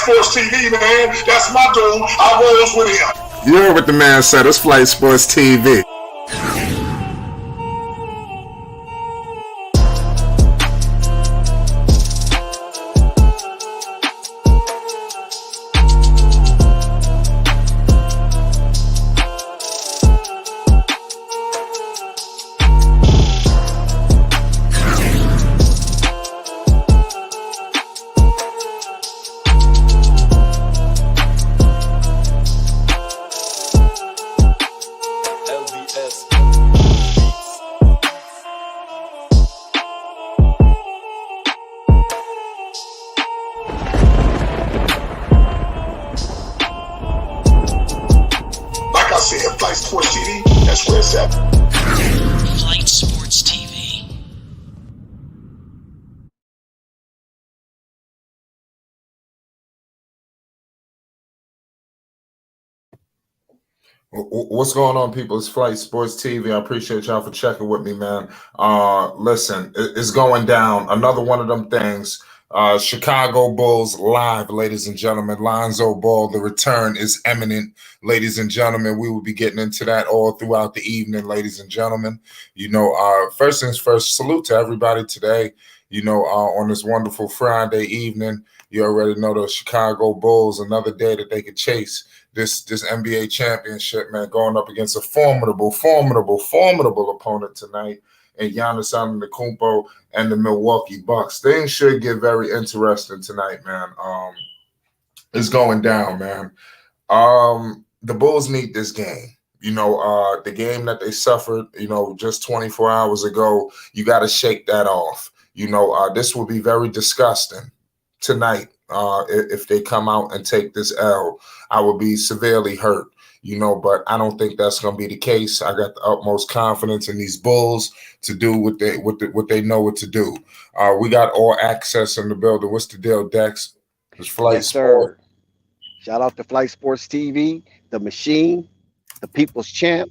Sports TV, man. That's my dude. I rolls with him. You heard what the man said. It's Flight Sports TV. Flight Sports TV, that's where it's at. Flight Sports TV. What's going on, people? It's Flight Sports TV. I appreciate y'all for checking with me, man. Listen, it's going down. Another one of them things. Chicago Bulls live, ladies and gentlemen. Lonzo Ball, the return is imminent, ladies and gentlemen. We will be getting into that all throughout the evening, ladies and gentlemen. You know, first things first, salute to everybody today, you know, on this wonderful Friday evening. You already know the Chicago Bulls, another day that they could chase this NBA championship, man, going up against a formidable opponent tonight. And Giannis Antetokounmpo and the Milwaukee Bucks. Things should get very interesting tonight, man. It's going down, man. The Bulls need this game. You know, the game that they suffered, you know, just 24 hours ago, you got to shake that off. You know, this will be very disgusting tonight if they come out and take this L. I would be severely hurt. You know, but I don't think that's going to be the case. I got the utmost confidence in these Bulls to do what they know what to do. We got all access in the building. What's the deal, Dex? It's Flight Sports. Shout out to Flight Sports TV, the machine, the people's champ,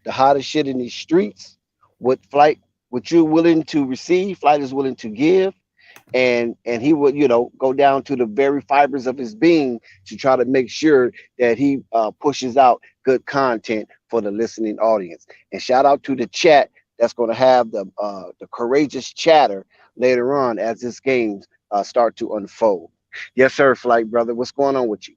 the hottest shit in these streets. What you're willing to receive, Flight is willing to give. And he would, you know, go down to the very fibers of his being to try to make sure that he pushes out good content for the listening audience. And shout out to the chat that's going to have the courageous chatter later on as this game start to unfold. Yes, sir, Flight brother. What's going on with you?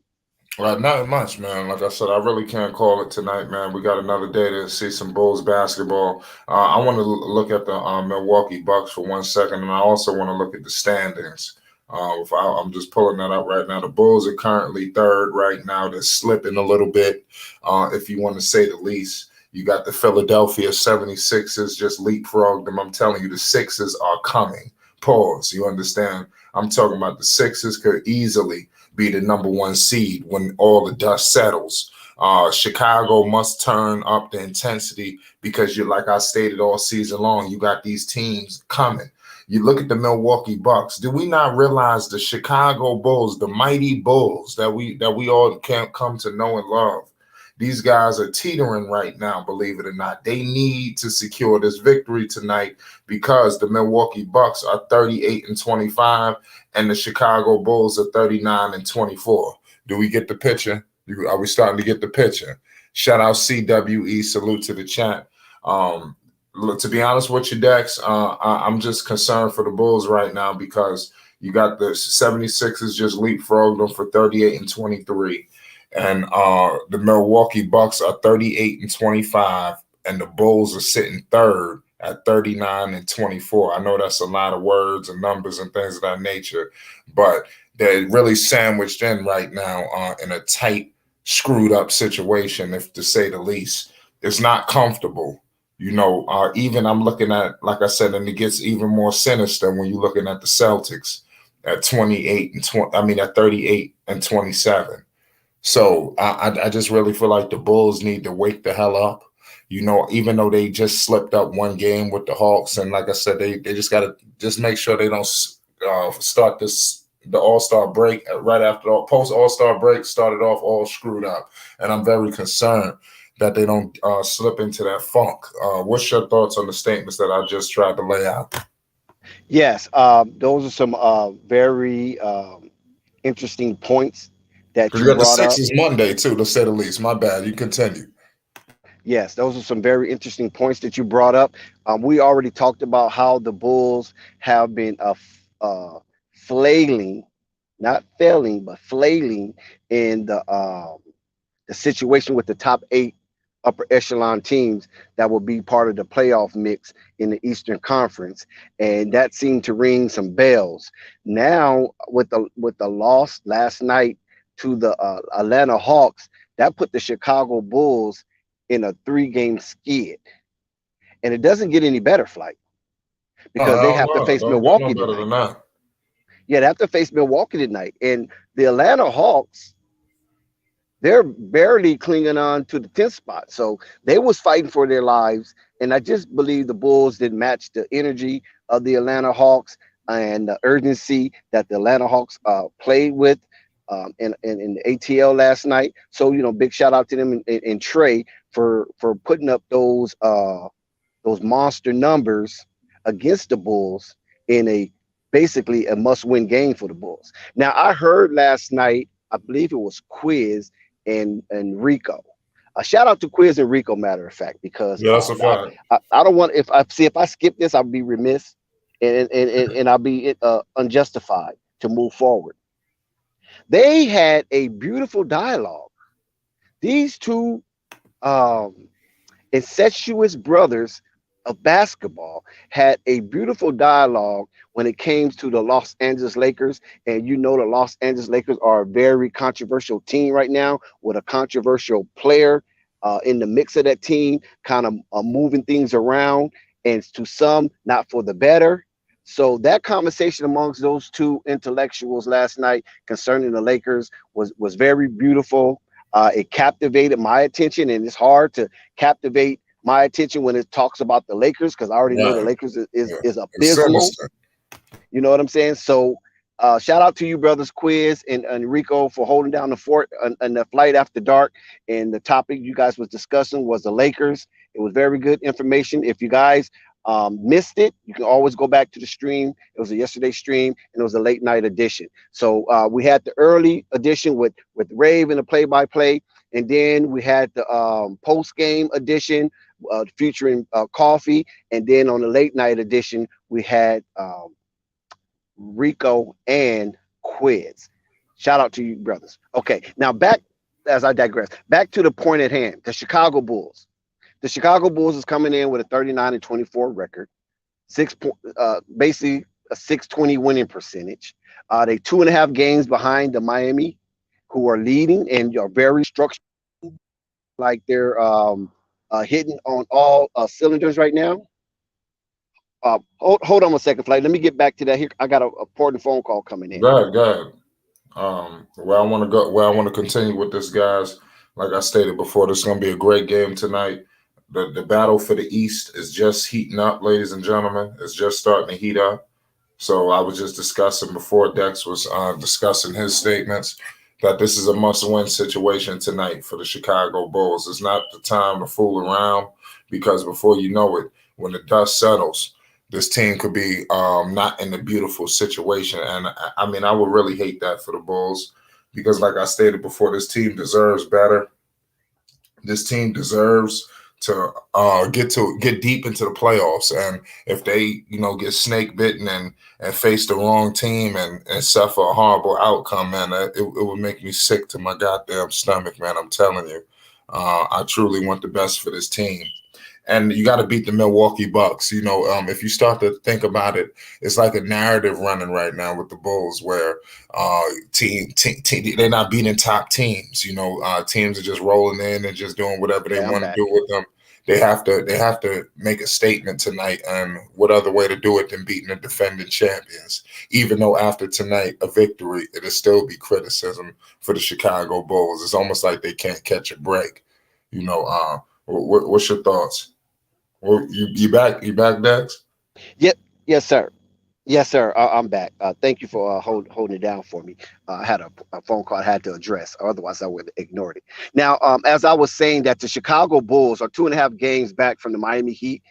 Not much, man. Like I said, I really can't call it tonight, man. We got another day to see some Bulls basketball. I want to look at the Milwaukee Bucks for 1 second, and I also want to look at the standings. I'm just pulling that up right now. The Bulls are currently third right now. They're slipping a little bit, if you want to say the least. You got the Philadelphia 76ers just leapfrogged them. I'm telling you, the Sixers are coming. Pause. You understand? I'm talking about the Sixers could easily be the number one seed when all the dust settles. Chicago must turn up the intensity because like I stated all season long, you got these teams coming. You look at the Milwaukee Bucks. Do we not realize the Chicago Bulls, the mighty Bulls that we all can't come to know and love? These guys are teetering right now, believe it or not. They need to secure this victory tonight because the Milwaukee Bucks are 38-25 and the Chicago Bulls are 39-24. Do we get the picture? Are we starting to get the picture? Shout out CWE, salute to the chat. To be honest with you, Dex, I'm just concerned for the Bulls right now because you got the 76ers just leapfrogged them for 38-23. And the Milwaukee Bucks are 38-25, and the Bulls are sitting third at 39-24. I know that's a lot of words and numbers and things of that nature, but they're really sandwiched in right now in a tight, screwed up situation, if to say the least. It's not comfortable. You know, even I'm looking at, like I said, and it gets even more sinister when you're looking at the Celtics at 38-27. So I just really feel like the Bulls need to wake the hell up, you know, even though they just slipped up one game with the Hawks. And like I said, they just got to just make sure they don't start the All-Star break right after the post All-Star break started off all screwed up. And I'm very concerned that they don't slip into that funk. What's your thoughts on the statements that I just tried to lay out? Yes, those are some very interesting points that Because you you got the brought up. Sixers Monday too, to say the least. My bad. You continue. Yes, those are some very interesting points that you brought up. We already talked about how the Bulls have been flailing, not failing, but flailing in the situation with the top 8 upper echelon teams that will be part of the playoff mix in the Eastern Conference, and that seemed to ring some bells. Now with the loss last night to the Atlanta Hawks, that put the Chicago Bulls in a 3-game skid, and it doesn't get any better, Flight, Oh, because they hell have to no. face Don't get no Milwaukee better than tonight. that. Yeah, they have to face Milwaukee tonight, and the Atlanta Hawks, they're barely clinging on to the 10th spot. So they was fighting for their lives. And I just believe the Bulls didn't match the energy of the Atlanta Hawks and the urgency that the Atlanta Hawks played with in the ATL last night. So, big shout out to them and Trey for putting up those monster numbers against the Bulls in basically a must-win game for the Bulls. Now, I heard last night, I believe it was Quiz and Rico. A shout out to Quiz and Rico, matter of fact, because Yeah, that's a fact. I don't want, if I skip this, I'll be remiss and I'll be unjustified to move forward. They had a beautiful dialogue. These two incestuous brothers of basketball had a beautiful dialogue when it came to the Los Angeles Lakers. And the Los Angeles Lakers are a very controversial team right now, with a controversial player in the mix of that team, kind of moving things around, and to some, not for the better. So that conversation amongst those two intellectuals last night concerning the Lakers was very beautiful. It captivated my attention, and it's hard to captivate my attention when it talks about the Lakers, because I already know the Right. Lakers is Yeah. It's abysmal. sinister. You know what I'm saying? So shout out to you, brothers Quiz and Rico, for holding down the fort and the Flight After Dark. And the topic you guys was discussing was the Lakers. It was very good information. If you guys missed it, you can always go back to the stream. It was a yesterday stream, and it was a late night edition. So we had the early edition with Rave and the play-by-play, and then we had the post-game edition featuring Coffee, and then on the late night edition we had Rico and Quiz. Shout out to you, brothers. Okay, now back, as I digress, back to the point at hand, the Chicago Bulls. The Chicago Bulls is coming in with a 39-24 record, basically a 620 winning percentage. They 2.5 games behind the Miami, who are leading and are very structured, like they're hitting on all cylinders right now. Hold on a second, Flight. Let me get back to that. Here, I got an important phone call coming in. Go ahead. Where I want to continue with this, guys. Like I stated before, this is going to be a great game tonight. The battle for the East is just heating up, ladies and gentlemen. It's just starting to heat up. So I was just discussing before Dex was discussing his statements that this is a must-win situation tonight for the Chicago Bulls. It's not the time to fool around, because before you know it, when the dust settles, this team could be not in a beautiful situation. And I mean, I would really hate that for the Bulls, because like I stated before, this team deserves better. This team deserves to get deep into the playoffs. And if they, get snake bitten and face the wrong team and suffer a horrible outcome, man, it would make me sick to my goddamn stomach, man. I'm telling you. I truly want the best for this team. And you got to beat the Milwaukee Bucks. If you start to think about it, it's like a narrative running right now with the Bulls, where they're not beating top teams. Teams are just rolling in and just doing whatever they want to do with them. They have to make a statement tonight, and what other way to do it than beating the defending champions? Even though after tonight a victory, it'll still be criticism for the Chicago Bulls. It's almost like they can't catch a break. What's your thoughts? Well, you back, Dex? Yep. Yes, sir. Yes, sir. I'm back. Thank you for holding it down for me. I had a phone call I had to address, otherwise I would have ignored it. Now, as I was saying, that the Chicago Bulls are 2.5 games back from the Miami Heat.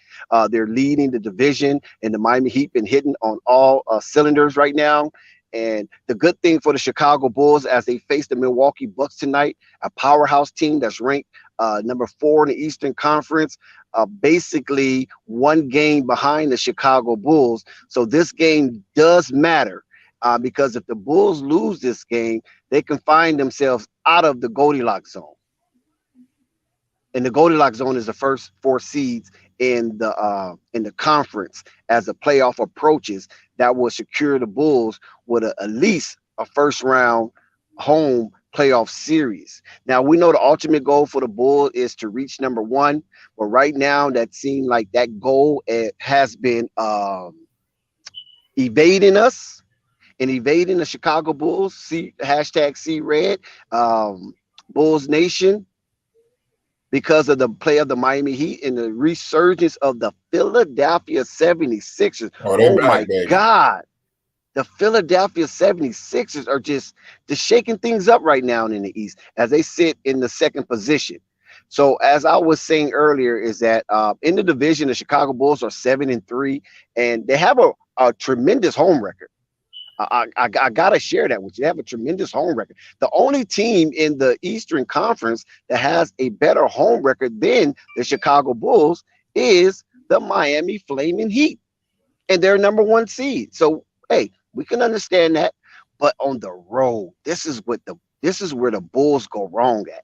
They're leading the division, and the Miami Heat been hitting on all cylinders right now. And the good thing for the Chicago Bulls as they face the Milwaukee Bucks tonight, a powerhouse team that's ranked number 4 in the Eastern Conference, basically one game behind the Chicago Bulls. So this game does matter because if the Bulls lose this game, they can find themselves out of the Goldilocks zone. And the Goldilocks zone is the first 4 seeds in the conference as the playoff approaches. That will secure the Bulls with at least a first round home playoff series. Now we know the ultimate goal for the Bulls is to reach number 1, but right now that seems like that goal has been evading us and evading the Chicago Bulls. Hashtag See Red, Bulls Nation. Because of the play of the Miami Heat and the resurgence of the Philadelphia 76ers. Oh my God. The Philadelphia 76ers are just shaking things up right now in the East as they sit in the 2nd position. So as I was saying earlier is that in the division, the Chicago Bulls are 7-3, and they have a tremendous home record. I gotta share that with you. They have a tremendous home record. The only team in the Eastern Conference that has a better home record than the Chicago Bulls is the Miami Flaming Heat, and they're number 1 seed. So hey, we can understand that, but on the road, this is where the Bulls go wrong at.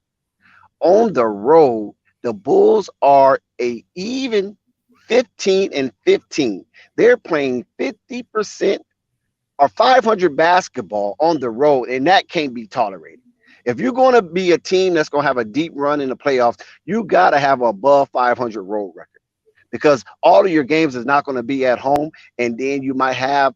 On the road, the Bulls are a even 15-15. They're playing 50%. Or 500 basketball on the road, and that can't be tolerated. If you're going to be a team that's going to have a deep run in the playoffs, you got to have an above 500 road record, because all of your games is not going to be at home, and then you might have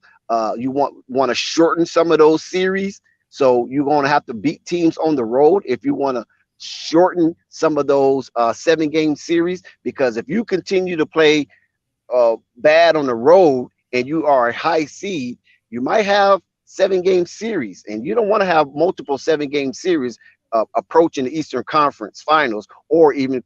you want to shorten some of those series, so you're going to have to beat teams on the road if you want to shorten some of those 7-game series, because if you continue to play bad on the road and you are a high seed, you might have 7-game series, and you don't want to have multiple 7-game series approaching the Eastern Conference Finals, or even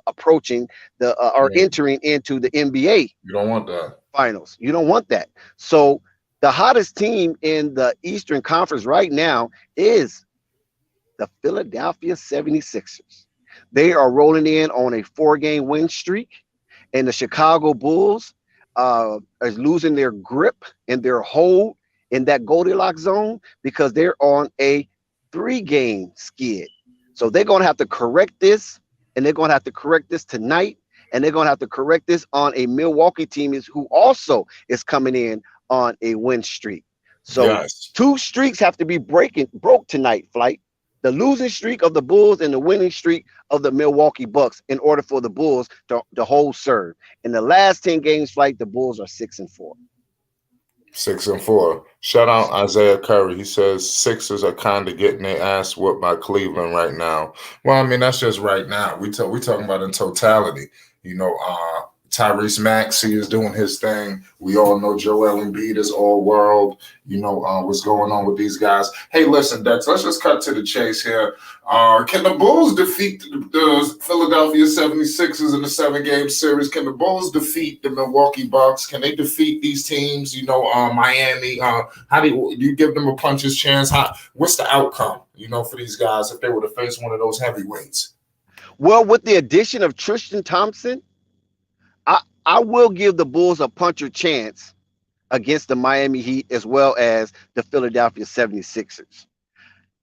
approaching or entering into the NBA. You don't want that. Finals. You don't want that. So the hottest team in the Eastern Conference right now is the Philadelphia 76ers. They are rolling in on a 4-game win streak, and the Chicago Bulls is losing their grip and their hold in that Goldilocks zone because they're on a 3-game skid. So they're going to have to correct this, and they're going to have to correct this tonight, and they're going to have to correct this on a Milwaukee team who also is coming in on a win streak. So 2 streaks have to be broke tonight, Flight. The losing streak of the Bulls and the winning streak of the Milwaukee Bucks, in order for the Bulls to hold serve. In the last 10 games, Flight, the Bulls are 6-4. 6-4. Shout out Isaiah Curry. He says Sixers are kind of getting their ass whooped by Cleveland right now. Well, I mean, that's just right now. We talking about in totality. Tyrese Maxey is doing his thing. We all know Joel Embiid is all world. What's going on with these guys. Hey, listen, Dex, let's just cut to the chase here. Can the Bulls defeat the Philadelphia 76ers in the 7-game series? Can the Bulls defeat the Milwaukee Bucks? Can they defeat these teams? Miami. How do you give them a puncher's chance? What's the outcome, for these guys if they were to face one of those heavyweights? Well, with the addition of Tristan Thompson, I will give the Bulls a puncher chance against the Miami Heat as well as the Philadelphia 76ers.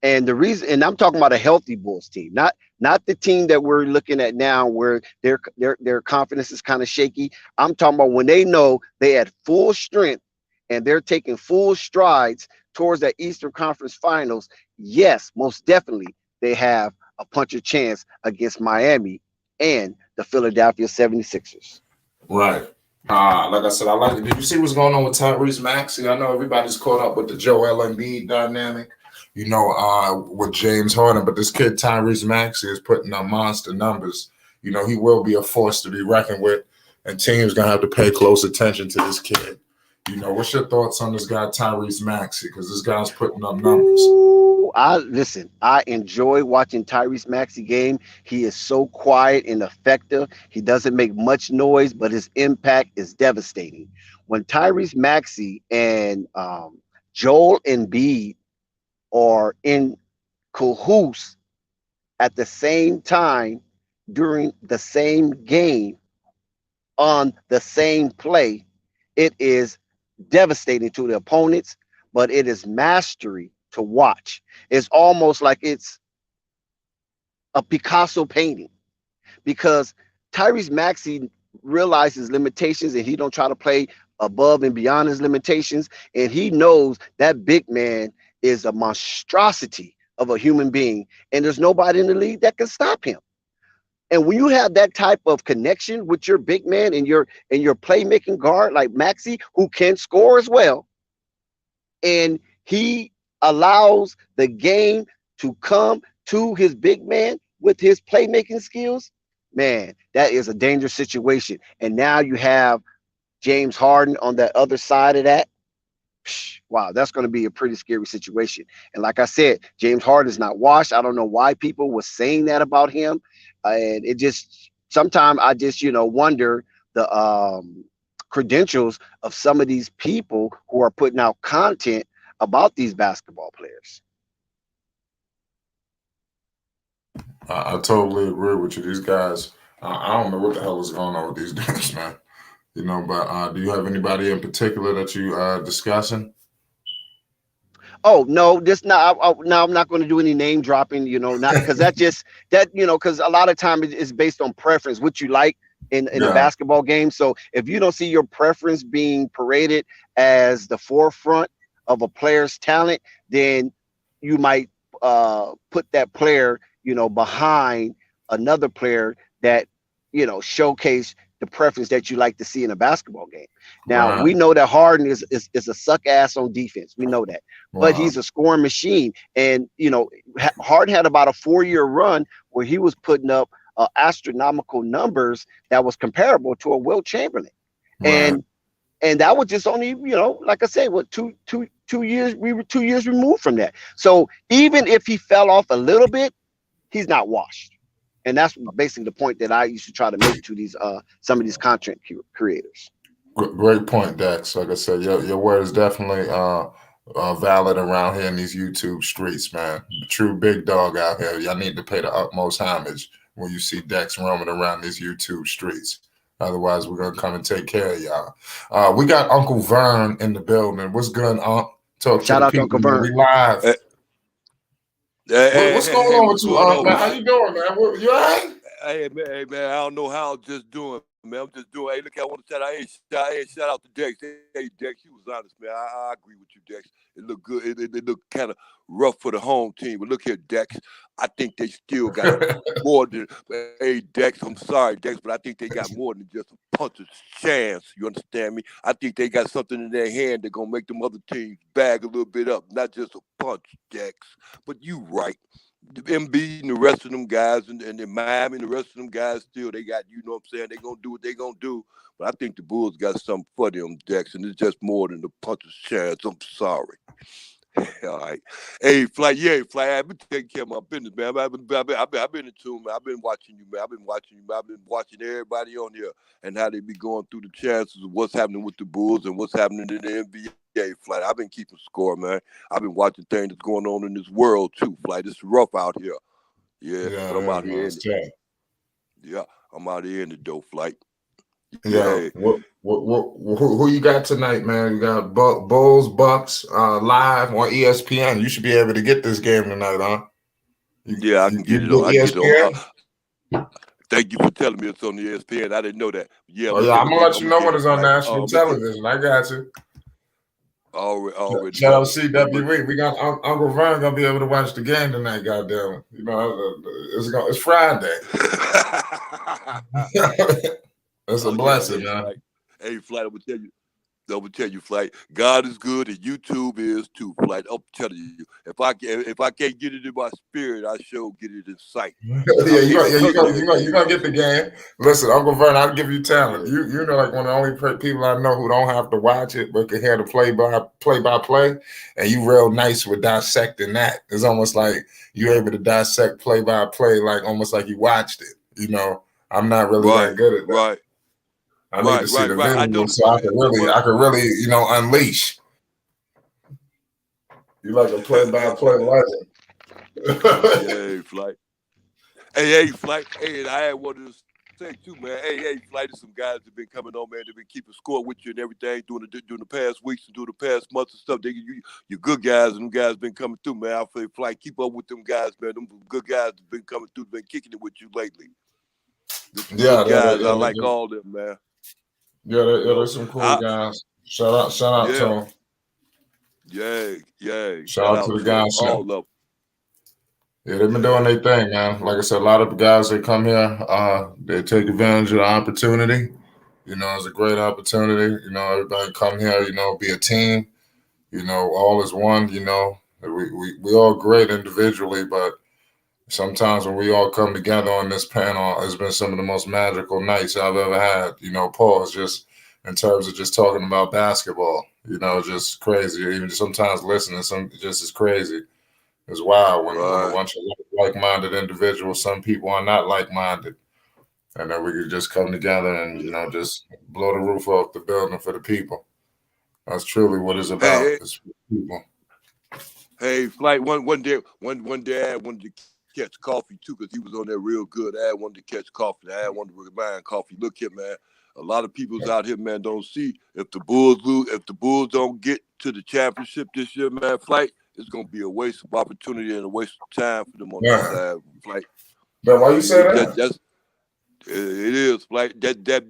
And the reason, and I'm talking about a healthy Bulls team, not the team that we're looking at now where their confidence is kind of shaky. I'm talking about when they know they at full strength and they're taking full strides towards that Eastern Conference Finals. Yes, most definitely they have a puncher chance against Miami and the Philadelphia 76ers. Right. Like I said, did you see what's going on with Tyrese Maxey? I know everybody's caught up with the Joel Embiid dynamic, with James Harden, but this kid Tyrese Maxey is putting up monster numbers. He will be a force to be reckoned with, and teams going to have to pay close attention to this kid. What's your thoughts on this guy Tyrese Maxey? Because this guy's putting up numbers. I enjoy watching Tyrese Maxey game. He is so quiet and effective. He doesn't make much noise, but his impact is devastating. When Tyrese Maxey and Joel and Embiid are in cahoots at the same time during the same game on the same play, it is devastating to the opponents, but it is mastery to watch. It's almost like it's a Picasso painting because Tyrese Maxey realizes limitations and he don't try to play above and beyond his limitations. And he knows that big man is a monstrosity of a human being. And there's nobody in the league that can stop him. And when you have that type of connection with your big man and your playmaking guard like Maxey, who can score as well, and he allows the game to come to his big man with his playmaking skills, man, that is a dangerous situation. And now you have James Harden on the other side of that. Wow, that's going to be a pretty scary situation. And like I said, James Harden is not washed. I don't know why people were saying that about him. And it just, sometimes I just, wonder the credentials of some of these people who are putting out content about these basketball players. I totally agree with you. These guys, I don't know what the hell is going on with these dudes, man. But do you have anybody in particular that you discussing? Oh no, I'm not going to do any name dropping, not because because a lot of time it's based on preference, what you like in a basketball game. So if you don't see your preference being paraded as the forefront of a player's talent, then you might put that player, behind another player that, showcase the preference that you like to see in a basketball game. Now, we know that Harden is a suck ass on defense. We know that, but he's a scoring machine. And, Harden had about a 4-year run where he was putting up astronomical numbers that was comparable to a Wilt Chamberlain. And that was just only, like I said, what, two years, we were 2 years removed from that. So even if he fell off a little bit, he's not washed. And that's basically the point that I used to try to make to these some of these content creators. Great point, Dex. Like I said, your word is definitely valid around here in these YouTube streets, man. The true big dog out here. Y'all need to pay the utmost homage when you see Dex roaming around these YouTube streets. Otherwise, we're gonna come and take care of y'all. We got Uncle Vern in the building. What's good, Unc? Shout out to Uncle Vern. We live. What's going on with you, Unc? Man? How you doing, man? You all right? Hey, man, I don't know how I'm just doing, man. I'm just doing. Hey, look, I want to shout out to Dex. Hey, Dex, you was honest, man. I agree with you, Dex. It looked good. It looked kind of rough for the home team. But look here, Dex. I think they still got more than. Hey, Dex, I'm sorry, Dex, but I think they got more than just a puncher's chance. You understand me? I think they got something in their hand that's gonna make them other teams bag a little bit up, not just a punch, Dex. But you right. The Embiid and the rest of them guys and the Miami and the rest of them guys still, they got, you know what I'm saying, they going to do what they going to do. But I think the Bulls got something for them, Dex, and it's just more than the puncher's chance. I'm sorry. All right. Hey, Fly, I've been taking care of my business, man. I've been in tune, man. I've been watching you, man. I've been watching everybody on here and how they be going through the chances of what's happening with the Bulls and what's happening in the NBA, Flight. I've been keeping score, man. I've been watching things that's going on in this world, too, Flight. It's rough out here. Yeah, but I'm out here in it. Yeah, I'm out here in the dope, Flight. Yeah. Who you got tonight, man? You got Bulls, Bucks live on ESPN. You should be able to get this game tonight, huh? I can get it on ESPN. Thank you for telling me it's on the ESPN. I didn't know that. I'm gonna let you know when it's on national television. I got you. Already. Shout out CWE. We got Uncle Vern gonna be able to watch the game tonight. Goddamn, it's Friday. That's a blessing, man. Hey, Flight, I'm gonna tell you, Flight. God is good and YouTube is too, Flight. I'm telling you, if I can't get it in my spirit, I sure get it in sight. You're gonna get the game. Listen, Uncle Vern, I'll give you talent. You know, like one of the only people I know who don't have to watch it but can hear the play by play, and you real nice with dissecting that. It's almost like you're able to dissect play by play, like almost like you watched it. You know, I'm not really that good at that. Right. I need to see the video so I can really, unleash. You like a play-by-play legend. Yeah, Flight. Hey, Flight. Hey, and I had wanted to say too, man. Hey, Flight. There's some guys that been coming on, man. They've been keeping score with you and everything during the past weeks and during the past months and stuff. You're good guys, and them guys been coming through, man. I feel Flight. Keep up with them guys, man. Them good guys have been coming through, been kicking it with you lately. Yeah, guys, I like all them, man. Yeah, there's some cool guys. Shout out to them. Yeah. Shout out to the guys. All of them. Yeah, they've been doing their thing, man. Like I said, a lot of the guys that come here, they take advantage of the opportunity. You know, it's a great opportunity. You know, everybody come here, you know, be a team. You know, all is one. You know, we all great individually, but sometimes when we all come together on this panel, it's been some of the most magical nights I've ever had. You know, pause just in terms of just talking about basketball. You know, just crazy. Even sometimes listening, just as crazy. It's wild when a bunch of like-minded individuals. Some people are not like-minded, and then we could just come together and just blow the roof off the building for the people. That's truly what it's about. It's for people. Hey, Flight. One day, I wanted to catch coffee too because he was on there real good. I wanted to catch coffee. I wanted to remind coffee. Look here, man. A lot of people's out here, man, don't see if the Bulls lose, if the Bulls don't get to the championship this year, man. Flight. It's gonna be a waste of opportunity and a waste of time for them on that side. Flight. But why you say that? It is like that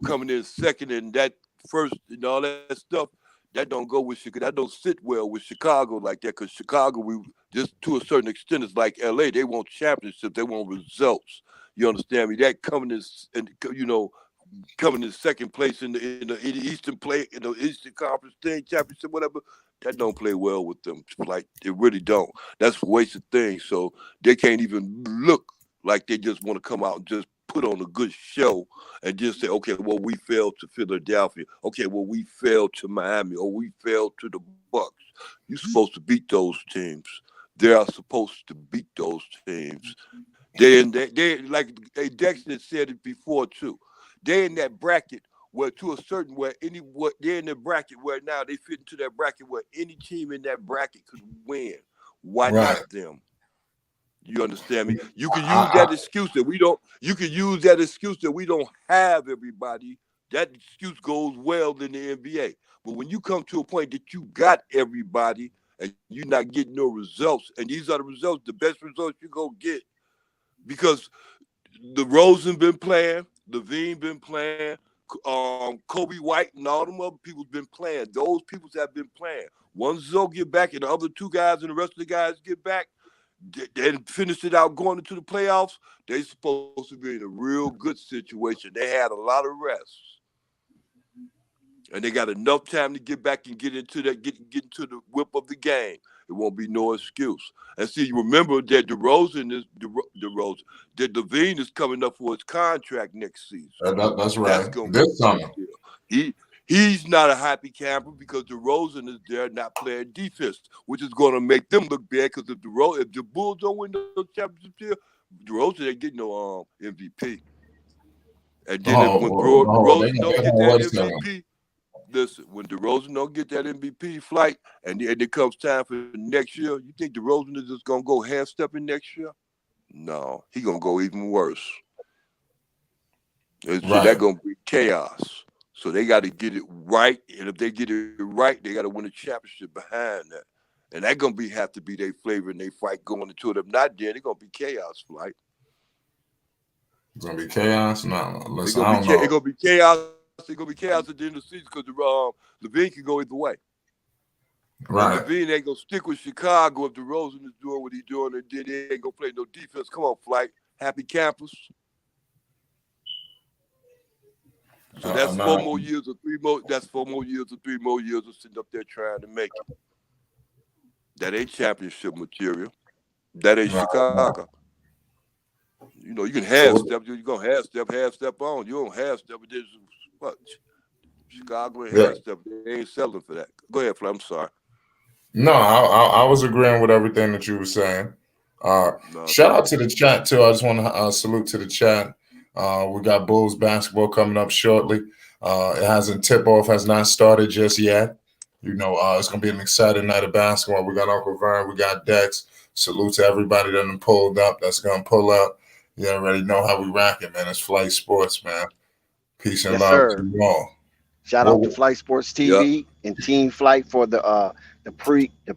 coming in second and that first and all that stuff. That don't go with Chicago. That don't sit well with Chicago like that because Chicago, we just to a certain extent, is like LA. They want championships. They want results. You understand me? That coming in second place in the Eastern Eastern Conference thing, championship, whatever. That don't play well with them. Like it really don't. That's a waste of things. So they can't even look like they just want to come out and just put on a good show and just say, okay, well, we failed to Philadelphia. Okay, well, we failed to Miami, or we failed to the Bucks. You're supposed to beat those teams. They are supposed to beat those teams. They like Dexter said it before too. They're in that bracket where they're in the bracket where now they fit into that bracket where any team in that bracket could win. Why not them? You understand me? You can use that excuse that we don't. You can use that excuse that we don't have everybody. That excuse goes well in the NBA. But when you come to a point that you got everybody and you're not getting no results, and these are the results, the best results you're gonna get, because Derozan been playing, Levine been playing, Kobe White and all them other people's been playing. Those people have been playing. Once they'll get back and the other two guys and the rest of the guys get back, they finished it out going into the playoffs. They supposed to be in a real good situation. They had a lot of rest, and they got enough time to get back and get into into the whip of the game. It won't be no excuse. And see, you remember that that Levine is coming up for his contract next season. That's right. This summer. He's not a happy camper because Derozan is there not playing defense, which is going to make them look bad because if the Bulls don't win the championship here, Derozan ain't getting no MVP. And then when Derozan don't get that MVP, listen, when Derozan don't get that MVP flight and it comes time for next year, you think Derozan is just going to go half-stepping next year? No, he's going to go even worse. So that's going to be chaos. So they got to get it right, and if they get it right, they got to win a championship behind that. And that's going to have to be their flavor and they fight going into it. If not, then it's going to be chaos, Flight. It's going to be chaos? No, listen, I don't know. It's going to be chaos. It's going to be chaos at the end of the season because Levine can go either way. Right. And Levine ain't going to stick with Chicago if Derozan is doing what he's doing, and then he ain't going to play no defense. Come on, Flight. Happy campus. So that's 4 more years or 3 more. That's 4 more years or 3 more years of sitting up there trying to make it. That ain't championship material. That ain't Chicago. You know, you can half step. You're gonna half step on. You don't half step. This what? Chicago ain't half step. They ain't selling for that. Go ahead, Flair. I'm sorry. No, I was agreeing with everything that you were saying. Shout out to the chat too. I just want to salute to the chat. We got Bulls basketball coming up shortly. It hasn't tip-off has not started just yet. It's gonna be an exciting night of basketball. We got Uncle Vern, we got Dex. Salute to everybody that done pulled up. That's gonna pull up. You already know how we rock it, man. It's Flight Sports, man. Peace and Yes, love sir. to you all. Shout out to Flight Sports TV and Team Flight for the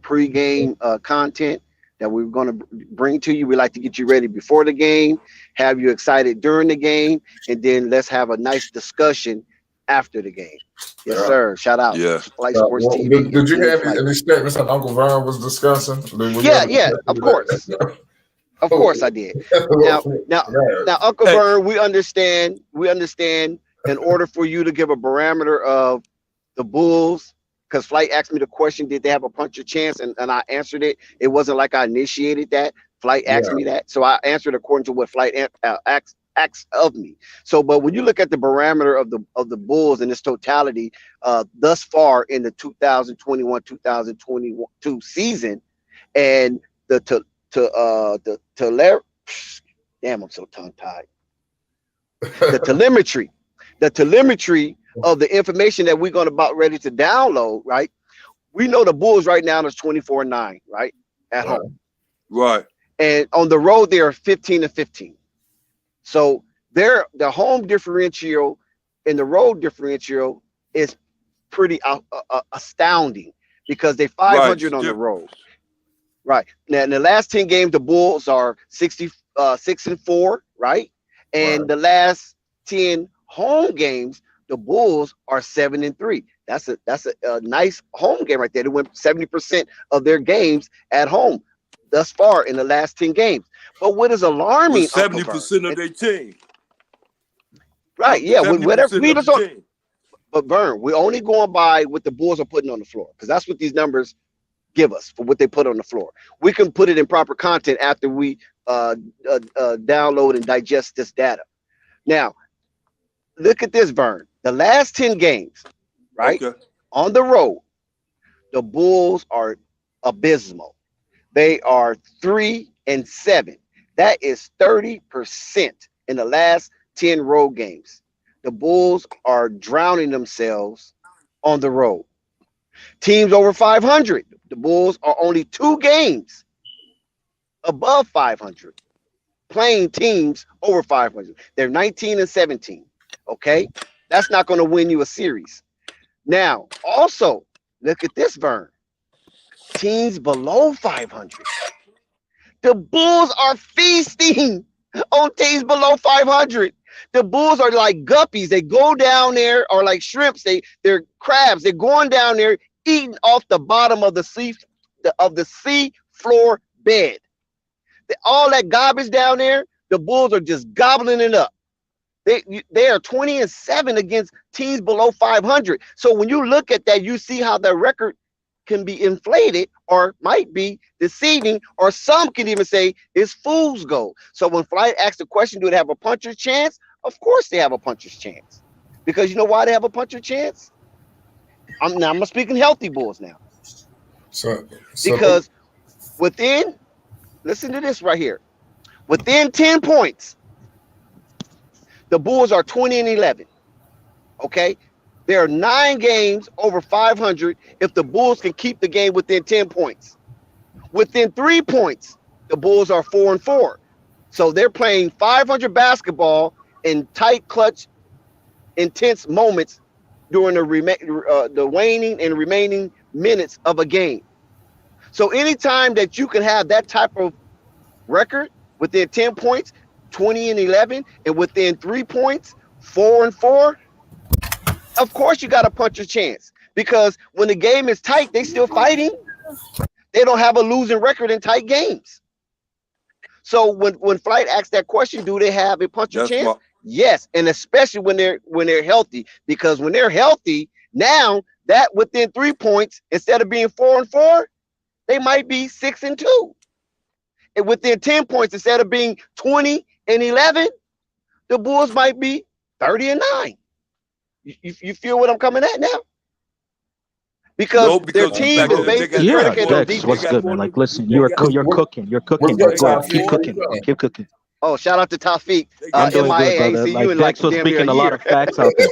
pre-game content that we're going to bring to you. We like to get you ready before the game, have you excited during the game, and then let's have a nice discussion after the game. Yes, sir. Shout out to Flight Sports TV. Did you have any statements that Uncle Vern was discussing? Yeah, of course. Of course I did. Now, Uncle Vern, we understand in order for you to give a parameter of the Bulls, because Flight asked me the question, did they have a puncher chance? And I answered it. It wasn't like I initiated that. Flight asked me that. So I answered according to what Flight asks of me. So, but when you look at the parameter of the Bulls in its totality, thus far in the 2021-2022 season, and damn, I'm so tongue-tied. The telemetry of the information that we're going to about ready to download, right? We know the Bulls right now is 24-9, right? At home. Right. And on the road, they are 15-15. So the home differential and the road differential is pretty astounding because they're 500 on the road. Right. Now, in the last 10 games, the Bulls are 6-4, right? And the last 10 home games, the Bulls are 7-3. That's a nice home game right there. They went 70% of their games at home thus far in the last 10 games. But what is alarming, 70% of their team. Right, yeah. Whatever. But Vern, we're only going by what the Bulls are putting on the floor because that's what these numbers give us for what they put on the floor. We can put it in proper content after we download and digest this data. Now, look at this, Vern. The last 10 games, right? Okay. On the road, the Bulls are abysmal. They are 3-7. That is 30% in the last 10 road games. The Bulls are drowning themselves on the road. Teams over 500. The Bulls are only 2 games above 500. Playing teams over 500. They're 19-17. Okay? That's not going to win you a series. Now, also, look at this, Vern. Teams below 500. The Bulls are feasting on teams below 500. The Bulls are like guppies. They go down there, or like shrimps. They're crabs. They're going down there eating off the bottom of the sea floor bed. All that garbage down there, the Bulls are just gobbling it up. They are 20-7 against teams below 500. So when you look at that, you see how their record can be inflated or might be deceiving, or some can even say it's fool's gold. So when Flight asks the question, do they have a puncher's chance? Of course they have a puncher's chance. Because you know why they have a puncher's chance? I'm speaking healthy Bulls now. Because listen to this right here. Within 10 points, the Bulls are 20-11. Okay? There are 9 games over 500 if the Bulls can keep the game within 10 points. Within 3 points, the Bulls are 4-4. So they're playing 500 basketball in tight, clutch, intense moments during the waning and remaining minutes of a game. So anytime that you can have that type of record within 10 points, 20-11, and within 3 points, 4-4, of course you got a puncher's chance. Because when the game is tight, they still fighting. They don't have a losing record in tight games. So when Flight asks that question, do they have a puncher's chance? Yes, and especially when they're healthy. Because when they're healthy, now that within 3 points, instead of being 4-4, they might be 6-2. And within 10 points, instead of being 20-11, the Bulls might be 30-9. You feel what I'm coming at now? Because their team is basically predicated on defense. What's good, man? Like, listen, you're cooking. Keep cooking. Oh, shout out to Tafiq. I'm doing good, brother. Like, Dex was speaking a lot of facts out there.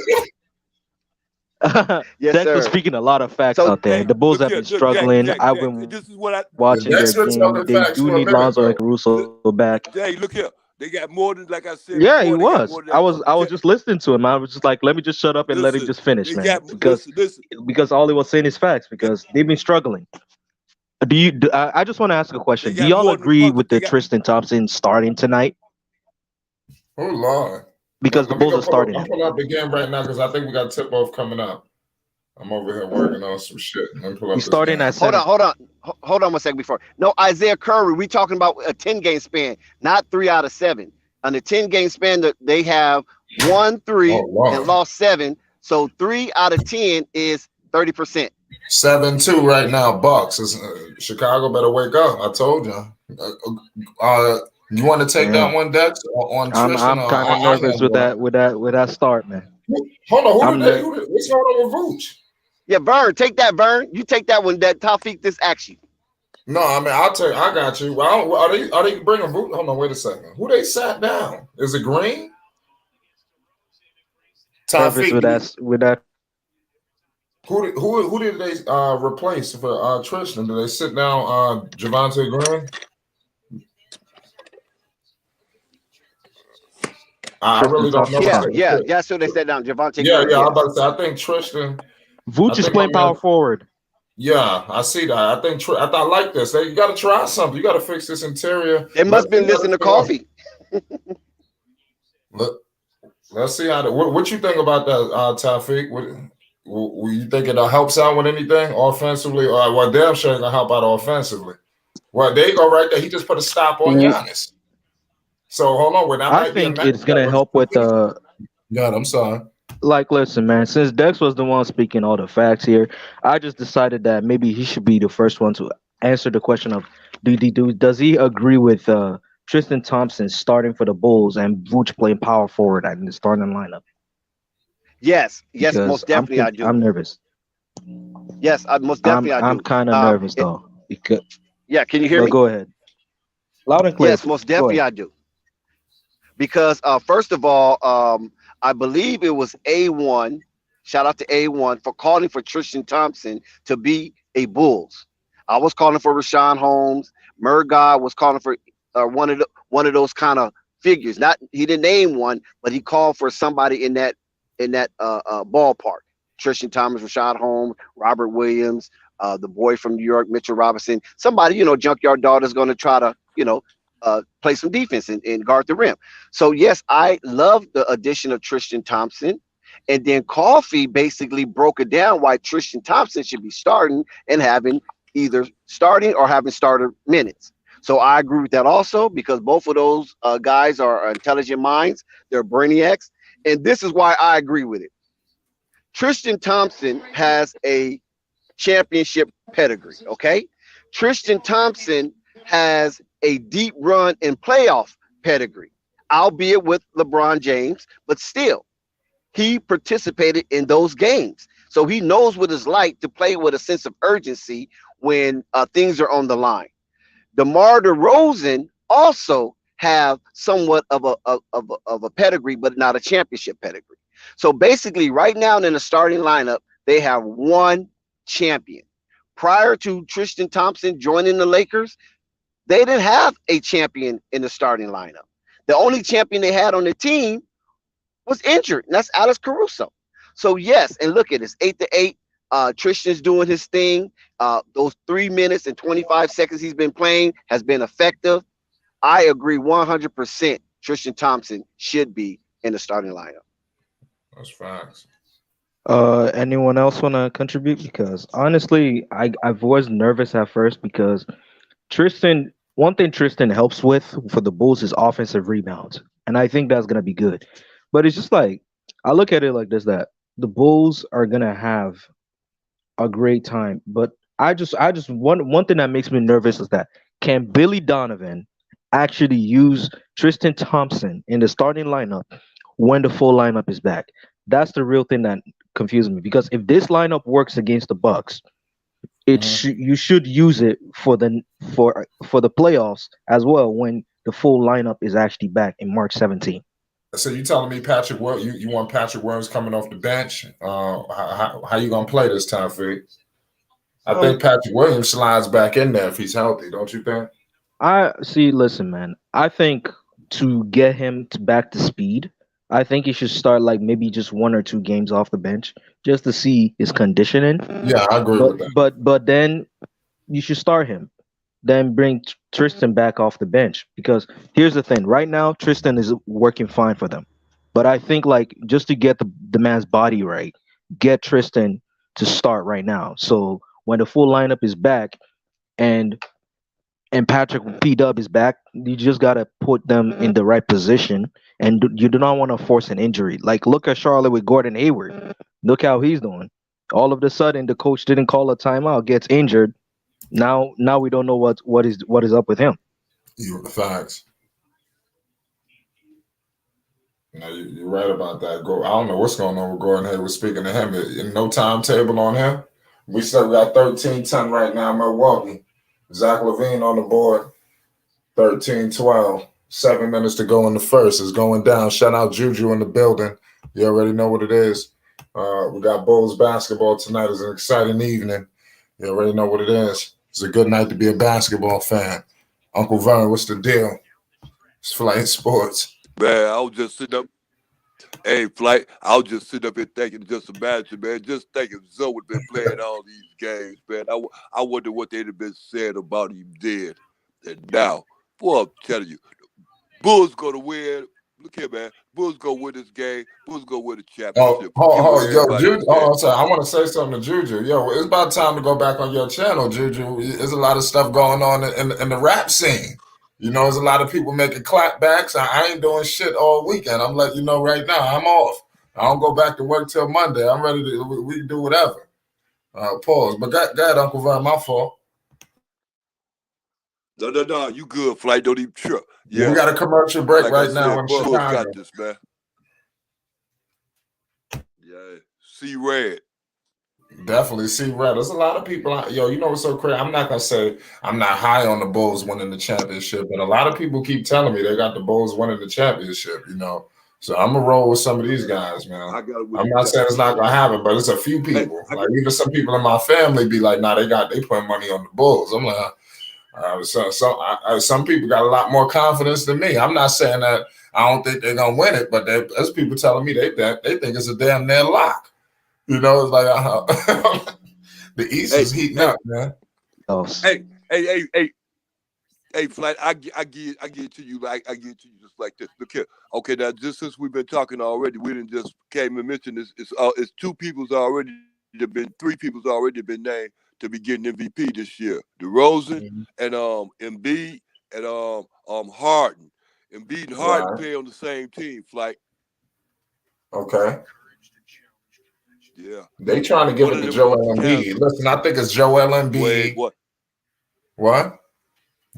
Yes, Dex was sir. speaking a lot of facts So out there. Hey, The Bulls look have here, been Jack, struggling. Jack, I've Jack. been This is what I The watching their Nets been game. talking They facts do for a need minute Lonzo and though. look. Caruso back. Jay, look here. They got more than like I said Yeah, he before. They got was. more than I that. was I was just listening to him. I was just like, let me just shut up and let him Listen, just finish, they man. got listen. Because all he was saying is facts. They, Because they've been struggling. I just want to ask a they question. Do got y'all more than the agree Bucks. with the Tristan Thompson starting tonight? Oh Lord. Because the Let me Bulls go are pull up. starting I'm him. pulling up the game right now because I think we got tip off coming up. I'm over here working on some shit. Let me pull up He's this starting at game. hold on, center. hold on, hold on 1 second before. No, Isaiah Curry. We talking about a 10-game span, not 3 out of 7. On the 10-game span, that they have won Oh 3 and Lord. lost 7. So 3 out of 10 is 30%. 7-2 right now. Bucks. Chicago better wake up. I told you. You want to take that Man, one, Dex, on Tristan? I'm kind of I nervous have with one. that start, man. Hold on. I'm ner- What's going on with Vooch? Yeah, Vern, take that, Vern. You take that one. That Tafik this action. No, I mean I'll tell you. I got you. Well, are they bringing Vooch? Hold on. Wait a second. Who they sat down? Is it Green? nervous Tafik. with that. Who did they replace for Tristan? Did they sit down Javante Green? I Tristan really don't know. Yeah, Thompson. yeah, yeah. So they sat down. Javante Yeah, Green. yeah. I'm Yes. about to say. I think Tristan. I Vooch is think my playing man. power forward. Yeah, I see that. I think I like this. You got to try something. You got to fix this interior. They must have been listening to coffee. Let's see how. What you think about that, Tafik? You think it helps out with anything offensively? Or well, damn sure it's gonna help out offensively. Well, there you go, right there. He just put a stop on W- Giannis. So hold on, that I might be a think match. it's gonna help with God, I'm sorry. like, listen, man, since Dex was the one speaking all the facts here, I just decided that maybe he should be the first one to answer the question of does he agree with Tristan Thompson starting for the Bulls and Vooch playing power forward in the starting lineup? Yes, yes, Because most definitely I do. I'm nervous. Yes, most definitely I I'm do. kind of nervous though. Because Yeah, can you hear but me? go ahead, loud and clear. Yes, most Go definitely ahead. I do. Because first of all, I believe it was A1. Shout out to A1 for calling for Tristan Thompson to be a Bulls. I was calling for Rashawn Holmes. Murgod was calling for one of those kind of figures. Not he didn't name one, but he called for somebody in that ballpark. Tristan Thomas, Rashawn Holmes, Robert Williams, the boy from New York, Mitchell Robinson. Somebody, Junkyard Dog is going to try to, play some defense and guard the rim. So yes, I love the addition of Tristan Thompson. And then Coffee basically broke it down why Tristan Thompson should be starting and having either starting or having starter minutes. So I agree with that also because both of those guys are intelligent minds. They're brainiacs. And this is why I agree with it. Tristan Thompson has a championship pedigree, okay? Tristan Thompson has a deep run in playoff pedigree, albeit with LeBron James, but still, he participated in those games. So he knows what it's like to play with a sense of urgency when things are on the line. DeMar DeRozan also have somewhat of a pedigree, but not a championship pedigree. So basically, right now in the starting lineup, they have one champion. Prior to Tristan Thompson joining the Lakers, they didn't have a champion in the starting lineup. The only champion they had on the team was injured, and that's Alex Caruso. So yes, and look at this 8-8. Tristan's doing his thing. Those 3 minutes and 25 seconds he's been playing has been effective. I agree 100%. Tristan Thompson should be in the starting lineup. That's facts. Anyone else want to contribute? Because honestly, I was nervous at first because Tristan. One thing Tristan helps with for the Bulls is offensive rebounds, and I think that's gonna be good. But it's just like I look at it like this: that the Bulls are gonna have a great time. But I just one thing that makes me nervous is that can Billy Donovan actually use Tristan Thompson in the starting lineup when the full lineup is back? That's the real thing that confuses me because if this lineup works against the Bucks, you should use it for the playoffs as well when the full lineup is actually back in March 17th. So you telling me Patrick you want Patrick Williams coming off the bench? How you gonna play this time, Fig? I think Patrick Williams slides back in there if he's healthy, don't you think? I see. Listen, man. I think to get him back to speed, I think he should start like maybe just 1 or 2 games off the bench just to see his conditioning. Yeah, I agree But with that. but then you should start him. Then bring Tristan back off the bench because here's the thing. Right now, Tristan is working fine for them, but I think like just to get the man's body right, get Tristan to start right now. So when the full lineup is back and Patrick P Dub is back, you just gotta put them in the right position, and you do not want to force an injury. Like look at Charlotte with Gordon Hayward. Look how he's doing. All of a sudden, the coach didn't call a timeout, gets injured. Now we don't know what is up with him. Facts. No, you're right about that. I don't know what's going on with Gordon Hayward. Speaking to him, no timetable on him. We still got 13-10 right now, Milwaukee. Zach LaVine on the board, 13-12. 7 minutes to go in the first. It's going down. Shout out Juju in the building. You already know what it is. We got Bulls basketball tonight. It's an exciting evening. You already know what it is. It's a good night to be a basketball fan. Uncle Vern, what's the deal? It's Flight Sports. Man, I was just sitting up. Hey, Flight, I was just sitting up here thinking, just imagine, man, just thinking Zoe would have been playing all these games, man. I wonder what they'd have been saying about him then and now. Boy, I'm telling you, Bulls going to win. Look here, man. Bulls going to win this game. Bulls going to win the championship. Yo, Juju. Oh, I'm sorry. I want to say something to Juju. Yo, it's about time to go back on your channel, Juju. There's a lot of stuff going on in the rap scene. You know, there's a lot of people making clapbacks. I ain't doing shit all weekend. I'm letting you know right now, I'm off. I don't go back to work till Monday. I'm ready to, we can do whatever. Pause. But go ahead, Uncle Vern, my fault. No. You good, Flight. Don't even trip. Yeah. We got a commercial break like right now in Bulls Chicago. got this, man. Yeah. See red. Definitely see red. There's a lot of people. You know what's so crazy? I'm not gonna say I'm not high on the Bulls winning the championship, but a lot of people keep telling me they got the Bulls winning the championship. You know, so I'm gonna roll with some of these guys, man. I'm not saying it's not gonna happen, but it's a few people. Like even some people in my family be like, "Nah, they putting money on the Bulls." I'm like, some people got a lot more confidence than me. I'm not saying that I don't think they're gonna win it, but there's people telling me they think it's a damn near lock. You know, it's like the East is heating up, man. Oh. Hey, Flight, I get it to you like I get it to you just like this. Look here. Okay, now just since we've been talking already, we didn't just came and mentioned this. It's three people's already been named to be getting MVP this year. Derozan and Embiid and Harden. Embiid and Harden play on the same team, Flight. Okay. Yeah. They trying to give it to Joel Embiid. Listen, I think it's Joel Embiid. Wait, what?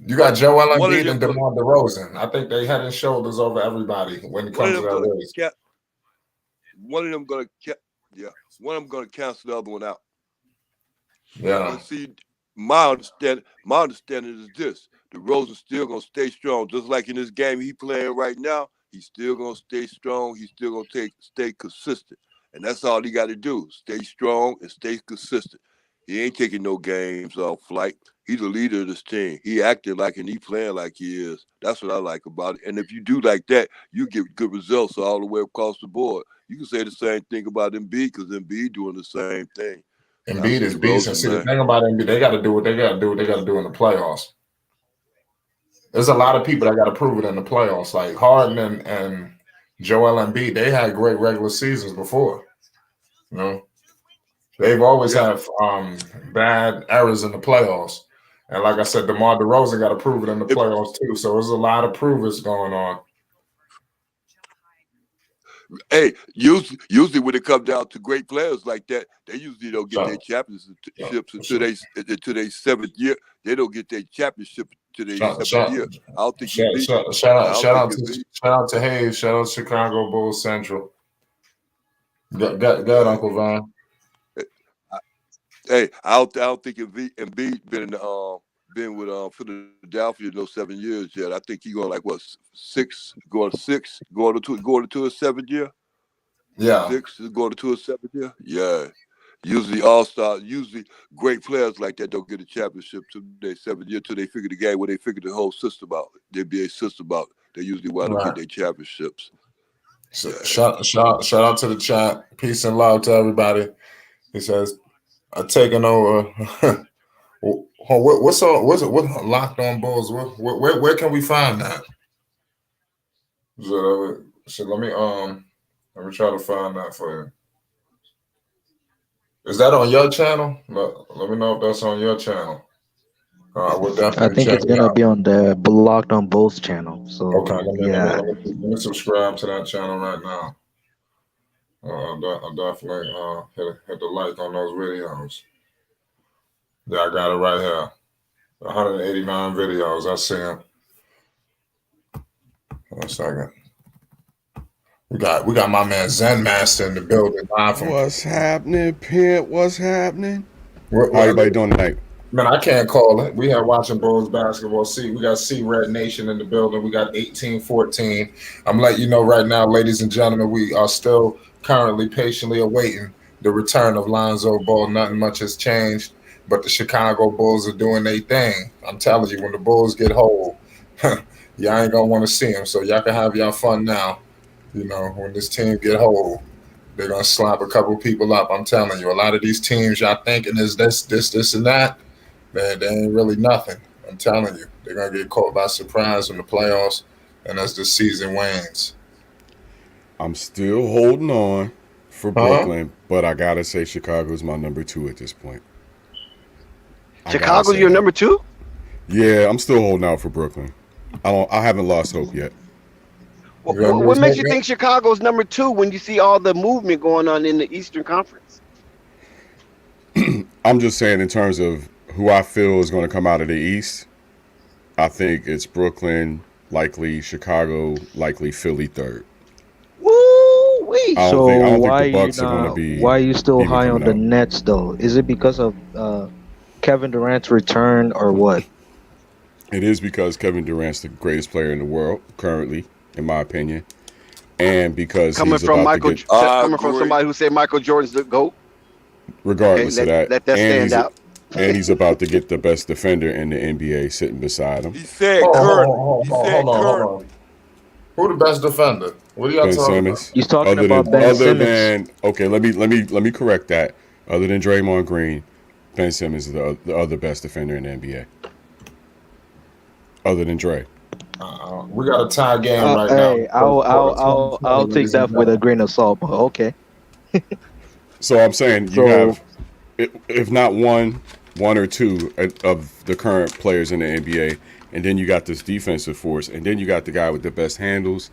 You got Joel Embiid and DeMar DeRozan. I think they head and shoulders over everybody when it comes to that race. One of them gonna cancel the other one out. Yeah. But see, my understanding is this: DeRozan's still gonna stay strong, just like in this game he playing right now. He's still gonna stay strong. He's still gonna stay consistent. And that's all he got to do. Stay strong and stay consistent. He ain't taking no games off Flight. He's the leader of this team. He acting like and he playing like he is. That's what I like about it. And if you do like that, you get good results all the way across the board. You can say the same thing about Embiid because Embiid doing the same thing. Embiid is decent. See, the thing about Embiid, they got to do what they got to do. What they got to do in the playoffs. There's a lot of people that got to prove it in the playoffs. Like Harden and Joel Embiid, they had great regular seasons before. You know, they've always had bad errors in the playoffs. And like I said, DeMar DeRozan got to prove it in the playoffs too. So there's a lot of provers going on. Hey, usually when it comes down to great players like that, they usually don't get their championships until they seventh year. They don't get their championship until their seventh year. I don't think shout out to Hayes. Shout out to Chicago Bulls Central. Got Uncle Vaughn. Hey, I don't think Embiid been in the been with Philadelphia 7 years yet. I think he going like what 6, going to 6, going to his 7th year. Yeah. 6 is going to his 7th year. Yeah. Usually all-stars, usually great players like that don't get a championship till their 7th year, till they figure the game, when they figure the whole system out, the NBA system out. They usually wind up Right. getting their championships. So Yeah. shout out to the chat. Peace and love to everybody. He says, taking over. What's Locked On Bulls? Where can we find that? So let me try to find that for you. Is that on your channel? Let me know if that's on your channel. We'll definitely I think check it's it gonna out. be on the Locked On Bulls channel. So Okay, yeah. let me subscribe to that channel right now. I'll definitely hit the like on those videos. Yeah, I got it right here. 189 videos. I see them. 1 second. We got my man Zen Master in the building live from. What's happening, Pimp? What's happening? How How everybody doing tonight? Man, I can't call it. We have watching Bulls basketball. We got C Red Nation in the building. We got 1814. I'm letting you know right now, ladies and gentlemen, we are still currently patiently awaiting the return of Lonzo Ball. Nothing much has changed, but the Chicago Bulls are doing their thing. I'm telling you, when the Bulls get whole, y'all ain't gonna want to see them. So y'all can have y'all fun now. You know, when this team get whole, they're gonna slap a couple people up. I'm telling you, a lot of these teams y'all thinking is this, and that. Man, they ain't really nothing. I'm telling you, they're gonna get caught by surprise in the playoffs, and as the season wanes. I'm still holding on for Brooklyn, but I gotta say Chicago's my number 2 at this point. Chicago's your number 2? Yeah, I'm still holding out for Brooklyn. I haven't lost hope yet. What makes you think Chicago's number 2 when you see all the movement going on in the Eastern Conference? I'm just saying in terms of who I feel is going to come out of the East. I think it's Brooklyn, likely Chicago, likely Philly third. Woo-wee. I don't think the Bucks are going to be. Why are you still even high on coming the out. Nets though? Is it because of Kevin Durant's return or what? It is because Kevin Durant's the greatest player in the world currently, in my opinion, and because coming he's from about to get, coming from somebody who said Michael Jordan's the GOAT. regardless of that, let that stand out. And he's about to get the best defender in the NBA sitting beside him. He said currently. Hold on. Who the best defender? What are y'all Ben talking Simmons. about? He's talking about Ben Simmons. Let me correct that. Other than Draymond Green, Ben Simmons is the other best defender in the NBA. Other than Dre. We got a tie game right now. Hey, I'll take that with a grain of salt, but okay. So I'm saying you have, if not one or two of the current players in the NBA, and then you got this defensive force, and then you got the guy with the best handles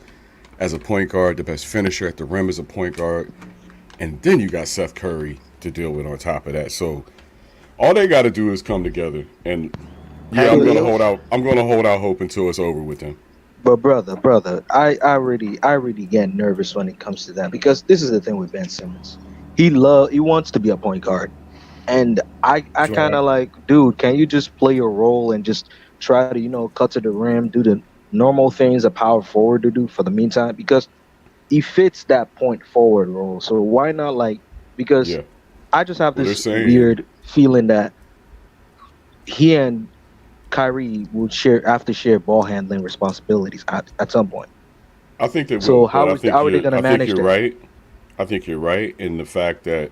as a point guard, the best finisher at the rim as a point guard, and then you got Seth Curry to deal with on top of that. So all they got to do is come together, and yeah, I'm gonna hold out. I'm gonna hold out hope until it's over with them. But brother, I really get nervous when it comes to that, because this is the thing with Ben Simmons. He wants to be a point guard, and I kind of like, dude, can you just play your role and just try to cut to the rim, do the normal things a power forward to do for the meantime, because he fits that point forward role. So why not because I just have this weird feeling that he and Kyrie would share ball handling responsibilities at some point. I think they will. So how are they going to manage that? Right. I think you're right in the fact that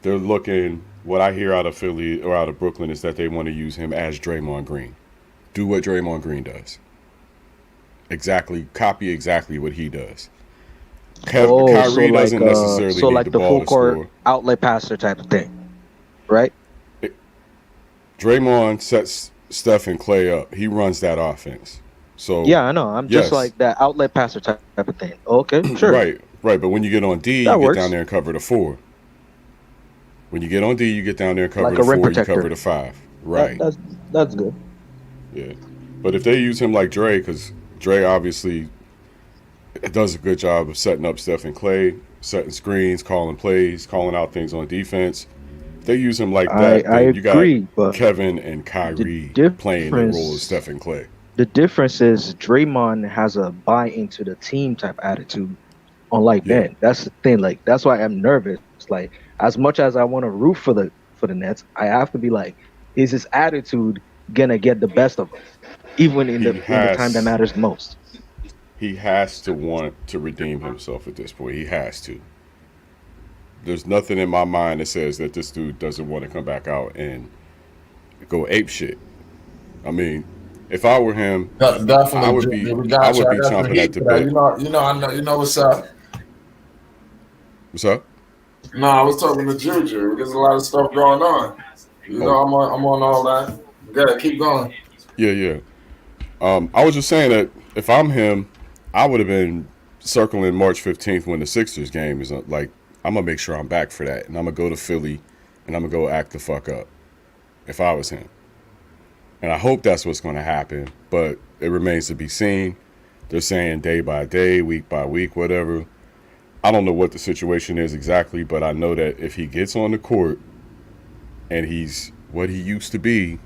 they're looking. What I hear out of Philly or out of Brooklyn is that they want to use him as Draymond Green. Do what Draymond Green does. Copy exactly what he does. Kyrie doesn't necessarily need the the ball full to court score. outlet passer type of thing, right? Draymond sets Steph and Clay up. He runs that offense. So yeah, I know. I'm just like that outlet passer type of thing. Okay, sure. Right. But when you get on D, you get down there and cover the 4. When you get on D, you get down there and cover the 4. You cover the 5. Right. That's good. Yeah. But if they use him like Dre, because Dre obviously does a good job of setting up Steph and Clay, setting screens, calling plays, calling out things on defense, they use him like I that, then you got agree, but Kevin and the Kyrie playing the role of difference Stephen Clay. the difference is Draymond has a buy into the team type attitude, unlike Yeah. Ben. That's the thing. Like that's why I'm nervous. Like as much as I want to root for the Nets, I have to be like, is his attitude gonna get the best of us, even in He the time that has matters the most? he has to want to redeem himself at this point. He has to. There's nothing in my mind that says that this dude doesn't want to come back out and go ape shit. I mean, if I were him, Definitely, I would Junior. be We got you. I got the chomping at heat the for that. bit. You know what's up. What's up? No, I was talking to Juju. There's a lot of stuff going on. You know, Oh, I'm on all that. Yeah, keep going. yeah. I was just saying that if I'm him, I would have been circling March 15th when the Sixers game is like, I'm going to make sure I'm back for that. And I'm going to go to Philly and I'm going to go act the fuck up if I was him. And I hope that's what's going to happen, but it remains to be seen. They're saying day by day, week by week, whatever. I don't know what the situation is exactly, but I know that if he gets on the court and he's what he used to be,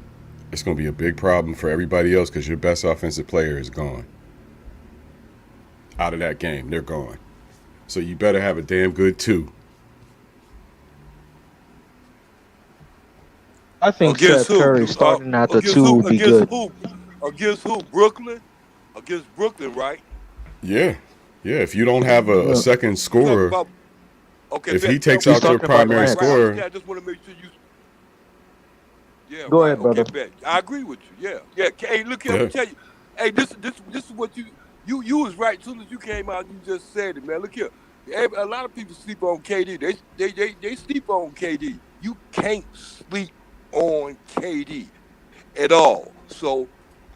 it's going to be a big problem for everybody else because your best offensive player is gone. Out of that game, they're gone. So you better have a damn good two. I think Against Seth who? Curry starting at the Against two who? would be Against good. who? Against who? Brooklyn? Against Brooklyn, right? Yeah. If you don't have a second You talking scorer, about? Okay, if he takes He's out your talking about primary Lance. scorer, I just want to make sure you. Yeah, Go right. ahead, brother. Okay, bet. I agree with you. Yeah. Hey, look here. I'm yeah, gonna tell you. Hey, this is what you was right. As soon as you came out, you just said it, man. Look here. A lot of people sleep on KD. They sleep on KD. You can't sleep on KD at all. So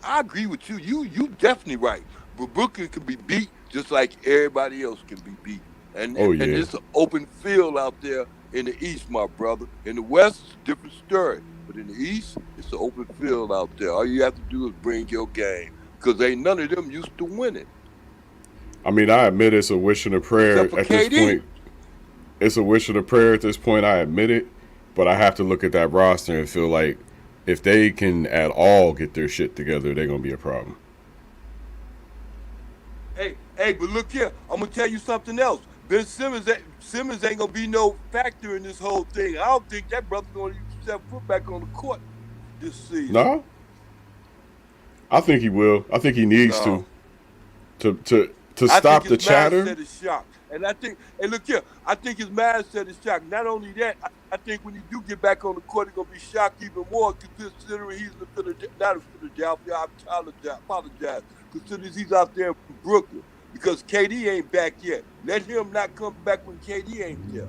I agree with you. You definitely right. But Brooklyn can be beat just like everybody else can be beat. And oh and yeah. it's an open field out there in the East, my brother. In the West, it's a different story. But in the East, it's an open field out there. All you have to do is bring your game. Because ain't none of them used to winning. I mean, I admit it's a wish and a prayer Except for at this KD. point. It's a wish and a prayer at this point. I admit it, but I have to look at that roster and feel like if they can at all get their shit together, they're gonna be a problem. Hey, but look here. I'm gonna tell you something else. Ben Simmons ain't gonna be no factor in this whole thing. I don't think that brother's gonna step foot back on the court this season. No, I think he will. I think he needs No. to I stop think the his chatter. mindset is shocked. And I think, hey, look here, I think his mindset is shocked. Not only that, I think when he do get back on the court, he's going to be shocked even more considering he's not in Philadelphia, I apologize, considering he's out there in Brooklyn because KD ain't back yet. Let him not come back when KD ain't there.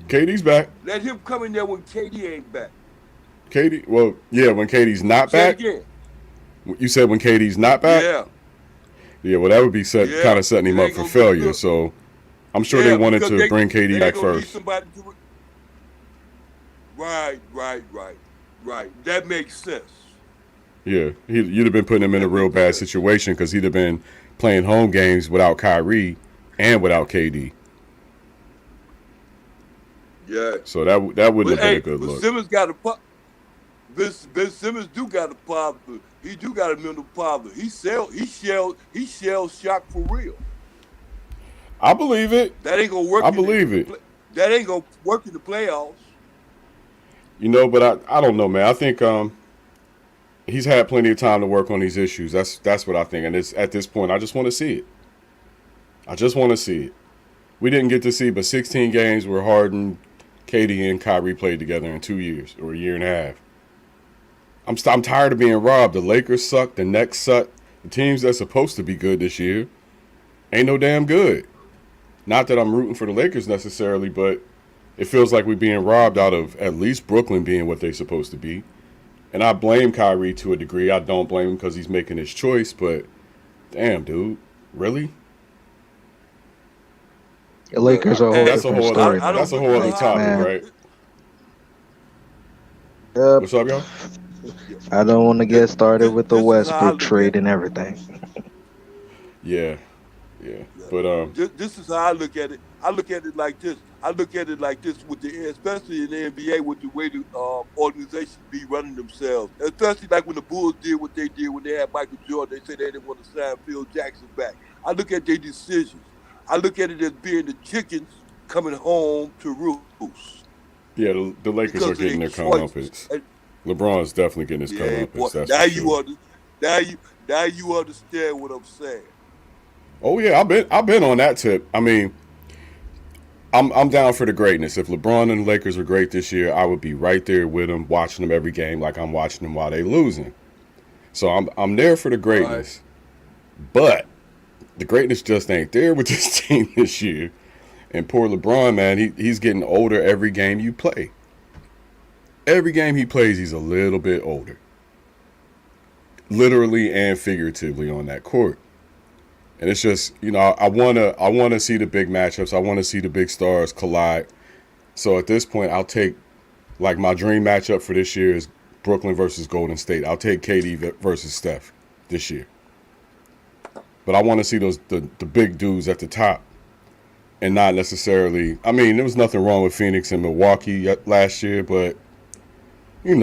KD's back. Let him come in there when KD ain't back. KD, well, yeah, when KD's not Say it back. again. You said when KD's not back. Yeah. Yeah, well, that would be kind of setting him It up ain't for gonna be failure. good. So I'm sure they wanted because to bring KD they back gonna need first. somebody to do it. Right. That makes sense. Yeah, you'd have been putting him in a real bad situation because he'd have been playing home games without Kyrie and without KD. Yeah. So that wouldn't have been a good but look. Simmons got a Ben Simmons do got a problem. He do got a mental problem. He shell shock for real. I believe it. That ain't gonna work. I believe it. That ain't gonna work in the playoffs. You know, but I don't know, man. I think he's had plenty of time to work on these issues. That's what I think. And it's at this point, I just want to see it. I just want to see it. We didn't get to see but 16 games where Harden, KD, and Kyrie played together in 2 years or a year and a half. I'm tired of being robbed. The Lakers suck. The Nets suck. The teams that's supposed to be good this year ain't no damn good. Not that I'm rooting for the Lakers necessarily, but it feels like we're being robbed out of at least Brooklyn being what they're supposed to be. And I blame Kyrie to a degree. I don't blame him because he's making his choice, but damn, dude, really? The Lakers are a whole That's a different whole story. other, that's a whole other topic, Man. right? Yep. What's up, y'all? I don't want to get started with the This is how I Westbrook look trade at it. and everything. Yeah. Yeah. But this is how I look at it. I look at it like this. With the, especially in the NBA, with the way the organizations be running themselves. Especially like when the Bulls did what they did when they had Michael Jordan. They said they didn't want to sign Phil Jackson back. I look at their decisions. I look at it as being the chickens coming home to roost. yeah, the Lakers are getting their comeuppance. LeBron's definitely getting his comeuppance. Now you understand what I'm saying. Oh yeah, I've been on that tip. I mean, I'm down for the greatness. If LeBron and the Lakers are great this year, I would be right there with them, watching them every game like I'm watching them while they losing. So I'm there for the greatness. Right. But the greatness just ain't there with this team this year. And poor LeBron, man, he's getting older every game you play. Every game he plays, he's a little bit older. Literally and figuratively on that court. And it's just, I wanna see the big matchups. I want to see the big stars collide. So at this point, I'll take, like, my dream matchup for this year is Brooklyn versus Golden State. I'll take KD versus Steph this year. But I want to see the big dudes at the top, and not necessarily. I mean, there was nothing wrong with Phoenix and Milwaukee last year, but you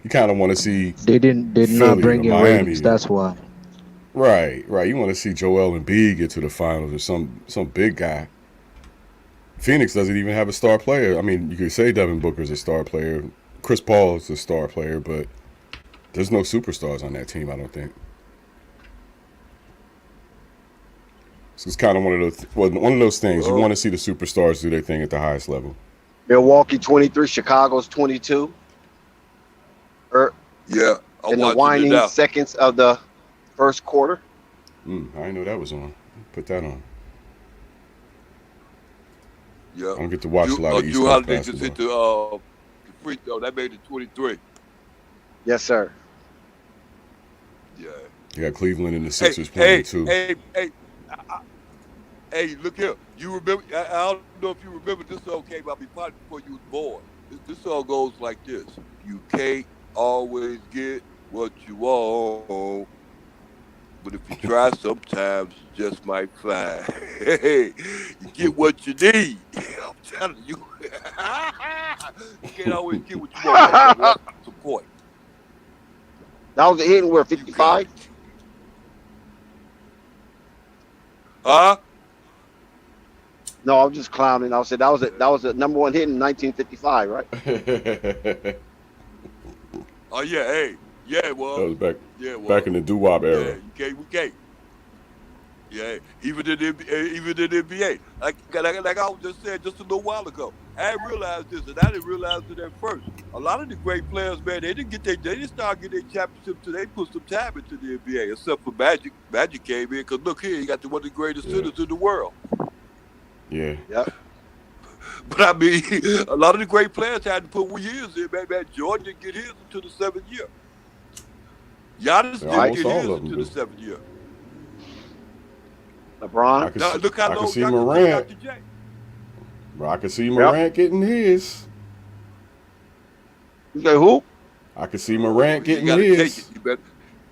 kind of want to see. They did not bring in ratings. That's why. Right. You want to see Joel Embiid get to the finals or some big guy. Phoenix doesn't even have a star player. I mean, you could say Devin Booker's a star player, Chris Paul is a star player, but there's no superstars on that team, I don't think. So it's kind of one of those things. You want to see the superstars do their thing at the highest level. Milwaukee 23, Chicago's 22. Yeah, in the waning seconds of the first quarter. I didn't know that was on. Put that on. Yeah, I don't get to watch a lot of East Coast basketball. Just hit the free throw. That made it 23. Yes, sir. Yeah. You got Cleveland and the Sixers playing too. Hey, look here. You remember? I don't know if you remember. This song came out probably before you was born. This song goes like this: you can't always get what you want, but if you try, sometimes you just might find. Hey, you get what you need. I'm telling you. You can't always get what you want. That's the point. That was a hit where 55. Huh? No, I was just clowning. I said that was a number one hit in 1955, right? Oh yeah, hey, yeah, it was. That was back. Yeah, it was. Back in the doo-wop era. Yeah, we can't. Yeah, even in the NBA, like I was just saying just a little while ago, I didn't realize this, and I didn't realize it at first. A lot of the great players, man, they didn't start getting their championship till they put some time into the NBA, except for Magic. Magic came in because look here, he got one of the greatest centers in the world. Yeah. Yep. But I mean, a lot of the great players had to put years in, man. Jordan didn't get his until the 7th year. Giannis didn't get his until the 7th year. LeBron. Now, look how long see Morant. Bro, I can see Morant getting his. You say who? I can see Morant getting his.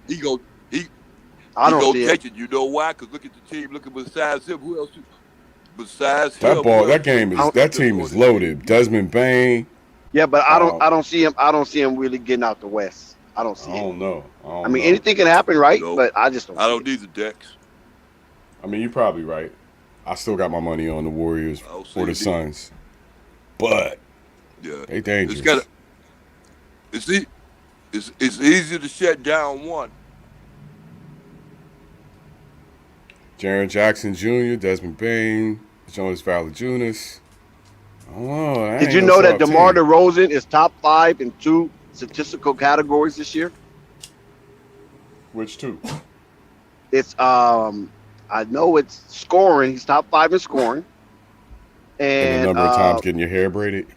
He go take it. You know why? Because look at the team. Look at besides him. Who else? Besides that him, ball, that team is loaded. Desmond Bain. Yeah, but I don't see him. I don't see him really getting out the West. I don't see it. I don't know. I mean, anything can happen, right? Nope. But I just don't. I don't need the Dex. I mean, you're probably right. I still got my money on the Warriors or the Suns, but yeah, they dangerous. It's easy to shut down one. Jaren Jackson Jr., Desmond Bain, Jonas Valanciunas. Oh, did you know that DeMar DeRozan is top 5 in 2 statistical categories this year? Which 2? It's I know it's scoring. He's top 5 in scoring. And the number of times getting your hair braided?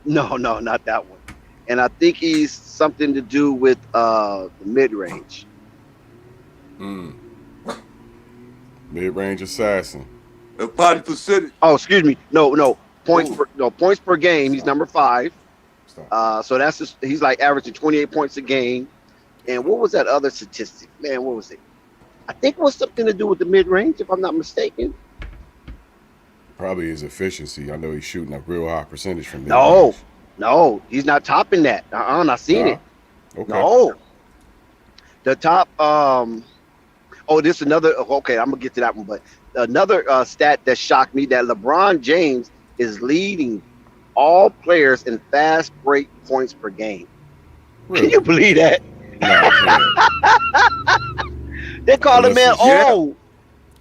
No, not that one. And I think he's something to do with the mid-range. Mid-range assassin. The body percentage. Oh, excuse me. No. Points per game. He's number 5. So that's he's like averaging 28 points a game. And what was that other statistic? Man, what was it? I think it was something to do with the mid range, if I'm not mistaken. Probably his efficiency. I know he's shooting a real high percentage from No, he's not topping that. Not seen it. Okay. No. The top this another okay, I'm gonna get to that one, but another stat that shocked me that LeBron James is leading all players in fast break points per game. Really? Can you believe that? No, I can't. They call the man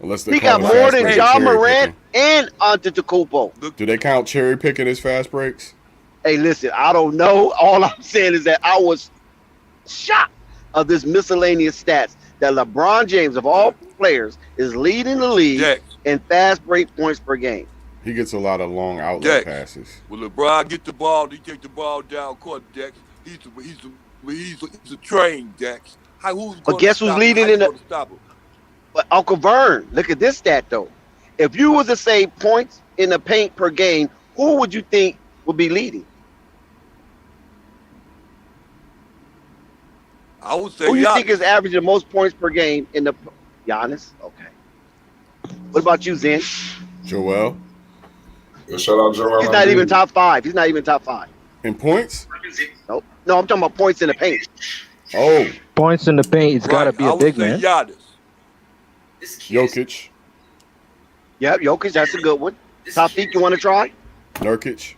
Unless they he call got it more fast than break John cherry Morant picking. and Antetokounmpo. Do they count cherry picking as fast breaks? Hey, listen, I don't know. All I'm saying is that I was shocked of this miscellaneous stats that LeBron James, of all players, is leading the league in fast break points per game. He gets a lot of long outlet passes. When LeBron get the ball, he take the ball down court, Dex. He's a train, Dex. But guess who's leading in the? But Uncle Vern, look at this stat though. If you was to say points in the paint per game, who would you think would be leading? I would say who you Giannis. think is averaging the most points per game in the Giannis? Okay. What about you, Zen? Joel. Yeah, shout out Joel. He's not even top 5. He's not even top 5. In points? Nope. No, I'm talking about points in the paint. Oh. Points in the paint. It's got to be a big man. Giannis. Jokic. Yep, Jokic. That's a good one. Top-peak, you want to try? Nurkic.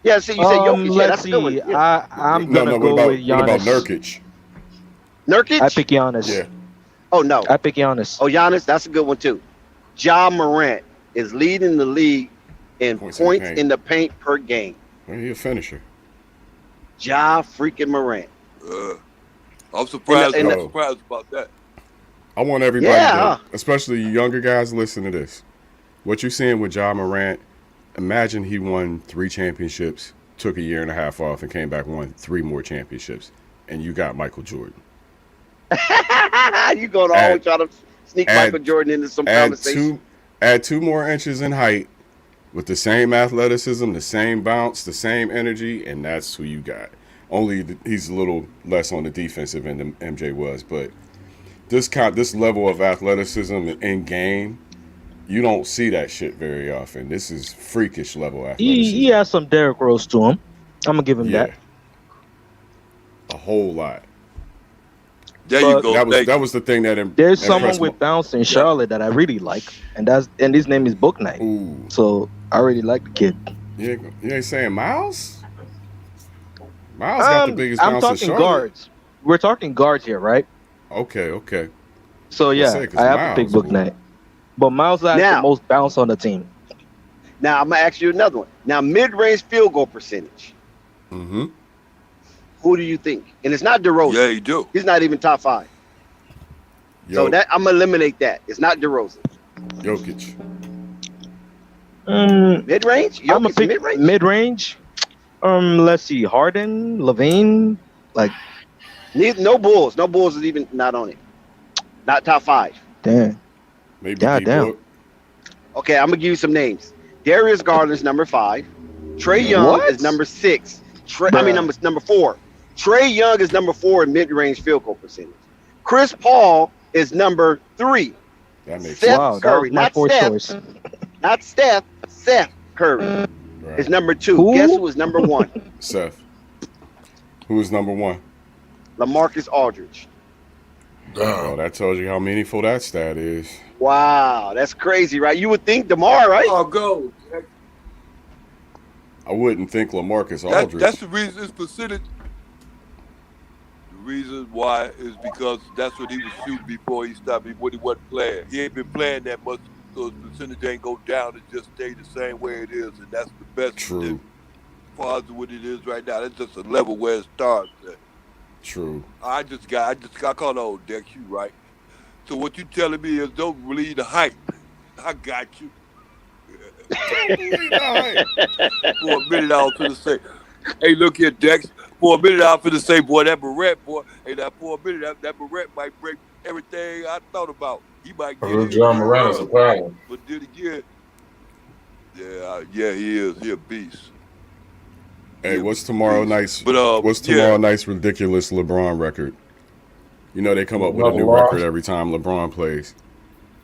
Yeah, see, you said Jokic. Yeah, that's a good one. Yeah. I'm going to go with Giannis. What about Nurkic? Nurkic? I pick Giannis. Yeah. Oh, no. I pick Giannis. Oh, Giannis, that's a good one, too. Ja Morant is leading the league in points in the paint per game. Well, he's a finisher. Ja freaking Morant. I'm surprised. I'm surprised about that. I want everybody, especially you younger guys, listen to this. What you're seeing with Ja Morant, imagine he won 3 championships, took a year and a half off, and came back and won 3 more championships, and you got Michael Jordan. You going to always try to sneak Michael Jordan into some conversation. Add 2 more inches in height with the same athleticism, the same bounce, the same energy, and that's who you got. Only he's a little less on the defensive end than MJ was, but this level of athleticism in game, you don't see that shit very often. This is freakish level athleticism. He has some Derrick Rose to him. I'm gonna give him that. A whole lot. There you go. That was the thing that there's someone with bounce in Charlotte that I really like, and his name is Book Knight. Ooh. So I really like the kid. You ain't saying Miles? Miles got the biggest bounce in Charlotte. I'm talking guards. We're talking guards here, right? Okay. So yeah, I have to pick Book Knight. But Miles has the most bounce on the team. Now I'm gonna ask you another one. Now mid-range field goal percentage. Mm-hmm. Who do you think? And it's not DeRozan. Yeah, you do. He's not even top 5. So that I'm gonna eliminate that. It's not DeRozan. Jokic. Mid-range? I'm gonna pick mid-range. Let's see, Harden, Levine, no Bulls. No Bulls is even not on it. Not top 5. Damn. Maybe damn. Okay, I'm gonna give you some names. Darius Garland's number 5. Trae Young is number 6. Number 4. Trae Young is number 4 in mid-range field goal percentage. Chris Paul is number 3. That makes Steph Curry, not Steph. Not Steph. Seth Curry is number 2. Who? Guess who is number 1? Seth. Who is number 1? LaMarcus Aldridge. Oh, that tells you how meaningful that stat is. Wow, that's crazy, right? You would think DeMar, right? Oh, go. I wouldn't think LaMarcus Aldridge. That's the reason it's percentage. The reason why is because that's what he was shooting before he stopped. When he wasn't playing, he ain't been playing that much, so his percentage ain't go down. It just stayed the same way it is, and that's the best. True. As far as what it is right now, that's just a level where it starts at. True. I call old Dex, you right. So what you telling me is don't believe the hype. I got you. For a minute, I was finna say, hey, look here, Dex. For a minute, I was finna say, boy, that Barrett, boy. Hey, for a minute, that Barrett might break everything I thought about. He might get it. John Morant is a problem. But then again, yeah, he is. He a beast. Hey, what's tomorrow night's? But What's tomorrow night's ridiculous LeBron record? You know they come up with a new record every time LeBron plays.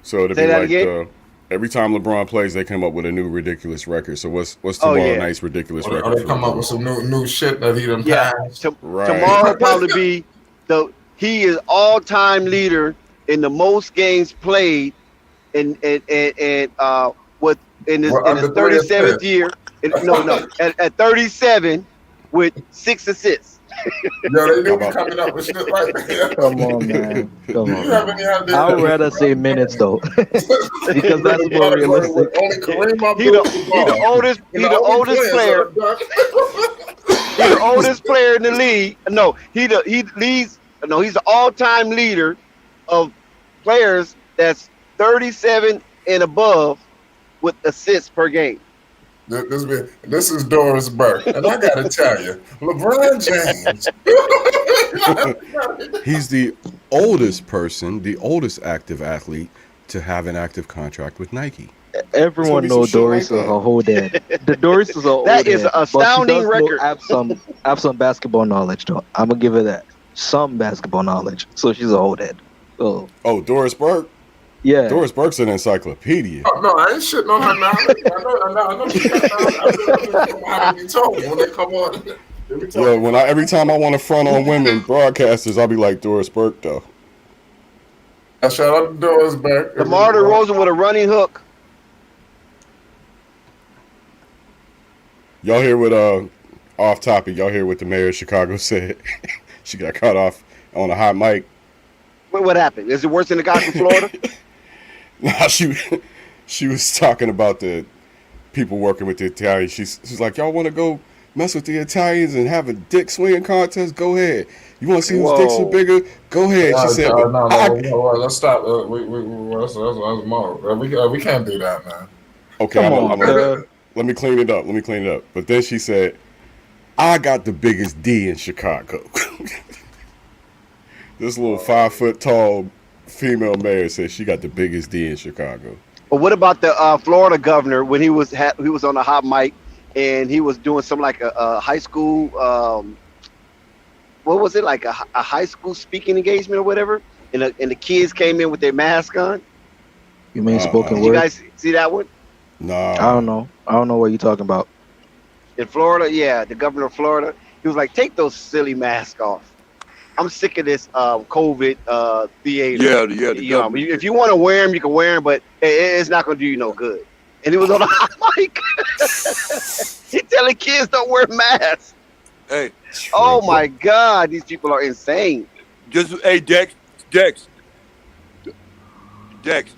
So it'll Say be that like again? every time LeBron plays, they come up with a new ridiculous record. So what's tomorrow night's ridiculous record? Or they come up with some new shit that he done passed. Tomorrow will probably be he is all-time leader in the most games played in his 37th year. At 37 with 6 assists. Yo, they do be coming up with shit like that. Come on, man. Come on. I'd rather say minutes though, because that's more realistic. He's the oldest player. He's the oldest player in the league. No, he's the all-time leader of players that's 37 and above with assists per game. This is Doris Burke, and I gotta tell you, LeBron James. He's the oldest person, the oldest active athlete to have an active contract with Nike. Everyone knows Doris is a whole dad. The Doris is a old That is an astounding record. Have some basketball knowledge though. I'm gonna give her that. Some basketball knowledge. So she's a whole dad. Oh, Doris Burke. Yeah, Doris Burke's an encyclopedia. Oh, no, I ain't shitting on her now. I know she got me told when they come on. Yo, every time I want to front on women broadcasters, I'll be like Doris Burke though. I shout out to Doris Burke. DeMar DeRozan with a running hook. Y'all hear what off topic? Y'all hear what the mayor of Chicago said? She got caught off on a hot mic. What happened? Is it worse than the guy from Florida? Nah, she was talking about the people working with the Italians. She's like, y'all want to go mess with the Italians and have a dick swinging contest? Go ahead. You want to see whose dicks are bigger? Go ahead. She said, let's stop. That's more. We can't do that, man. Okay, let me clean it up. But then she said, I got the biggest D in Chicago. This little 5 foot tall female mayor said she got the biggest D in Chicago. But what about the Florida governor when he was on a hot mic and he was doing some like a high school what was it, like a high school speaking engagement or whatever, and the kids came in with their mask on. You mean spoken word? You guys see that one? No, I don't know what you're talking about. In Florida, yeah, the governor of Florida, he was like, take those silly masks off. I'm sick of this COVID theater. Yeah. If you want to wear them, you can wear them, but it's not going to do you no good. And it was on a hot mic. He's telling kids don't wear masks. Hey. Oh my God, these people are insane. Dex,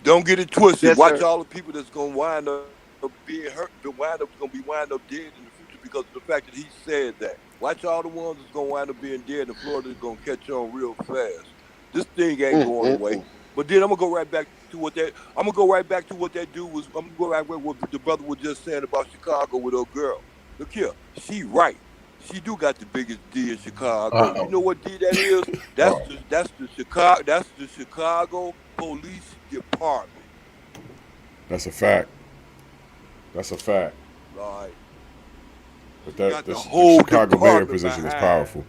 don't get it twisted. Yes, Watch sir. all the people that's gonna wind up being hurt, gonna be wind up dead in the future because of the fact that he said that. Watch all the ones that's gonna wind up being dead, and Florida's gonna catch on real fast. This thing ain't going away. But then I'm gonna go right back to what that dude was. I'm gonna go right with what the brother was just saying about Chicago with her girl. Look here, she right. She do got the biggest D in Chicago. You know what D that is? That's the Chicago Police Department. That's a fact. All right. But the Chicago mayor position is powerful.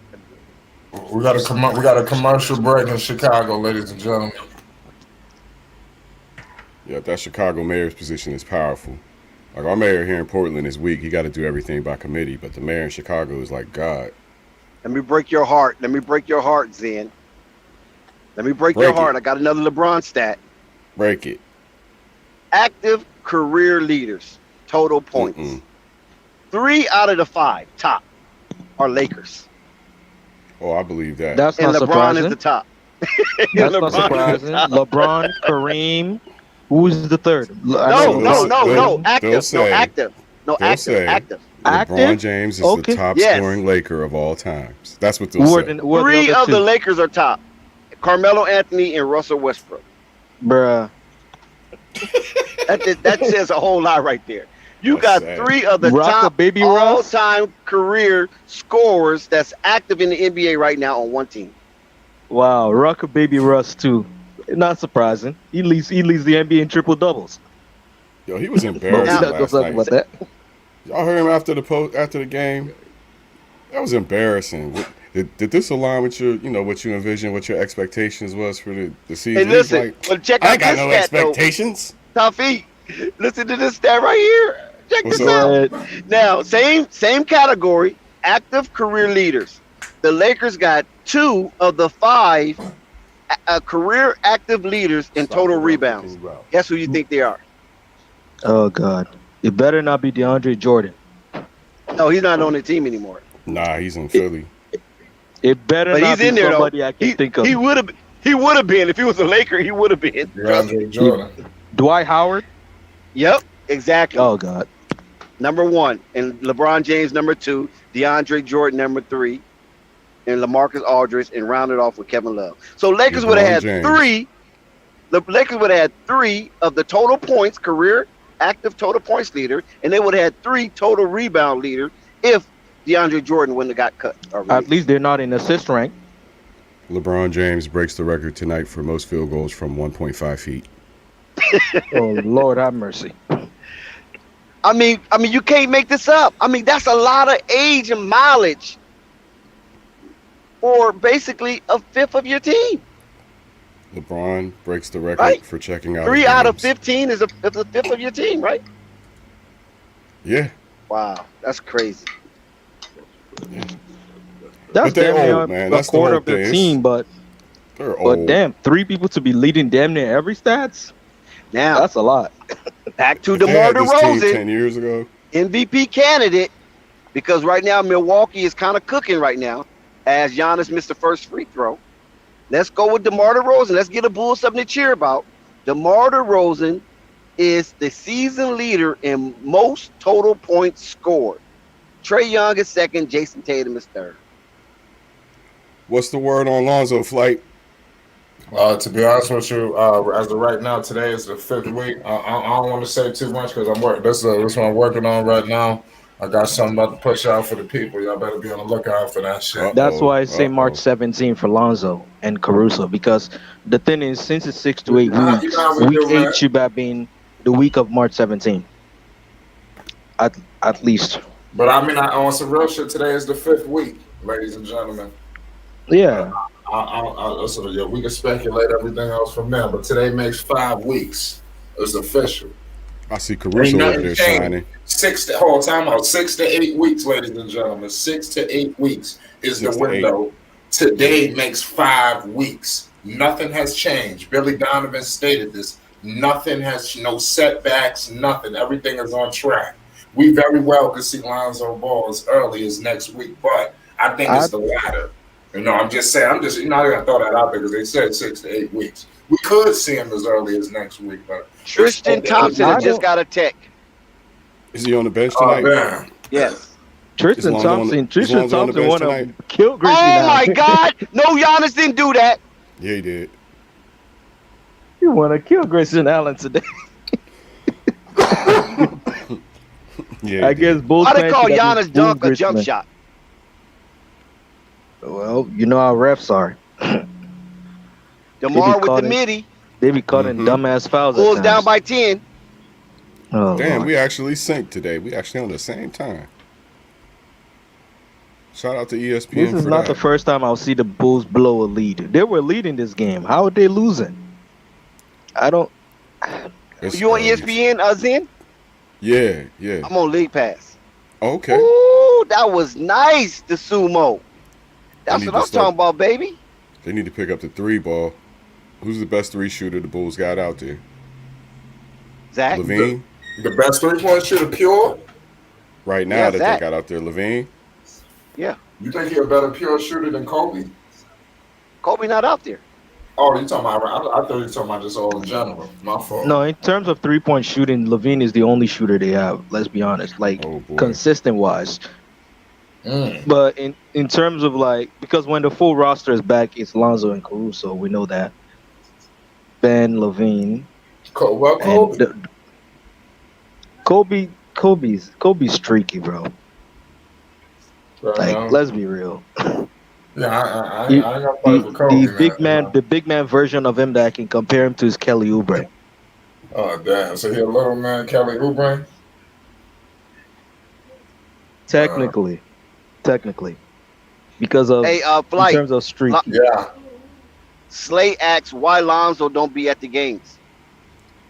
We got a commercial break in Chicago, ladies and gentlemen. Yeah, that Chicago mayor's position is powerful. Like our mayor here in Portland is weak. He got to do everything by committee, but the mayor in Chicago is like God. Let me break your heart. Zen. Let me break your heart. I got another LeBron stat. Break it. Active career leaders, total points. 3 out of the 5 top are Lakers. Oh, I believe that. That's and not LeBron surprising. is the top. That's not surprising. LeBron, Kareem. Who's the third? No. Active. LeBron James is the top scoring Laker of all times. That's what they'll say. 3 of the Lakers are top. Carmelo Anthony and Russell Westbrook. Bruh. That says a whole lot right there. You got 3 of the top all-time career scorers that's active in the NBA right now on one team. Wow, Rocker Baby Russ too. Not surprising. He leads the NBA in triple doubles. Yo, he was embarrassed last night. Y'all heard him after the game. That was embarrassing. Did this align with your, what you envisioned, what your expectations was for the season? Hey, listen. Like, Well, check I out ain't got this no stat, expectations. though. Tafi, listen to this stat right here. Check What's this up? out. Now, same category, active career leaders. The Lakers got 2 of the 5 career active leaders in total rebounds. Guess who you think they are? Oh God, it better not be DeAndre Jordan. No, he's not on the team anymore. Nah, he's in Philly. It better But not he's be in there, though. somebody I can think of. He would have been if he was a Laker. He would have been. DeAndre Jordan. Dwight Howard. Yep, exactly. Oh God. Number 1, and LeBron James number 2, DeAndre Jordan number 3, and LaMarcus Aldridge, and rounded off with Kevin Love. So Lakers would have had 3. The Lakers would have had 3 of the total points, career active total points leader, and they would have had 3 total rebound leaders if DeAndre Jordan wouldn't have got cut already. At least they're not in assist rank. LeBron James breaks the record tonight for most field goals from 1.5 feet. Oh Lord, have mercy. I mean, you can't make this up. I mean, that's a lot of age and mileage for basically a fifth of your team. LeBron breaks the record Right. for checking out. 3 out of games. 15 is a fifth of your team, right? Yeah. Wow, that's crazy. That's But they're damn near old, man. a That's the quarter whole of their thing. team, but They're old. damn, 3 people to be leading damn near every stats. Now, That's a lot. back to If they DeMar had this team DeRozan, 10 years ago. MVP candidate, because right now Milwaukee is kind of cooking right now as Giannis missed the first free throw. Let's go with DeMar DeRozan. Let's get a Bulls something to cheer about. DeMar DeRozan is the season leader in most total points scored. Trae Young is second. Jason Tatum is third. What's the word on Lonzo flight? To be honest with you, as of right now, today is the 5th week. I don't want to say too much because I'm working. This is what I'm working on right now. I got something about to push out for the people. Y'all better be on the lookout for that shit. That's why I say March 17 for Lonzo and Caruso, because the thing is, since it's 6 to 8 You know weeks, how we week do, 8 man. should have been the week of March 17. At least. But I mean, on some real shit, today is the 5th week, ladies and gentlemen. Yeah. So yeah, we can speculate everything else from there, but today makes 5 weeks. It's official. I see Ain't Caruso over nothing there changed. shining. 6 to 8 weeks, ladies and gentlemen. 6 to 8 weeks is 6 the to 8. window. Today makes 5 weeks. Nothing has changed. Billy Donovan stated this. Nothing has, no setbacks, nothing. Everything is on track. We very well could see Lonzo Ball as early as next week, but I think it's the latter. I'm just saying, I'm gonna throw that out there because they said 6 to 8 weeks. We could see him as early as next week, but Tristan Thompson has just got a tech. Is he on the bench oh tonight? man. Yes. Tristan Lonzo on the- Thompson. is Tristan Lonzo on the Thompson bench want to tonight? kill Grizzly Oh now. my God! No, Giannis didn't do that. Yeah, he did. You want to kill Grayson Allen today? Yeah, I he guess did. Bulls Why they fans call should have Giannis been dunk a Grizzly jump man. shot? Well, you know how refs are. DeMar with the calling- midi. They be calling Mhm. dumbass fouls. at Bulls down times. by 10. Oh, Damn, Lord. we actually synced today. We actually on the same time. Shout out to ESPN This is for not that. the first time I'll see the Bulls blow a lead. They were leading this game. How are they losing? I don't. It's You on early. ESPN, Zen? Yeah, yeah. I'm on League Pass. Okay. Ooh, that was nice, the sumo. That's need what to I'm start- talking about, baby. They need to pick up the 3 ball. Who's the best 3 shooter the Bulls got out there? Zach? Levine? The best 3-point shooter, pure. Right now Yeah, that Zach. they got out there, Levine? Yeah. You think you're a better pure shooter than Kobe? Kobe not out there. Oh, you talking about? I thought you were talking about just all in general. My fault. No, in terms of 3-point shooting, Levine is the only shooter they have. Let's be honest, like Oh, boy. consistent wise. Mm. But in terms of like, because when the full roster is back, it's Lonzo and Caruso. We know that. Ben, Levine, Well, and Kobe. Kobe's streaky, bro. Like, Yeah, let's be real. I ain't gonna fight for Kobe, The big man version of him that can compare him to is Kelly Oubre. Oh damn! So he a little man, Kelly Oubre. Technically, technically, because of Hey, in Flight. terms of streak. Yeah. Slay asks why Lonzo don't be at the games.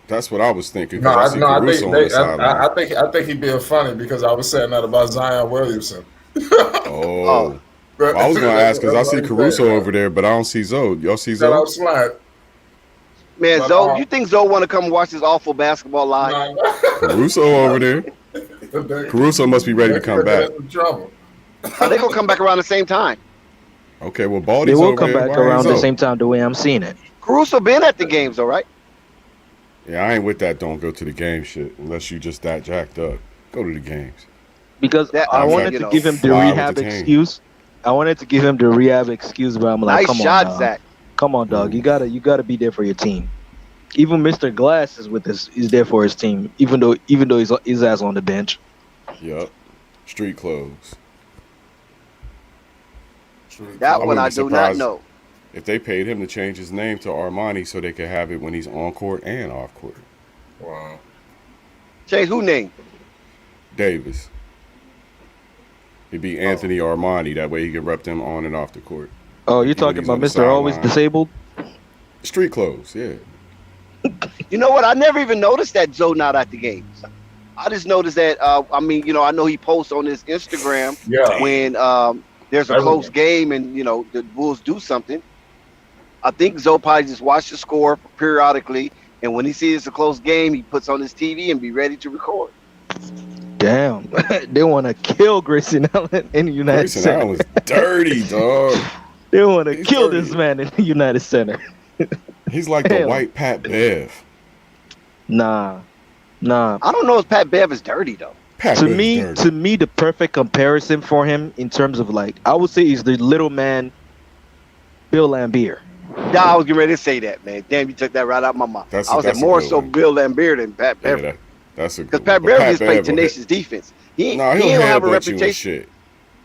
That's what I was thinking. No, Because I see I Caruso think on the sideline. I think he'd be funny because I was saying that about Zion Williamson. Oh. Well, I was going to ask because I see Caruso over there, but I don't see Zoe. Y'all see Shout Zoe? out Slide. Man, But, Zoe, you think Zoe want to come watch this awful basketball live? Caruso over there. Caruso must be ready to come back. Trouble. Are they gonna come back around the same time? Okay, well, They Baldy's will over come there. back Why ain't around the Zoe? same time the way I'm seeing it. Caruso been at the games, all right? Yeah, I ain't with that. Don't go to the game shit unless you just that jacked up. Go to the games. Because That- I I mean, wanted you to know, give him the fly with rehab the team. excuse. I wanted to give him the rehab excuse, but I'm like, Nice come shot, on, dog. Zach. Come on, dog. You gotta be there for your team. Even Mr. Glass is with this. Is there for his team, even though he's his ass on the bench. Yup. Street clothes. That I one I wouldn't be do not surprised know. if they paid him to change his name to Armani so they could have it when he's on court and off court. Wow. Change who name? Davis. He'd be Anthony Armani. That way he can rep them on and off the court. Oh, you're When talking he's about on the Mr. Always sideline. Disabled? Street clothes, yeah. You know what? I never even noticed that Zoe not at the games. I just noticed that. I mean, you know, I know he posts on his Instagram Yeah. when there's a Everyone. close game and you know the Bulls do something. I think Zoe probably just watch the score periodically, and when he sees it's a close game, he puts on his TV and be ready to record. Damn, they want to kill Grayson Allen in the United Grayson Center. Allen's dirty, dog. They want to He's kill dirty. this man in the United Center. He's like the Hell. white Pat Bev. Nah. I don't know if Pat Bev is dirty though. Pat To Bev's me, dirty. the perfect comparison for him in terms of like, I would say he's the little man, Bill Laimbeer. Yeah, I was getting ready to say that, man. Damn, you took that right out of my mouth. That's I was a more good so one. Bill Laimbeer than Pat Yeah, Bev. that's a Because good Pat one. But Bev just played Bev will tenacious defense. He No, don't he'll have a headbutt you and reputation. shit.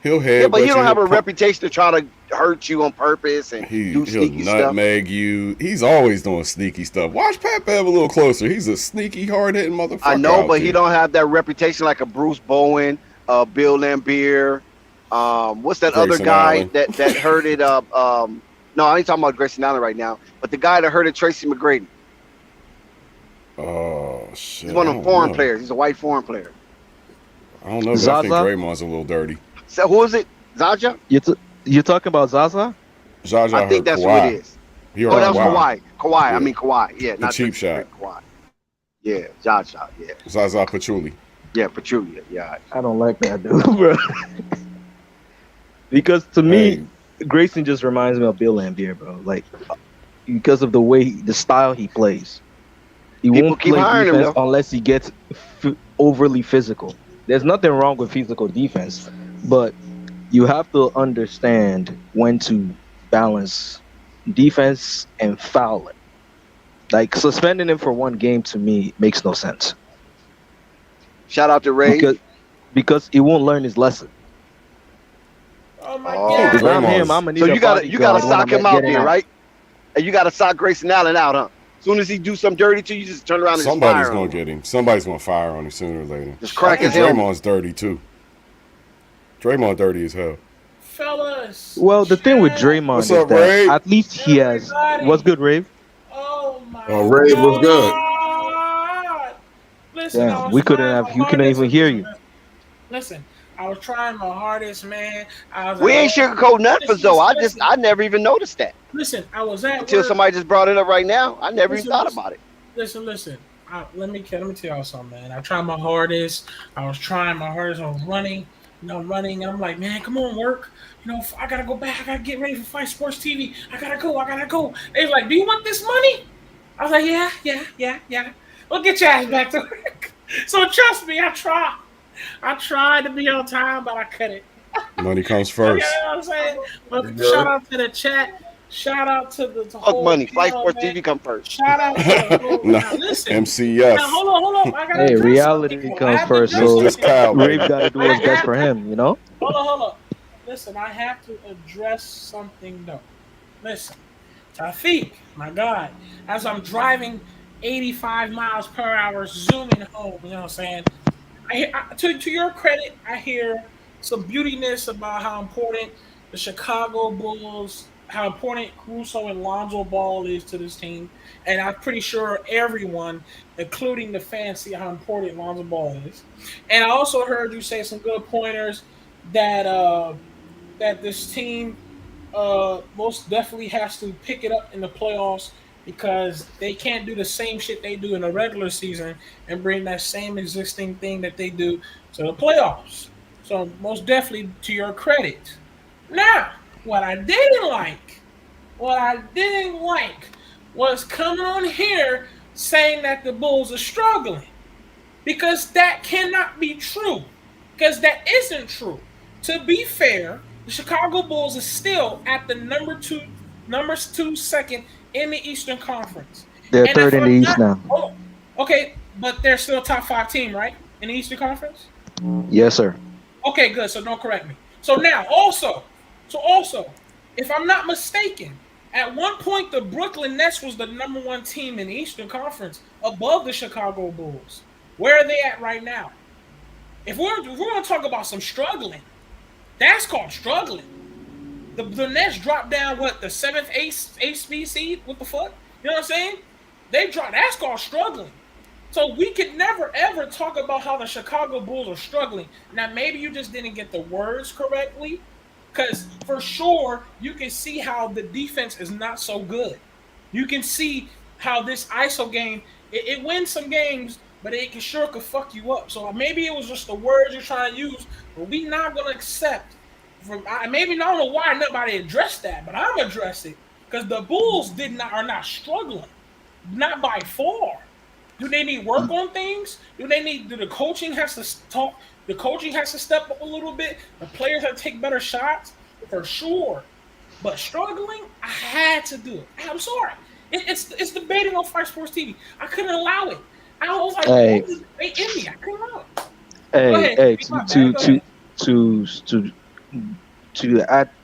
He'll headbutt Yeah, but he you. don't have a He'll reputation to try to hurt you on purpose and do He'll sneaky stuff. nutmeg you. He's always doing sneaky stuff. Watch Pat Bev a little closer. He's a sneaky, hard-hitting motherfucker. I know, out but he there. don't have that reputation like a Bruce Bowen, Bill Laimbeer. What's that other Grayson guy Allen. that hurted? No, I ain't talking about Grayson Allen right now, but the guy that hurted Tracy McGrady. Oh shit! He's one I of them don't foreign know. players. He's a white foreign player. I don't know. But I think Zaza? Draymond's a little dirty. So who is it? Zaja? You're talking about Zaza? Zsa I think hurt that's Kawhi. who it is. He Oh, hurt that was Kawhi. Kawhi. I Yeah. mean Kawhi. Yeah, not cheap Tracy shot. Kawhi. Yeah, Zaja. Yeah, Zaza Pachulia. yeah, Pachulia. Yeah. I don't like that dude, bro. Because to me, Grayson just reminds me of Bill Laimbeer, bro. Like, because of the way, the style he plays. He People won't keep play hiring him, defense though. unless he gets overly physical. There's nothing wrong with physical defense, but you have to understand when to balance defense and fouling. Like, suspending him for one game to me makes no sense. Shout out to Ray. Because he won't learn his lesson. Oh my Oh, God. If I'm Draymond's- him, I'm gonna need So a you gotta bodyguard when sock I'm him out getting there, right? And you gotta sock Grayson Allen out, huh? As soon as he do something dirty to you, you just turn around and Somebody's just fire gonna him. get him. Somebody's gonna fire on him sooner or later. Just crack I think his helmet. Draymond's dirty too. Draymond dirty as hell. Fellas. Well, the thing with chat. Draymond What's is up, that Ray? at least he has. Everybody. What's good, Rave? Oh my Oh, Ray, what's good? God. Listen, I Damn, was we couldn't trying have. my You couldn't hardest. even hear you. Listen, I was trying my hardest, man. I was We at ain't work. sugarcoat nothing for Listen, Zoe. listen. I never even noticed that Listen, I was at until work. somebody just brought it up right now. I never even Listen, thought listen. about it. Listen. Let me tell y'all something, man. I tried my hardest. I was trying my hardest. I was running. And I'm like, man, come on, work. I gotta go back. I gotta get ready for Fight Sports TV. I gotta go. They was like, do you want this money? I was like, yeah. Well, get your ass back to work. So trust me, I tried. I tried to be on time, but I couldn't. Money comes You first. know what I'm saying? But Yeah. shout out to the chat. Shout out to the Fuck whole money. Fight panel, Sports man. TV come first. Shout out to the whole. Nah, Now, listen. MCF. Now, hold on. I gotta Hey, address reality something. I comes have to first, address so Just something. Kyle, Rave baby. got to do what's best for him. You know. Hold on. Listen, I have to address something though. Listen, Tafiq, my God, as I'm driving 85 miles per hour, zooming home, you know what I'm saying? To your credit, I hear some beautiness about how important the Chicago Bulls, how important Caruso and Lonzo Ball is to this team, and I'm pretty sure everyone, including the fans, see how important Lonzo Ball is. And I also heard you say some good pointers that that this team most definitely has to pick it up in the playoffs because they can't do the same shit they do in the regular season and bring that same existing thing that they do to the playoffs. So most definitely to your credit. Now, what I didn't like was coming on here saying that the Bulls are struggling because that cannot be true. Because that isn't true. To be fair, the Chicago Bulls is still at the number two second in the Eastern Conference. They're third in the East now. Oh, okay, but they're still top 5 team, right? In the Eastern Conference? Yes, sir. Okay, good. So don't correct me. So now, also, if I'm not mistaken, at one point the Brooklyn Nets was the number 1 team in the Eastern Conference above the Chicago Bulls. Where are they at right now? If we're going to talk about some struggling, that's called struggling. The Nets dropped down, the 7th, 8th seed? What the fuck? You know what I'm saying? They dropped. That's called struggling. So we could never, ever talk about how the Chicago Bulls are struggling. Now, maybe you just didn't get the words correctly, because for sure, you can see how the defense is not so good. You can see how this ISO game, it wins some games, but it could fuck you up. So maybe it was just the words you're trying to use, but we not going to accept. Maybe I don't know why nobody addressed that, but I'm going to address it, because the Bulls are not struggling. Not by far. Do they need work on things? Do the coaching has to talk? The coaching has to step up a little bit. The players have to take better shots for sure. But struggling, I had to do it. I'm sorry. It's debating on Fight Sports TV. I couldn't allow it. I was like, hey, they in me. I couldn't allow it. Hey,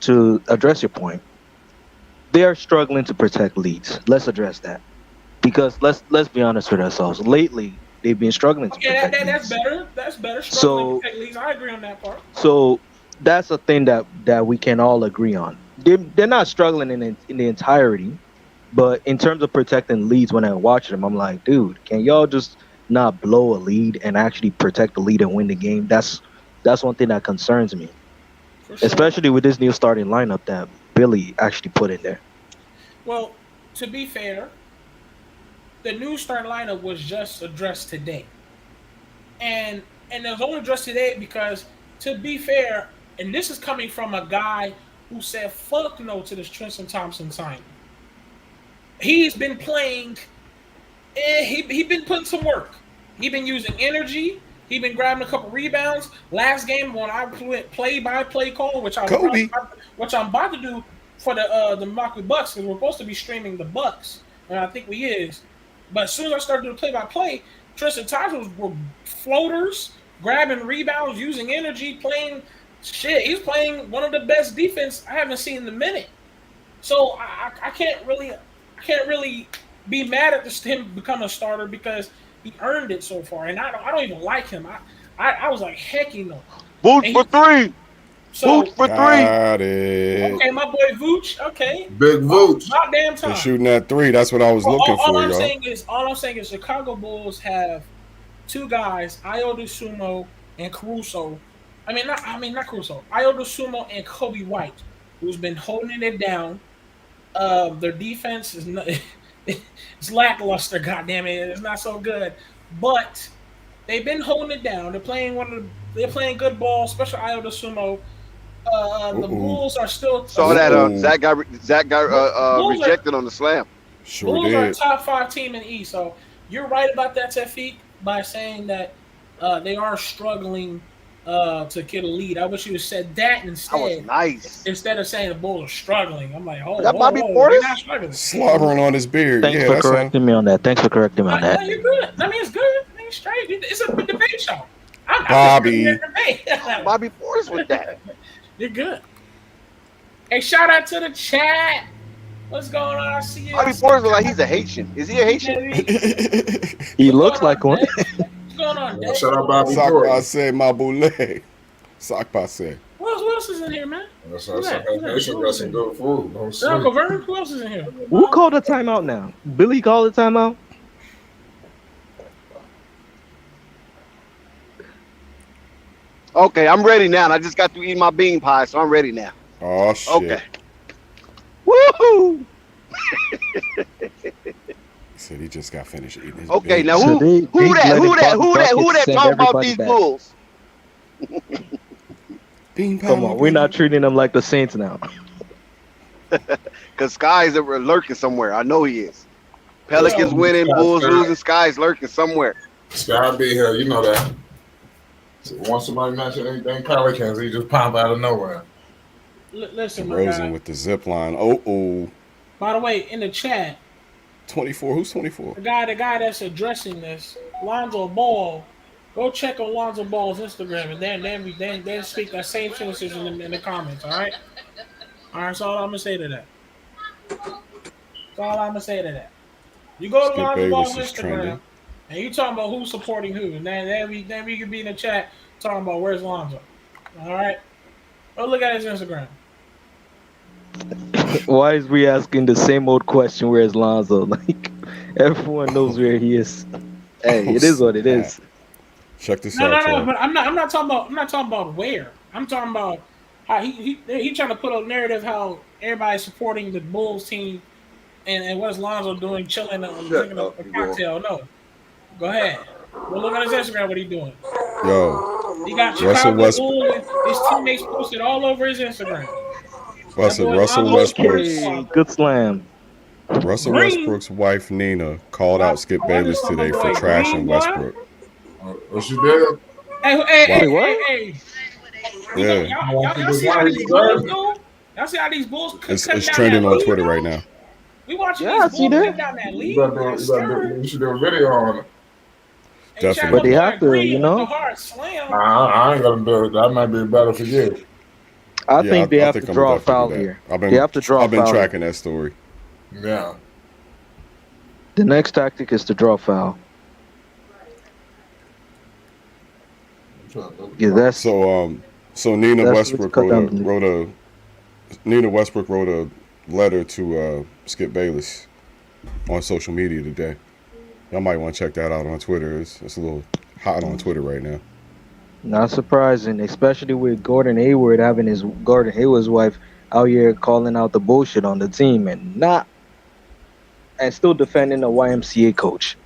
to address your point, they are struggling to protect leads. Let's address that. Because let's be honest with ourselves. Lately, they've been struggling to protect that's leads. better. That's better. Struggling to protect leads. I agree on that part. So that's a thing that we can all agree on. They're not struggling in the entirety, but in terms of protecting leads, when I watch them, I'm like, dude, can y'all just not blow a lead and actually protect the lead and win the game? That's one thing that concerns me, For sure. especially with this new starting lineup that Billy actually put in there. Well, to be fair, the new starting lineup was just addressed today. And it was only addressed today because, to be fair, and this is coming from a guy who said fuck no to this Tristan Thompson signing. He's been playing, he been putting some work. He been using energy. He been grabbing a couple rebounds. Last game when I went play-by-play call, which I'm about to do for the Milwaukee Bucks, because we're supposed to be streaming the Bucks, and I think we is. But as soon as I started doing play-by-play, Tristan Thompson were floaters, grabbing rebounds, using energy, playing shit. He's playing one of the best defense I haven't seen in a minute. So I can't really be mad at him becoming a starter because he earned it so far, and I don't even like him. I was like, heck, no. Boots for three. So, Boots for three. Got it. Okay, my boy Vooch. Okay, Big Vooch. about damn time. They're shooting that 3. That's what I was looking all for, I'm y'all. saying is Chicago Bulls have 2 guys, Ayo DeSumo and Caruso. Not Caruso. Ayo DeSumo and Kobe White, who's been holding it down. Their defense is not, it's lackluster. Goddamn it, it's not so good. But they've been holding it down. They're playing good ball, especially Ayo DeSumo. The Bulls are still Saw that Zach got rejected on the slam. Sure Bulls are a did. top 5 team in the East. So you're right about that, Tefik, by saying that they are struggling to get a lead. I wish you had said that instead. That was nice. Instead of saying the Bulls are struggling. I'm like, That Bobby Portis? they're not struggling. Slobbering on his beard. Thanks for correcting me on that. No, you're good. It's good. It's straight. It's a debate show. Bobby. Bobby Portis with that. You're good. Hey, shout out to the chat. What's going on? I see you. Bobby Portis look like he's a Haitian. Is he a Haitian? He looks like one. What's going on, Dave? Shout out Bobby I Portis. said my boule. Sock passe. Who else is in here, man? That's Who that? they should got some good food. Don't Is Uncle sleep. Vern? Who else is in here? Who called a timeout now? Billy called a timeout? Okay, I'm ready now. And I just got through eating my bean pie, so I'm ready now. Oh shit. Okay. Woohoo! He said he just got finished eating his Okay, beans. now So who that send talking about everybody these back. Bulls? Bean pie, Come on, we're not treating them like the Saints now. Because Sky's lurking somewhere. I know he is. Pelicans Yeah. winning, Yeah, Bulls sure. losing, Sky's lurking somewhere. Sky be here, you know that. So once somebody mention anything Pelicans, he just pop out of nowhere. Listen, my guy. Derozan with the zip line. Oh. By the way, in the chat, 24. Who's 24? the guy that's addressing this, Lonzo Ball. Go check on Lonzo Ball's Instagram, and then speak that same sentences in the comments. All right. That's all I'm gonna say to that. That's all I'm gonna say to that. You go to Skip Lonzo Ball's Bayless is Instagram, trending. and you talking about who's supporting who, and then we can be in the chat talking about where's Lonzo. All right. Go look at his Instagram. Why is we asking the same old question? Where's Lonzo? Like everyone knows where he is. Hey, it is what it is. Check this No, out, y'all. but I'm not talking about where. I'm talking about how he trying to put a narrative how everybody's supporting the Bulls team, and what's Lonzo doing, chilling, drinking a cocktail. No, go ahead. Go look at his Instagram. What he doing? Yo, He got Russell Chicago Westbrook. Bulls and his teammates posted all over his Instagram. Russell Lonzo Westbrook's Okay, good slam. Russell Green. Westbrook's wife Nina called out Skip Bayless today for Green, trashing boy. Westbrook. What you did? Hey. Yeah, Y'all see how these Bulls do? Y'all see how these Bulls it's cut down trending that on lead, Twitter though? right now. We watching Yeah, I these see Bulls that. cut down that lead. You should do a video on it. Definitely. But they have to, you know? The hard slam. I ain't gonna do it. That might be better for you. I Yeah, think they have think to I'm draw a definitely foul do that. here. I've been, They have to draw I've been a foul. tracking that story. Yeah. The next tactic is to draw a foul. Yeah, that's So Nina That's Westbrook what's cut down the Nina Westbrook wrote a letter to Skip Bayless on social media today. Y'all might want to check that out on Twitter. It's a little hot on Twitter right now. not surprising, especially with Gordon Hayward's wife out here calling out the bullshit on the team and still defending the YMCA coach,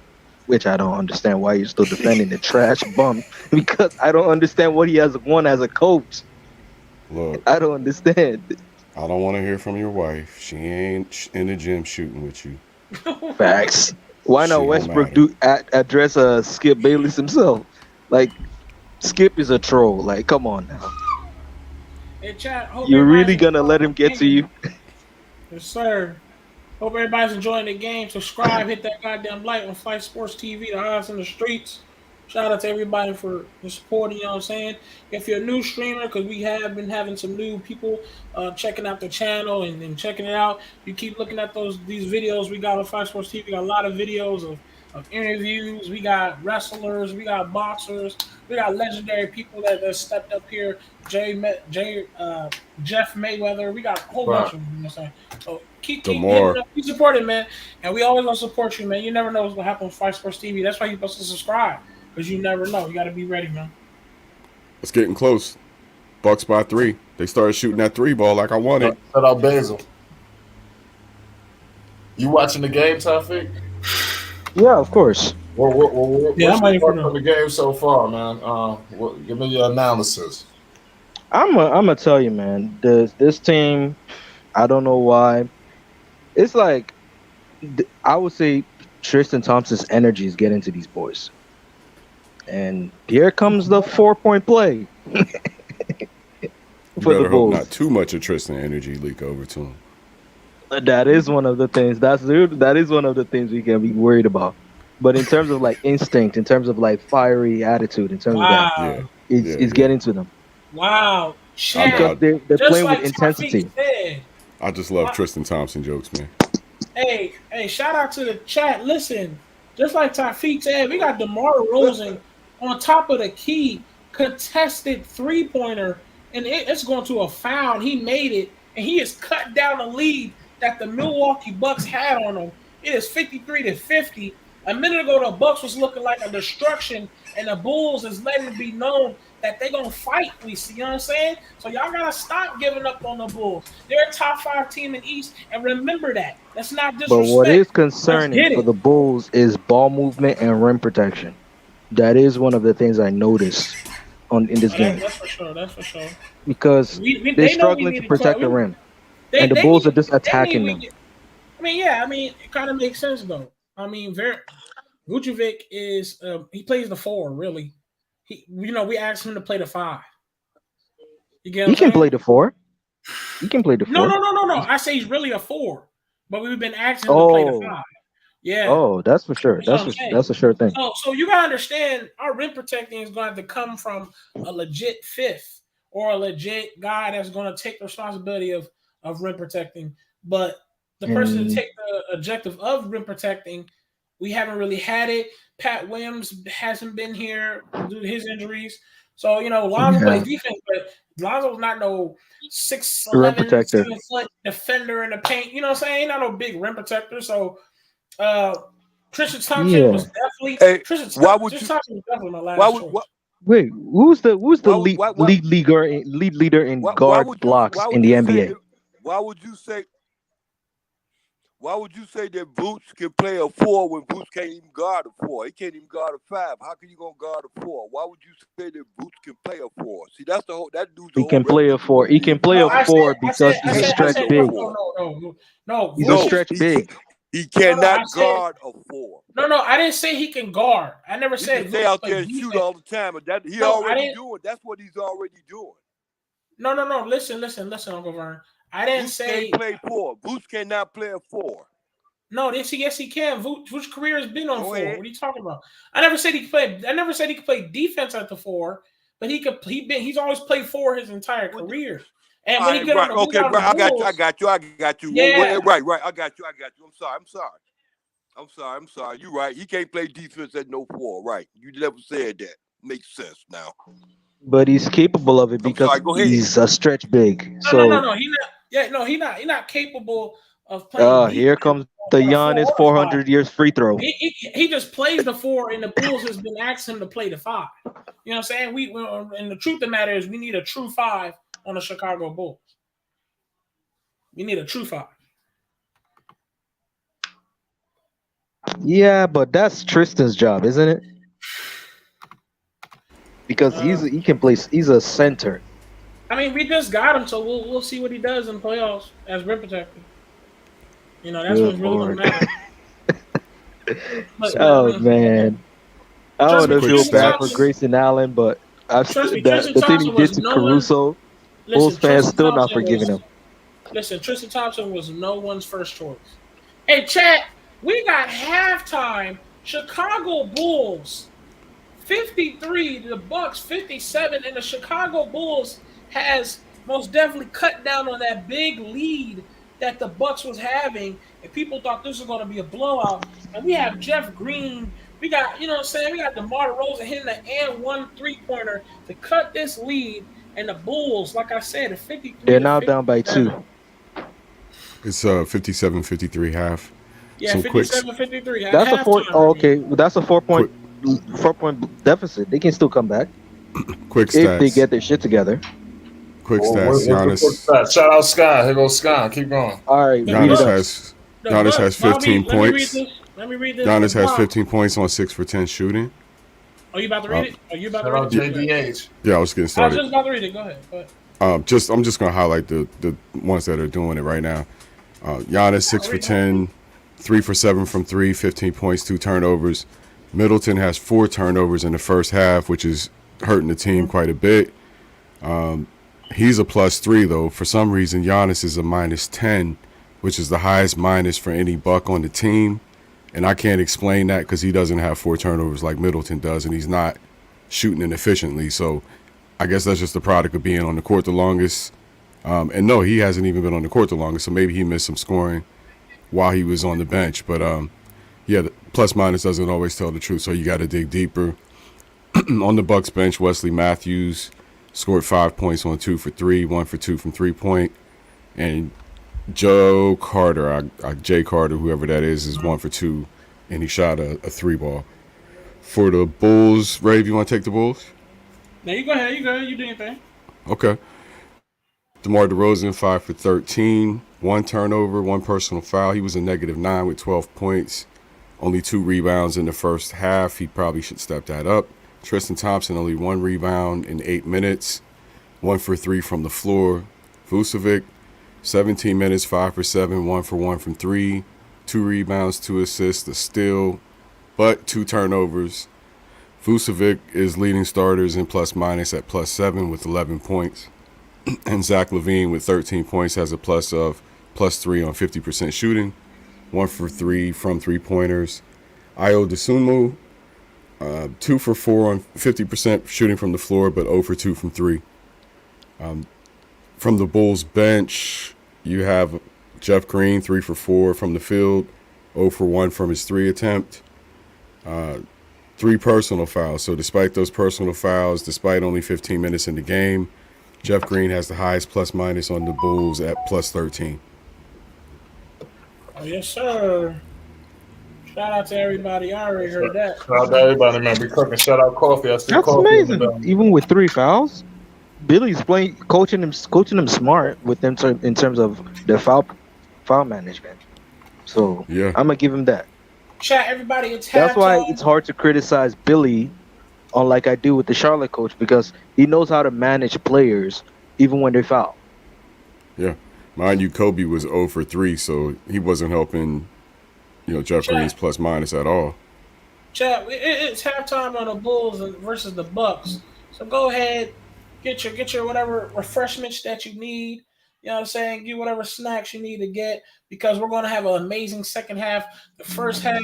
which I don't understand why you're still defending the trash bum, because I don't understand what he has won as a coach. Look, I don't understand. I don't want to hear from your wife. She ain't in the gym shooting with you. Facts. Why Shit not don't Westbrook matter. address Skip Bayless himself? Like, Skip is a troll. Like, come on now. Hey, chat, hope You're really everybody's gonna let him enjoying get the to you? game. Yes, sir. Hope everybody's enjoying the game. Subscribe, hit that goddamn like on Flight Sports TV, the odds in the streets. Shout out to everybody for the support, you know what I'm saying? If you're a new streamer, because we have been having some new people checking out the channel and checking it out. You keep looking at these videos we got on Flight Sports TV. We got a lot of videos of interviews. We got wrestlers. We got boxers. We got legendary people that stepped up here. Jeff Mayweather. We got a whole bunch of them, you know what I'm saying? So keep Demar. keep supporting, man. And we always want to support you, man. You never know what's going to happen on Flight Sports TV. That's why you're supposed to subscribe. Because you never know. You got to be ready, man. It's getting close. Bucks by 3. They started shooting that 3 ball like I wanted. Shout out Basil. You watching the game, Tafik? Yeah, of course. What's Yeah, I'm waiting for from the game so far, man? Give me your analysis. I'm gonna tell you, man. This team, I don't know why. It's like I would say Tristan Thompson's energy is getting to these boys, and here comes the 4-point play You for the better hope Bulls. not too much of Tristan energy leak over to him. That is one of the things. That is one of the things we can be worried about. But in terms of like instinct, in terms of like fiery attitude, in terms of that, Yeah. it's getting to them. Wow. Because they're Just playing like with intensity. Tafik said. I just love Tristan Thompson jokes, man. Hey, shout out to the chat. Listen, just like Tafik said, we got DeMar DeRozan on top of the key contested 3-pointer, and it's going to a foul, and he made it, and he has cut down the lead that the Milwaukee Bucks had on them. It is 53-50. A minute ago, the Bucks was looking like a destruction, and the Bulls is letting it be known that they're going to fight. You know what I'm saying? So y'all got to stop giving up on the Bulls. They're a top 5 team in East, and remember that. That's not disrespect. But what is concerning for the Bulls is ball movement and rim protection. That is one of the things I noticed in this game. That's for sure. That's for sure. Because they're struggling to protect the rim. And the Bulls are just attacking them. It kind of makes sense, though. Vucevic is he plays the 4, really. We asked him to play the 5. He can play the 4. He can play the 4. No. I say he's really a 4, but we've been asking him to play the 5. Yeah. Oh, that's for sure. That's a sure thing. So you gotta understand, our rim protecting is going to have to come from a legit 5th or a legit guy that's going to take the responsibility of rim protecting. But the person to take the objective of rim protecting, we haven't really had it. Pat Williams hasn't been here due to his injuries. So, Lonzo plays defense, but Lonzo's not no 6'11", 7-foot defender in the paint. You know what I'm saying? Ain't not no big rim protector. So, Tristan Thompson was definitely. Thompson was definitely my last choice. Wait, who's the lead leader in guard blocks in the NBA? Why would you say that Boots can play a 4 when Boots can't even guard a 4? He can't even guard a 5. How can you gonna guard a 4? Why would you say that Boots can play a 4? See, that's the whole. That dude's. He can play a 4. He can play a 4 because he's a stretch big. No. He's a stretch big. He cannot guard a 4. No. I didn't say he can guard. I never said he stay out there and shoot all the time, but that he already doing. That's what he's already doing. No. Listen, Uncle Vern. I didn't Boots say can't play 4. Boots cannot play a 4. No, yes he can. Vooch's career has been on 4. What are you talking about? I never said he could play. I never said he could play defense at the 4, but he's always played 4 his entire career. And when he get on the okay, bro, I got you. Yeah. Right. I got you. I'm sorry. You're right. He can't play defense at no 4. Right. You never said that. Makes sense now. But he's capable of it because he's a stretch big. No. He's not. Yeah, no, he's not capable of playing. Here comes the Giannis 400 years free throw. He just plays the 4, and the Bulls has been asking him to play the 5. You know what I'm saying? And the truth of the matter is, we need a true 5 on the Chicago Bulls. We need a true 5. Yeah, but that's Tristan's job, isn't it? Because he can play. He's a center. I mean, we just got him, so we'll see what he does in playoffs as rim protector. That's what's really going to matter. Man, I don't know if you're bad for Grayson Allen, but the thing he did to Caruso, Bulls fans still not forgiving him. Listen, Tristan Thompson was no one's first choice. Hey, chat, we got halftime. Chicago Bulls 53, the Bucks 57, and the Chicago Bulls has most definitely cut down on that big lead that the Bucks was having, and people thought this was going to be a blowout. And we have Jeff Green. We got, we got DeMar DeRozan hitting the and 1 3-pointer to cut this lead. And the Bulls, like I said, at 53. They're now down by 2. It's 57-53 half. Yeah, 57-53. That's a 4. Oh, okay, well, that's a 4-point deficit. They can still come back. Quick stats. If they get their shit together. Quick stats. Giannis. Shout out Sky. Here goes Sky. Keep going. All right. Giannis has 15 points. Let me read this. Giannis has 15 points on 6 for 10 shooting. Are you about to read it? Are you about to read it? JDH. Yeah, I was getting started. I was just about to read it. Go ahead. I'm just gonna highlight the ones that are doing it right now. Giannis 6 for 10, 3 for 7 from 3, 15 points, 2 turnovers. Middleton has 4 turnovers in the first half, which is hurting the team quite a bit. He's a +3 though. For some reason, Giannis is a -10, which is the highest minus for any Buck on the team. And I can't explain that because he doesn't have 4 turnovers like Middleton does, and he's not shooting inefficiently. So I guess that's just the product of being on the court the longest. And no, he hasn't even been on the court the longest, so maybe he missed some scoring while he was on the bench. But, the plus minus doesn't always tell the truth, so you got to dig deeper. On the Bucks bench, Wesley Matthews scored 5 points on 2 for 3, 1 for 2 from 3-point. And Joe Carter, Jay Carter, whoever that is 1 for 2, and he shot a 3-ball. For the Bulls, Ray, you want to take the Bulls? Now you go ahead. You do your thing. Okay. DeMar DeRozan, 5 for 13, 1 turnover, 1 personal foul. He was a -9 with 12 points. Only 2 rebounds in the first half. He probably should step that up. Tristan Thompson, only 1 rebound in 8 minutes. 1 for 3 from the floor. Vucevic, 17 minutes, 5 for 7, 1 for 1 from 3. 2 rebounds, 2 assists, a steal, but 2 turnovers. Vucevic is leading starters in plus-minus at +7 with 11 points. And Zach LaVine with 13 points has a +3 on 50% shooting. 1 for 3 from 3-pointers. Ayo Dosunmu, 2 for 4 on 50% shooting from the floor, but 0 for 2 from 3. From the Bulls bench, you have Jeff Green, 3 for 4 from the field, 0 for 1 from his 3 attempt. 3 personal fouls. So despite those personal fouls, despite only 15 minutes in the game, Jeff Green has the highest plus-minus on the Bulls at +13. Oh, yes, sir. Shout out to everybody. I already heard that. Shout out to everybody, man. We cooking. Shout out coffee. I see That's coffee amazing. Even with 3 fouls, Billy's coaching them smart with them in terms of their foul management. So yeah, I'm gonna give him that. Chat, everybody. It's That's why halftime. it's hard to criticize Billy, unlike I do with the Charlotte coach, because he knows how to manage players even when they foul. Yeah. Mind you, Kobe was 0 for 3, so he wasn't helping, Jeff Green's plus-minus at all. Chat, it's halftime on the Bulls versus the Bucks. So go ahead, get your whatever refreshments that you need. You know what I'm saying? Get whatever snacks you need to get, because we're going to have an amazing second half. The first half,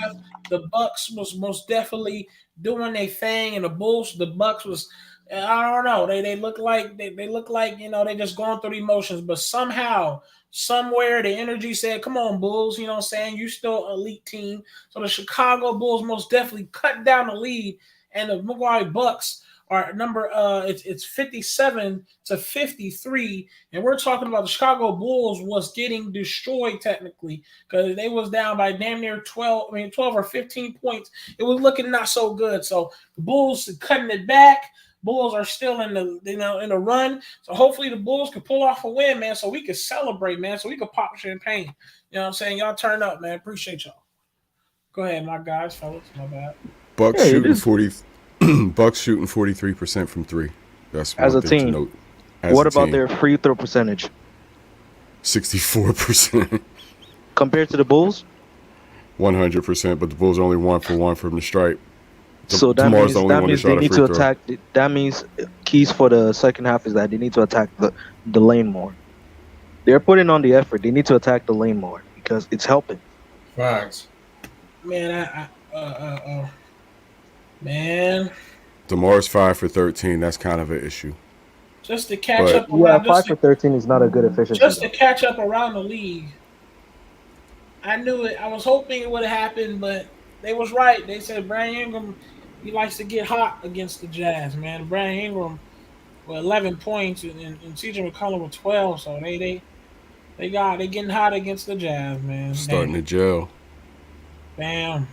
the Bucks was most definitely doing their thing, and the Bucks was, I don't know, they look like they look like they just going through the emotions, but somehow, somewhere, the energy said, "Come on, Bulls," you know what I'm saying? You still an elite team. So the Chicago Bulls most definitely cut down the lead, and the Milwaukee Bucks are number it's 57-53, and we're talking about the Chicago Bulls was getting destroyed technically, because they was down by damn near 12 or 15 points. It was looking not so good. So the Bulls cutting it back. Bulls are still in the in the run. So hopefully the Bulls can pull off a win, man, so we can celebrate, man, so we can pop champagne. You know what I'm saying? Y'all turn up, man. Appreciate y'all. Go ahead, my guys, fellas. My bad. Bucks shooting 43% from 3. That's as a one thing team. to note. What about their free throw percentage? 64%. Compared to the Bulls? 100%, but the Bulls are only 1 for 1 from the stripe. So that Demar's means they need to attack. That means keys for the second half is that they need to attack the lane more. They're putting on the effort. They need to attack the lane more because it's helping. Facts. Man, man. DeMar's 5 for 13. That's kind of an issue. Just to catch up. Yeah, 5 for 13 is not a good efficiency. Just to catch up around the league. I knew it. I was hoping it would have happened, but they was right. They said Brandon Ingram, he likes to get hot against the Jazz, man. Brandon Ingram with 11 points and CJ McCollum with 12, so they getting hot against the Jazz, man. Starting to gel. Bam.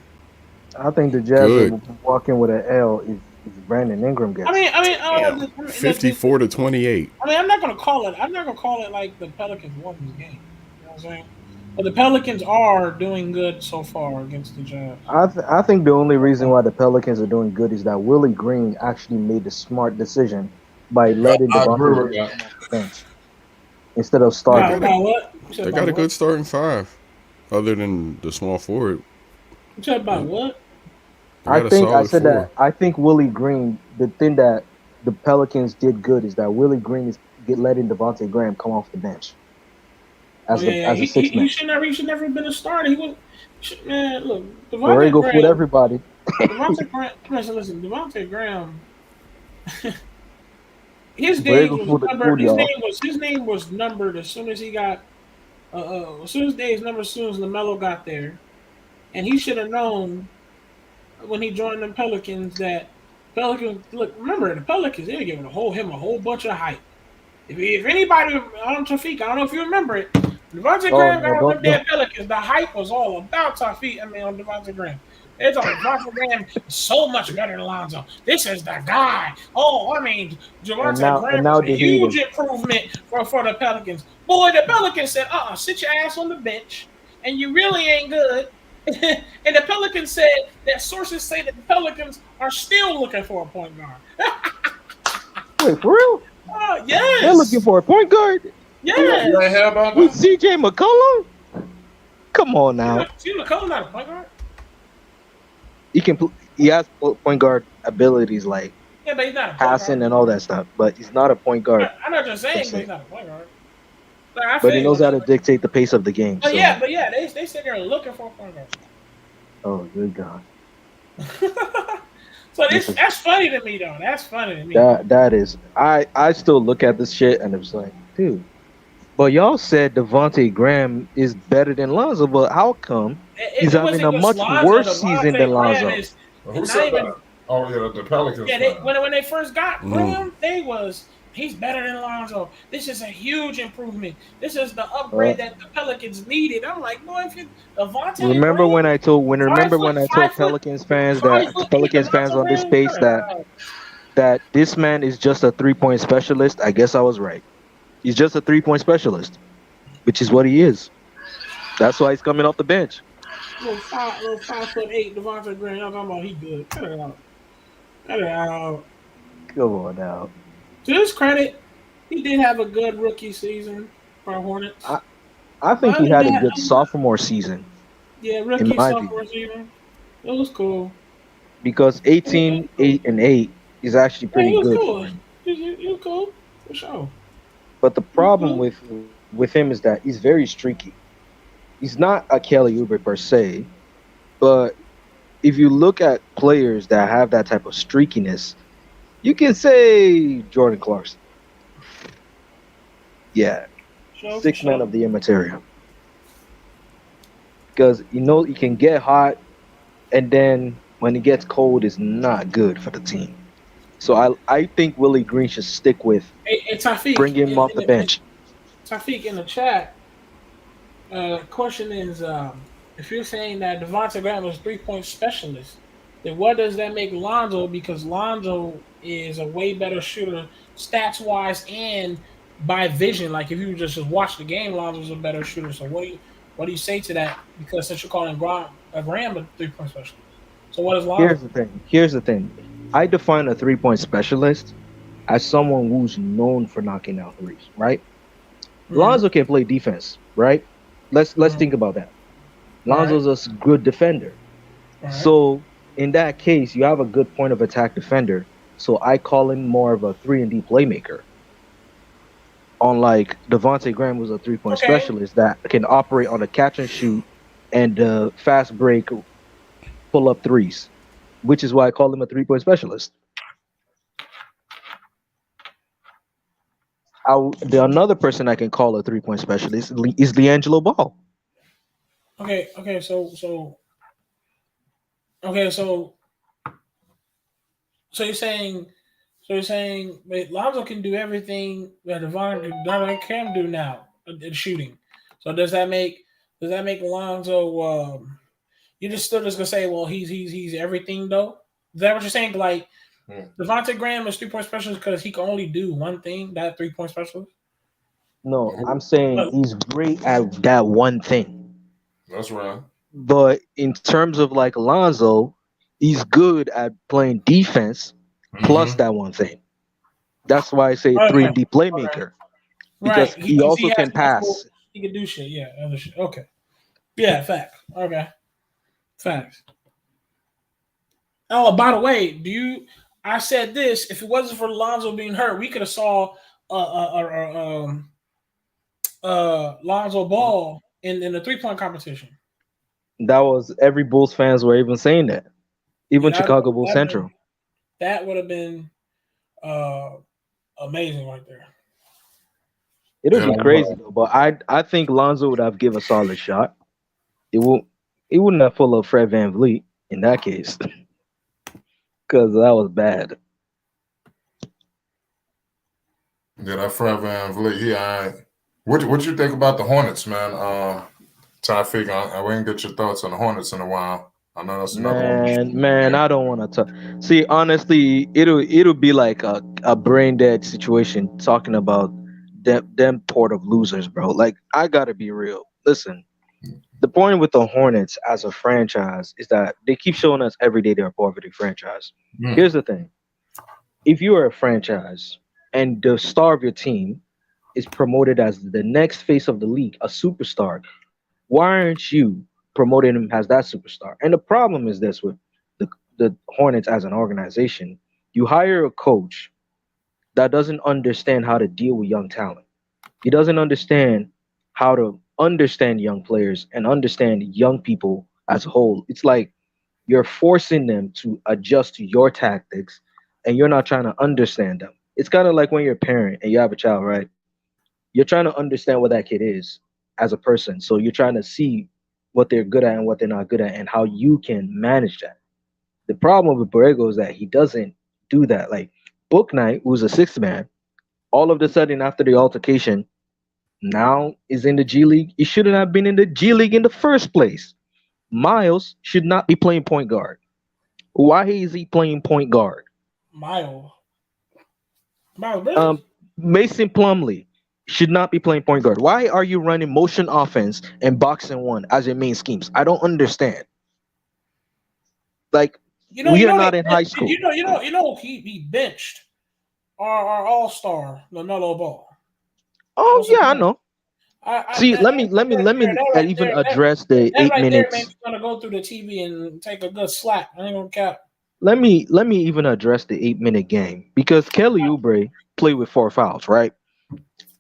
I think the Jazz will walk in with an L if Brandon Ingram gets. I mean, 54-28. I mean, I'm not gonna call it like the Pelicans won this game. You know what I'm saying? But the Pelicans are doing good so far against the Jazz. I think the only reason why the Pelicans are doing good is that Willie Green actually made the smart decision by letting Devontae Graham off the bench instead of starting. They got a good starting 5, other than the small forward. You said about what? I think Willie Green. The thing that the Pelicans did good is that Willie Green is letting Devontae Graham come off the bench. As a six man. He should never have been a starter. Look, Devontae Graham with everybody. Devontae Graham. His name was numbered as soon as he got. As soon as LaMelo got there, and he should have known when he joined the Pelicans that Pelicans, look, remember the Pelicans, they're giving him a whole bunch of hype. If anybody on Tafik, I don't know if you remember it. Devontae Oh Graham no, got on them don't. damn Pelicans. The hype was all about Tafik. I mean, on Devontae Graham. It's on Devontae Graham is so much better than Lonzo. This is the guy. Oh, I mean, Devontae Graham now is a they hate huge him. improvement for the Pelicans. Boy, the Pelicans said, sit your ass on the bench, and you really ain't good. And the Pelicans said that sources say that the Pelicans are still looking for a point guard. Wait, for real? Oh, yes. They're looking for a point guard Yes. You ain't hear about with that? CJ McCollum. Come on now. See, McCollum not a point guard. He has point guard abilities like Yeah, but he's not a point passing guard. and all that stuff, but he's not a point guard. I'm not just saying, That's but it. he's not a point guard. Like, I But he feel knows you. how to dictate the pace of the game. Oh So. yeah, they sit there looking for a point guard. Oh, good God. So that's funny to me though. That's funny to me. That is. I still look at this shit and it's like, dude. But y'all said Devontae Graham is better than Lonzo, but how come he's having a much worse season than Lonzo? Who said that? Oh yeah, the Pelicans. Yeah, when they first got Graham, he's better than Lonzo. This is a huge improvement. This is the upgrade that the Pelicans needed. I'm like, boy, if you Devontae Remember Graham, when I told Pelicans fans on this page that this man is just a 3-point specialist? I guess I was right. He's just a 3-point specialist, which is what he is. That's why he's coming off the bench. little 5'8" Devontae Graham. Y'all talking about he good? Cut it out. Cut it out. Come on now. To his credit, he did have a good rookie season for Hornets. I think he had a good sophomore season. Yeah, rookie sophomore season. It was cool. Because 18, 8, and 8 is actually pretty good. Cool. It was cool for sure. But the problem with him is that he's very streaky. He's not a Kelly Oubre per se, but if you look at players that have that type of streakiness, you can say Jordan Clarkson. Yeah, sixth man of the year material. Because he can get hot, and then when it gets cold, it's not good for the team. So I think Willie Green should stick with Tafik, bring him off the bench. Tafik in the chat. Question is, if you're saying that Devontae Graham is a 3-point specialist, then what does that make Lonzo? Because Lonzo is a way better shooter, stats wise and by vision. Like if you just watch the game, Lonzo's a better shooter. So what do you say to that? Because since you're calling Graham a 3-point specialist, so what is Lonzo? Here's the thing. I define a 3-point specialist as someone who's known for knocking out threes, right? Mm-hmm. Lonzo can play defense, right? Let's think about that. Lonzo's a good defender. Right. So in that case, you have a good point of attack defender. So I call him more of a 3-and-D playmaker. Unlike Devontae Graham, who's a 3-point specialist that can operate on a catch and shoot and fast break, pull up threes, which is why I call him a 3-point specialist. Another person I can call a 3-point specialist is LiAngelo Ball. So you're saying wait, Lonzo can do everything that Devontae can do now in shooting. So does that make Lonzo? You're still just gonna say, well, he's everything though? Is that what you're saying? Like Devontae Graham is 3-point specialist because he can only do one thing, that 3-point specialist? No, I'm saying he's great at that one thing. That's right. But in terms of like Lonzo, he's good at playing defense plus that one thing. That's why I say 3-and-D playmaker. Because he also can pass. He can do shit, yeah. Other shit. Okay. Yeah, fact. Okay. Facts. Oh, by the way, I said this, if it wasn't for Lonzo being hurt, we could have saw Lonzo Ball in the 3-point competition. That was every Bulls fans were even saying that. Even Chicago Bulls Central. That would have been amazing right there. It would be crazy though, but I think Lonzo would have given a solid shot. It wouldn't have full of Fred VanVleet in that case. because that was bad. Yeah, that Fred Van Vliet, he all right. What you think about the Hornets, man? Tyfik, I didn't get your thoughts on the Hornets in a while. I know that's another one. Man, I don't want to talk. See, honestly, it'll be like a brain dead situation talking about them port of losers, bro. Like, I gotta be real. Listen, the point with the Hornets as a franchise is that they keep showing us every day they're a poverty franchise. Mm. Here's the thing: if you are a franchise and the star of your team is promoted as the next face of the league, a superstar, why aren't you promoting him as that superstar? And the problem is this with the Hornets as an organization: you hire a coach that doesn't understand how to deal with young talent. He doesn't understand how to understand young players and understand young people as a whole. It's like you're forcing them to adjust to your tactics and you're not trying to understand them. It's kind of like when you're a parent and you have a child, right? You're trying to understand what that kid is as a person. So you're trying to see what they're good at and what they're not good at and how you can manage that. The problem with Borrego is that he doesn't do that. Like Book Knight, who's a sixth man, all of a sudden after the altercation, now is in the G League. He shouldn't have been in the G League in the first place. Miles should not be playing point guard. Why is he playing point guard? Miles Bridges. Mason Plumlee should not be playing point guard. Why are you running motion offense and boxing one as your main schemes? I don't understand. Like, we are not in high school. He benched our all-star LaMelo Ball. Oh yeah, I know. See, let me even address the 8 minutes. That gonna go through the TV and take a good slap. I ain't gonna cap. Let me even address the 8 minute game because Kelly Oubre played with 4 fouls, right?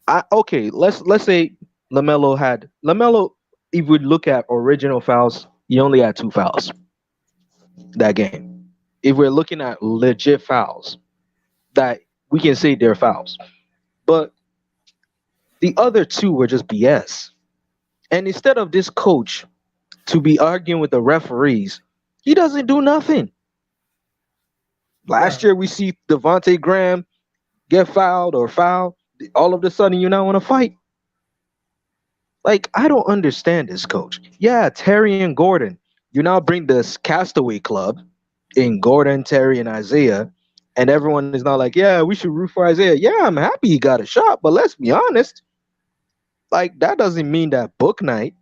Let's say LaMelo. If we look at original fouls, he only had 2 fouls that game. If we're looking at legit fouls, that we can say they're fouls, but the other 2 were just BS. And instead of this coach to be arguing with the referees, he doesn't do nothing. Last year we see Devontae Graham get fouled or foul. All of a sudden you now want to fight. Like, I don't understand this, coach. Yeah, Terry and Gordon. You now bring this castaway club in Gordon, Terry, and Isaiah, and everyone is now like, yeah, we should root for Isaiah. Yeah, I'm happy he got a shot, but let's be honest. Like, that doesn't mean that Book Night,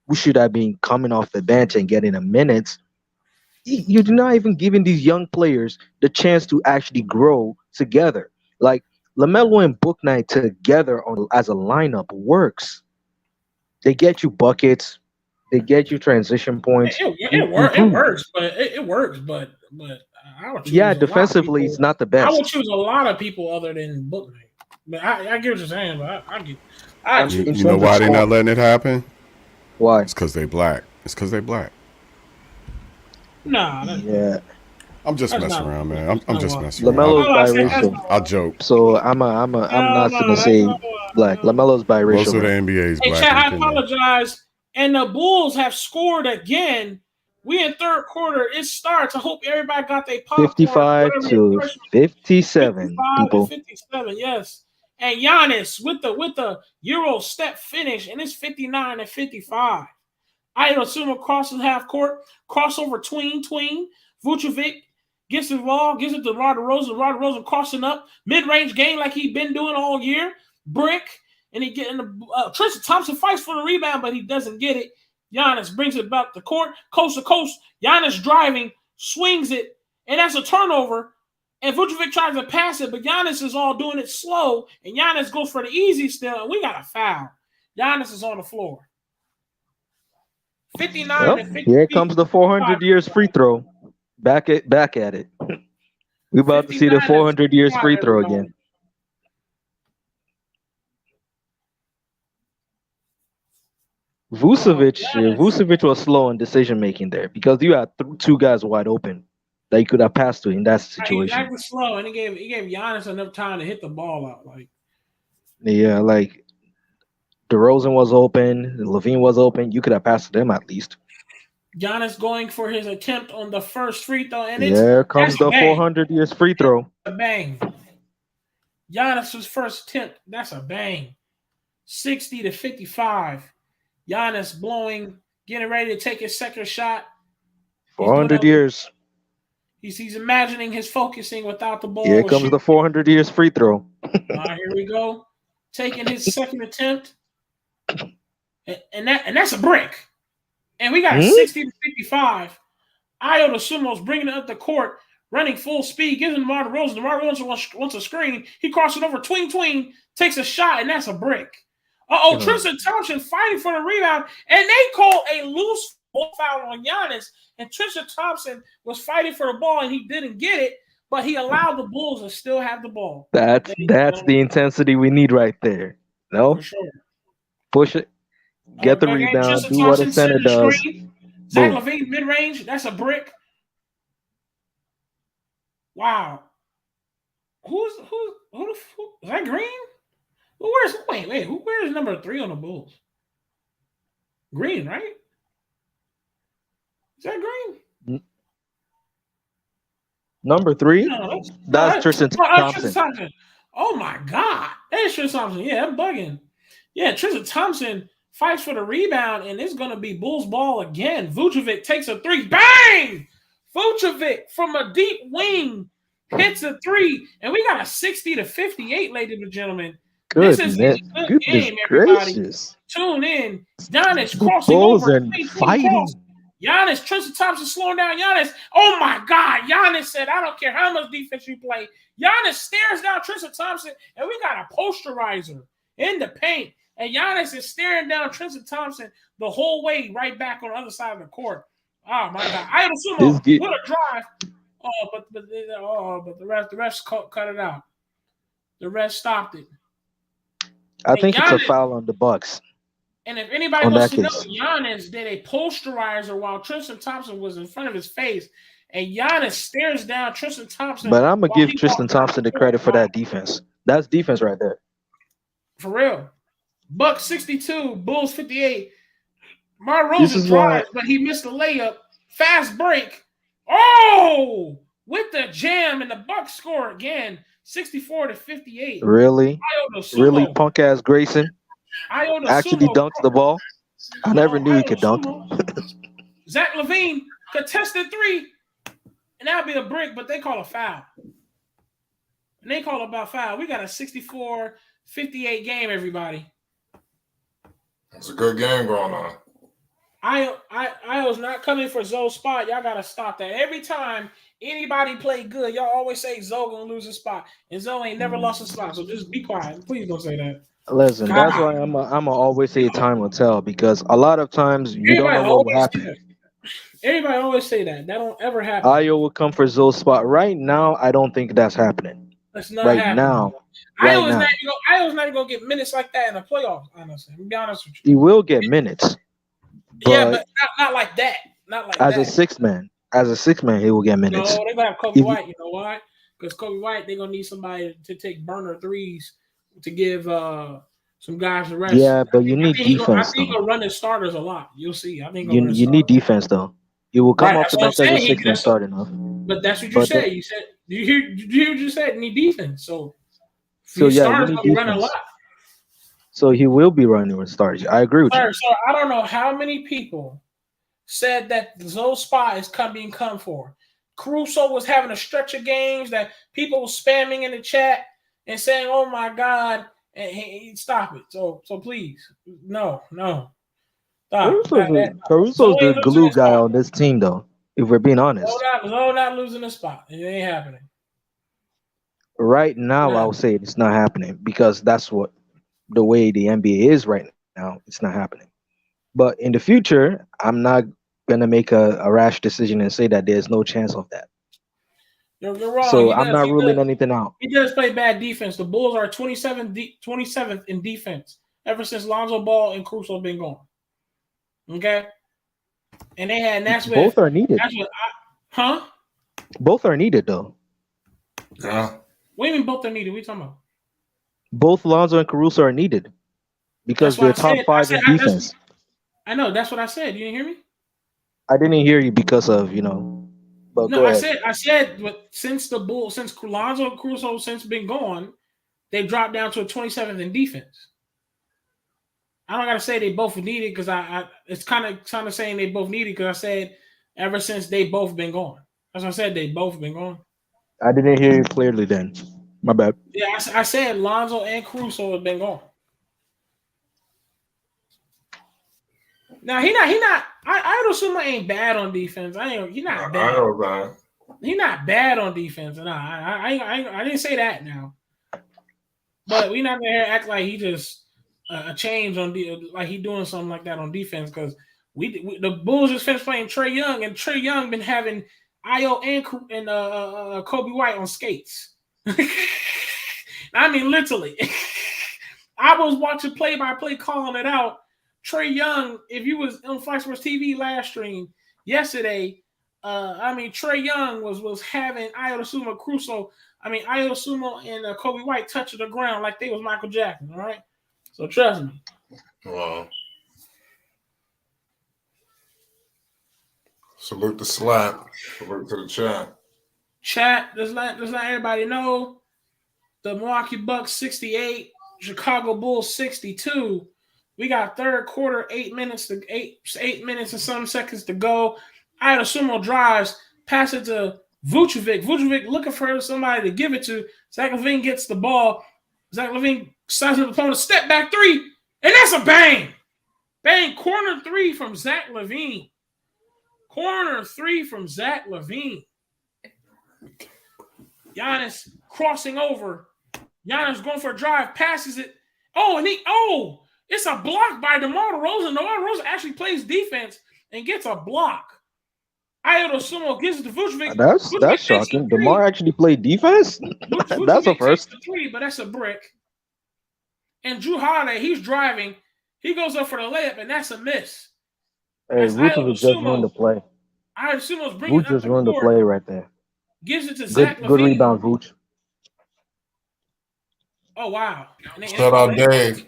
we should have been coming off the bench and getting a minute. You're not even giving these young players the chance to actually grow together. Like, LaMelo and Book Night together as a lineup works. They get you buckets. They get you transition points. It works, but I would choose defensively, it's not the best. I would choose a lot of people other than Book Night. But I get what you're saying, but you know why they're not letting it happen? Why? It's because they black. Nah. Yeah. I'm just messing around, man. I'm just messing around. LaMelo's biracial. I'll joke. So I'm not gonna say black. LaMelo's biracial. Most of the NBA is black. Hey, Chad, I apologize. And the Bulls have scored again. We in third quarter. It starts. I hope everybody got their popcorn. 55 to 57. 55 people. To 57. Yes. And Giannis with the Euro step finish, and it's 59 to 55. I assume across the half court, crossover tween. Vucevic gets involved, gives it to Derozan crossing up, mid-range game like he's been doing all year. Brick, and he getting the Tristan Thompson fights for the rebound, but he doesn't get it. Giannis brings it back to court, coast to coast. Giannis driving, swings it, and that's a turnover. And Vucevic tries to pass it, but Giannis is all doing it slow, and Giannis goes for the easy still, and we got a foul. Giannis is on the floor. 59 to 50. Here comes the 400 years free throw. Back at it. We're about to see the 400 years free throw again. Vucevic was slow in decision making there because you had 2 guys wide open that you could have passed to in that situation. He acted slow, and he gave Giannis enough time to hit the ball out. DeRozan was open, Levine was open. You could have passed to them at least. Giannis going for his attempt on the first free throw, and Here comes that's a the bang. 400 years free throw. A bang. Giannis's first attempt, that's a bang. 60-55. Giannis blowing, getting ready to take his second shot. 400 years. He's imagining his focusing without the ball. Here comes the 400 years free throw. Here we go. Taking his second attempt. And that's a brick. And we got 60-55. Ayo Dosunmu's bringing it up the court, running full speed, gives it to DeMar DeRozan. DeMar DeRozan wants a screen. He crosses it over tween, takes a shot, and that's a brick. Tristan Thompson fighting for the rebound, and they call a loose ball foul on Giannis. And Tristan Thompson was fighting for the ball, and he didn't get it, but he allowed the Bulls to still have the ball. That's the intensity we need right there. No? For sure. Push it. Get the rebound. Do what a center does. Zach LaVine mid-range. That's a brick. Wow. Who is that Green? Who wears number 3 on the Bulls? Green, right? Is that Green? Number 3? No, that's Tristan Thompson. Oh my God. That's Tristan Thompson. Yeah, I'm bugging. Yeah, Tristan Thompson fights for the rebound, and it's going to be Bulls ball again. Vucevic takes a 3. Bang! Vucevic from a deep wing hits a 3, and we got a 60-58, ladies and gentlemen. This is a good game, everybody. Gracious. Tune in. Giannis crossing over. And fighting. Giannis, Tristan Thompson slowing down Giannis. Oh my God. Giannis said, I don't care how much defense you play. Giannis stares down Tristan Thompson, and we got a posterizer in the paint. And Giannis is staring down Tristan Thompson the whole way right back on the other side of the court. Oh my God! I assume what a drive. But the refs cut it out. The refs stopped it. I think Giannis, it's a foul on the Bucks. And if anybody wants to know, Giannis did a posterizer while Tristan Thompson was in front of his face, and Giannis stares down Tristan Thompson. But I'm gonna give Tristan Thompson the credit for that defense. That's defense right there. For real. Bucks 62, Bulls 58. Mar Rosen drives, but he missed the layup. Fast break. Oh, with the jam, and the Bucks score again, 64-58. Really, punk ass Grayson actually dunks the ball. I never knew he could dunk. Zach LaVine contested 3, and that'd be a brick, but they call a foul. And they call about foul. We got a 64-58 game, everybody. It's a good game going on. I was not coming for Zoe's spot. Y'all gotta stop that. Every time anybody play good, y'all always say Zoe gonna lose a spot, and Zoe ain't never lost a spot. So just be quiet. Please don't say that. Listen, that's why I'm always say time will tell, because a lot of times you don't know what will happen. Everybody always say that. That don't ever happen. Ayo will come for Zoe's spot. Right now, I don't think that's happening. That's not right happening. now. Ayo's not even gonna get minutes like that in the playoffs. Honestly, to be honest with you, he will get minutes. But not like that. Not like as that. a 6-man. As a 6-man, he will get minutes. No, they're gonna have Kobe White. You know why? Because Kobe White, they're gonna need somebody to take burner threes to give some guys the rest. Yeah, but you need defense. I think he's gonna run his starters a lot. You'll see. I think you need defense though. You will come off the bench as a 6-man starting off. But that's what you said. You said you hear what you said? Need defense. So yeah, starters gonna run a lot. So he will be running with starters. I agree with you. So I don't know how many people said that Zoe's spot is being come for. Caruso was having a stretch of games that people were spamming in the chat and saying, "Oh my God," and stop it. So please, no. Stop. Caruso's the glue guy on this team, though. If we're being honest, Zoe not losing the spot. It ain't happening. Right now, I would say it's not happening because that's what the way the NBA is right now. It's not happening. But in the future, I'm not gonna make a rash decision and say that there's no chance of that. You're wrong. So I'm not ruling anything out. He does play bad defense. The Bulls are 27th in defense ever since Lonzo Ball and Caruso have been gone. Okay, and that's what both are needed. Both are needed though. Yeah. What do you mean both are needed? What are you talking about? Both Lonzo and Caruso are needed because they're top 5 in defense. I know. That's what I said. You didn't hear me? I didn't hear you because of But No, go I ahead. said, but since Lonzo Caruso since been gone, they dropped down to a 27th in defense. I don't gotta say they both needed because I it's kind of saying they both needed because I said ever since they both been gone. That's what I said. They both been gone. I didn't hear you clearly then. My bad. Yeah, I said Lonzo and Caruso have been gone. Now he not. I don't assume ain't bad on defense. He not bad. I know that. He not bad on defense. No, I didn't say that now. But we not gonna act like he just a change on like he doing something like that on defense because the Bulls just finished playing Trae Young and Trae Young been having Io and Kobe White on skates. I mean literally. I was watching play-by-play calling it out. Trae Young, if you was on Fox Sports TV last stream yesterday, Trae Young was having Io Sumo and Kobe White touching the ground like they was Michael Jackson, all right? So trust me. Wow. Salute the slap. Salute to the chat. Chat, does not everybody know the Milwaukee Bucks 68, Chicago Bulls 62. We got third quarter, 8 minutes and some seconds to go. Io Sumo drives, pass it to Vucevic. Vucevic looking for somebody to give it to. Zach LaVine gets the ball. Zach LaVine signs with the opponent, step back three, and that's a bang. Bang, corner three from Zach LaVine. Corner three from Zach LaVine. Giannis crossing over. Giannis going for a drive, passes it. It's a block by DeMar DeRozan. DeMar DeRozan actually plays defense and gets a block. Io Sumo gives it to Vucevic. That's shocking. DeMar actually played defense? That's a first. Three, but that's a brick. And Drew Holiday, he's driving. He goes up for the layup, and that's a miss. Hey, Vucevic just ruined the play. Io Sumo's bringing Vuce just ruined the play right there. Gives it to Zach LaVine. Good rebound, Vuce. Oh, wow. Shout out Dave.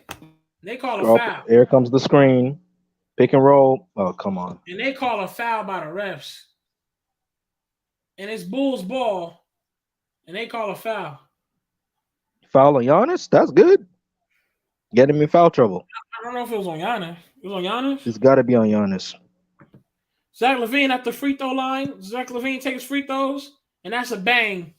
They call a foul. Here comes the screen. Pick and roll. Oh, come on. And they call a foul by the refs. And it's Bulls ball. And they call a foul. Foul on Giannis? That's good. Get him in foul trouble. I don't know if it was on Giannis. It was on Giannis? It's got to be on Giannis. Zach LaVine at the free throw line. Zach LaVine takes free throws. And that's a bang.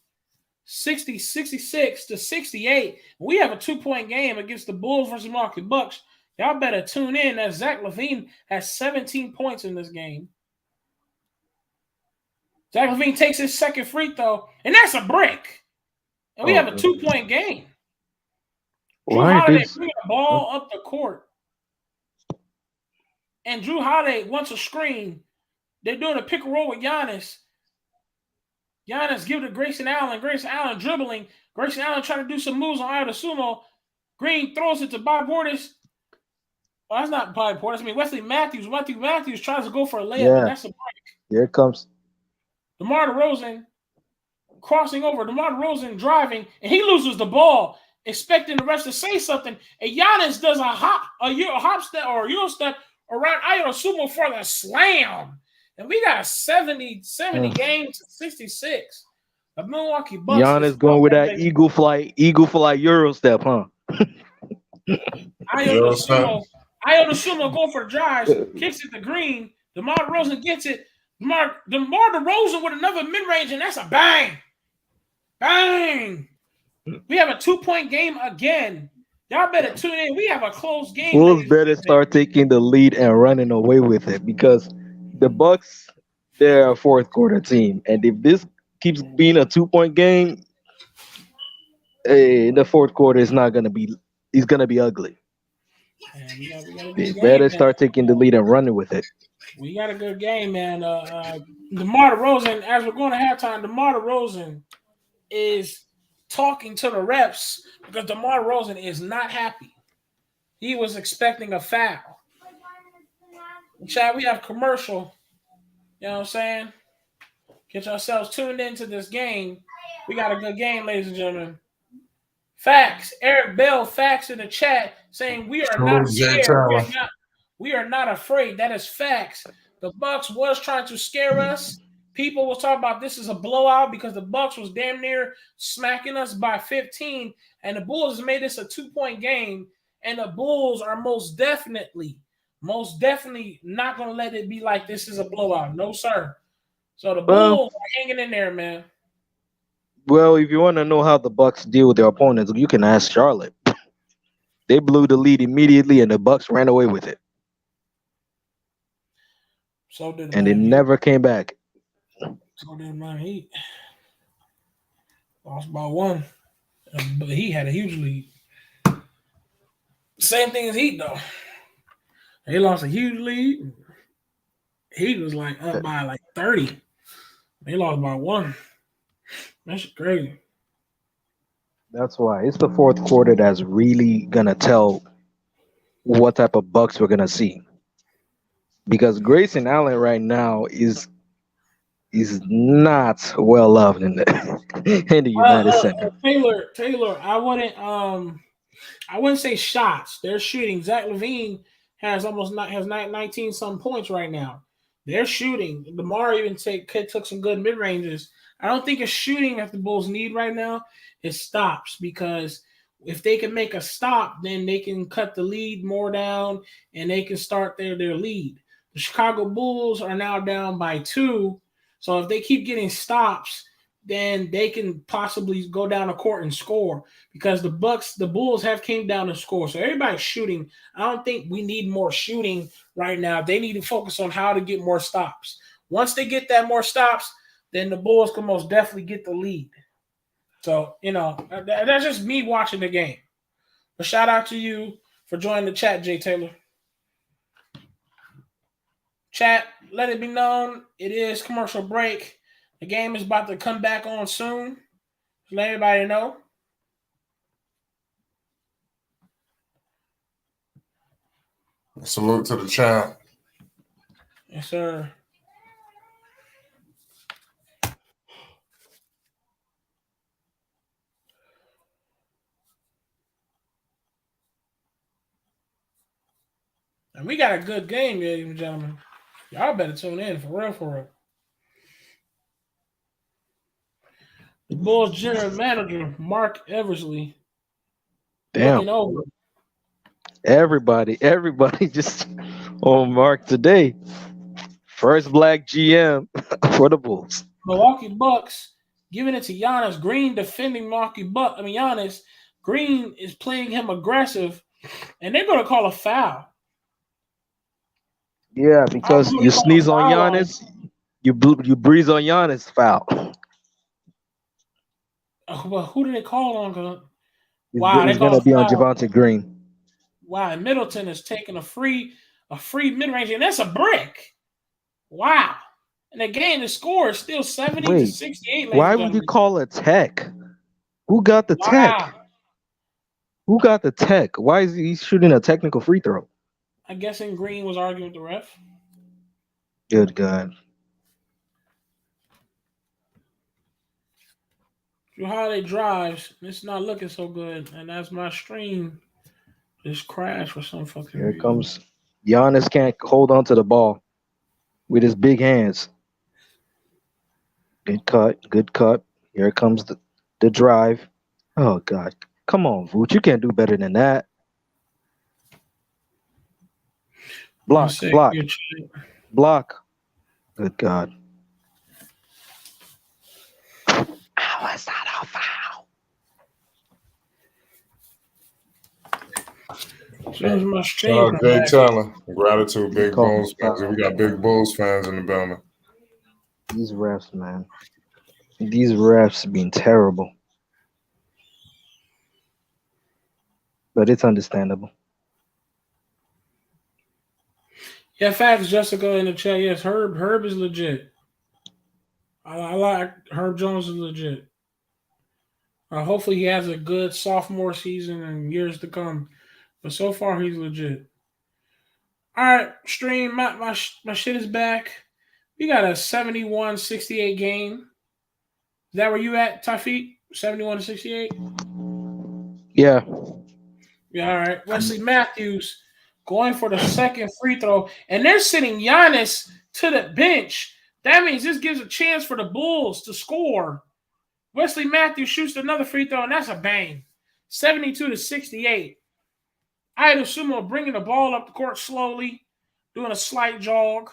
66 to 68. We have a 2-point game against the Bulls versus Milwaukee Bucks. Y'all better tune in as Zach LaVine has 17 points in this game. Zach LaVine takes his second free throw, and that's a brick. And we have a 2-point game. Drew Holiday bringing the ball up the court. And Drew Holiday wants a screen. They're doing a pick and roll with Giannis. Giannis give it to Grayson Allen. Grayson Allen dribbling. Grayson Allen trying to do some moves on Io Sumo. Green throws it to Bob Portis. Oh, that's not Bob Portis. I mean, Wesley Matthews. Wesley Matthews tries to go for a layup, and that's a break. Here it comes. DeMar DeRozan crossing over. DeMar DeRozan driving, and he loses the ball, expecting the refs to say something. And Giannis does a hop step or a Euro step around Io Sumo for the slam. And we got a 70 game to 66. The Milwaukee Bucks. Giannis going with that eagle flight Euro step, huh? Io Sumo going for the drives, kicks it to Green. DeMar DeRozan gets it. DeMar DeRozan with another mid-range, and that's a bang. Bang. We have a 2-point game again. Y'all better tune in. We have a close game. Bulls better start taking the lead and running away with it because the Bucks, they're a fourth quarter team. And if this keeps being a 2-point game, the fourth quarter is not going to be – it's going to be ugly. They better start taking the lead and running with it. We got a good game, man. DeMar DeRozan, as we're going to halftime, DeMar DeRozan is talking to the refs because DeMar DeRozan is not happy. He was expecting a foul. Chad, we have commercial. You know what I'm saying? Get yourselves tuned into this game. We got a good game, ladies and gentlemen. Facts. Eric Bell, facts in the chat saying we are not scared. We are not afraid. That is facts. the Bucks was trying to scare us. People was talking about this is a blowout because the Bucks was damn near smacking us by 15, and the Bulls made this a 2-point game, and the Bulls are most definitely not going to let it be like this is a blowout. No, sir. So the Bulls are hanging in there, man. Well, if you want to know how the Bucks deal with their opponents, you can ask Charlotte. They blew the lead immediately, and the Bucks ran away with it. So did and they never came back. So did Miami Heat. Lost by 1. But he had a huge lead. Same thing as Heat, though. They lost a huge lead. Heat was like up by like 30. They lost by 1. That's crazy. That's why it's the fourth quarter that's really gonna tell what type of Bucks we're gonna see. Because Grayson Allen right now is not well loved in the United Center. Taylor, I wouldn't say shots. They're shooting. Zach LaVine has 19 some points right now. They're shooting. Demar even took some good mid ranges. I don't think it's shooting that the Bulls need right now. It stops, because if they can make a stop, then they can cut the lead more down and they can start their lead. The Chicago Bulls are now down by 2. So if they keep getting stops, then they can possibly go down the court and score, because the Bulls have came down to score. So everybody's shooting. I don't think we need more shooting right now. They need to focus on how to get more stops. Once they get that more stops, then the Bulls can most definitely get the lead. So, that's just me watching the game. But shout out to you for joining the chat, Jay Taylor. Chat, let it be known, it is commercial break. The game is about to come back on soon. Let everybody know. Salute to the chat. Yes, sir. And we got a good game, ladies and gentlemen. Y'all better tune in for real. The Bulls general manager, Mark Eversley. Damn. Looking over. Everybody just on Mark today. First black GM for the Bulls. Milwaukee Bucks giving it to Giannis. Green defending Giannis. Green is playing him aggressive, and they're going to call a foul. Yeah, because you sneeze on Giannis, you breathe on Giannis, foul. Well, who did they call on? Wow, it's going to be on Javonte Green. Wow, and Middleton is taking a free mid-range, and that's a brick. Wow. And the game, the score is still 70-68. Why would you call a tech? Who got the tech? Who got the tech? Why is he shooting a technical free throw? I'm guessing Green was arguing with the ref. Good God. Drew Holiday drives. It's not looking so good. And as my stream just crashed for some fucking reason. Here Comes Giannis can't hold on to the ball with his big hands. Good cut. Here comes the drive. Oh, God. Come on, Vooch. You can't do better than that. Block. Good God. How is that a foul? Shout out Jay Taylor. Gratitude, big Bulls fans. We got big Bulls fans in the building. These refs, man. These refs being terrible. But it's understandable. Yeah, facts, Jessica in the chat. Yes, Herb is legit. I like Herb Jones is legit. Hopefully he has a good sophomore season and years to come. But so far he's legit. All right, stream. My shit is back. We got a 71-68 game. Is that where you at, Tafiq? 71-68? Yeah. Yeah, all right. Wesley Matthews going for the second free throw. And they're sitting Giannis to the bench. That means this gives a chance for the Bulls to score. Wesley Matthews shoots another free throw, and that's a bang. 72-68. Ida Sumo bringing the ball up the court slowly, doing a slight jog,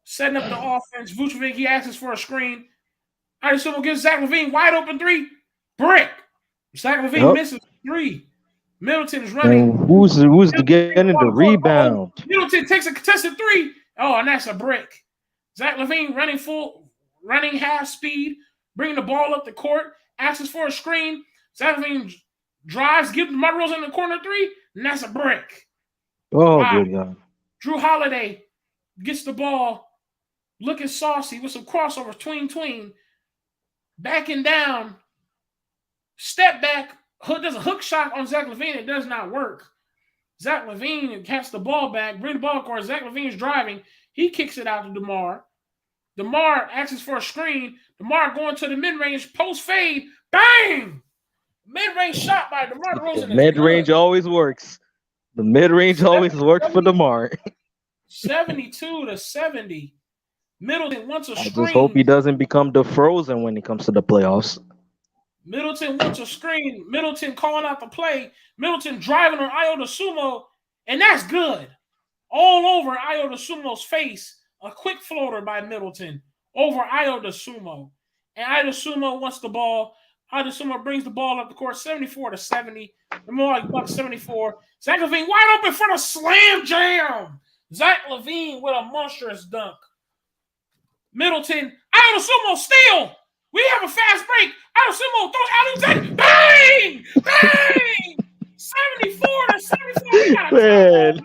setting up the offense. Vucevic, he asks for a screen. Ida Sumo gives Zach LaVine wide open three. Brick. Zach LaVine misses three. Middleton's running. And who's getting the rebound? Middleton takes a contested three. Oh, and that's a brick. Zach LaVine running half speed, bringing the ball up the court, asks for a screen. Zach LaVine drives, gives DeMar DeRozan in the corner three, and that's a brick. Oh, wow. Good God. Drew Holiday gets the ball, looking saucy with some crossovers, tween, backing down, step back, does a hook shot on Zach LaVine. It does not work. Zach LaVine gets the ball back, bring the ball court. Zach LaVine's driving. He kicks it out to DeMar. DeMar asks for a screen. DeMar going to the mid-range, post fade, bang! Mid-range shot by DeMar DeRozan. The mid-range always works. The mid-range always works for DeMar. 72-70. Middleton wants a screen. I just hope he doesn't become DeFrozen when it comes to the playoffs. Middleton wants a screen. Middleton calling out the play. Middleton driving on Ayo DeSumo, and that's good. All over Ayo DeSumo's face. A quick floater by Middleton over Ayo DeSumo. And Ayo DeSumo wants the ball. Ayo DeSumo brings the ball up the court, 74-70. The Milwaukee Bucks 74. Zach LaVine wide open for the slam jam. Zach LaVine with a monstrous dunk. Middleton, Ayo DeSumo steal. We have a fast break. Ayo DeSumo throws alley-oop. Bang! Bang! 74-74. Man.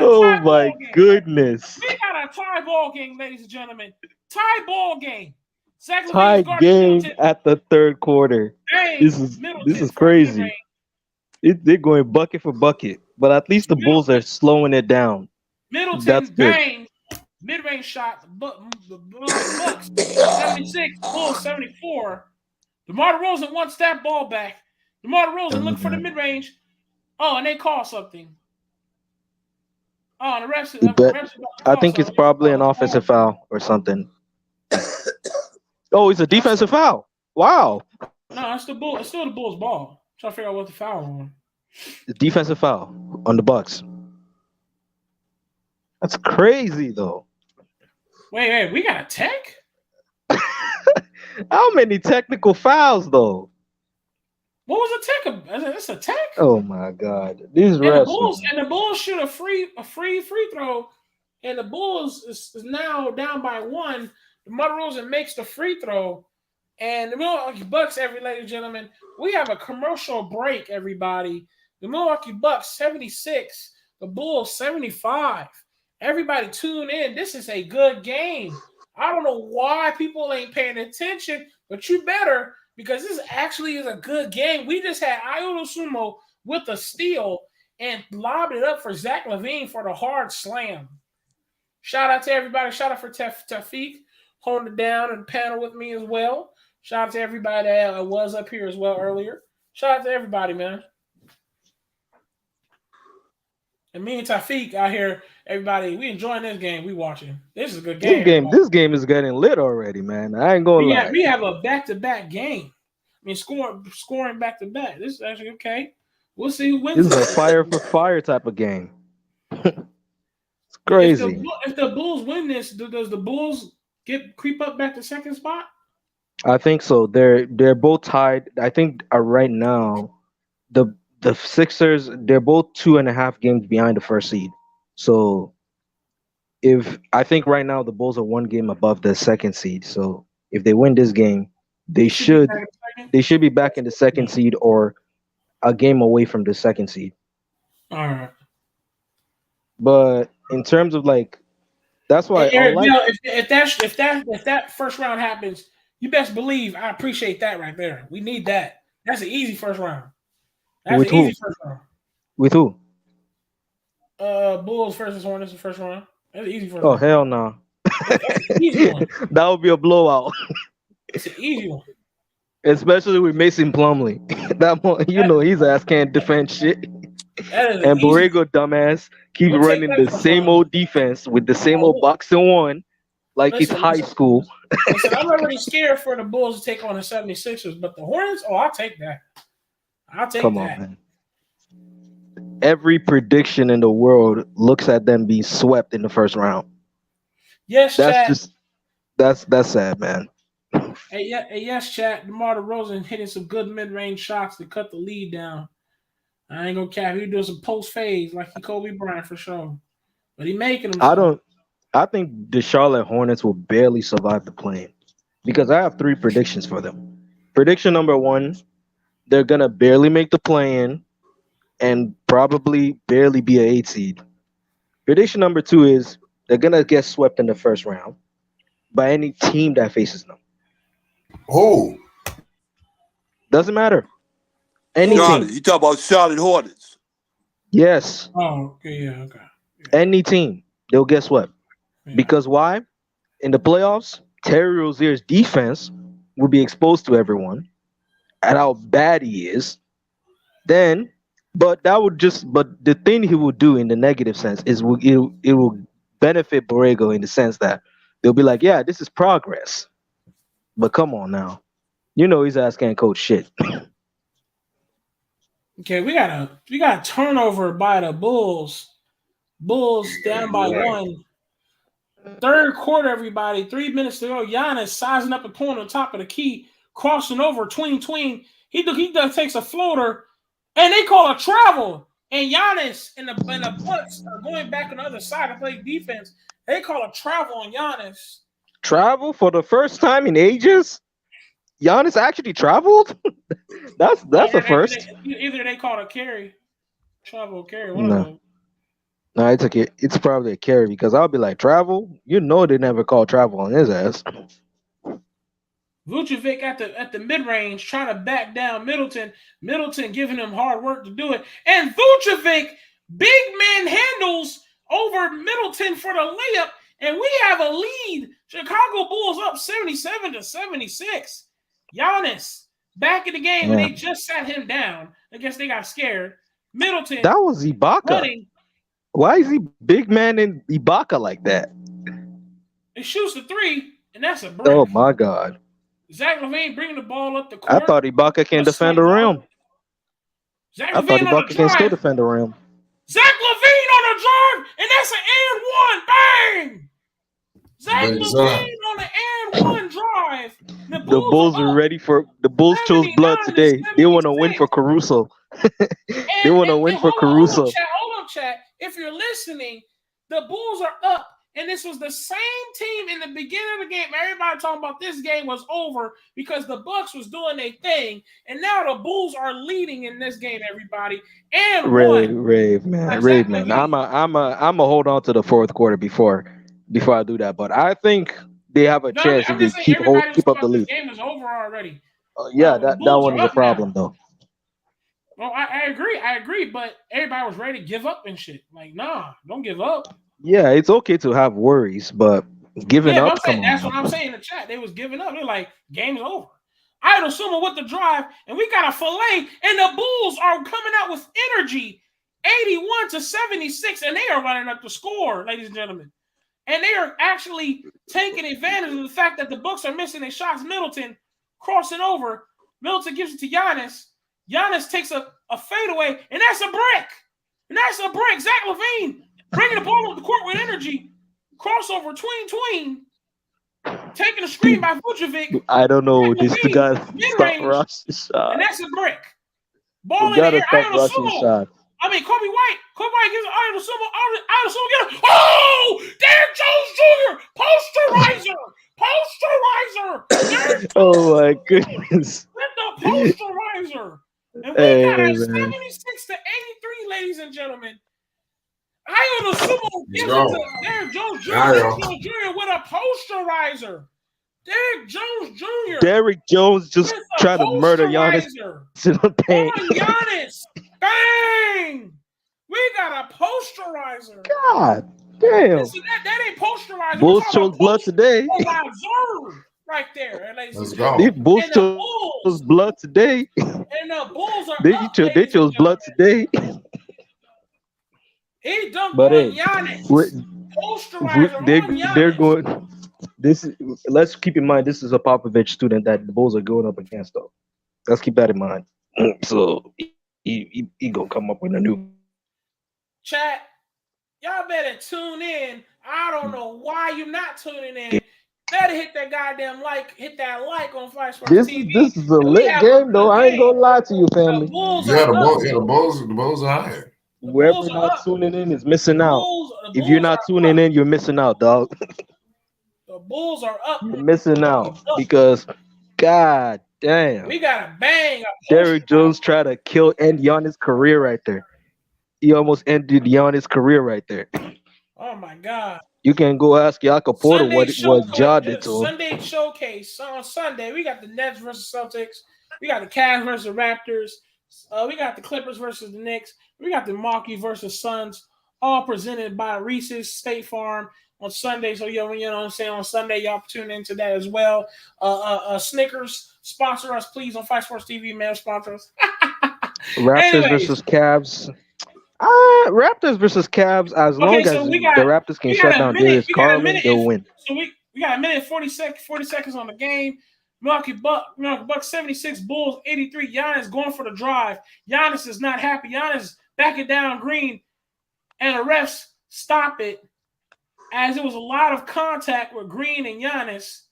Oh my goodness. We got a tie ball game, ladies and gentlemen. Tie ball game. Tie game at the third quarter. This is crazy. They're going bucket for bucket, but at least the Bulls are slowing it down. Middleton bang. Mid-range shot. The Bucks 76. Bulls 74. DeMar DeRozan wants that ball back. DeMar DeRozan looking for the mid-range. Oh, and they call something. Oh, the refs I think it's probably an offensive foul or something. Oh, it's a defensive foul. Wow. No, it's still the Bulls' ball. I'm trying to figure out what the foul on. The defensive foul on the Bucks. That's crazy, though. Wait, we got a tech? How many technical fouls, though? What was a tech? It's a tech? Oh my God! These refs. The Bulls shoot a free free throw, and the Bulls is now down by one. DeMar DeRozan makes the free throw, and the Milwaukee Bucks. Ladies and gentlemen, we have a commercial break. Everybody, the Milwaukee Bucks 76, the Bulls 75. Everybody tune in. This is a good game. I don't know why people ain't paying attention, but you better. Because this actually is a good game. We just had Ayo DeSumo with a steal and lobbed it up for Zach LaVine for the hard slam. Shout out to everybody. Shout out for Tafiq holding it down and panel with me as well. Shout out to everybody that was up here as well earlier. Shout out to everybody, man. And me and Tafiq out here, everybody, we enjoying this game. We watching. This is a good game. This game is getting lit already, man. I ain't gonna lie. We have a back-to-back game. I mean, scoring back-to-back. This is actually okay. We'll see who wins. This is a fire for fire type of game. It's crazy. If the Bulls win this, does the Bulls creep up back to second spot? I think so. They're both tied. I think right now, the Sixers, they're both 2.5 games behind the first seed. So I think right now the Bulls are 1 game above the second seed. So if they win this game, they should be back in the second seed or a game away from the second seed. All right. But in terms of that's why if that first round happens, you best believe I appreciate that right there. We need that. That's an easy first round. With who? With who? Bulls versus Hornets the first round. That's an easy first round. Oh, hell no. Easy one. That would be a blowout. It's an easy one. Especially with Mason Plumlee. That one, his ass can't defend shit. That is an And easy. Borrego, dumbass, keep We'll take running that the for same fun. old defense with the same old Oh, box and one, like it's listen, high listen. school. Listen, I'm already scared for the Bulls to take on the 76ers, but the Hornets, I'll take that. I'll take Come that. on, man. Every prediction in the world looks at them being swept in the first round. Yes, That's chat. just that's sad, man. Hey, yes, chat. DeMar DeRozan hitting some good mid-range shots to cut the lead down. I ain't gonna cap. He doing some post fades like he Kobe Bryant for sure, but he making them. I think the Charlotte Hornets will barely survive the play-in because I have 3 predictions for them. Prediction number 1, they're gonna barely make the play-in and probably barely be an 8 seed. Prediction number 2 is they're gonna get swept in the first round by any team that faces them. Who? Doesn't matter. Any Charlotte. team. You talk about Charlotte Hornets. Yes. Oh, okay, yeah, okay. Any team, they'll get swept. Yeah. Because why? In the playoffs, Terry Rozier's defense will be exposed to everyone at how bad he is. Then, but the thing he will do in the negative sense is it will benefit Borrego in the sense that they'll be like, yeah, this is progress. But come on now. You know his ass can't coach shit. Okay, we got a turnover by the Bulls. Bulls down by 1. Third quarter, everybody. 3 minutes to go. Giannis sizing up a corner on top of the key, crossing over, tween. He takes a floater, and they call a travel. And Giannis and the Bucks are going back on the other side to play defense. They call a travel on Giannis. Travel for the first time in ages? Giannis actually traveled? that's a first. Either they call it a carry. Travel or carry. One of them. No, it's probably a carry because I'll be like, travel? You know they never call travel on his ass. Vucevic at the mid-range trying to back down Middleton. Middleton giving him hard work to do it. And Vucevic, big man handles over Middleton for the layup. And we have a lead. Chicago Bulls up 77-76. Giannis back in the game, and they just sat him down. I guess they got scared. Middleton. That was Ibaka. Running. Why is he big man in Ibaka like that? He shoots the 3, and that's a brick. Oh my God. Zach LaVine bringing the ball up the court. I thought Ibaka can defend the rim. Zach I thought LaVine on Ibaka the can still drive. defend the rim. Zach LaVine on the drive, and that's an and 1. Bang! Zach LaVine on the and 1 drive. The Bulls are ready for the Bulls chose blood today. They want to win for Caruso. They want to win for Caruso. Hold on, chat. If you're listening, the Bulls are up. And this was the same team in the beginning of the game. Everybody talking about this game was over because the Bucks was doing their thing. And now the Bulls are leading in this game, everybody. And Rave, man. I'm a hold on to the fourth quarter before I do that. But I think they have a chance if they keep up the lead. This game is over already. That one is a problem though. Well, I agree, but everybody was ready to give up and shit. Like, nah, don't give up. Yeah, it's okay to have worries, but giving up. That's what I'm saying in the chat. They was giving up. They're like, game's over. I would assume with the drive, and we got a fillet, and the Bulls are coming out with energy, 81-76, and they are running up the score, ladies and gentlemen. And they are actually taking advantage of the fact that the Bucks are missing their shots. Middleton crossing over. Middleton gives it to Giannis. Giannis takes a fadeaway, and that's a brick. Zach LaVine bringing the ball up the court with energy. Crossover, tween. Taking a screen by Vucevic. I don't know. This guy stop rushing shot. And that's a brick. Ball in the air. Kobe White gives an Iron Sumo. Get it. Oh! Derek Jones Jr. Posterizer. Oh my goodness. With the posterizer. And we got a 76-83, ladies and gentlemen. Iron Sumo gives it to Derek Jones Jr. With a posterizer. Derek Jones just tried to murder Giannis in the paint. Giannis. Bang! We got a posterizer. God damn. Listen, that ain't posterizer. Bulls chose blood today. Right there. Let's go. These Bulls chose blood today. And the Bulls are They chose blood today. He dunked But on hey, Giannis. Posterizer they're on Giannis. they're going. Let's keep in mind this is a Popovich student that the Bulls are going up against, though. Let's keep that in mind. So he gonna come up with a new. Chat, y'all better tune in. I don't know why you're not tuning in. Better hit that goddamn hit that like on Fly Sports TV. This is a lit game, though. I ain't gonna lie to you, family. The Bulls Yeah, are up. the Bulls are high. Whoever not tuning in is missing out. If you're not tuning in, you're missing out, dog. The Bulls are up. You're missing out because, god damn, we got a bang. Derrick Jones tried to end Giannis' career right there. He almost ended Giannis' career right there. Oh my god. You can go ask Jakob Porter what Ja did to him. Sunday showcase on Sunday. We got the Nets versus Celtics. We got the Cavs versus the Raptors. We got the Clippers versus the Knicks. We got the Milwaukee versus Suns. All presented by Reese's State Farm on Sunday. So you know what I'm saying, on Sunday, y'all tune into that as well. Snickers, sponsor us, please, on Fight Sports TV, man. Sponsor us. Raptors versus Cavs. Raptors versus Cavs. As long as the Raptors can shut down Darius Garland, they'll win. So we got a minute 40 seconds on the game. Milwaukee Bucks 76, Bulls 83. Giannis going for the drive. Giannis is not happy. Giannis backing down Green, and the refs stop it as it was a lot of contact with Green and Giannis,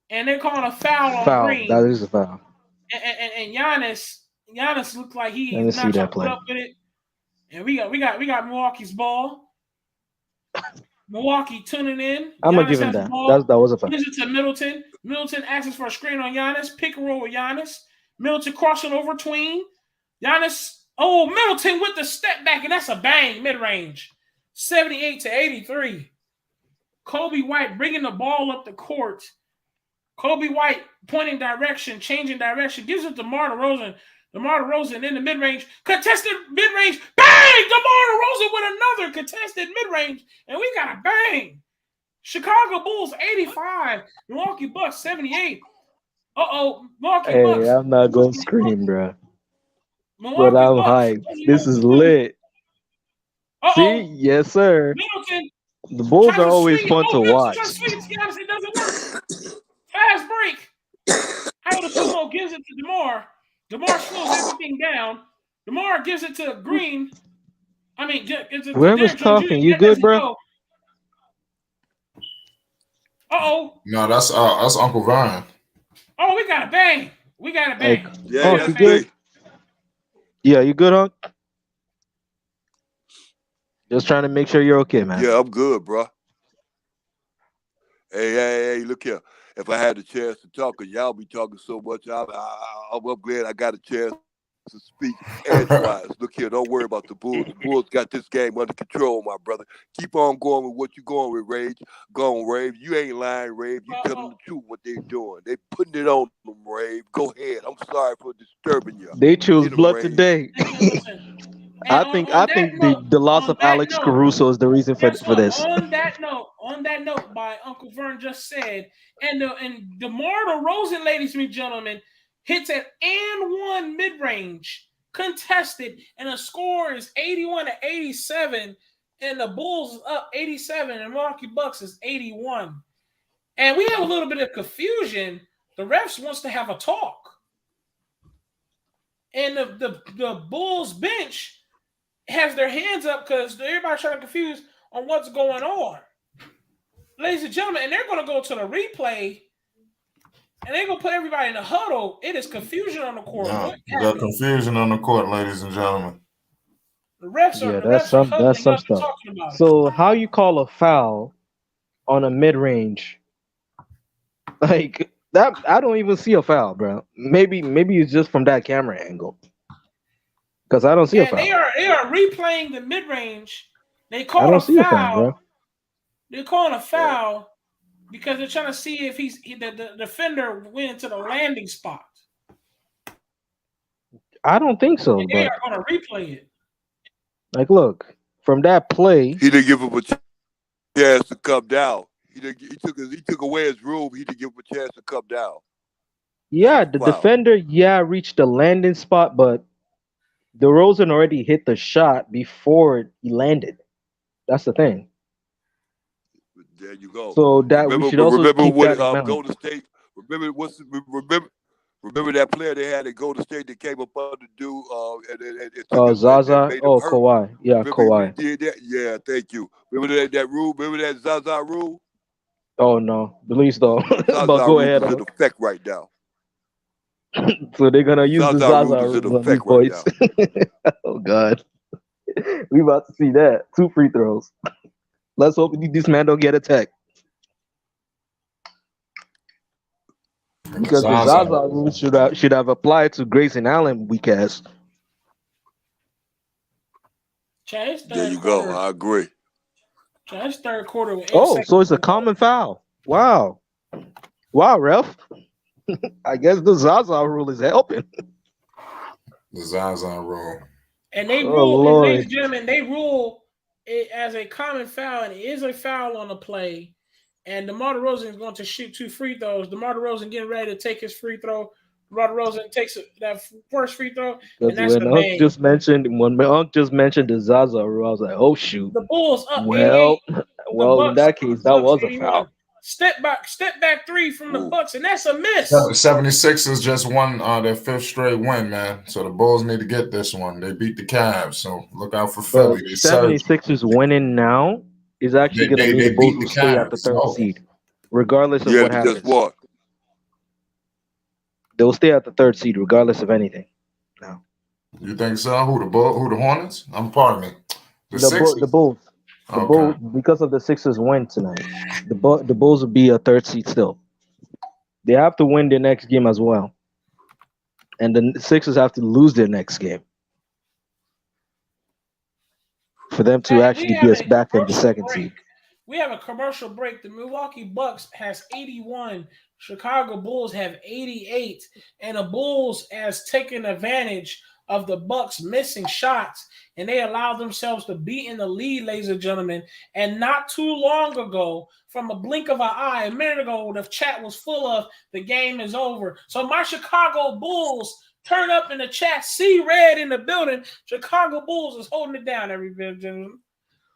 and they're calling a foul on Green. That is a foul. And Giannis looked like he not trying to put up with it. And we got Milwaukee's ball. Milwaukee tuning in. I'm gonna give him that. That was a foul. Gives it to Middleton. Middleton asks for a screen on Giannis. Pick and roll with Giannis. Middleton crossing over tween. Giannis. Oh, Middleton with the step back, and that's a bang mid-range. 78-83. Kobe White bringing the ball up the court. Kobe White pointing direction, changing direction. Gives it to DeMar DeRozan. DeMar DeRozan in the mid-range. Contested mid-range. Bang! DeMar DeRozan with another contested mid-range. And we got a bang. Chicago Bulls 85. Milwaukee Bucks 78. Milwaukee Bucks. Hey, I'm not going to scream, bro. But I'm hyped. This is lit. See? Yes, sir. Middleton. The Bulls are always fun to watch. It doesn't work. Fast break. Howard gives it to DeMar. DeMar slows everything down. DeMar gives it to Green. I mean, whoever's talking, you good, bro? No, that's Uncle Vine. Oh, we got a bang. Hey, yeah, you good? Yeah, you good, Unc? Just trying to make sure you're okay, man. Yeah, I'm good, bro. Hey, look here. If I had the chance to talk, because y'all be talking so much, I'm glad I got a chance to speak edgewise. Look here, don't worry about the Bulls. The Bulls got this game under control, my brother. Keep on going with what you're going with, Rage. Go on, Rave. You ain't lying, Rave. You telling the truth what they're doing. They putting it on them, Rave. Go ahead. I'm sorry for disturbing you. They choose blood today. I think the loss of Alex Caruso is the reason for this. On that note, by Uncle Vern just said, and DeMar DeRozan, ladies and gentlemen, hits an and one mid-range, contested, and the score is 81-87, and the Bulls is up 87, and Milwaukee Bucks is 81. And we have a little bit of confusion. The refs wants to have a talk. And the Bulls bench has their hands up because everybody's trying to confuse on what's going on. Ladies and gentlemen, and they're going to go to the replay, and they're going to put everybody in a huddle. It is confusion on the court. The confusion on the court, ladies and gentlemen. The refs are that's some stuff. So how you call a foul on a mid-range? Like that, I don't even see a foul, bro. Maybe it's just from that camera angle. Because I don't see a foul. They are replaying the mid-range. They call a foul. They're calling a foul because they're trying to see if the defender went into the landing spot. I don't think so. And they are going to replay it. Like, look, from that play, he didn't give him a chance to come down. He took away his room. He didn't give him a chance to come down. Yeah, the defender, reached the landing spot, but DeRozan already hit the shot before he landed. That's the thing. There you go. So that we should also Remember keep what that in mind. Golden State. Remember that player they had at Golden State that came up under dude and took his that Zaza. made him Oh, hurt. Kawhi. Yeah, Remember Kawhi. he did that? Yeah, thank you. Remember that rule? Remember that Zaza rule? Oh no, please don't. Zaza But go rule ahead. is in effect right now. So they're gonna use the Zaza Zaza rule is in rule on these effect right boys. now. Oh God, we about to see that 2 free throws. Let's hope this man don't get attacked because the Zaza. Zaza rule should have applied to Grayson Allen weak ass. Chad, his There third you go. quarter. I agree. Chad, his third quarter with 8 Oh, seconds so it's a to go. common foul. Wow, ref. I guess the Zaza rule is helping. The Zaza rule. And they Oh, rule, and Lord. ladies and gentlemen, they rule it as a common foul, and it is a foul on the play. And DeMar DeRozan is going to shoot 2 free throws. DeMar DeRozan getting ready to take his free throw. DeMar DeRozan takes that first free throw, and Because that's when the Unc main. just mentioned the Zaza rule, I was like, oh shoot. The Bulls up Well, 88. The well, in Bucks, that case, that Bucks was a 81. foul. Step back 3 from the Ooh. Bucks, and that's a miss. The 76ers just won their 5th straight win, man. So the Bulls need to get this one. They beat the Cavs, so look out for But Philly. They surged. 76ers winning now is actually going to mean They the Bulls beat will the stay at the Cavs. 3rd Oh. seed, regardless of Yeah, what they happens. just what? They'll stay at the 3rd seed, regardless of anything. Now, You think so? Who the Hornets? Pardon me. The Sixers. the Bulls, Okay. because of the Sixers win tonight, the Bulls will be a 3rd seed still. They have to win their next game as well, and the Sixers have to lose their next game for them to Hey, actually be us back in the 2nd seed. We have a commercial break. The Milwaukee Bucks has 81. Chicago Bulls have 88. And the Bulls has taken advantage of the Bucks missing shots. And they allowed themselves to be in the lead, ladies and gentlemen. And not too long ago, from a blink of an eye, a minute ago, the chat was full of the game is over. So my Chicago Bulls turn up in the chat. See red in the building. Chicago Bulls is holding it down, everybody, gentlemen.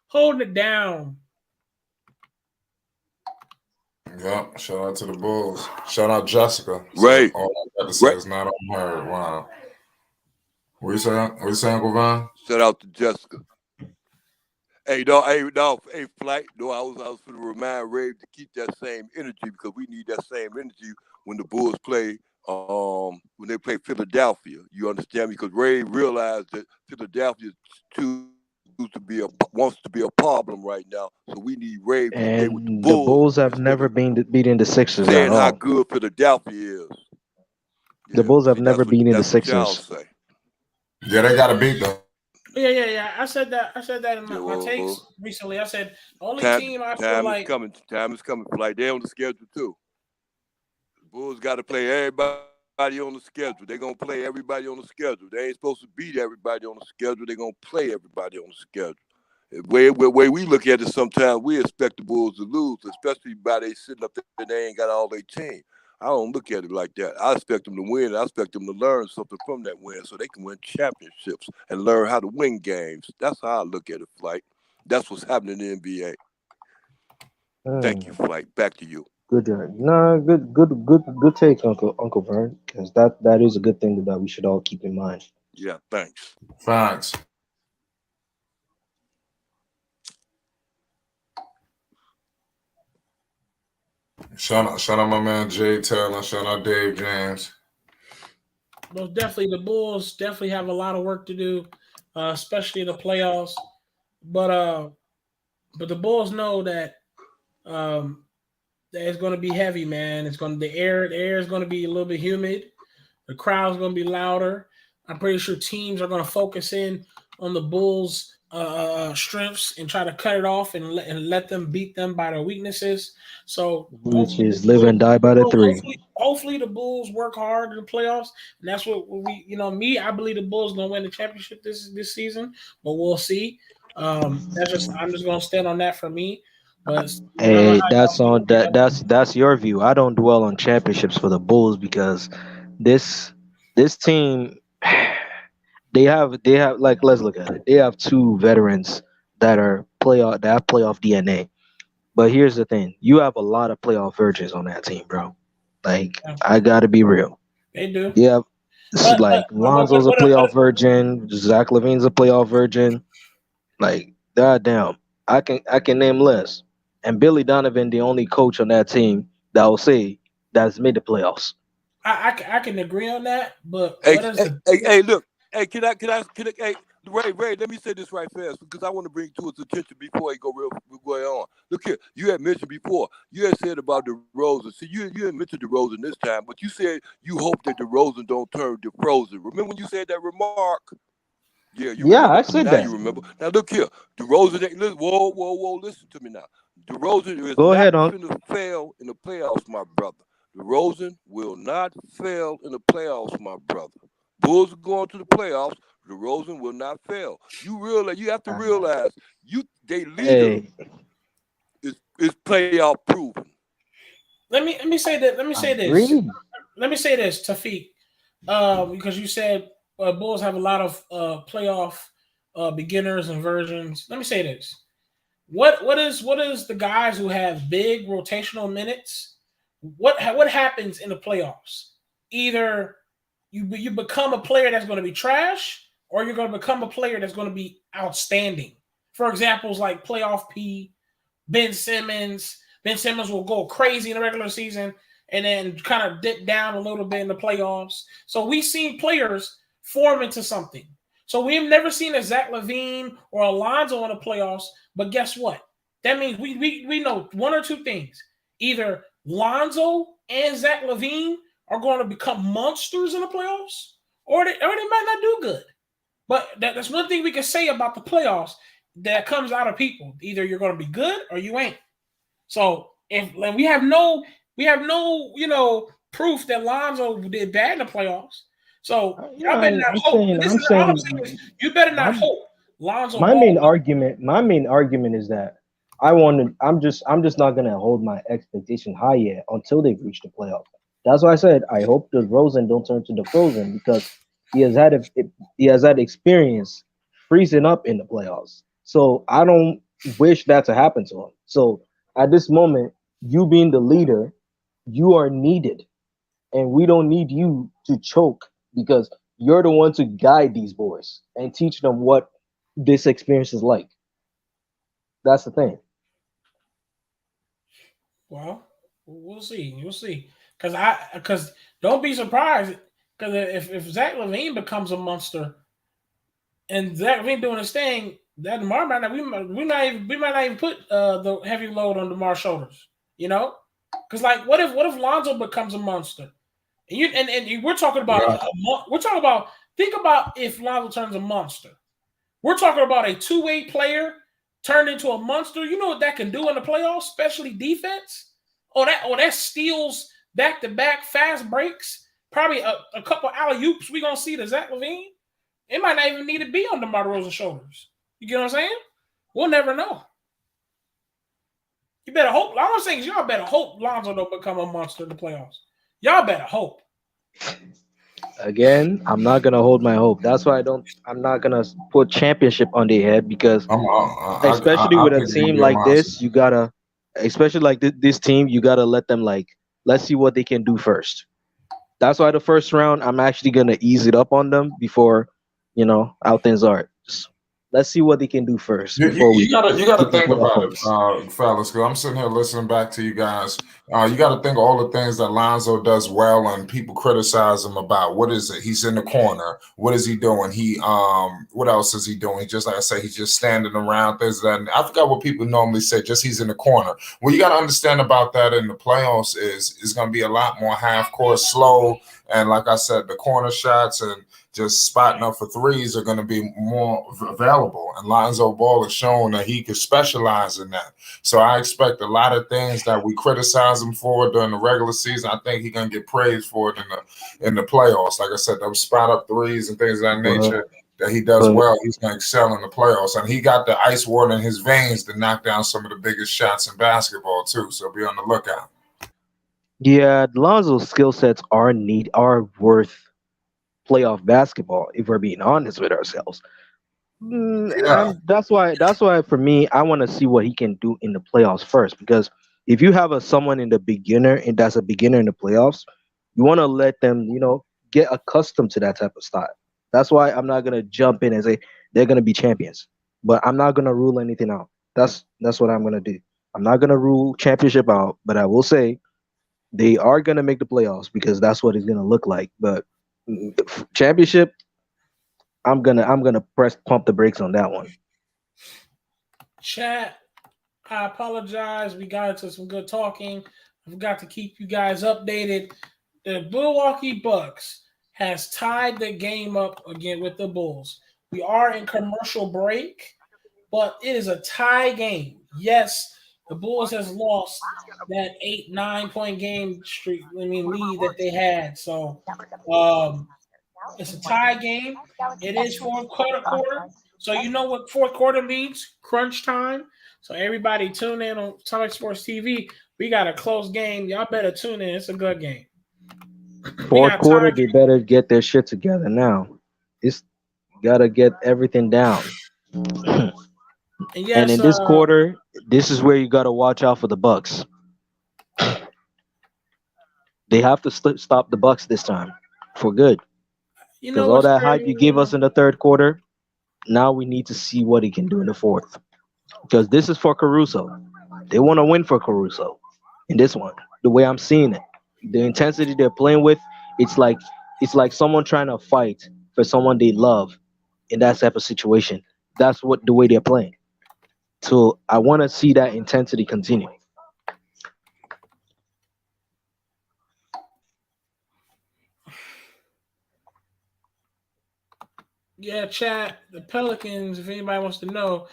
Holding it down. Yep. Shout out to the Bulls. Shout out Jessica. Right. All I got to say is not on her. Wow. What you saying? What you saying, Uncle Von? Shout out to Jessica. Hey, Flight. No, I was going to remind Ray to keep that same energy because we need that same energy when the Bulls play. When they play Philadelphia, you understand me? Because Ray realized that Philadelphia wants to be a problem right now. So we need Ray to play with the And Bulls. the Bulls have never been beating the Sixers at Saying how all. good Philadelphia is. The Bulls have never beaten the That's what y'all Sixers. say. Yeah, they got to beat them. Yeah. I said that in my takes recently. I said the only team I feel like time is coming. Like they're on the schedule too. The Bulls got to play everybody on the schedule. They're gonna play everybody on the schedule. They ain't supposed to beat everybody on the schedule. They're gonna play everybody on the schedule. The way we look at it, sometimes we expect the Bulls to lose, especially by they sitting up there and they ain't got all their team. I don't look at it like that. I expect them to win. I expect them to learn something from that win so they can win championships and learn how to win games. That's how I look at it, Flight. That's what's happening in the NBA. Thank you, Flight. Back to you. Good, good take, Uncle Vern, because that is a good thing that we should all keep in mind. Yeah, thanks. Facts. Shout out my man Jay Taylor. Shout out Dave James. Most definitely, the Bulls definitely have a lot of work to do, especially in the playoffs. But the Bulls know that that it's going to be heavy, man. The air is going to be a little bit humid. The crowd's going to be louder. I'm pretty sure teams are going to focus in on the Bulls' strengths and try to cut it off and let them beat them by their weaknesses. So, which is live and die by the 3. Hopefully the Bulls work hard in the playoffs, and that's what we. I believe the Bulls gonna win the championship this season, but we'll see. I'm just gonna stand on that for me. But hey, that's your view. I don't dwell on championships for the Bulls because this team. They have like let's look at it. They have two veterans that have playoff DNA. But here's the thing: you have a lot of playoff virgins on that team, bro. Like Yeah, I gotta be real. they do. Yeah, it's But like Lonzo's a playoff virgin. Zach Levine's a playoff virgin. Like goddamn, I can name less. And Billy Donovan, the only coach on that team that will say that's made the playoffs. I can agree on that. But Hey, what is hey, the hey, hey, look. Hey, hey, Ray, let me say this right fast because I want to bring to his attention before he go on. Look here, you had mentioned before, you had said about DeRozan. See, you had mentioned DeRozan this time, but you said you hope that DeRozan don't turn to frozen. Remember when you said that remark? Yeah, you Yeah, remember. I said Now that. you remember. Now look here, DeRozan ain't whoa, listen to me now. DeRozan is Go not ahead, on. finna fail in the playoffs, my brother. DeRozan will not fail in the playoffs, my brother. Bulls are going to the playoffs. DeRozan will not fail. You have to realize their leader Hey, is playoff proven. let me say that. Let me say this. agree. Let me say this, Tafiq. Because you said Bulls have a lot of playoff beginners and versions. Let me say this. What is the guys who have big rotational minutes? What happens in the playoffs? Either you become a player that's going to be trash, or you're going to become a player that's going to be outstanding. For examples like playoff P, Ben Simmons. Ben Simmons will go crazy in the regular season and then kind of dip down a little bit in the playoffs. So we've seen players form into something. So we've never seen a Zach LaVine or Alonzo in the playoffs. But guess what? That means we know one or two things. Either Lonzo and Zach LaVine are going to become monsters in the playoffs, or they might not do good. But that's one thing we can say about the playoffs that comes out of people. Either you're going to be good or you ain't. So if we have no proof that Lonzo did bad in the playoffs. So Yeah, y'all better not I'm hope. saying, I'm Listen, all I'm saying, saying is you better not my hope Lonzo my Ball. main argument is that I'm just not gonna hold my expectation high yet until they've reached the playoffs. That's why I said I hope the Rosen don't turn to the frozen because he has had he has had experience freezing up in the playoffs. So I don't wish that to happen to him. So at this moment, you being the leader, you are needed, and we don't need you to choke because you're the one to guide these boys and teach them what this experience is like. That's the thing. Well, we'll see. You'll see. Because don't be surprised. Because if Zach LaVine becomes a monster and Zach LaVine doing his thing, that Demar might not we might not even put the heavy load on Demar's shoulders. You know, because like what if Lonzo becomes a monster and we're talking about Yeah. we're talking about think about if Lonzo turns a monster. We're talking about a two-way player turned into a monster. You know what that can do in the playoffs, especially defense? That steals back-to-back fast breaks. Probably a couple alley-oops we're going to see to Zach LaVine. It might not even need to be on DeMar DeRozan's shoulders. You get what I'm saying? We'll never know. You better hope. All I'm saying is y'all better hope Lonzo don't become a monster in the playoffs. Y'all better hope. Again, I'm not gonna hold my hope. That's why I'm not gonna put championship on their head because especially I with a think he'll team be a like monster. this, you gotta, especially like this team, you gotta let them like, let's see what they can do first. That's why the first round, I'm actually gonna ease it up on them before, how things are. Just let's see what they can do first You, you, before you we gotta you gotta give them think playoff about it, hopes. fellas. Because I'm sitting here listening back to you guys. You got to think of all the things that Lonzo does well, and people criticize him about. What is it? He's in the corner. What is he doing? What else is he doing? He just like I say, he's just standing around. Things that I forgot what people normally say. Just he's in the corner. What you got to understand about that in the playoffs is going to be a lot more half court slow, and like I said, the corner shots and just spotting up for threes are going to be more available. And Lonzo Ball has shown that he could specialize in that. So I expect a lot of things that we criticize him for during the regular season. I think he's going to get praised for it in the playoffs. Like I said, those spot up threes and things of that But nature that he does but well. He's going to excel in the playoffs. And he got the ice water in his veins to knock down some of the biggest shots in basketball too. So be on the lookout. yeah, Lonzo's skill sets are worth playoff basketball. If we're being honest with ourselves, Yeah. that's why for me, I want to see what he can do in the playoffs first. Because if you have someone in the beginner and that's a beginner in the playoffs, you want to let them, get accustomed to that type of style. That's why I'm not gonna jump in and say they're gonna be champions, but I'm not gonna rule anything out. That's what I'm gonna do. I'm not gonna rule championship out, but I will say they are gonna make the playoffs because that's what it's gonna look like. But championship, I'm gonna press pump the brakes on that one. Chat, I apologize. We got into some good talking. I forgot to keep you guys updated. The Milwaukee Bucks has tied the game up again with the Bulls. We are in commercial break, but it is a tie game. Yes, the Bulls has lost that 8-9 point game lead that they had. So it's a tie game. It is fourth quarter. So you know what fourth quarter means? Crunch time. So everybody tune in on Atomic Sports TV. We got a close game. Y'all better tune in. It's a good game. Fourth quarter, they better get their shit together now. It's gotta get everything down. And, yes, and in this quarter, this is where you gotta watch out for the Bucks. They have to stop the Bucks this time for good. Because all that hype you gave us in the third quarter, now we need to see what he can do in the fourth. Because this is for Caruso. They want to win for Caruso in this one. The way I'm seeing it, the intensity they're playing with, it's like someone trying to fight for someone they love in that type of situation. That's what the way they're playing. So I want to see that intensity continue. Yeah, chat. The Pelicans, if anybody wants to know,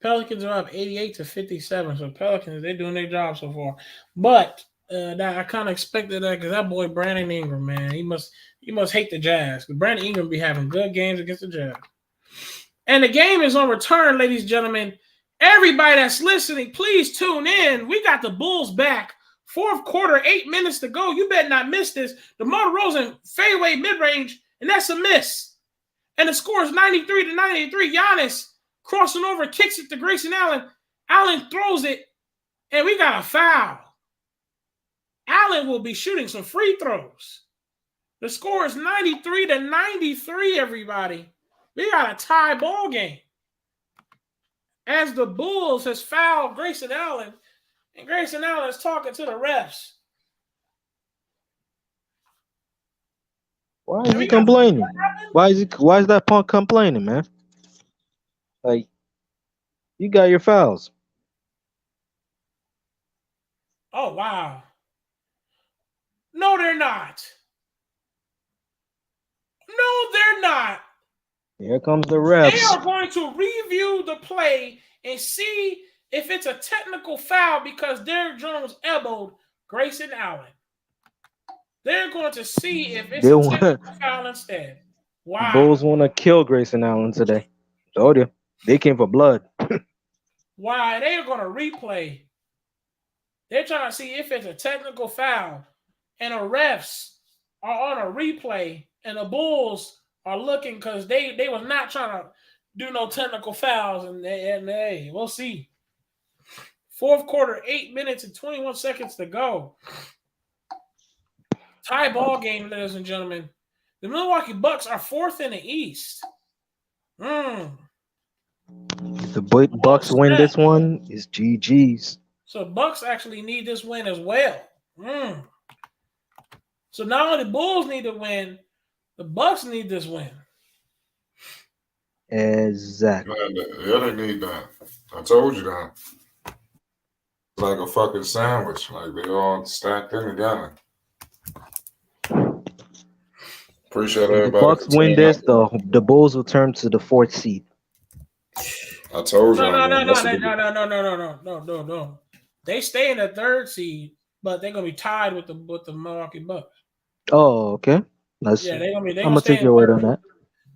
Pelicans are up 88-57. So Pelicans, they're doing their job so far. But that I kind of expected that because that boy Brandon Ingram, man, he must hate the Jazz. Brandon Ingram be having good games against the Jazz. And the game is on return, ladies and gentlemen. Everybody that's listening, please tune in. We got the Bulls back. Fourth quarter, 8 minutes to go. You better not miss this. DeMar DeRozan fadeaway mid-range, and that's a miss. And the score is 93-93. Giannis crossing over, kicks it to Grayson Allen. Allen throws it, and we got a foul. Allen will be shooting some free throws. The score is 93-93, everybody. We got a tie ball game. As the Bulls has fouled Grayson Allen, and Grayson Allen is talking to the refs. Why is he complaining? Why is that punk complaining, man? Like, you got your fouls. Oh, wow. No, they're not. No, they're not. Here comes the refs. They are going to review the play and see if it's a technical foul because Derrick Jones elbowed Grayson Allen. They're going to see if it's a technical foul instead. Wow. Bulls want to kill Grayson Allen today. Told you. They came for blood. Why? They are going to replay. They're trying to see if it's a technical foul. And the refs are on a replay. And the Bulls are looking because they was not trying to do no technical fouls. And hey, we'll see. Fourth quarter, 8 minutes and 21 seconds to go. Tie ball game, ladies and gentlemen. The Milwaukee Bucks are fourth in the East. If the Bucks win this one, it's GG's. So Bucks actually need this win as well. So not only the Bulls need to win, the Bucks need this win. Exactly. Yeah, they need that. I told you that. It's like a fucking sandwich. Like they all stacked in together. Appreciate everybody. If the Bucks win this, the Bulls will turn to the fourth seed. I told you. No. They stay in the third seed, but they're gonna be tied with the Milwaukee Bucks. Oh, okay. They're gonna I'm gonna take your word on that.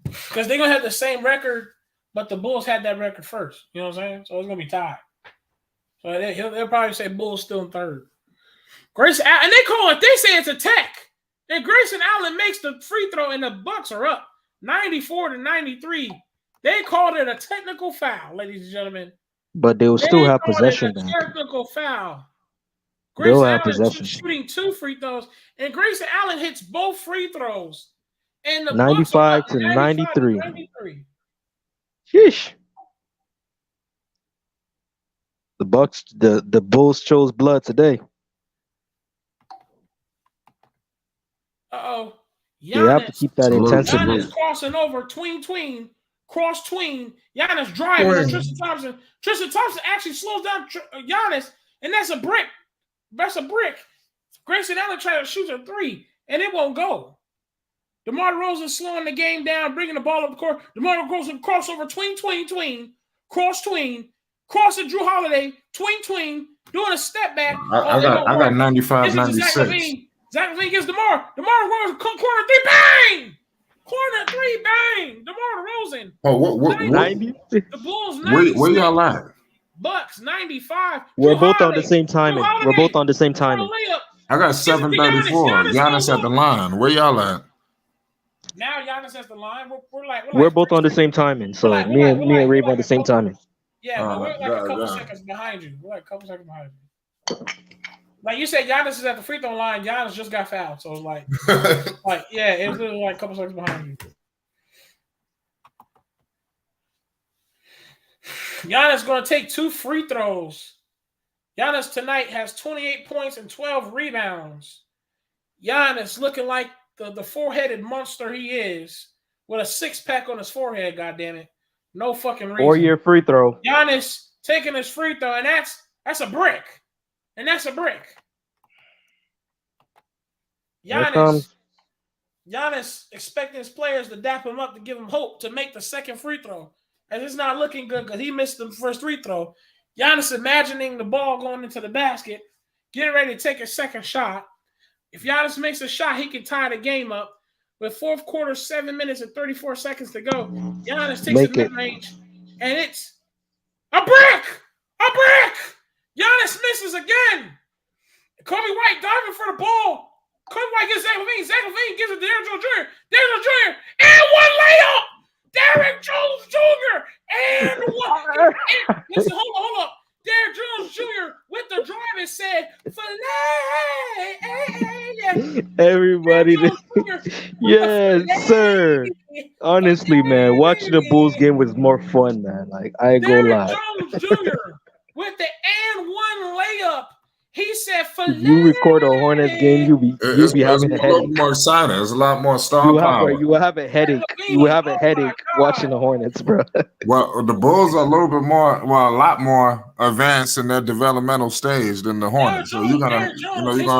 Because they're gonna have the same record, but the Bulls had that record first. You know what I'm saying? So it's gonna be tied. So they'll probably say Bulls still in third. Grace, and they say it's a tech. And Grayson Allen makes the free throw, and the Bucks are up 94-93. They called it a technical foul, ladies and gentlemen. But they will still have possession. A technical foul. They'll Grayson have Allen possession. shooting 2 free throws, and Grayson Allen hits both free throws. And the 95 to 93. Sheesh. The Bucks, the Bulls chose blood today. Uh-oh. They have to keep that intensity. Giannis crossing over, cross tween. Giannis driving on Tristan Thompson. Tristan Thompson actually slows down Giannis, and that's a brick. That's a brick. Grayson Allen tried to shoot a 3, and it won't go. DeMar DeRozan slowing the game down, bringing the ball up the court. DeMar DeRozan crossover, cross to Drew Holiday, tween, doing a step back. I got 95, 96. Zach LaVine gives DeMar. DeMar DeRozan, corner 3, bang! Corner 3, bang! DeMar DeRozan. Oh, what 90? The Bulls 96. Where y'all at? Bucks 95. We're both on the same timing. We're both on the same timing. I got 734. Giannis at the line. Where y'all at? Now Giannis has the line. We're both on the same timing. So me and Rave on the same timing. Yeah, but we're like a couple seconds behind you. We're like a couple seconds behind you. Like you said, Giannis is at the free throw line. Giannis just got fouled. So it's like, it was literally like a couple seconds behind you. Giannis going to take 2 free throws. Giannis tonight has 28 points and 12 rebounds. Giannis looking like the four-headed monster he is with a 6-pack on his forehead, goddammit. No fucking reason. 4-year free throw. Giannis taking his free throw, and that's a brick. And that's a brick. Giannis expecting his players to dap him up to give him hope to make the second free throw. And it's not looking good because he missed the first free throw. Giannis imagining the ball going into the basket, getting ready to take a second shot. If Giannis makes a shot, he can tie the game up. With fourth quarter, 7 minutes and 34 seconds to go, Giannis takes the mid-range, and it's a brick! A brick! Giannis misses again. Kobe White diving for the ball. Kobe White gives Zach LaVine. Zach LaVine gives it to Derrick Jones Jr. Derrick Jones Jr. And one layup! Derrick Jones Jr. And one. Listen, hold up. Derrick Jones Jr. with the drive and said, "Filet." Everybody, yes, sir. Honestly, man, watching the Bulls game was more fun, man. Like, I ain't gonna lie. Derrick Jones Jr. with the and one layup. He said, "Filet." You record a Hornets game, you'll be having a headache. More exciting. There's a lot more star power. You will have a headache. You will have a headache watching the Hornets, bro. Well, the Bulls are a little bit more, a lot more advanced in their developmental stage than the Hornets. So you're gonna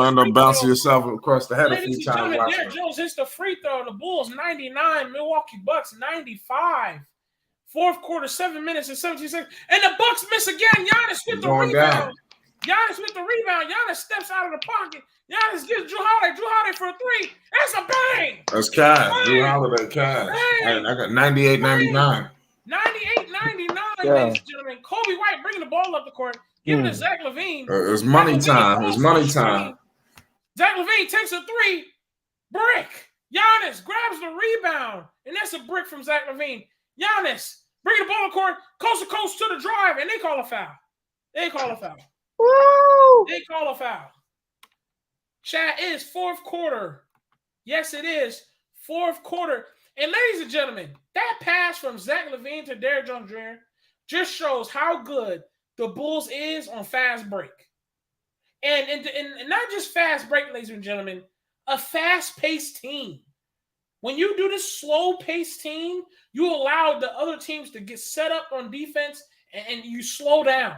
end up bouncing yourself across the head a few times. Derrick Jones hits the free throw. The Bulls 99, Milwaukee Bucks 95. Fourth quarter, 7 minutes and 17 seconds, and the Bucks miss again. Giannis with the rebound. Giannis with the rebound. Giannis steps out of the pocket. Giannis gives Drew Holiday for a 3. That's a bang. That's cash. Drew Holiday cash. I got 98, 99. 98, 99, ladies and gentlemen. Kobe White bringing the ball up the court. Giving it to Zach LaVine. It's money time. It's money time. Zach LaVine takes a 3. Brick. Giannis grabs the rebound. And that's a brick from Zach LaVine. Giannis bringing the ball up the court. Coast to coast to the drive. And they call a foul. Woo! They call a foul. Chat is fourth quarter. Yes, it is. Fourth quarter. And ladies and gentlemen, that pass from Zach LaVine to Derrick Jones Jr. just shows how good the Bulls is on fast break. And not just fast break, ladies and gentlemen, a fast-paced team. When you do this slow-paced team, you allow the other teams to get set up on defense and you slow down.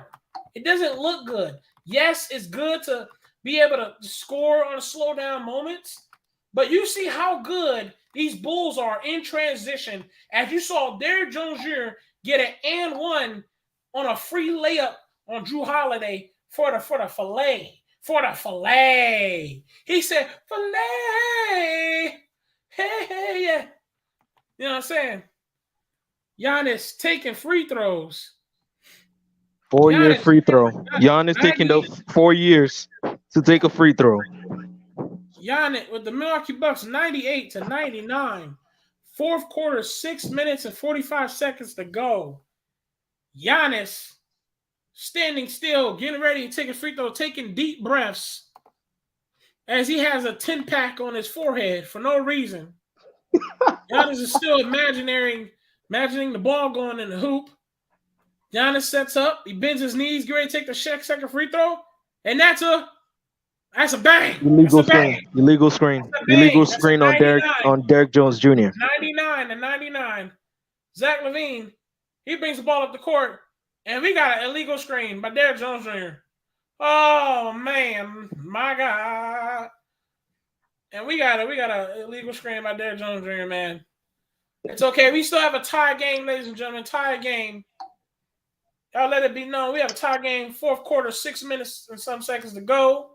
It doesn't look good. Yes, it's good to be able to score on slow down moments, but you see how good these Bulls are in transition as you saw Derrick Jones Jr. get an and one on a free layup on Drew Holiday for the filet. For the filet. He said, filet. Hey, yeah. You know what I'm saying? Giannis taking free throws. 4-year free throw. Giannis taking the 4 years to take a free throw. Giannis with the Milwaukee Bucks 98-99. Fourth quarter, 6 minutes and 45 seconds to go. Giannis standing still, getting ready to take a free throw, taking deep breaths as he has a 10-pack on his forehead for no reason. Giannis is still imagining the ball going in the hoop. Giannis sets up. He bends his knees, get ready to take the second free throw. And that's a bang. Illegal screen. Illegal screen. Illegal screen on Derek Jones Jr. 99. Zach LaVine, he brings the ball up the court, and we got an illegal screen by Derek Jones Jr. Oh man, my God. And we got an illegal screen by Derek Jones Jr., man. It's okay. We still have a tie game, ladies and gentlemen. Tie game. Y'all let it be known. We have a tie game, fourth quarter, 6 minutes and some seconds to go.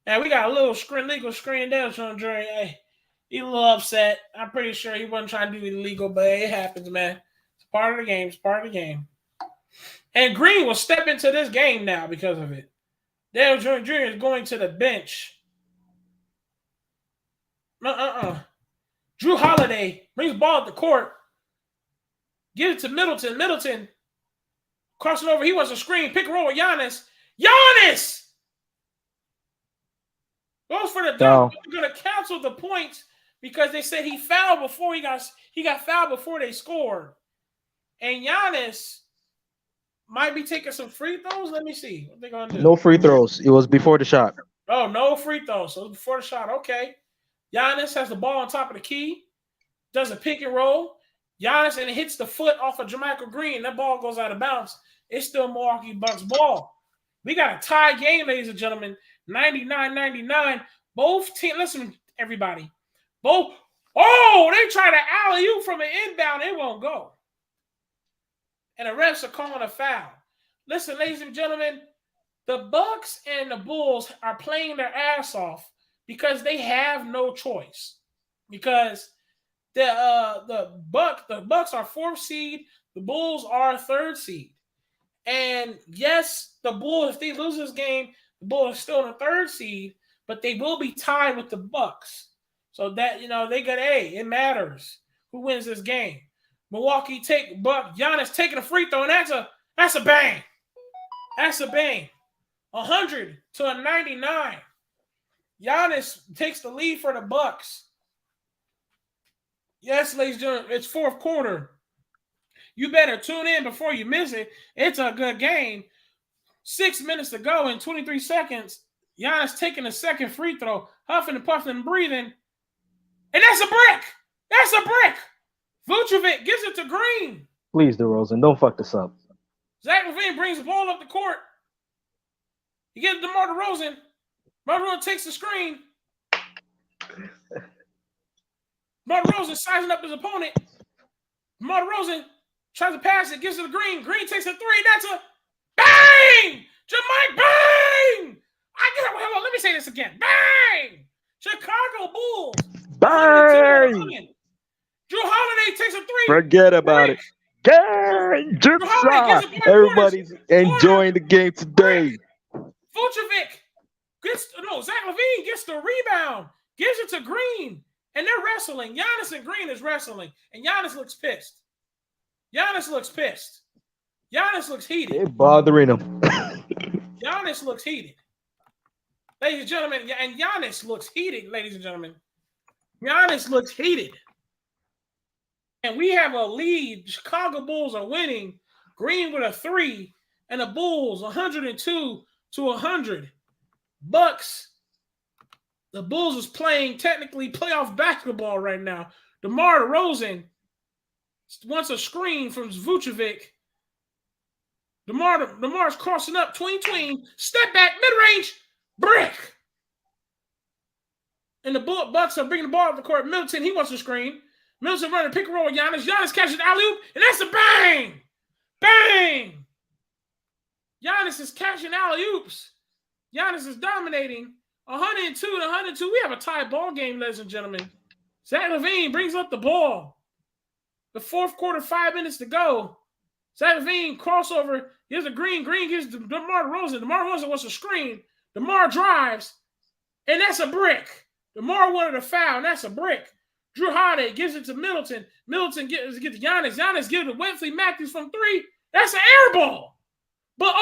And we got a little illegal screen there, Jones Jr. Hey, he's a little upset. I'm pretty sure he wasn't trying to do illegal, but it happens, man. It's part of the game. It's part of the game. And Green will step into this game now because of it. Dale Jr. is going to the bench. Drew Holiday brings the ball up the court. Gives it to Middleton. Middleton crossing over. He wants a screen. Pick and roll with Giannis. Giannis! Goes for the dunk. We're going to cancel the points because they said he fouled before he got fouled before they scored. And Giannis might be taking some free throws. Let me see what they're going to do. No free throws. It was before the shot. Oh, no free throws. So it was before the shot. Okay. Giannis has the ball on top of the key. Does a pick and roll. Giannis, and it hits the foot off of Jermichael Green. That ball goes out of bounds. It's still Milwaukee Bucks ball. We got a tie game, ladies and gentlemen. 99-99. Both teams, listen, everybody. They try to alley-oop from an inbound. It won't go. And the refs are calling a foul. Listen, ladies and gentlemen, the Bucks and the Bulls are playing their ass off because they have no choice. Because the Bucks are 4th seed, the Bulls are 3rd seed. And yes, the Bulls, if they lose this game, the Bulls are still in the 3rd seed, but they will be tied with the Bucks. So that, they got it matters who wins this game. Milwaukee Giannis taking a free throw, and that's a bang. That's a bang. 100-99. Giannis takes the lead for the Bucks. Yes, ladies and gentlemen, it's fourth quarter. You better tune in before you miss it. It's a good game. 6 minutes to go in 23 seconds. Giannis taking a second free throw, huffing and puffing and breathing. And that's a brick. That's a brick. Vucevic gives it to Green. Please, Derozan, don't fuck this up. Zach LaVine brings the ball up the court. He gives it to DeMar DeRozan. DeMar DeRozan takes the screen. DeMar DeRozan sizing up his opponent. DeMar DeRozan tries to pass it, gives it to Green. Green takes a three. That's a bang! Jermichael, bang! Let me say this again. Bang! Chicago Bulls. Bang! Drew Holiday takes a three. Forget about it. Gang! Everybody's enjoying the game today. Vucevic Zach LaVine gets the rebound, gives it to Green, and they're wrestling. Giannis and Green is wrestling, and Giannis looks pissed. Giannis looks heated. They're bothering him. Giannis looks heated. Ladies and gentlemen, and Giannis looks heated, ladies and gentlemen. Giannis looks heated. And we have a lead. The Chicago Bulls are winning. Green with a three, and the Bulls 102-100. Bucks. The Bulls is playing technically playoff basketball right now. DeMar DeRozan wants a screen from Vucevic. DeMar's crossing up, tween, step back, mid-range, brick. And the Bucks are bringing the ball up the court. Middleton, he wants a screen. Middleton running pick and roll with Giannis. Giannis catches the alley-oop, and that's a bang! Bang! Giannis is catching alley-oops. Giannis is dominating. 102-102. We have a tie ball game, ladies and gentlemen. Zach LaVine brings up the ball. The fourth quarter, 5 minutes to go. Zach LaVine crossover. Here's a Green. Green gives DeMar DeRozan. DeMar DeRozan wants a screen. DeMar drives. And that's a brick. DeMar wanted a foul, and that's a brick. Drew Holiday gives it to Middleton. Middleton gets to Giannis. Giannis gives it to Wesley Matthews from 3. That's an air ball. But,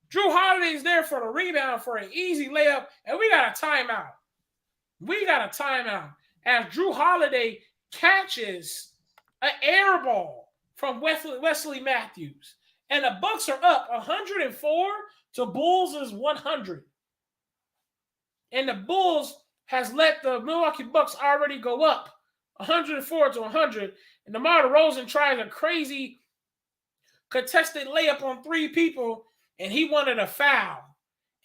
Drew Holiday's there for the rebound for an easy layup, and we got a timeout. As Drew Holiday catches an air ball from Wesley Matthews. And the Bucks are up 104 to Bulls' 100. And the Bulls has let the Milwaukee Bucks already go up 104 to 100. And DeMar DeRozan tries a crazy contested layup on 3 people, and he wanted a foul.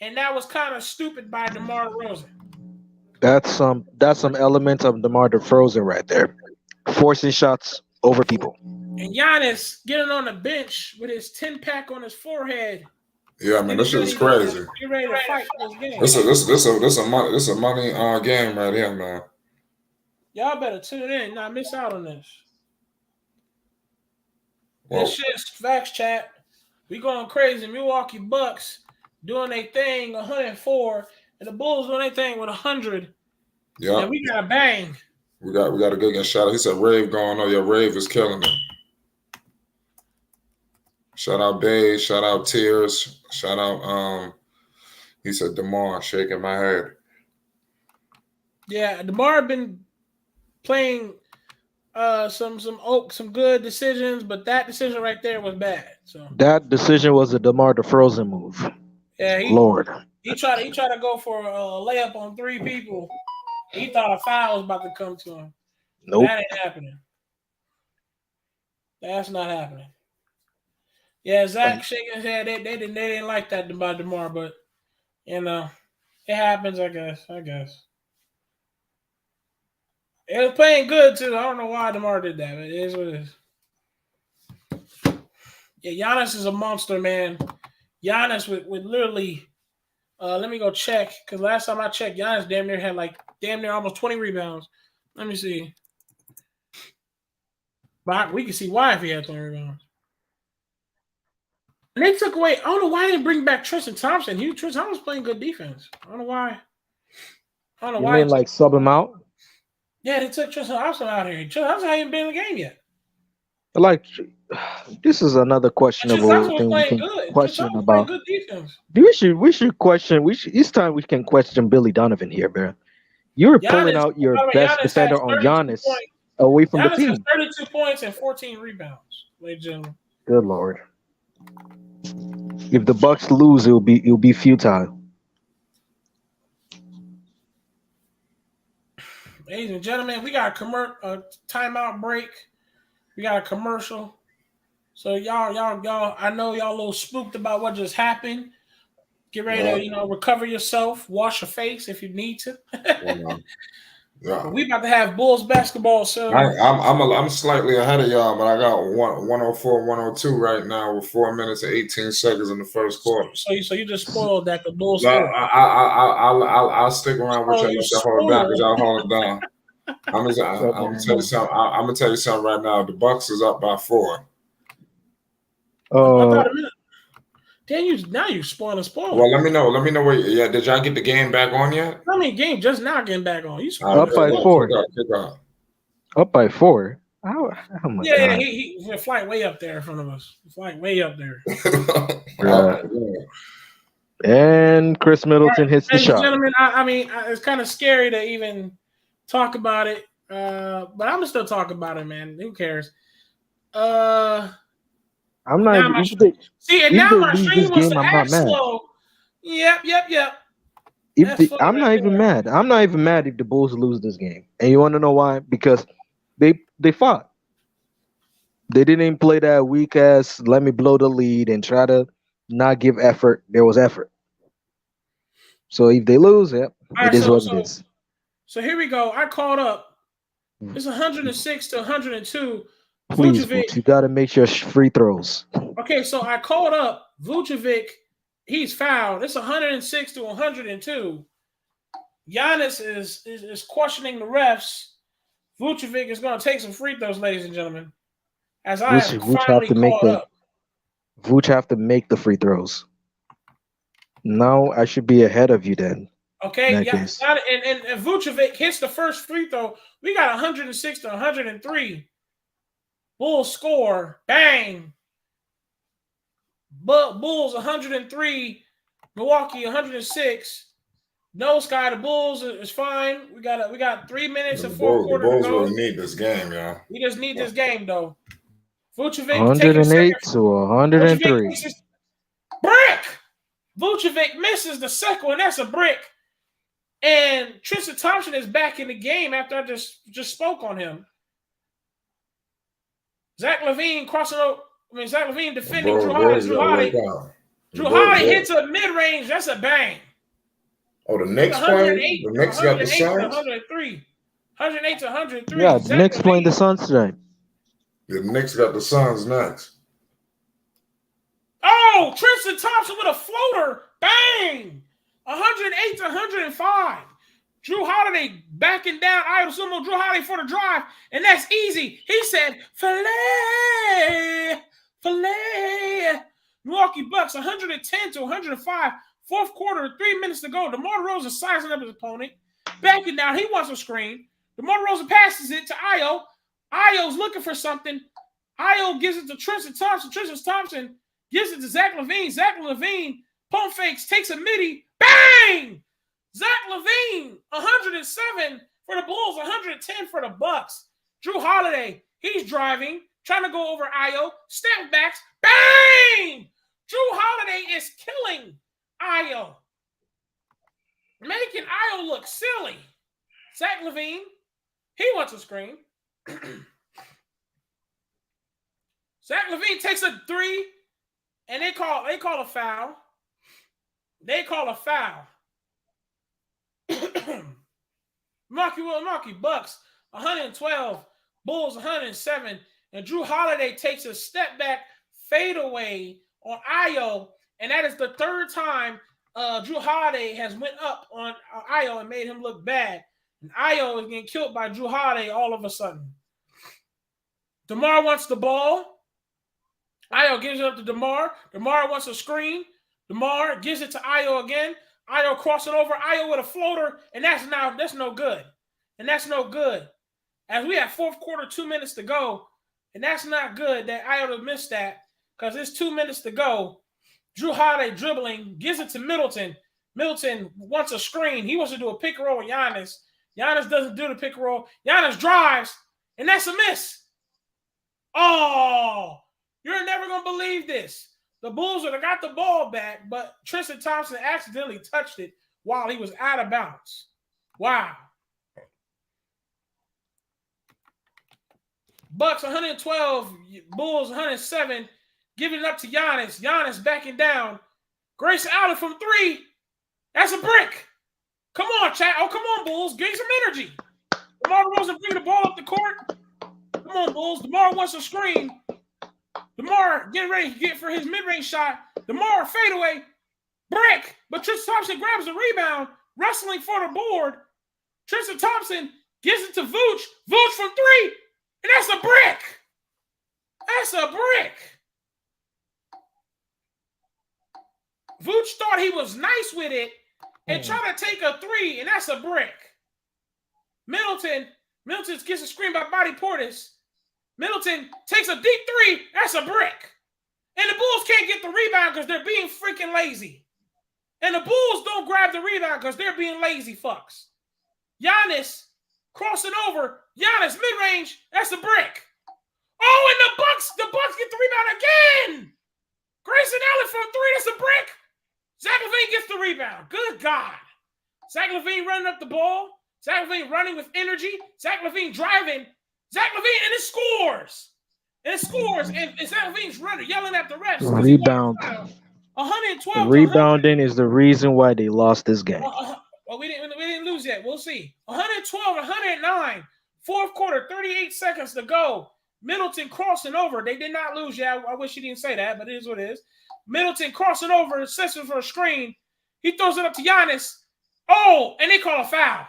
And that was kind of stupid by DeMar DeRozan. That's some element of DeMar DeRozan right there. Forcing shots over people. And Giannis getting on the bench with his 10-pack on his forehead. Yeah, man, this shit is crazy. Get ready to fight this game. This a money game right here, man. Y'all better tune in, not miss out on this. Whoa. This shit's facts, chat. We going crazy. Milwaukee Bucks doing their thing, 104, and the Bulls doing their thing with 100. Yeah, and we got a bang. We got a good game. Shout out. He said Rave going on. Yeah, Rave is killing it. Shout out Bay. Shout out Tears. Shout out he said DeMar, shaking my head. Yeah, DeMar been playing some good decisions, but that decision right there was bad. So that decision was a DeMar DeRozan move. Yeah, he tried to go for a layup on 3 people. He thought a foul was about to come to him. Nope. That ain't happening. That's not happening. Yeah, Zach shaking his head. They didn't like that about DeMar, but it happens, I guess. It was playing good too. I don't know why DeMar did that, but it is what it is. Yeah, Giannis is a monster, man. Giannis with literally let me go check, because last time I checked, Giannis damn near almost 20 rebounds. Let me see. But we can see why if he had 20 rebounds. And they took away, I don't know why they didn't bring back Tristan Thompson. Tristan Thompson was playing good defense. I don't know why. You mean like sub him out? Yeah, they took Tristan Thompson out here. Tristan Thompson hasn't been in the game yet. Like, this is another questionable thing we can question about. Good defense. We should question. It's time we can question Billy Donovan here, man. You're pulling out your best defender on Giannis away from the team. Has 32 points and 14 rebounds, ladies and gentlemen. Good Lord. If the Bucks lose, it'll be futile. Ladies and gentlemen, we got a timeout break. We got a commercial. So y'all, I know y'all a little spooked about what just happened. Get ready to, recover yourself. Wash your face if you need to. Yeah. We about to have Bulls basketball, so I'm slightly ahead of y'all, but I got 104, 102 right now with 4 minutes and 18 seconds in the first quarter. So you just spoiled that the Bulls. No, I'll stick around with y'all. Y'all hold it down because y'all hold it down. I'm gonna tell you something. I'm gonna tell you something right now. The Bucks is up by 4. Then you spoiling. Well, let me know where. Yeah, did y'all get the game back on yet? I mean, game just now getting back on. You up by 4. Up by 4. Oh my God. He's flying way up there in front of us. Flying way up there. And Chris Middleton hits the shot. Gentlemen, I mean, it's kind of scary to even talk about it, but I'm gonna still talk about it, man. Who cares? I'm not even. Now my stream wants to act slow. Yep. I'm not even mad. I'm not even mad if the Bulls lose this game. And you want to know why? Because they fought. They didn't even play that weak ass let me blow the lead and try to not give effort. There was effort. So if they lose, it is what it is. So here we go. I called up. It's 106 to 102. Please, Vucevic, you got to make your free throws. Okay, so I called up Vucevic. He's fouled. It's 106 to 102. Giannis is questioning the refs. Vucevic is going to take some free throws, ladies and gentlemen. As I finally called up. Vuce have to make the free throws. Now I should be ahead of you then. Okay, that yeah, case. and Vucevic hits the first free throw. We got 106 to 103. Bulls score, bang. Bulls 103, Milwaukee 106. No, Sky, the Bulls is fine. We got 3 minutes and fourth The quarter to Bulls go. really need this game, yeah. We just need this game though. Vucevic 108 to 103. Vucevic brick. Vucevic misses the second, and that's a brick. And Tristan Thompson is back in the game after I just spoke on him. Zach LaVine crossing over. Zach LaVine defending Drew Holiday. Drew Holiday hits a mid-range. That's a bang. Oh, the Knicks playing? The Knicks got the Suns? 108 to 103. Yeah, the Knicks playing the Suns today. The Knicks got the Suns next. Oh, Tristan Thompson with a floater. Bang. 108 to 105. Drew Holiday backing down. Idle Sumo, Drew Holiday for the drive. And that's easy. He said, filet. Milwaukee Bucks 110 to 105. Fourth quarter, 3 minutes to go. DeMar DeRozan sizing up his opponent. Backing down. He wants a screen. DeMar DeRozan passes it to Io. Io's looking for something. Io gives it to Tristan Thompson. Tristan Thompson gives it to Zach LaVine. Zach LaVine pump fakes, takes a midi. Bang! Zach LaVine, 107 for the Bulls, 110 for the Bucks. Drew Holiday, he's driving, trying to go over Io. Step backs. Bang! Drew Holiday is killing Io. Making Io look silly. Zach LaVine, he wants a screen. Zach LaVine takes a three, and they call a foul. They call a foul. Milwaukee Bucks 112, Bulls 107, and Drew Holiday takes a step back fadeaway on Io, and that is the third time Drew Holiday has went up on Io and made him look bad. And Io is getting killed by Drew Holiday all of a sudden. DeMar wants the ball. Io gives it up to DeMar. DeMar wants a screen. DeMar gives it to Io again. Io crossing over. Io with a floater, and that's no good. And that's no good. As we have fourth quarter, 2 minutes to go, and that's not good that Io missed that because it's 2 minutes to go. Drew Holiday dribbling, gives it to Middleton. Middleton wants a screen. He wants to do a pick and roll with Giannis. Giannis doesn't do the pick and roll. Giannis drives, and that's a miss. Oh, you're never going to believe this. The Bulls would have got the ball back, but Tristan Thompson accidentally touched it while he was out of bounds. Wow. Bucks 112, Bulls 107, giving it up to Giannis. Giannis backing down. Grayson Allen from three. That's a brick. Come on, chat. Oh, come on, Bulls. Give some energy. DeMar DeRozan bringing the ball up the court. Come on, Bulls. DeMar wants a screen. DeMar getting ready to get for his mid-range shot. DeMar fadeaway. Brick. But Tristan Thompson grabs the rebound, wrestling for the board. Tristan Thompson gives it to Vooch. Vooch from three. And that's a brick. That's a brick. Vooch thought he was nice with it and tried to take a three, and that's a brick. Middleton gets a screen by Bobby Portis. Middleton takes a deep three. That's a brick. And the Bulls can't get the rebound because they're being freaking lazy. And the Bulls don't grab the rebound because they're being lazy fucks. Giannis crossing over. Giannis mid-range. That's a brick. Oh, and the Bucks get the rebound again. Grayson Allen from three. That's a brick. Zach LaVine gets the rebound. Good God. Zach LaVine running up the ball. Zach LaVine running with energy. Zach LaVine driving. Zach LaVine, and it scores. And it scores. And Zach LaVine's running, yelling at the refs. Rebound. 112. Rebounding is the reason why they lost this game. Well, we didn't lose yet. We'll see. 112 and 109. Fourth quarter, 38 seconds to go. Middleton crossing over. They did not lose yet. I wish he didn't say that, but it is what it is. Middleton crossing over, sets for a screen. He throws it up to Giannis. Oh, and they call a foul.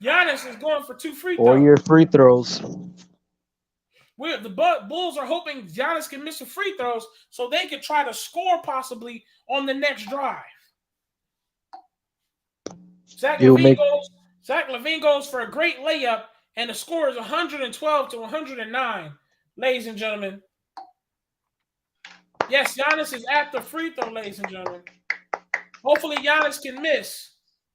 Giannis is going for 2 free throws. All your free throws. The Bulls are hoping Giannis can miss some free throws so they can try to score possibly on the next drive. Zach He'll Levine make goes. Zach Levine goes for a great layup, and the score is 112 to 109, ladies and gentlemen. Yes, Giannis is at the free throw, ladies and gentlemen. Hopefully, Giannis can miss,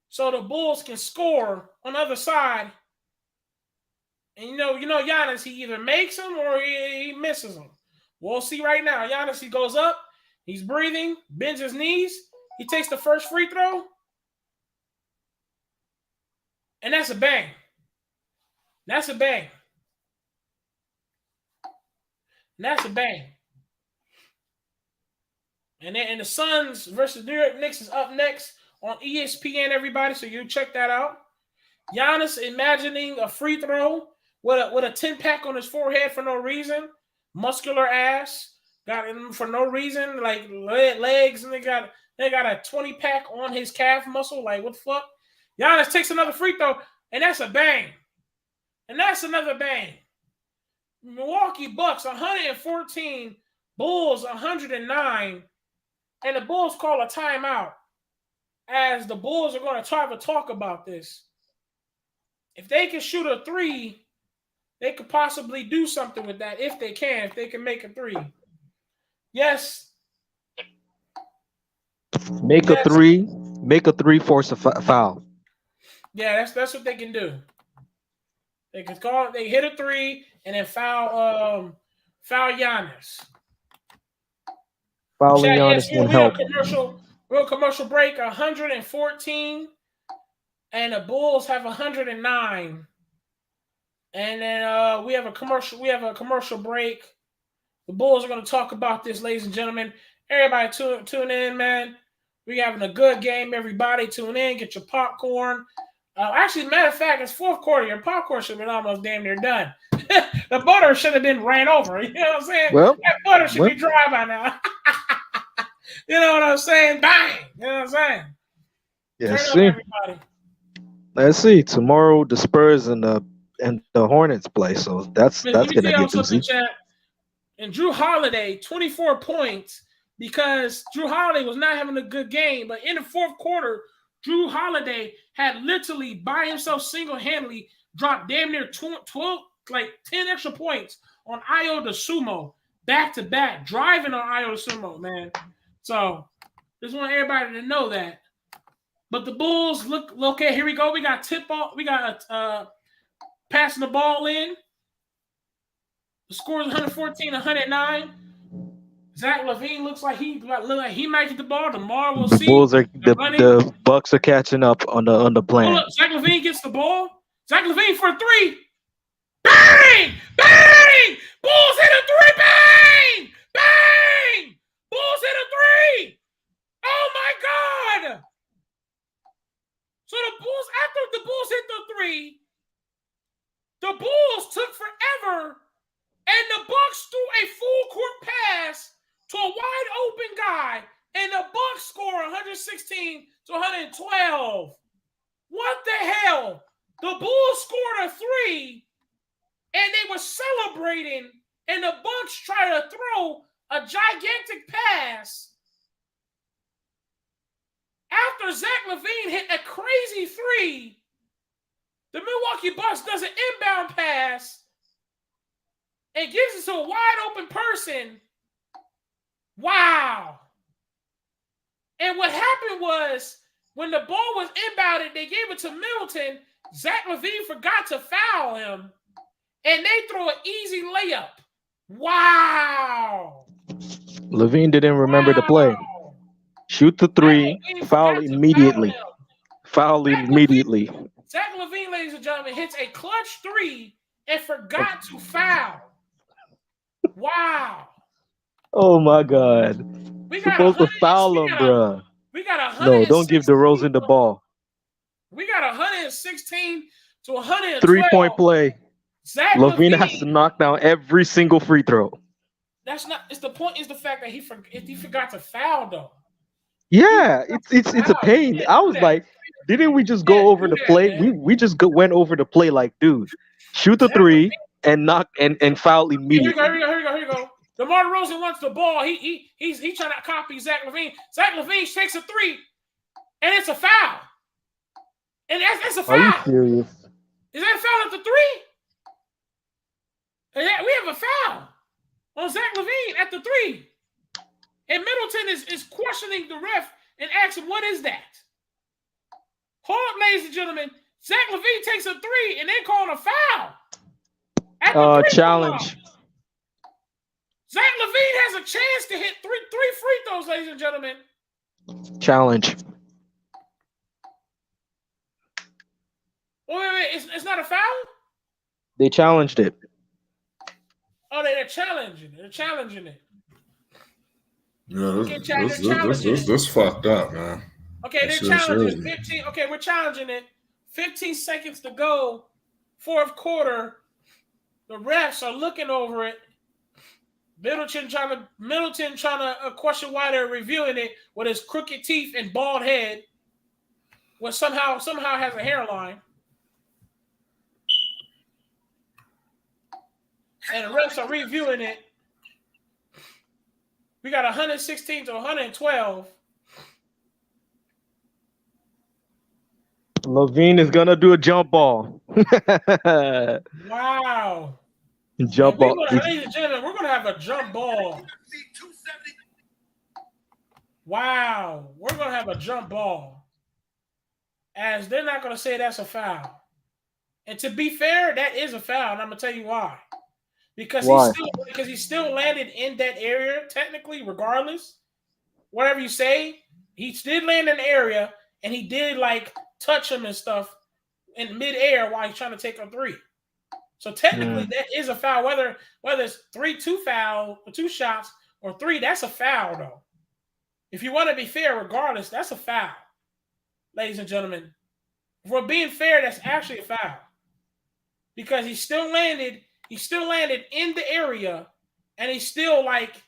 so the Bulls can score on the other side. And you know, Giannis, he either makes them or he misses them. We'll see right now. Giannis, he goes up, he's breathing, bends his knees, he takes the first free throw, and that's a bang. That's a bang. That's a bang. And then the Suns versus New York Knicks is up next on ESPN, everybody. So you check that out. Giannis imagining a free throw with a 10-pack on his forehead for no reason. Muscular ass. Got him for no reason. Like legs, and they got a 20-pack on his calf muscle. Like, what the fuck? Giannis takes another free throw, and that's a bang. And that's another bang. Milwaukee Bucks 114, Bulls 109. And the Bulls call a timeout as the Bulls are going to try to talk about this. If they can shoot a three, they could possibly do something with that if they can make a three. Yes. make a three, force a foul. Yeah, that's what they can do. They hit a three and then foul Giannis. Fouling Giannis Yes, won't help. Real commercial break, 114, and the Bulls have 109. And then we have a commercial break. The Bulls are going to talk about this, ladies and gentlemen. Everybody tune in, man. We're having a good game. Everybody tune in. Get your popcorn. Actually, matter of fact, it's fourth quarter. Your popcorn should have been almost damn near done. The butter should have been ran over. You know what I'm saying? Well, that butter should be dry by now. You know what I'm saying? Bang! You know what I'm saying? Yes, Turn up, everybody. Let's see. Tomorrow the Spurs and the Hornets play, so that's gonna be a doozy. And Drew Holiday, 24 points, because Drew Holiday was not having a good game. But in the fourth quarter, Drew Holiday had literally by himself single-handedly dropped damn near 12, like 10 extra points on Ayo DeSumo, back-to-back, driving on Ayo DeSumo, man. So just want everybody to know that. But the Bulls look okay. Here we go. We got tip ball. We got passing the ball in. The score is 114, 109. Zach Levine looks like he might get the ball. Demar will see. The Bucks are catching up on the plan. Hold up. Zach Levine gets the ball. Zach Levine for a three. Bang! Bang! Bulls hit a three. Bang! Bang! Bulls hit a three. Oh my God! So after the Bulls hit the three, the Bulls took forever, and the Bucks threw a full court pass to a wide open guy, and the Bucks score 116 to 112. What the hell? The Bulls scored a three, and they were celebrating, and the Bucks tried to throw a gigantic pass. After Zach Levine hit a crazy three, the Milwaukee Bucks does an inbound pass and gives it to a wide open person. Wow. And what happened was when the ball was inbounded, they gave it to Middleton. Zach Levine forgot to foul him, and they throw an easy layup. Wow. Levine didn't remember the play. Shoot the three, foul immediately. Foul immediately. Zach Levine, ladies and gentlemen, hits a clutch three and forgot to foul. Wow. Oh my God. We got supposed to foul him, bro. We got 116. No, don't give DeRozan the ball. We got 116 to 112. 3-point play. Zach Levine has to knock down every single free throw. That's not. It's the point. Is the fact that he forgot to foul though. Yeah, it's a pain. I was like, didn't we just go over the play? We just went over the play like, dude, shoot the three and knock and foul immediately. Here we go. DeMar DeRozan wants the ball. He's trying to copy Zach Levine. Zach Levine takes a three, and it's a foul. And that's a Are you foul. serious? Is that a foul at the 3? We have a foul on Zach LaVine at the 3. And Middleton is questioning the ref and asking, what is that? Hold up, ladies and gentlemen. Zach LaVine takes a 3 and they call a foul. At the 3 Challenge. Zach LaVine has a chance to hit three free throws, ladies and gentlemen. Challenge. Wait. It's not a foul? They challenged it. Oh, they're challenging it. They're challenging it. Yeah, this fucked up, man. Okay, they're challenging 15. Okay, we're challenging it. 15 seconds to go. Fourth quarter. The refs are looking over it. Middleton trying to question why they're reviewing it with his crooked teeth and bald head, which somehow has a hairline. And the refs are reviewing it. We got 116 to 112. LaVine is gonna do a jump ball. Wow. Jump ball. Ladies and gentlemen, we're gonna have a jump ball. Wow, we're gonna have a jump ball. As they're not gonna say that's a foul. And to be fair, that is a foul, and I'm gonna tell you why. Because he still landed in that area, technically, regardless. Whatever you say, he did land in the area, and he did like touch him and stuff in midair while he's trying to take a 3. So technically, that is a foul. Whether it's 2 foul or 2 shots or 3, that's a foul though. If you want to be fair, regardless, that's a foul, ladies and gentlemen. If we're being fair, that's actually a foul because he still landed in the area, and he's still like,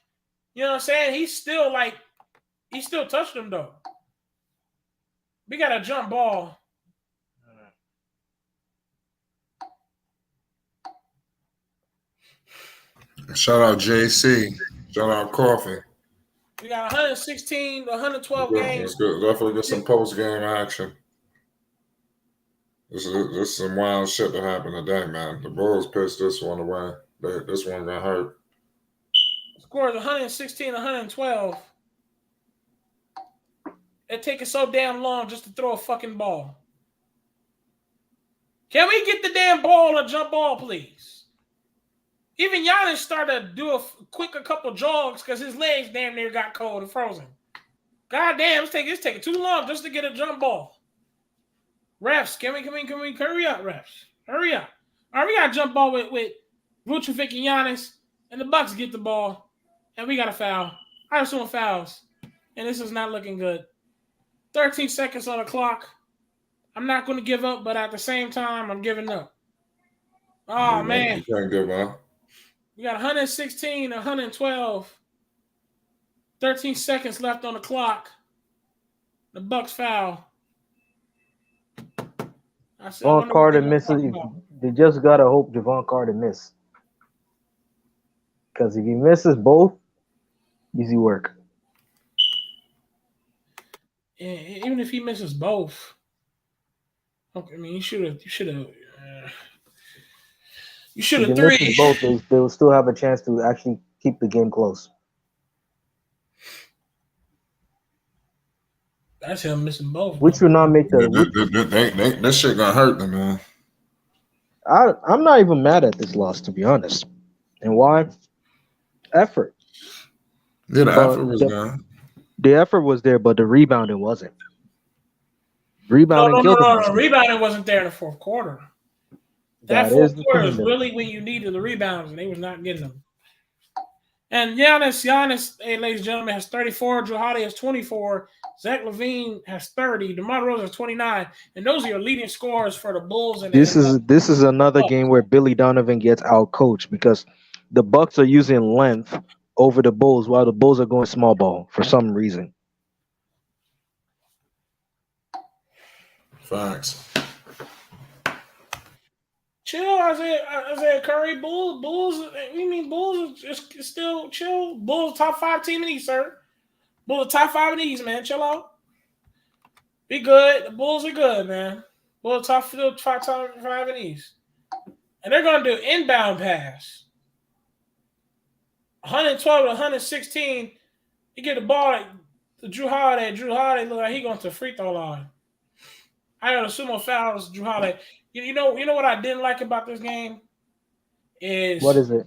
you know what I'm saying? He still touched him though. We got a jump ball. Shout out JC. Shout out Coffee. We got 116 to 112 games. Definitely get some post-game action. This is some wild shit that happened today, man. The Bulls pitched this one away. This one got hurt. Scores 116 to 112. It taking so damn long just to throw a fucking ball. Can we get the damn ball or jump ball, please? Even Giannis started to do a couple jogs because his legs damn near got cold and frozen. God damn, it's taking too long just to get a jump ball. Refs, can we hurry up, refs? Hurry up. All right, we got a jump ball with Vucevic and Giannis, and the Bucks get the ball, and we got a foul. I have some fouls, and this is not looking good. 13 seconds on the clock. I'm not going to give up, but at the same time, I'm giving up. Oh, man. You can't give up. We got 116, 112. 13 seconds left on the clock. The Bucks foul. Javon Carter misses. They just got to hope Javon Carter miss. Because if he misses both, easy work. Yeah, even if he misses both. Okay, I mean, you should have three. Both, they will still have a chance to actually keep the game close. That's him missing both. Which will not make the. This shit gonna hurt them, man. I'm not even mad at this loss, to be honest. And why? Effort. Yeah, the effort was there. The effort was there, but the rebounding wasn't. Rebounding. No. Rebounding wasn't there in the fourth quarter. That fourth quarter is really when you needed the rebounds, and they was not getting them. And Giannis, hey, ladies and gentlemen, has 34. Drew Holiday has 24. Zach LaVine has 30. DeMar DeRozan has 29. And those are your leading scorers for the Bulls. And this is another game where Billy Donovan gets out-coached because the Bucks are using length over the Bulls while the Bulls are going small ball for some reason. Facts. Chill, Isaiah Curry. Bulls. We mean Bulls is still chill. Bulls top 5 team in the East, sir. Bulls top 5 in the East, man. Chill out. Be good. The Bulls are good, man. Well, top 5 in East. And they're going to do inbound pass. 112 to 116. You get the ball to Drew Holiday. Drew Holiday look like he going to the free throw line. I got a sumo fouls Drew Holiday. You know what I didn't like about this game is What is it?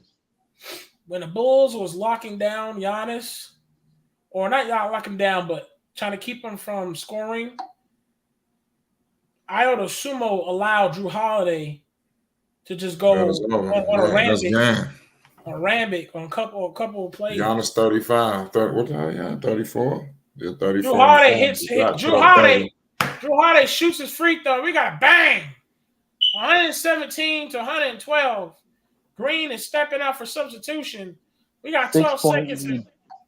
when the Bulls was locking down Giannis, or not locking down, but trying to keep him from scoring. Io Sumo allowed Drew Holiday to just go on a rampage on a couple of plays. Giannis 35. What the hell? Yeah, 34. Yeah, 34. Drew Holiday Drew Holiday shoots his free throw. We got bang. 117 to 112. Green is stepping out for substitution. We got 12 seconds.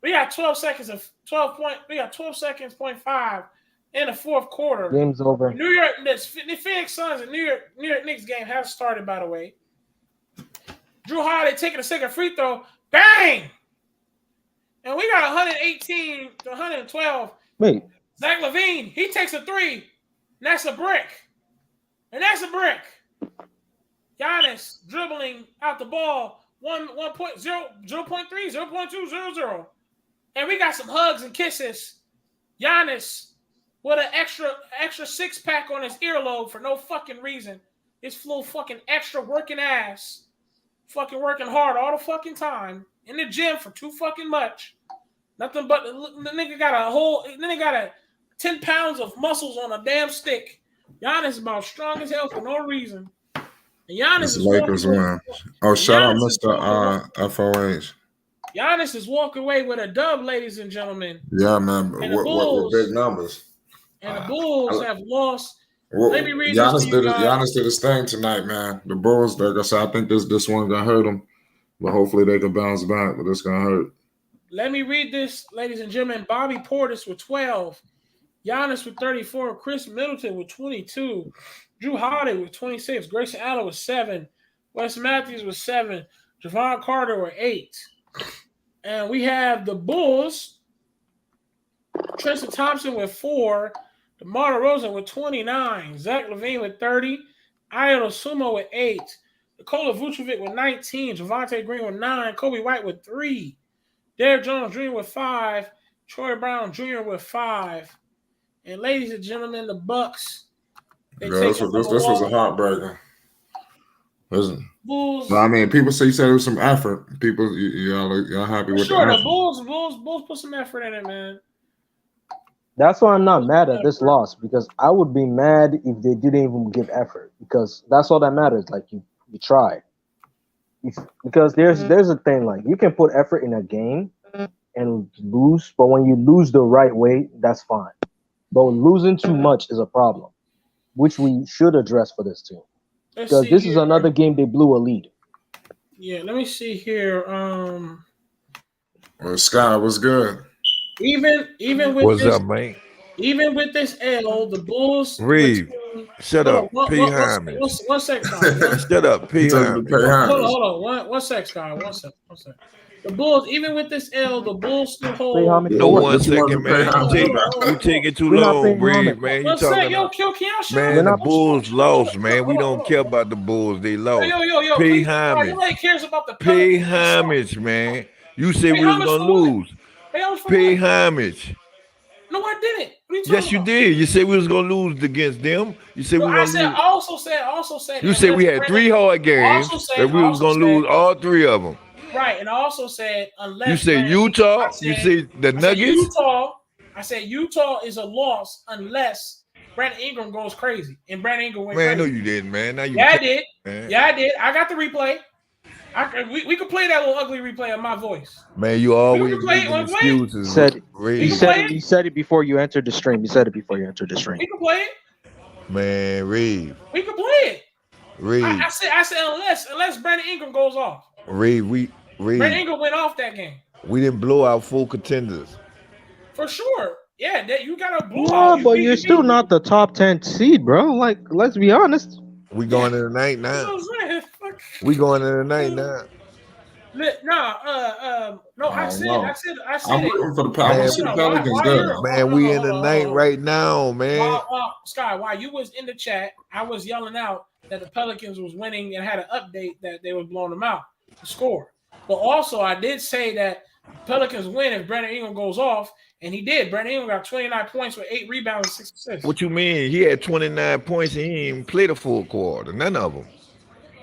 We got 12 seconds of 12 point. We got 12 seconds, 0.5 in the fourth quarter. Game's over. New York, the Phoenix Suns and New York Knicks game has started, by the way. Drew Holiday taking a second free throw. Bang! And we got 118 to 112. Wait. Zach LaVine, he takes a three. And that's a brick. Giannis dribbling out the ball. 0.3, 0.2, 0.0. And we got some hugs and kisses. Giannis with an extra 6-pack on his earlobe for no fucking reason. His little fucking extra working ass. Fucking working hard all the fucking time. In the gym for too fucking much. Nothing but the nigga got a 10 pounds of muscles on a damn stick. Giannis is about strong as hell for no reason. And Giannis is Lakers win. Oh, shout out Mr. FOH. Giannis is walking away with a dub, ladies and gentlemen. Yeah, man. What big numbers. And the Bulls have lost. Let me read Giannis did his thing tonight, man. The Bulls, like I said, I think this one gonna hurt them, but hopefully they can bounce back. But it's gonna hurt. Let me read this, ladies and gentlemen. Bobby Portis with 12, Giannis with 34, Chris Middleton with 22, Drew Holiday with 26, Grayson Allen with 7, Wes Matthews with 7, Javon Carter with 8, and we have the Bulls. Tristan Thompson with 4. DeMar DeRozan with 29, Zach LaVine with 30, Io Sumo with 8, Nikola Vucevic with 19, Javonte Green with 9, Kobe White with 3, Derrick Jones Jr. with 5, Troy Brown Jr. with 5, and ladies and gentlemen, the Bucks. This was a heartbreaker. Listen, Bulls. I mean, people said it was some effort. People, y'all happy with sure, the effort. Bulls put some effort in it, man. That's why I'm not mad at this loss, because I would be mad if they didn't even give effort, because that's all that matters. Like you tried. Because there's a thing, like you can put effort in a game and lose, but when you lose the right way, that's fine. But losing too much is a problem, which we should address for this team. Because this is another game they blew a lead. Yeah, let me see here. Scott was good. Even with what's this, up, man? Even with this L, the Bulls. Reed, shut up, P. Hyman. One sec, Scott. Shut up, P. Hyman. Hold on. One sec, Scott. One sec. The Bulls, even with this L, the Bulls still hold. No, 1 second, man. You taking too long, Reed, man. You talking about, man, the Bulls lost, man. We don't care about the Bulls. They lost. P. Hyman. Nobody cares about the P. Hyman, man. You said we was going to lose. P. Hyman. No, I didn't. Yes, you did. You said we was gonna lose against them. You said we were gonna lose. I also said. You said we had 3 hard games that we was gonna lose all 3 of them. Right, and I also said unless you said Utah. You said the Nuggets. I said Utah is a loss unless Brandon Ingram goes crazy, and Brandon Ingram went crazy. Man, no, you didn't, man. Now you. Yeah, I did. Man. Yeah, I did. I got the replay. We could play that little ugly replay of my voice. Man, you always making excuses. He said it before you entered the stream. He said it before you entered the stream. We can play it. Man, Reed. We can play it. Reed. I said unless Brandon Ingram goes off. Reed. Brandon Ingram went off that game. We didn't blow out full contenders. For sure. Yeah, you got to blow out. But you're still not the top 10 seed, bro. Like, let's be honest. We going to the night now. We going to the night now. No, I said I'm it. rooting for the Pelicans. The Pelicans good. Man, we in the night right now, man. Sky, while you was in the chat, I was yelling out that the Pelicans was winning and had an update that they was blowing them out to score. But also, I did say that Pelicans win if Brandon Ingram goes off, and he did. Brandon Ingram got 29 points with 8 rebounds and 6 assists. What you mean? He had 29 points and he didn't even play the full quarter. None of them.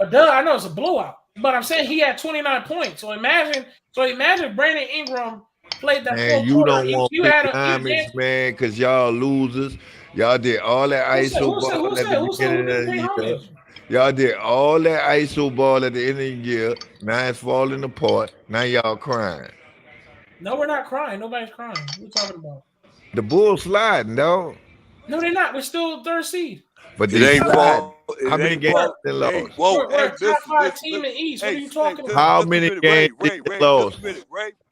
I know it's a blowout, but I'm saying he had 29 points. So imagine Brandon Ingram played that full you quarter. Don't want big diamonds, man, because y'all losers. Y'all did all that ISO ball at the beginning of the year. Y'all did all that ISO ball at the end of the year. Now it's falling apart. Now y'all crying. No, we're not crying. Nobody's crying. What are you talking about? The Bulls sliding, dog. No, they're not. We're still third seed. But they ain't fall. How many games they lost? We're a top 5 team in the East. What are you talking about? How many games did they lose?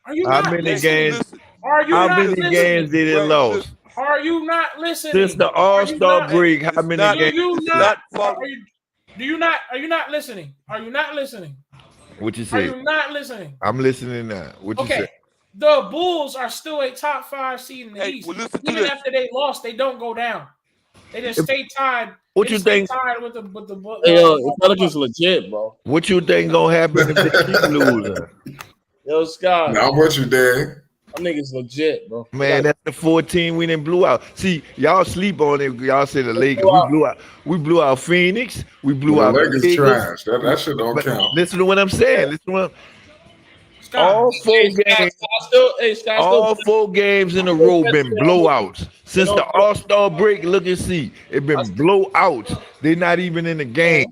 How many games? How many games did it lose? Are you not listening? Since the All-Star break, how many games? Are you not listening? Are you not listening? What you say? Are you not listening? I'm listening now. What you say? The Bulls are still a top 5 seed in the East. Even after they lost, they don't go down. They just stay tied. What you think? Tied with the the Pelicans legit, bro. What you think gonna happen if they keep losing? Yo, Scott. I'm with you, Dad. Them niggas legit, bro. Man, that's the 14 we didn't blew out. See, y'all sleep on it. Y'all say the Lakers. We blew out Phoenix. We blew out the Lakers. Trash. That shit don't count. Listen to what I'm saying. All 4 games. All 4 games in a row been blowouts. Since the All-Star break, look and see. It been blowouts. They're not even in the game.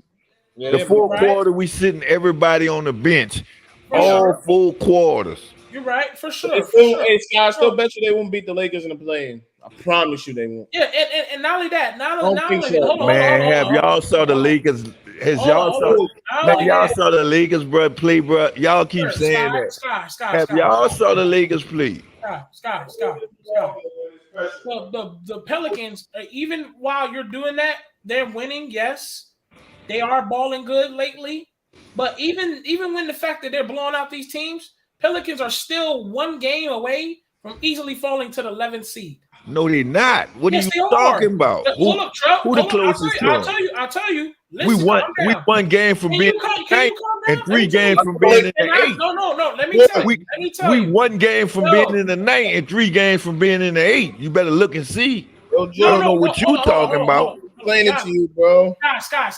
The 4th quarter, we sitting everybody on the bench. All 4 quarters. You're right, for sure. Hey, Scott, I still bet you they won't beat the Lakers in the play-in. I promise you they won't. Yeah, and not only that, have y'all saw the Lakers? Y'all saw the Lakers, bro, play, bro? Y'all keep saying that. Have y'all saw the Lakers play? Scott. The Pelicans, even while you're doing that, they're winning. Yes, they are balling good lately. But even when the fact that they're blowing out these teams, Pelicans are still 1 game away from easily falling to the 11th seed. No, they're not. What are you talking about? Who the closest to? I'll tell you. Listen, we won 1 game from being in the 8 and 3 games from being in the 8. No. Let me tell you. We 1 game from being in the 9 and 3 games from being in the 8. You better look and see. I don't know what you talking about. Explain it to you, bro. Scott.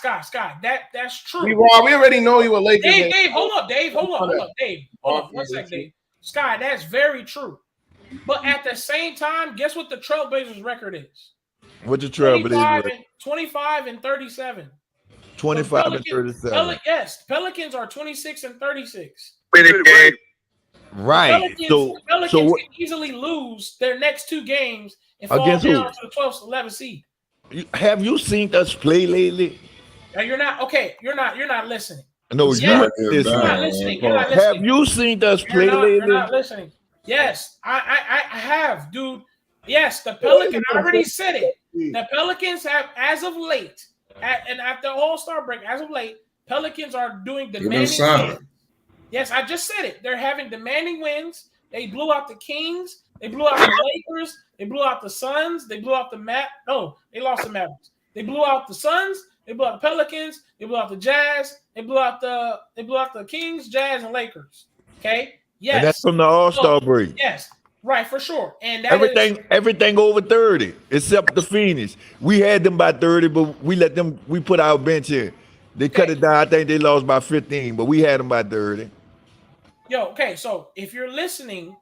That's true. We already know you a Lakers. Dave, hold up. Dave, hold up. 1 second, Dave. Scott, that's very true. But at the same time, guess what the Trailblazers record is? What the Trailblazers? 25 and 37. 25 and 37. Yes, Pelicans are 26 and 36. Right. Pelicans can easily lose their next 2 games and fall down to the 12th, 11th seed. Have you seen us play lately? Now you're not listening. No, you're not listening. Have you seen us play lately? You're not listening. Yes, I have, dude. Yes, the Pelicans. I already said it. The Pelicans have, as of late, and after All-Star break, as of late, Pelicans are doing demanding wins. Yes, I just said it. They're having demanding wins. They blew out the Kings. They blew out the Lakers. They blew out the Suns. They blew out the they lost the Mavericks. They blew out the Suns. They blew out the Pelicans. They blew out the Jazz. They blew out the Kings, Jazz, and Lakers. Okay. Yes. And that's from the All-Star break. Yes. Right, for sure. And everything over 30, except the Phoenix. We had them by 30, but we put our bench in. They cut it down. I think they lost by 15, but we had them by 30. Yo, okay, so if you're listening,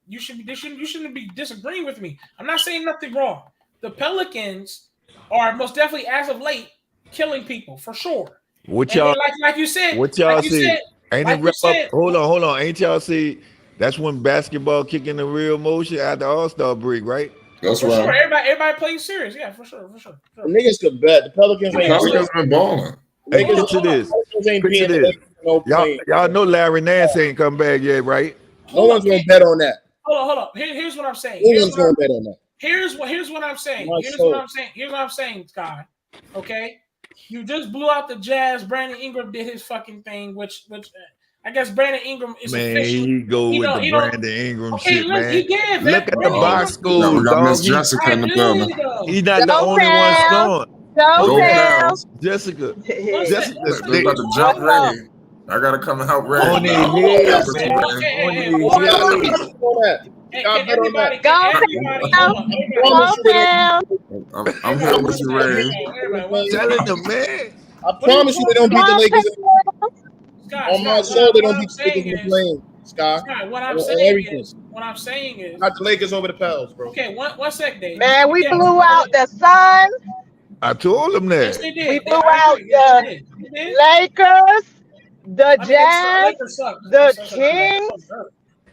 you shouldn't be disagreeing with me. I'm not saying nothing wrong. The Pelicans are most definitely, as of late, killing people for sure. What y'all like you said? What y'all see? Ain't it wrap up? Hold on. Ain't y'all see? That's when basketball kicking the real motion at the All-Star break, right? That's right. Sure. Everybody plays serious. Yeah, for sure. The niggas could bet. The Pelicans been balling. Hey, picture this. Y'all know Larry Nance ain't come back yet, right? No one's gonna bet on that. Hold on. Here's what I'm saying. No one's gonna bet on that. Here's what I'm saying. Here's what I'm saying, Sky. Okay, you just blew out the Jazz. Brandon Ingram did his fucking thing, which I guess Brandon Ingram is Man, official. he go He with don't- the he don't- Brandon Ingram Okay, shit, look, man. he did. Look at the Brandon box Ingram- No, we scores, got dog. Miss Jessica in the I building. did, though. He's not the Go only one Pals. scoring. Go Go Pals. Pals. Jessica, What's Jessica, that? They're about to jump Ray. I gotta come and help Ray. on their Oh, head, That's what man. you Okay, mean. On hey, their hold head. on. Hey, Y'all can bet on everybody, that. Go hold on, Go promise you they Pals. I'm here with you, Ray. everybody. Telling them, man. I promise you they don't beat the Go Lakers. Scott, On my Scott, soul, they don't what beat I'm the Lakers saying in the is, plane. Scott. Scott, what I'm And saying everything. is, Not the Lakers over the Pels, bro. okay, one sec, Dave. Man, we Yeah, blew out the Suns. I told them Yes, that. they did. We Yeah, blew I out agree. Yes, they the did. They did. Lakers, the I mean, Jazz, Lakers suck. the Lakers suck. Kings.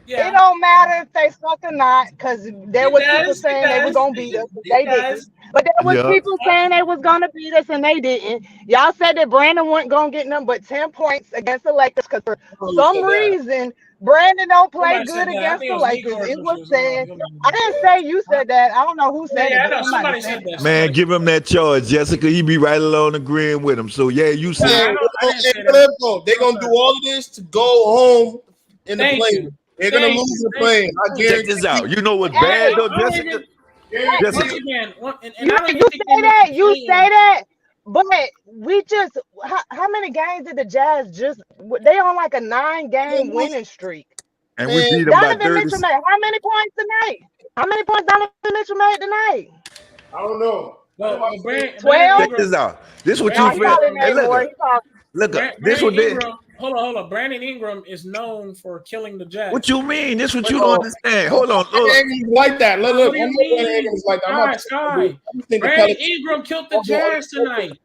Yeah. It don't matter if they suck or not, because there It was does, people it saying they were does, gonna beat us, but it they does. didn't. But there was Yeah. people saying they was gonna beat us and they didn't. Y'all said that Brandon wasn't gonna get nothing but 10 points against the Lakers because for some reason Brandon don't play Somebody said good that. I against think the it was Lakers. Nico or It some was shit. said. I didn't say you said that. I don't know who said Yeah, it, I but know somebody said that. Man, give him that charge, Jessica. He be right along agreeing with him. So yeah, you said Yeah, they're gonna do all of this to go home in the Thank plane. you. They're gonna Thank lose you. the Thank plane. you. I check guarantee. this out. You know what's Hey, bad though, I don't Jessica? even- Jessica. Once again, and You I don't even say think they that, make you the say play-in. that, but we just how many games did the Jazz just? They on like a 9-game winning streak. And we beat them by Donovan 30. Mitchell made how many points tonight? How many points Donovan Mitchell made tonight? I don't know. Well, 12? Check this out. This what No, you he feel. probably Hey, made more. look, He probably, look. This Brandon what they. Ingram. Hold on. Brandon Ingram is known for killing the Jazz. What you mean? This what you don't understand. Hold on. He's like that. Look, What do I you know Brandon mean? Ingram's like that. I'm not. Sky. I just think the Brandon Pelicans. Ingram killed the Jazz tonight.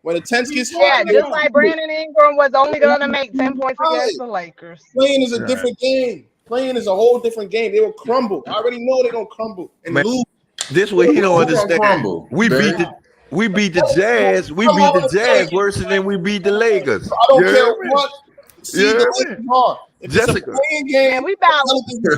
When the tense gets yeah, hot, just like Brandon Ingram was only gonna make 10 points against the Lakers. playing is a different game. Playing is a whole different game. They will crumble. I already know they're gonna crumble and Man, lose. This what he don't Who gonna understand. crumble, We man? beat the Jazz. We beat the Jazz worse than we beat the Lakers. I don't You care heard me? what. See You the heard me? Lakers hard. If Jessica. it's a playing game, Man, we about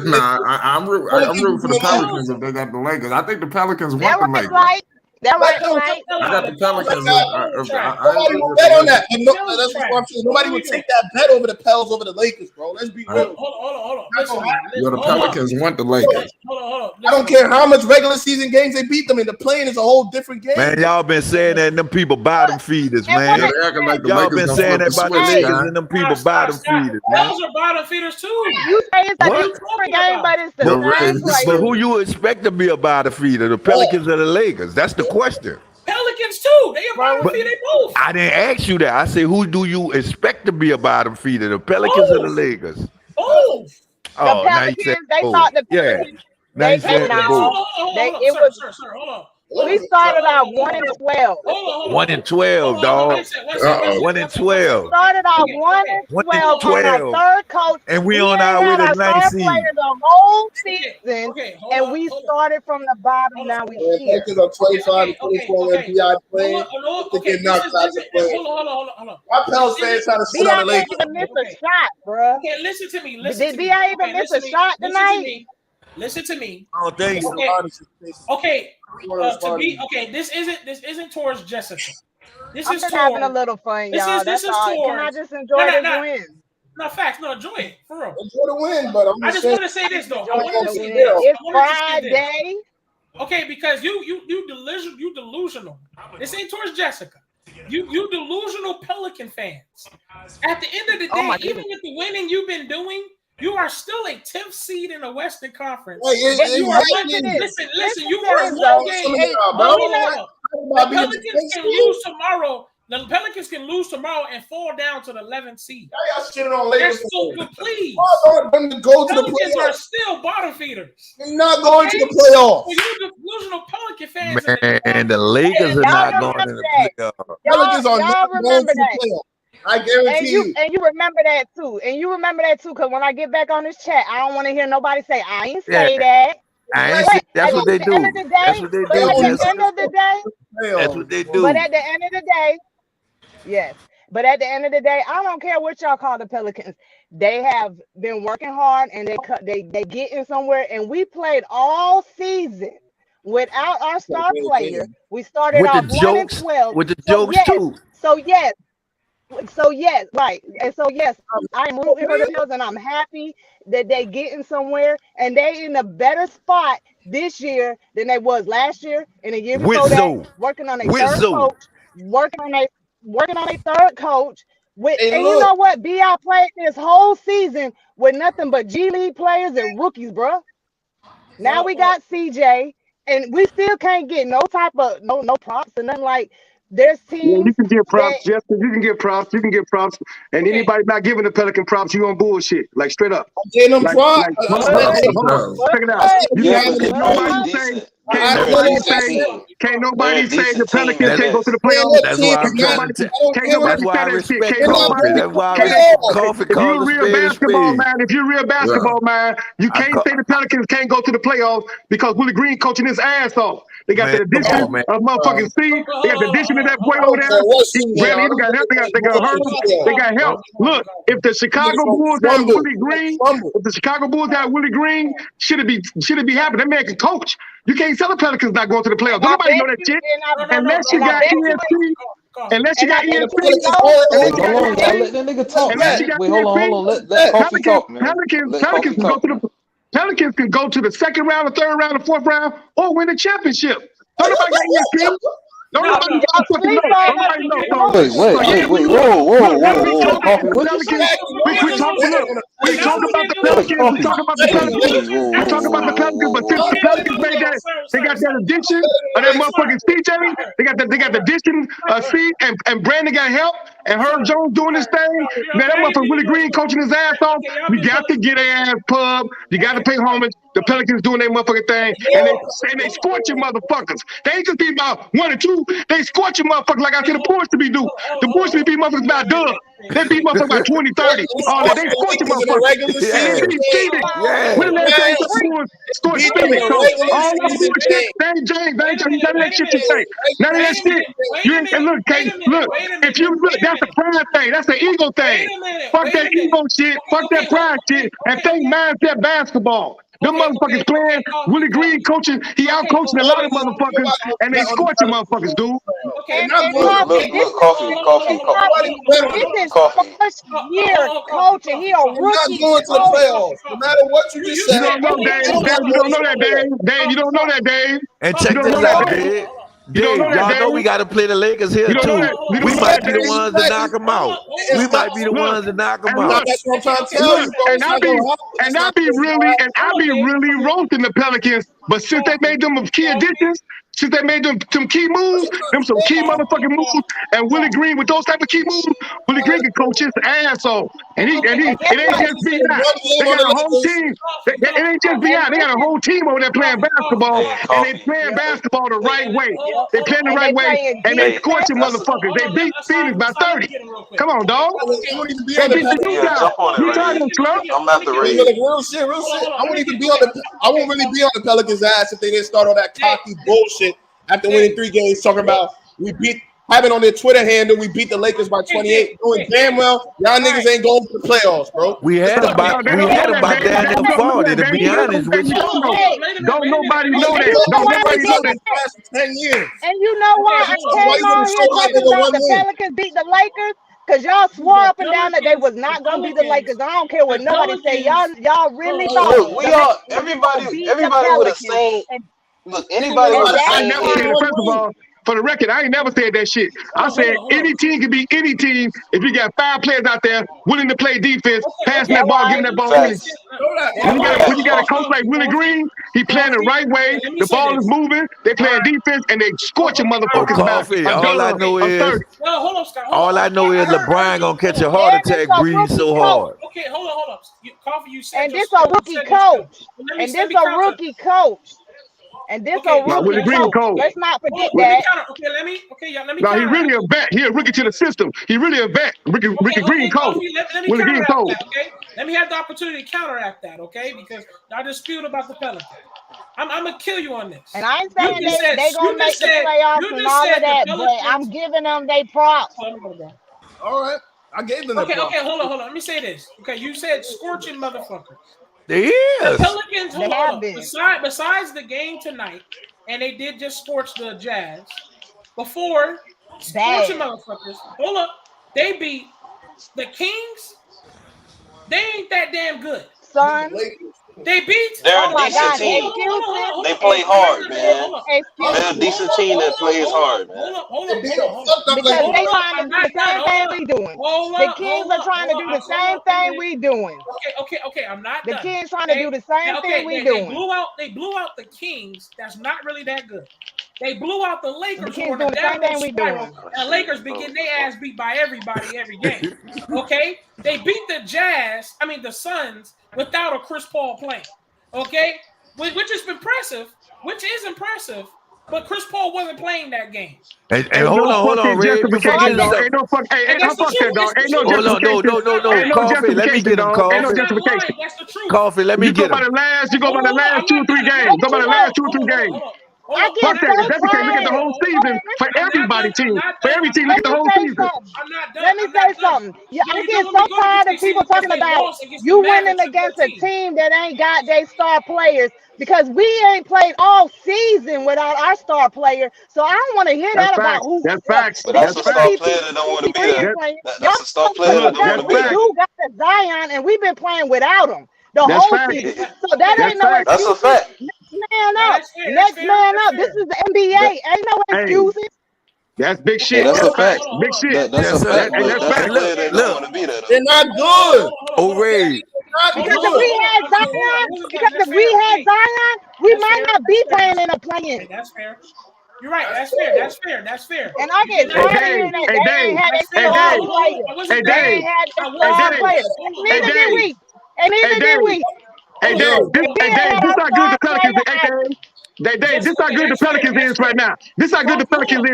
Nah, I'm rooting for the Pelicans if they got the Lakers. I think the Pelicans want that the right, Lakers. Flight. That right, Flight. I got the Pelicans. Nobody will bet on that. And that's what I'm saying. Nobody would take that bet over the Pels over the Lakers, bro. Let's be real. Hold on. That's gonna happen. Yo, the Pelicans want the Lakers. Hold on. I don't care how much regular season games they beat them in. The playing is a whole different game. Man, y'all been saying that and them people bottom feeders, man. They acting like the Y'all Lakers been gonna saying flip that the about the switch, Lakers guy. and them people bottom feeders, man. Those are bottom feeders too. You say it's a What? different game, but it's the Yo, same Ray, players. But who you expect to be a bottom feeder, the Pelicans or the Lakers? That's the question. Pelicans too. They are bottom But feeder. They both. I didn't ask you that. I said, who do you expect to be a bottom feeder, the Pelicans or the Lakers? Both. Oh, The now you Pelicans, said they both. thought the Yeah. Pelicans. Now you said No. both. Sir, hold on. We started out 1-12. Hold on. 1 and 12, dog. 1 and 12. Started out 1-12 on our third coach. And we on our way had to our 9 star seed. player the whole season, and we started from the bottom. Now we here. Lakers are 25 and 24 when BI playing. They get knocked out the play. Hold on. My Pels fans trying to sit on the B.I. Lakers. didn't even miss a shot, bro. Okay, listen to me. Did B.I. even miss a shot tonight? Listen to me. I don't think so. Okay. This isn't towards Jessica. This I'm is just towards having a little fun, this y'all. is- this That's is all. towards- Can I just enjoy this win? No facts. No, enjoy it for real. Enjoy the win, but I'm I just just want saying. to say this though. I Enjoy wanted the to say win. this. I It's wanted to say this. Friday. Okay, because you delusional. This ain't towards Jessica. You delusional Pelican fans. At the end of the Oh day, my even with the winning you've been doing, you are still a 10th seed in the Western Conference. Hey, But You you are listen to this. listen. You Listen are to this, one though. game. Hey, bro. but we not. The Pelicans can lose tomorrow. The Pelicans can lose tomorrow and fall down to the 11th seed. Y'all shitting on They're Lakers. stupid, please. Why don't them to go to the Pelicans are playoffs? still bottom feeders. They're not going to the For playoffs. you delusional Pelican fans. Man, the Lakers are Y'all not going remember in that. the playoffs. Pelicans are Y'all not going remember to the that. playoffs. I guarantee you. And you remember that too. And you remember that too, because when I get back on this chat, I don't want to hear nobody say I ain't say that. I ain't But say, that's what they at do. the end of the day, That's what they but do. at the Jessica. end of the day, That's what they do. but at the end of the day, yes. But at the end of the day, I don't care what y'all call the Pelicans. They have been working hard and they getting somewhere. And we played all season without our star player. We started With off the 1 and jokes, 12. with the So jokes yes, too. so yes. So yes, right. And so yes, I am rooting for the Bills, and I'm happy that they getting somewhere, and they in a better spot this year than they was last year and the year before that. Whistle. Working on a third Whistle. coach, working on a third coach. Hey, And you look. know what? BI played this whole season with nothing but G League players and rookies, bro. Now we got CJ, and we still can't get no type of no props and nothing. Like there's Yeah, teams you can get props, that Justin. You can get props. You can get props. And Okay. anybody not giving the Pelican props, you on bullshit. Like straight up. I'm getting them Like, props. hold on. Check it out. You Yeah, can't but nobody say. Can't nobody say the Pelicans can't go to the playoffs. That's why I'm trying to. That's why I respect Coffee. That's why I respect Coffee. If you're a real basketball man, you can't say the Pelicans can't go to the playoffs because Willie Green coaching his ass off. They got the addition of motherfucking C. They got the addition of that boy over there. He got help. They got hurt. They got help. Look, if the Chicago Bulls had Willie Green, should it be happening? That man can coach. You can't tell the Pelicans not going to the playoffs. Don't nobody know that shit. Unless you got ESP. Unless you got ESP. Let that nigga talk, man. Wait, hold on. Let Coffee talk, man. Pelicans can go to the second round, the third round, the fourth round, or win the championship. Don't nobody got ESP. Don't nobody fucking know. Wait, whoa. Coffee, what you say? We talk about the Pelicans. We talk about the Pelicans, but since the Pelicans made that, they got that addition of that motherfucking CJ. They got the addition of C, and Brandon got help, and Herb Jones doing this thing. Man, that motherfucker Willie Green coaching his ass off. We got to get their ass pub. You got to pay homage. The Pelicans doing their motherfucking thing, and they scorching motherfuckers. They ain't just be about 1 or 2. They scorching motherfuckers like I said the Bulls to be do. The Bulls to be motherfuckers by dub. They beat motherfuckers by 20, 30. They scorching motherfuckers. And they beat Phoenix. When the last time the Bulls scorched Phoenix? So all that bullshit, James, none of that shit you say. None of that shit. Look, if you look, that's a pride thing. That's an ego thing. Fuck that ego shit. Fuck that pride shit. And think mindset basketball. Them motherfuckers playing. Willie Green coaching. He out coaching a lot of motherfuckers, and they scorching motherfuckers, dude. Look, Coffee. This is first year coaching. He a rookie. Not going to the playoffs. No matter what you just said. You don't know, Dave. You don't know that, Dave. You don't know that, Dave. And check this out, Dave. Y'all know we got to play the Lakers here too. We might be the ones that knock them out. We might be the ones that knock them out. That's what I'm trying to tell you. And I be really roasting the Pelicans. But since they made them key additions, since they made them some key moves, some key motherfucking moves, and Willie Green with those type of key moves, Willie Green can coach his ass off. And it ain't just BI. They got a whole team. It ain't just BI. They got a whole team over there playing basketball, and they playing basketball the right way. They playing the right way, and they scorching motherfuckers. They beat Phoenix by 30. Come on, dog. They beat the Utah. I'm at the race. Real shit. I won't really be on the Pelicans' ass if they didn't start all that cocky bullshit after winning 3 games, talking about having on their Twitter handle, we beat the Lakers by 28. Doing damn well, y'all niggas ain't going to the playoffs, bro. We had about damn 40, to be honest with you. Don't nobody know that. Don't nobody know that. 10 years. And you know why I came on here talking about the Pelicans beat the Lakers? Because y'all swore up and down that they was not gonna be the Lakers. I don't care what nobody say. Y'all really thought. Look, everybody would have seen. Look, anybody would have seen. First of all, for the record, I ain't never said that shit. I said any team can be any team if you got 5 players out there willing to play defense, passing that ball, giving that ball. When you got a coach like Willie Green, he playing the right way. The ball is moving. They playing defense and they scorching motherfuckers. Coffee. All I know is LeBron gonna catch a heart attack breathing so hard. Okay, hold on. Coffee, you said. And this a rookie coach. And this a rookie coach. And this a rookie coach. Let's not forget that. Okay, let me. No, he really a vet. He a rookie to the system. He really a vet. Ricky Green coach. Willie Green coach. Okay, let me have the opportunity to counteract that. Okay, because y'all just spewed about the Pelicans. I'm gonna kill you on this. And I ain't saying they gonna make the playoffs and all of that, but I'm giving them they props. All right, I gave them. Okay, hold on. Let me say this. Okay, you said scorching motherfuckers. There is. The Pelicans, hold on. Besides the game tonight, and they did just scorch the Jazz. Before scorching motherfuckers. Hold up. They beat the Kings. They ain't that damn good. Son. They beat. They're a decent team. They play hard, man. They're a decent team that plays hard, man. Hold up. Because they trying to do the same thing we doing. The Kings are trying to do the same thing we doing. Okay. I'm not The done. Kings trying to do the same thing we doing. They blew out the Kings. That's not really that good. They blew out the Lakers. The Kings doing the same thing we doing. And Lakers be getting their ass beat by everybody every game. Okay? They beat the Suns without a Chris Paul playing. Okay? Which is impressive. But Chris Paul wasn't playing that game. Hey, hold on, Ray. Ain't no fuck that, dog. Ain't no justification. No. Coffee, let me get him, Coffee. Ain't no justification. That's the truth. Coffee, let me get him. You go by the last 2 or 3 games. Go by the last 2 or 3 games. Fuck that. If that's the case, look at the whole season for everybody team. For every team, look at the whole season. Let me say something. I get so tired of people talking about you winning against a team that ain't got their star players because we ain't played all season without our star player. So I don't want to hear that about who. That's facts. But that's a star player that don't want to be there. That's a star player that don't want to be there. We do got the Zion, and we've been playing without him the whole season. So that ain't no excuse. That's a fact. Next man up. This is the NBA. Ain't no excuses. That's big shit. That's a fact. Big shit. That's a fact. Look. They're not good. Oh, Ray. Because if we had Zion, we might not be playing in a play-in. That's fair. You're right. That's fair. And I get tired of hearing that they ain't had their star players. They ain't had their star players. Neither did we. Hey, Dave, this how good the Pelicans is. Dave, this how good the Pelicans is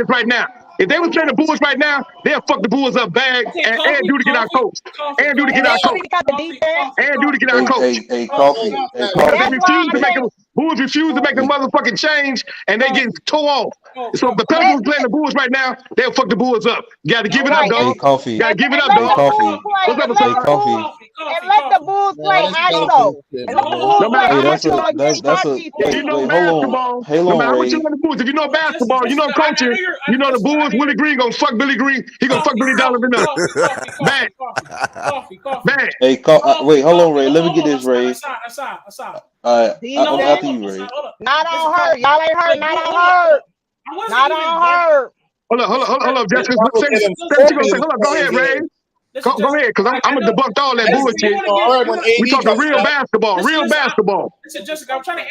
right now. If they was playing the Bulls right now, they'll fuck the Bulls up bad and do to get our coach. And do to get our coach. Hey, Coffee. Bulls refuse to make a motherfucking change, and they get tore off. So if the Pelicans playing the Bulls right now, they'll fuck the Bulls up. You got to give it up, dog. Hey, Coffee. Got to give it up, dog. What's up, Hey, Coffee. And let the Bulls play ISO. No matter what you want the Bulls, if you know basketball, you know coaching, you know the Bulls, Willie Green gonna fuck Billy Green. He gonna fuck Billy Donovan up. Bang. Bang. Hey, wait, hold on, Ray. Let me get this, Ray. All right, after you, Ray. Not on her. Y'all ain't heard. Not on her. Not on her. Hold up, Jessica. Hold up, go ahead, Ray. Go ahead, because I'm gonna debunk all that bullshit. We talking real basketball. Listen, Jessica, I'm trying to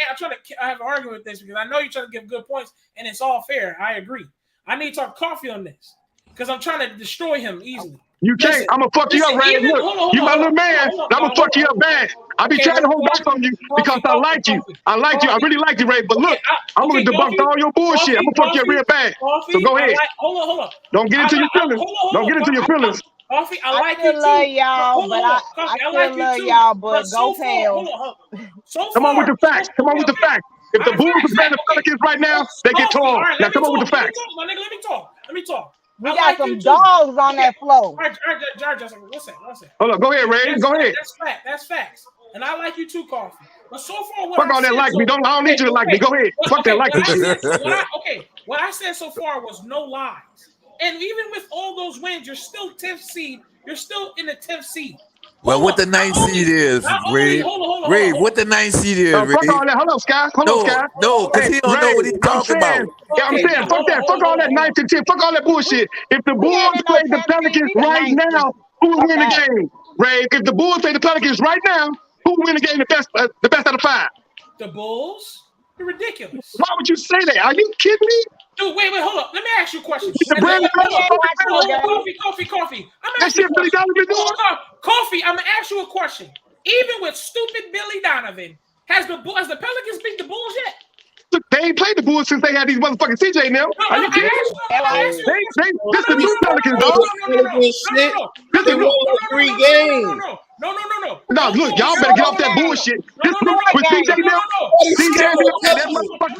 have an argument with this because I know you're trying to give good points, and it's all fair. I agree. I need to talk Coffee on this because I'm trying to destroy him easily. You can't. I'm gonna fuck you up, Ray. Look, you my little man. I'm gonna fuck you up bad. I be trying to hold back on you because I like you. I really like you, Ray. But look, I'm gonna debunk all your bullshit. I'm gonna fuck you up real bad. So go ahead. Hold on. Don't get into your feelings. Coffee, I like you too. I love y'all, but I love y'all, but go Pels. Come on with the facts. If the Bulls are playing the Pelicans right now, they get torn. Now come on with the facts. My nigga, let me talk. We got some dogs on that floor. All right, listen. Hold on, go ahead, Ray. Go ahead. That's facts. And I like you too, Coffee. But so far, fuck all that like me. I don't need you to like me. Go ahead. Fuck that like me shit. What I said so far was no lies. And even with all those wins, you're still 10th seed. You're still in the 10th seed. Well, what the 9th seed is, Ray? Ray, what the 9th seed is, Ray? Fuck all that. Hold up, Sky. No, because he don't know what he's talking about. Yeah, I'm saying, fuck that. Fuck all that 9th and 10th. Fuck all that bullshit. If the Bulls play the Pelicans right now, who will win the game? Ray, if the Bulls play the Pelicans right now, who will win the game the best out of 5? The Bulls? You're ridiculous. Why would you say that? Are you kidding me? Dude, wait, hold up. Let me ask you a question. Coffee. Coffee, I'm gonna ask you a question. Even with stupid Billy Donovan, has the Pelicans beat the Bulls yet? They ain't played the Bulls since they had these motherfucking CJ now. Are you kidding? This the new Pelicans. This is one of 3 games. No, look, y'all better get off that bullshit. This with CJ now, that motherfucker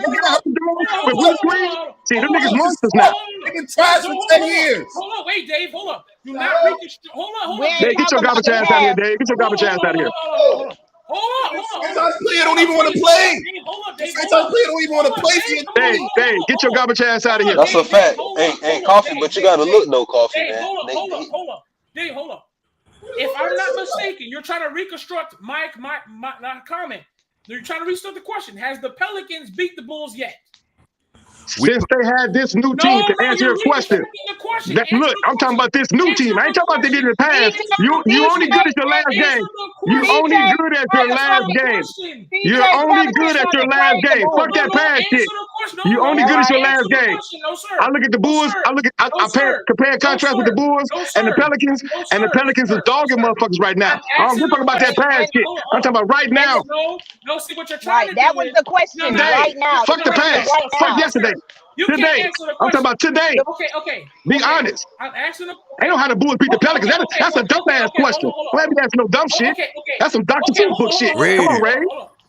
with Will Green. See, them niggas monsters now. They've been trash for 10 years. Hold on, wait, Dave, hold up. Do not reach. Hold on. Dave, get your garbage ass out of here, Dave. Get your garbage ass out of here. Franchise player don't even want to play. Franchise player don't even want to play. Hey, get your garbage ass out of here. That's a fact. Hey, Coffee, but you got to look though, Coffee, man. Hold up. Dave, hold up. If I'm not mistaken, you're trying to reconstruct my comment. You're trying to reconstruct the question. Has the Pelicans beat the Bulls yet? Since they had this new team to answer your question. Look, I'm talking about this new team. I ain't talking about they did in the past. You only good at your last game. You only good at your last game. You're only good at your last game. Fuck that past shit. You only good at your last game. I look at the Bulls. I compare contrast with the Bulls and the Pelicans, and the Pelicans is dogging motherfuckers right now. I don't give a fuck about that past shit. I'm talking about right now. No, see what you're trying to do. That was the question. Right now. Fuck the past. Fuck yesterday. Today. I'm talking about today. Okay. Be honest. I'm asking the I know how the Bulls beat the Pelicans. That's a dumb ass question. Why be asking no dumb shit? That's some Dr. Phil book shit. Come on, Ray.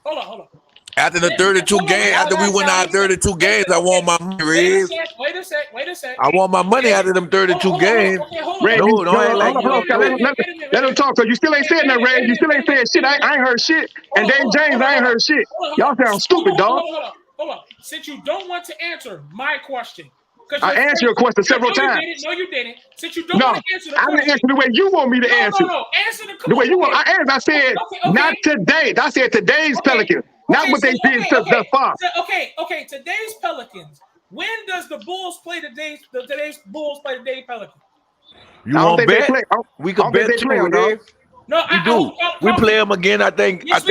Hold on. After the 32 games, after we win our 32 games, I want my money, Ray. Wait a sec. I want my money out of them 32 games. Ray, No, let him talk, because you still ain't saying that, Ray. You still ain't saying shit. I ain't heard shit. And Dave James, I ain't heard shit. Y'all sound stupid, dog. Hold on. Since you don't want to answer my question. I answered your question several times. No, you didn't. Since you don't want to answer the question. I didn't answer the way you want me to answer. No. Answer the way you want. I answered. I said, not today. I said today's Pelicans. Not what they did thus far. Okay. Today's Pelicans. When does the Bulls play today's Bulls play today's Pelicans? You want to bet? We can bet too, Dave. No, we do. We play them again, I think. Yes,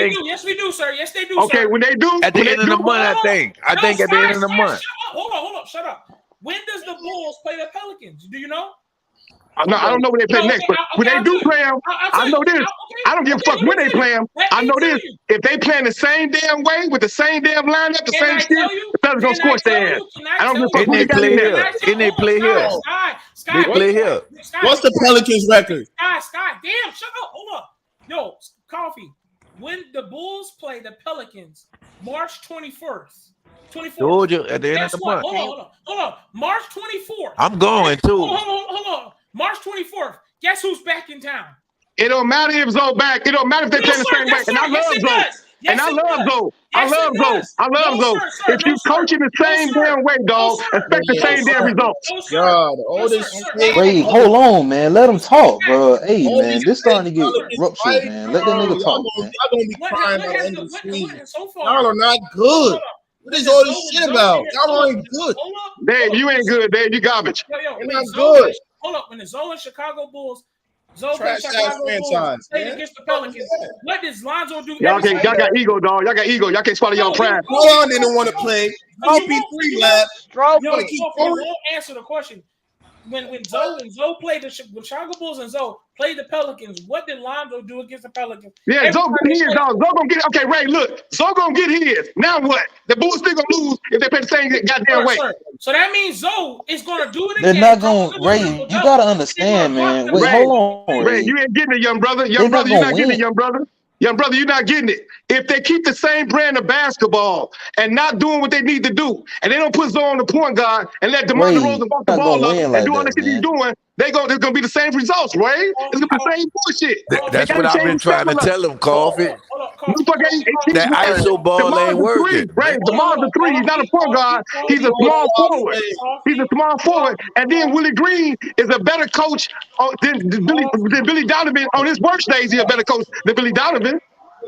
we do, sir. Yes, they do, okay, sir. when they do. At the end of the month, I think. I think at the end of the month. Hold on. Shut up. When does the Bulls play the Pelicans? Do you know? No, I don't know when they play next, but when they do play them, I know this. I don't give a fuck when they play them. I know this. If they playing the same damn way with the same damn lineup, the same shit, the Pelicans gonna scorch their ass. I don't give a fuck who they play here. And they play here. They play here. What's the Pelicans record? Scott, damn, shut up. Hold up. Yo, Coffee. When the Bulls play the Pelicans, March 21st. 24th. Told you at the end of the month. Hold on. March 24th. I'm going too. Hold on. March 24th. Guess who's back in town? It don't matter if Zoe back. It don't matter if they play the same way. And I love Zoe. And I love Zoe. I love Zoe. If you coaching the same damn way, dog, expect the same damn results. God, all this shit. Wait, hold on, man. Let him talk, bro. Hey, man, this starting to get ruptured, man. Let that nigga talk, man. Y'all gonna be crying by the end of the season. Y'all are not good. What is all this shit about? Y'all ain't good. Dave, you ain't good, Dave. You garbage. You're not good. Hold up. When the Zoe and Chicago Bulls, Zoe Trash and Chicago ass Bulls franchise, played man. against the Pelicans, what does Lonzo do? Y'all got ego, dog. Y'all got ego. Y'all can't swallow y'all pride. Y'all didn't want to play. RP3 left. Yo, won't answer the question. When Zoe played the Chicago Bulls and Zoe played the Pelicans, what did Lonzo do against the Pelicans? Yeah, Zoe get his, dog. Zoe gonna get. Okay, Ray, look, Zoe gonna get his. Now what? The Bulls still gonna lose if they play the same goddamn way. So that means Zoe is gonna do it again. They're not gonna. Ray, you gotta understand, man. Wait, hold on, Ray. You ain't getting it, young brother. Young brother, you're not getting it, young brother. Young brother, you're not getting it. If they keep the same brand of basketball and not doing what they need to do, and they don't put Zoe on the point guard and let DeMar DeRozan walk the ball up and do all the shit he's doing, there's gonna be the same results, Ray. It's gonna be the same bullshit. That's what I've been trying to tell him, Coffee. That ISO ball ain't working. Ray, DeMar's a three. He's not a point guard. He's a small forward. And then Willie Green is a better coach than Billy Donovan. On his worst days, he's a better coach than Billy Donovan.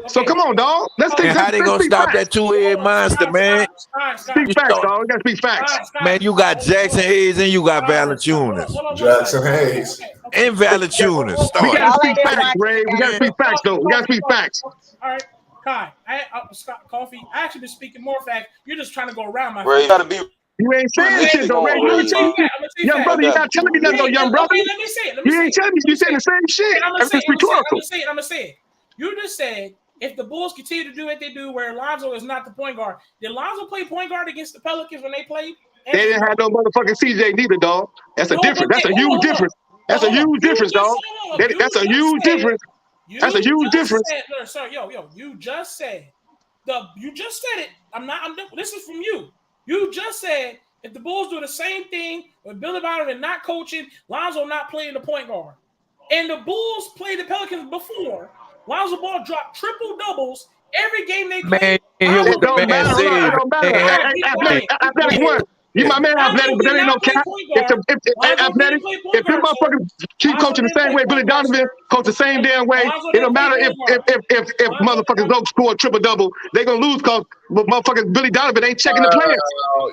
So come on, dog. Let's take. How they gonna stop that two-head monster, man? Speak facts, dog. You gotta speak facts. Man, you got Jackson Hayes and you got Valanciunas. Jackson Hayes. And Valanciunas. We gotta speak facts, Ray. We gotta speak facts, though. We gotta speak facts. All right, Kai. Scott Coffee. I actually been speaking more facts. You're just trying to go around my. Ray, you gotta be. You ain't saying shit though, Ray. You ain't saying shit. Young brother, you're not telling me nothing, though, young brother. Let me say it. You ain't telling me. You saying the same shit. I'm gonna say it. You just said if the Bulls continue to do what they do, where Lonzo is not the point guard, did Lonzo play point guard against the Pelicans when they played? They didn't have no motherfucking CJ neither, dog. That's a difference. That's a huge difference. That's a huge difference, dog. That's a huge difference. That's a huge difference. Sir, you just said it. This is from you. You just said if the Bulls do the same thing with Billy Donovan not coaching, Lonzo not playing the point guard, and the Bulls played the Pelicans before, Lonzo Ball dropped triple doubles every game they Man, played. hear It what the don't man matter. said. It don't matter. Man. Athletic one. You my man Athletic, but that ain't no cap. If Athletic, if you motherfuckers keep coaching the same way, Billy Donovan coach the same damn way, it don't matter if motherfuckers don't score a triple double, they gonna lose because motherfuckers Billy Donovan ain't checking the players.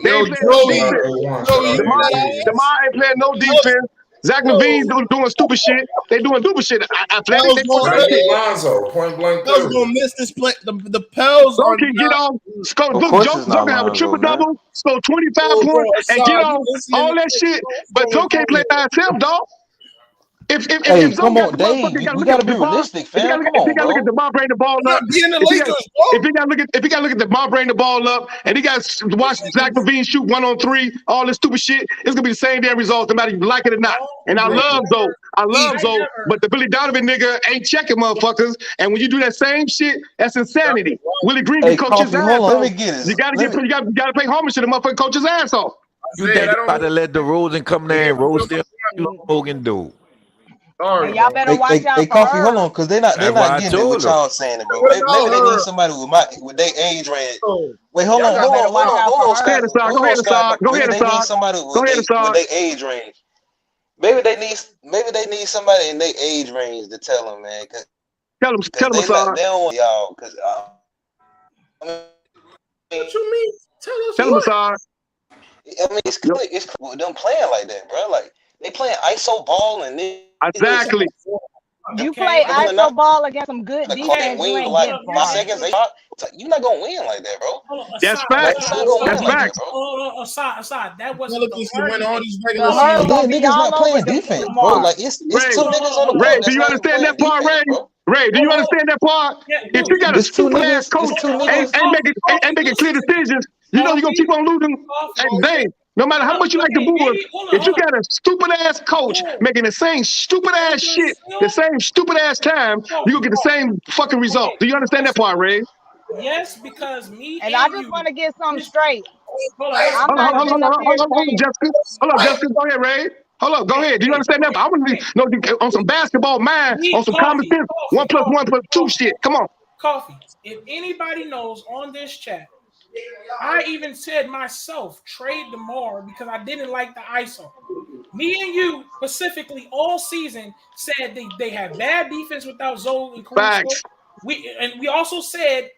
They ain't playing no defense. Demar ain't playing no defense. Zach LaVine doing stupid shit. They doing stupid shit. Athletic, they doing that shit. Lonzo, point blank. Pels gonna miss this play. The Pels Don't are get not. on. Look, Joe can have a triple double, score 25 points, and get on all that shit. But Joe can't play by himself, dog. If come on, Dave, you gotta be realistic, fam. Come on, bro. Look at DeMar bring the ball up. If he got to look at DeMar bring the ball up, and he got to watch Zach LaVine shoot 1-on-3, all this stupid shit, it's gonna be the same damn results, no matter if you like it or not. And I love Zoe, but the Billy Donovan nigga ain't checking motherfuckers. And when you do that same shit, that's insanity. Willie Green can coach his ass off. Let me get it. You gotta play homage to the motherfucking coach his ass off. You think about to let Derozan come there and roast them? Hogan do. And y'all better watch out for Coffee, her. hold on, because they're not getting it what y'all saying, bro. Maybe they need somebody with their age range. Wait, hold on, Scott. Go ahead, Assad. Maybe they need somebody with their age range. Maybe they need somebody in their age range to tell them, man. Tell them, they don't want y'all. Because what you mean? Tell them, Assad. I mean, it's them playing like that, bro. Like they playing ISO ball and then exactly. You play ISO ball against some good defense. You ain't like getting 5 seconds. You're not gonna win like that, bro. That's facts. That's facts. Aside, that wasn't Pelicans can win all these regular seasons. Then niggas not playing defense, bro. Like it's two niggas on the Ray, do you understand that part, Ray? Ray, do you understand that part? If you got a stupid ass coach ain't making clear decisions, you know you're gonna keep on losing. Dang. No matter how much you like the Bulls, if you got a stupid ass coach making the same stupid ass shit, the same stupid ass time, you gonna get the same fucking result. Do you understand that part, Ray? Yes, because me and I just want to get something straight. Hold on, Jessica. Hold on, Jessica. Go ahead, Ray. Hold up, go ahead. Do you understand that? I want to know on some basketball mind, on some common sense, 1 + 1 + 2 shit. Come on. Coffee. If anybody knows on this chat, I even said myself, trade Demar because I didn't like the ISO. Me and you specifically all season said they had bad defense without Zoe and Caruso. We also said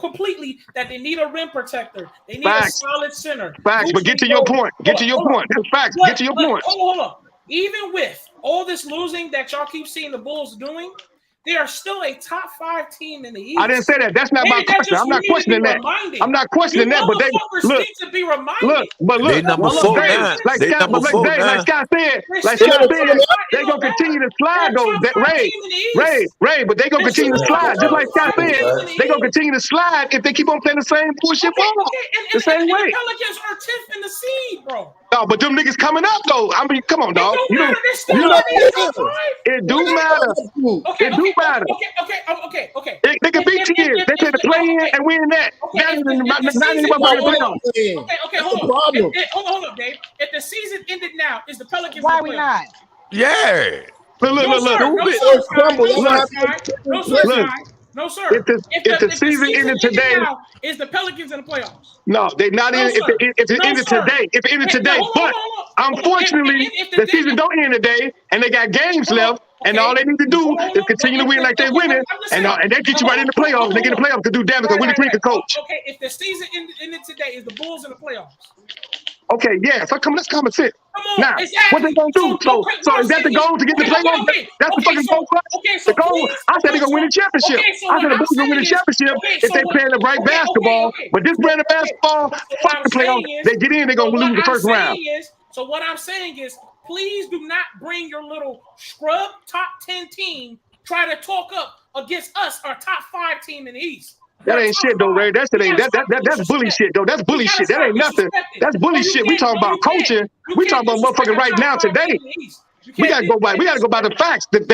completely that they need a rim protector. They need a solid center. Facts, but get to your point. Get to your point. Facts. Get to your point. Hold on. Even with all this losing that y'all keep seeing the Bulls doing, they are still a top 5 team in the East. I didn't say that. That's not my question. I'm not questioning that. I'm not questioning that. But they look. To be reminded. Look. They number 4 now. Like Scott said, they gonna continue to slide though. Ray. But they gonna continue to slide. Just like Scott said, they gonna continue to slide if they keep on playing the same bullshit ball. The same way. The Pelicans are 10th in the seed, bro. No, but them niggas coming up though. I mean, come on, dog. It do matter. It do matter. Okay. They can beat teams. They play the play-in and win that. Not anybody play on. Okay, hold on, Dave. If the season ended now, is the Pelicans? Why we not? Yeah. No, sir. If the season ended today, is the Pelicans in the playoffs? No, they not in. If it ended today, if it ended today, but unfortunately, the season don't end today, and they got games left, and all they need to do is continue to win like they're winning, and they get you right in the playoffs. They get in the playoffs to do damage because Willie Green can coach. Okay, if the season ended today, is the Bulls in the playoffs? Okay, yeah. So let's come and sit. Now, exactly. what they gonna do? So is that the goal to get the playoffs? That's the fucking goal. The goal. I said they're gonna win the championship. I said the Bulls gonna win the championship if they play the right basketball. But this brand of basketball, fuck the playoffs. They get in, they're gonna lose the first round. So what I'm saying is, please do not bring your little scrub top 10 team try to talk up against us, our top 5 team in the East. That ain't shit though, Ray. That's bully shit though. That's bully shit. That ain't nothing. That's bully shit. We talking about coaching. We talking about motherfucking right now today. We gotta go by the facts. Look,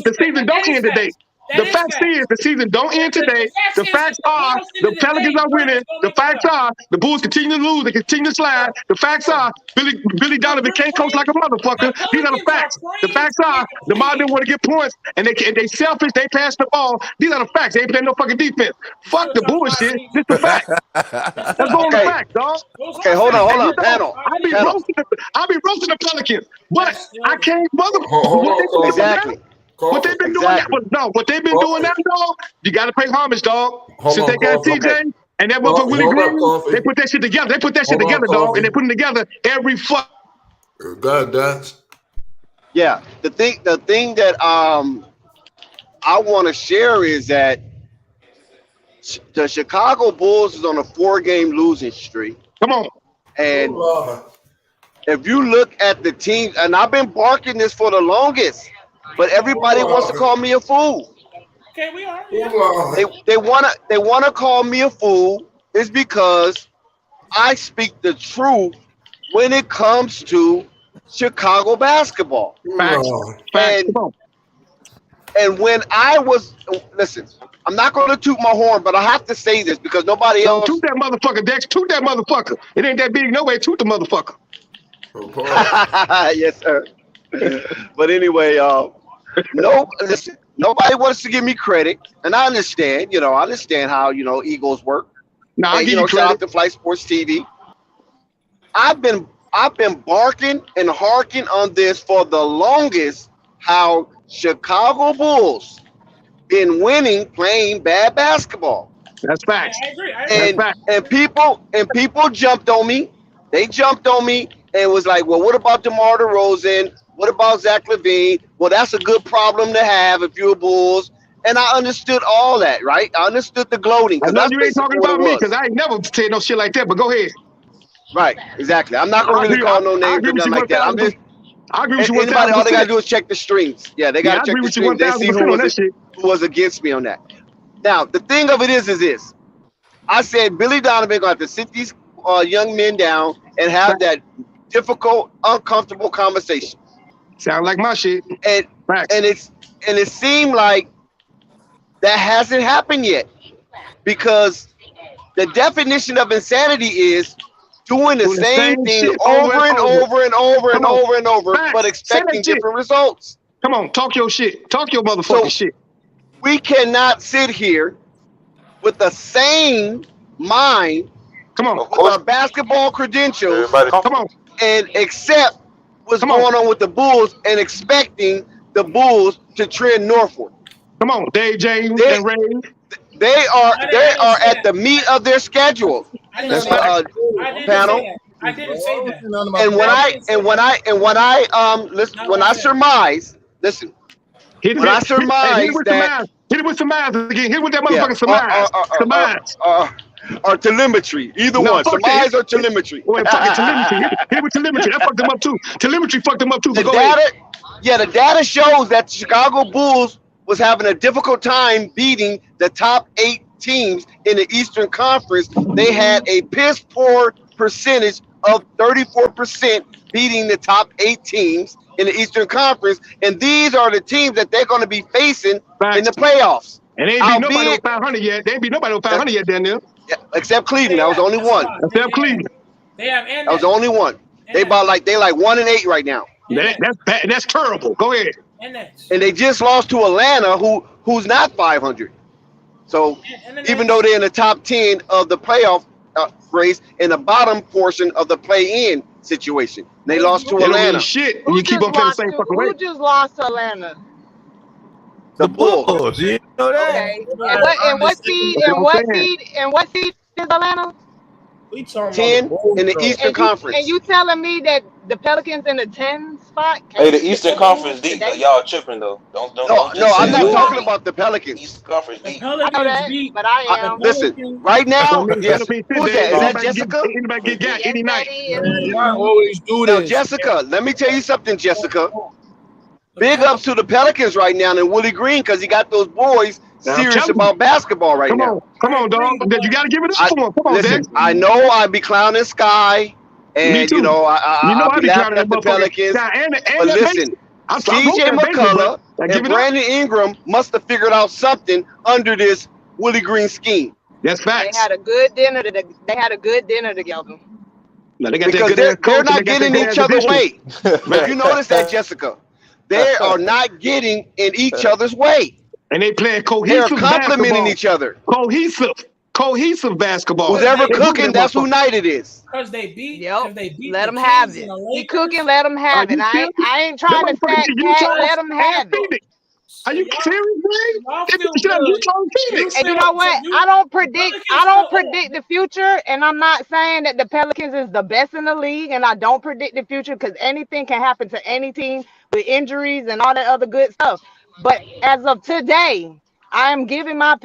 the season don't end today. The facts is the season don't end today. The facts are the Pelicans are winning. The facts are the Bulls continue to lose. They continue to slide. The facts are Billy Donovan can't coach like a motherfucker. These are the facts. The facts are DeMar didn't want to get points and they selfish. They pass the ball. These are the facts. They ain't playing no fucking defense. Fuck the bullshit. This the fact. Let's go on the facts, dog. Okay, hold on, panel. I be roasting the Pelicans, but I can't motherfucker. Exactly. What they've been doing now, what they've been doing now, dog, you got to pay homage, dog. Since they got TJ and that motherfucker Willie Green, they put that shit together. They put that shit together, dog, and they put it together every fuck. God, that's yeah. The thing that I want to share is that the Chicago Bulls is on a 4-game losing streak. Come on, and if you look at the team, and I've been barking this for the longest. But everybody wants to call me a fool. Okay, we are. They wanna call me a fool is because I speak the truth when it comes to Chicago basketball. And when I was I'm not going to toot my horn, but I have to say this because nobody else. Toot that motherfucker, Dex. Toot that motherfucker. It ain't that big, no way. Toot the motherfucker. Yes, sir. But anyway, listen, nobody wants to give me credit, and I understand, I understand how, egos work. I give you credit. Shout out to Flight Sports TV. I've been barking and harking on this for the longest, how Chicago Bulls been winning playing bad basketball. That's facts. I agree. And people jumped on me. They jumped on me and was like, well, what about DeMar DeRozan? What about Zach LaVine? Well, that's a good problem to have if you're Bulls. And I understood all that, right? I understood the gloating. I know you ain't talking about me because I ain't never said no shit like that, but go ahead. Right, exactly. I'm not going to really call no names or nothing like that. I'm just, I agree with you. Anybody, all they got to do is check the streams. Yeah, they got to check the streams. They see who was against me on that. Now, the thing of it is this. I said Billy Donovan going to have to sit these young men down and have that difficult, uncomfortable conversation. Sound like my shit. And it seemed like that hasn't happened yet, because the definition of insanity is doing the same thing over and over, but expecting different results. Come on, talk your shit. Talk your motherfucking shit. We cannot sit here with the same mind. Come on, with our basketball credentials. Come on, and accept what's going on with the Bulls and expecting the Bulls to trend northward. Come on, Dave James and Ray. They are at the meat of their schedule. Panel. I didn't say that. And when I surmise, listen. Hit it with some eyes again. Hit it with that motherfucking surmise. Or telemetry. Either one. Surmise or telemetry. Wait, fucking telemetry. Hit with telemetry. That fucked them up too. Telemetry fucked them up too. The data shows that the Chicago Bulls was having a difficult time beating the top 8 teams in the Eastern Conference. They had a piss poor percentage of 34% beating the top 8 teams in the Eastern Conference. And these are the teams that they're going to be facing in the playoffs. And they ain't beat nobody on 500 yet. They ain't beat nobody on 500 yet, Daniel. Yeah, except Cleveland. That was the only one. Except Cleveland. That was the only one. They like 1-8 right now. That's terrible. Go ahead. And they just lost to Atlanta, who's not 500. So even though they're in the top 10 of the playoff race, in the bottom portion of the play-in situation, they lost to Atlanta. Shit, you keep on playing the same fucking way. Who just lost to Atlanta? The Bulls. You know that? Okay. And what seed is Atlanta? 10 in the Eastern Conference. And you telling me that the Pelicans in the 10 spot? Hey, the Eastern Conference deep. Y'all tripping though. Don't no, I'm not talking about the Pelicans. Eastern Conference deep. I know that, but I am. Listen, right now, yes. Who's that? Is that Jessica? Anybody get any night? I always do Now, this. Jessica, let me tell you something, Jessica. Big ups to the Pelicans right now and Willie Green, because he got those boys serious about basketball right now. Come on, dog. You got to give it up to him. Come on, listen, Dex. I know I be clowning Sky, and I be laughing at the Pelicans. And but listen, CJ McCullough and Brandon Ingram must have figured out something under this Willie Green scheme. That's They facts. had a good dinner. They had a good dinner together. No, they got Because that they're not they got getting that each other's division. way. If you notice that, Jessica, they are not getting in each other's way. And they playing They're cohesive complimenting basketball. each other. Cohesive basketball. Who's ever They cooking, moving that's that who night it is. Because they beat. Yep. They beat Let the them have Kings it. and the He Lakers. cooking, let him have it. I ain't trying to sack Pat. Let him have it. Are you serious, man? Y'all They feel should have good. Phoenix. And you know what? I don't predict the future, and I'm not saying that the Pelicans is the best in the league, and I don't predict the future because anything can happen to any team with injuries and all that other good stuff. But as of today, I am giving my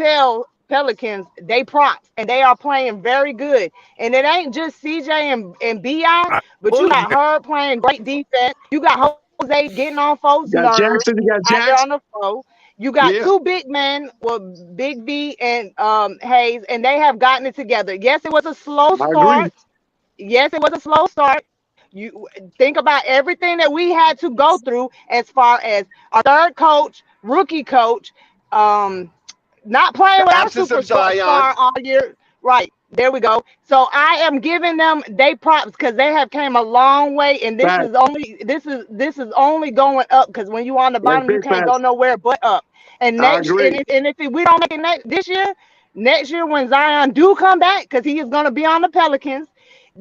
Pelicans they props, and they are playing very good. And it ain't just CJ and BI, but you got her playing great defense. You got Jose getting on folks' You got nerves Jackson, you got out there Jackson. on the floor. You got two big men, well, Big V and Hayes, and they have gotten it together. Yes, it was a slow start. Yes, it was a slow start. You think about everything that we had to go through as far as our third coach, rookie coach, not playing with our superstar all year. Right. There we go. So I am giving them they props because they have came a long way, and this is only going up because when you on the bottom, you can't go nowhere but up. And next, and if we don't make it this year, next year when Zion do come back, because he is going to be on the Pelicans,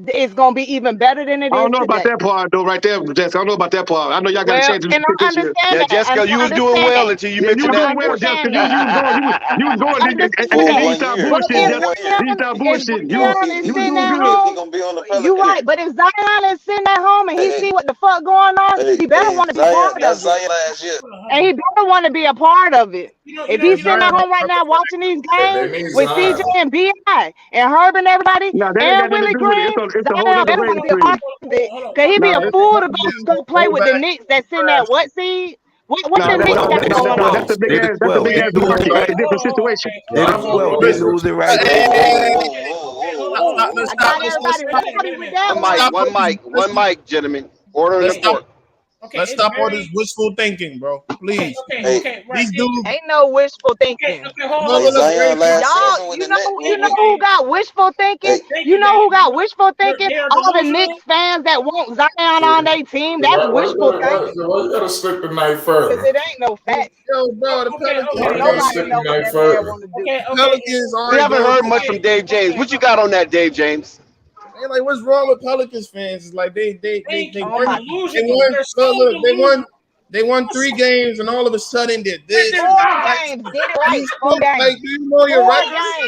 it's going to be even better than it is I don't know today. about that part though, right there, Jessica. I don't know about that part. I know y'all got a chance to and I understand Yeah, Jessica, you was doing well until you mentioned that. You was doing well, Jessica. You was going, and you stop bullshitting, You stop bullshitting. You was doing good. You're right, but if Zion is sitting at home and he see what the fuck going on, he better want to be part of it. And he better want to be a part of it. If he's sitting at home right now watching these games with CJ and B.I. and Herb and everybody and Willie Green, Zion better want to be a part of it. Because he'd be a fool to go play with the Knicks that's sitting at what seed? What the Knicks got going on? That's a big ass market. That's a different situation. They losing right One mic, gentlemen. Order in the court. Let's stop all this wishful thinking, bro. Please. These dudes ain't no wishful thinking. Y'all, you know who got wishful thinking? You know who got wishful thinking? All the Knicks fans that want Zion on their team. That's wishful thinking. You gotta stick the night further. Because it ain't no fact. Yo, bro, the Pelicans. We haven't heard much from Dave James. What you got on that, Dave James? Like, what's wrong with Pelicans fans? It's like they won 3 games, and all of a sudden they're this. 4 games, get it right. 4 games. Like, do you know you're right?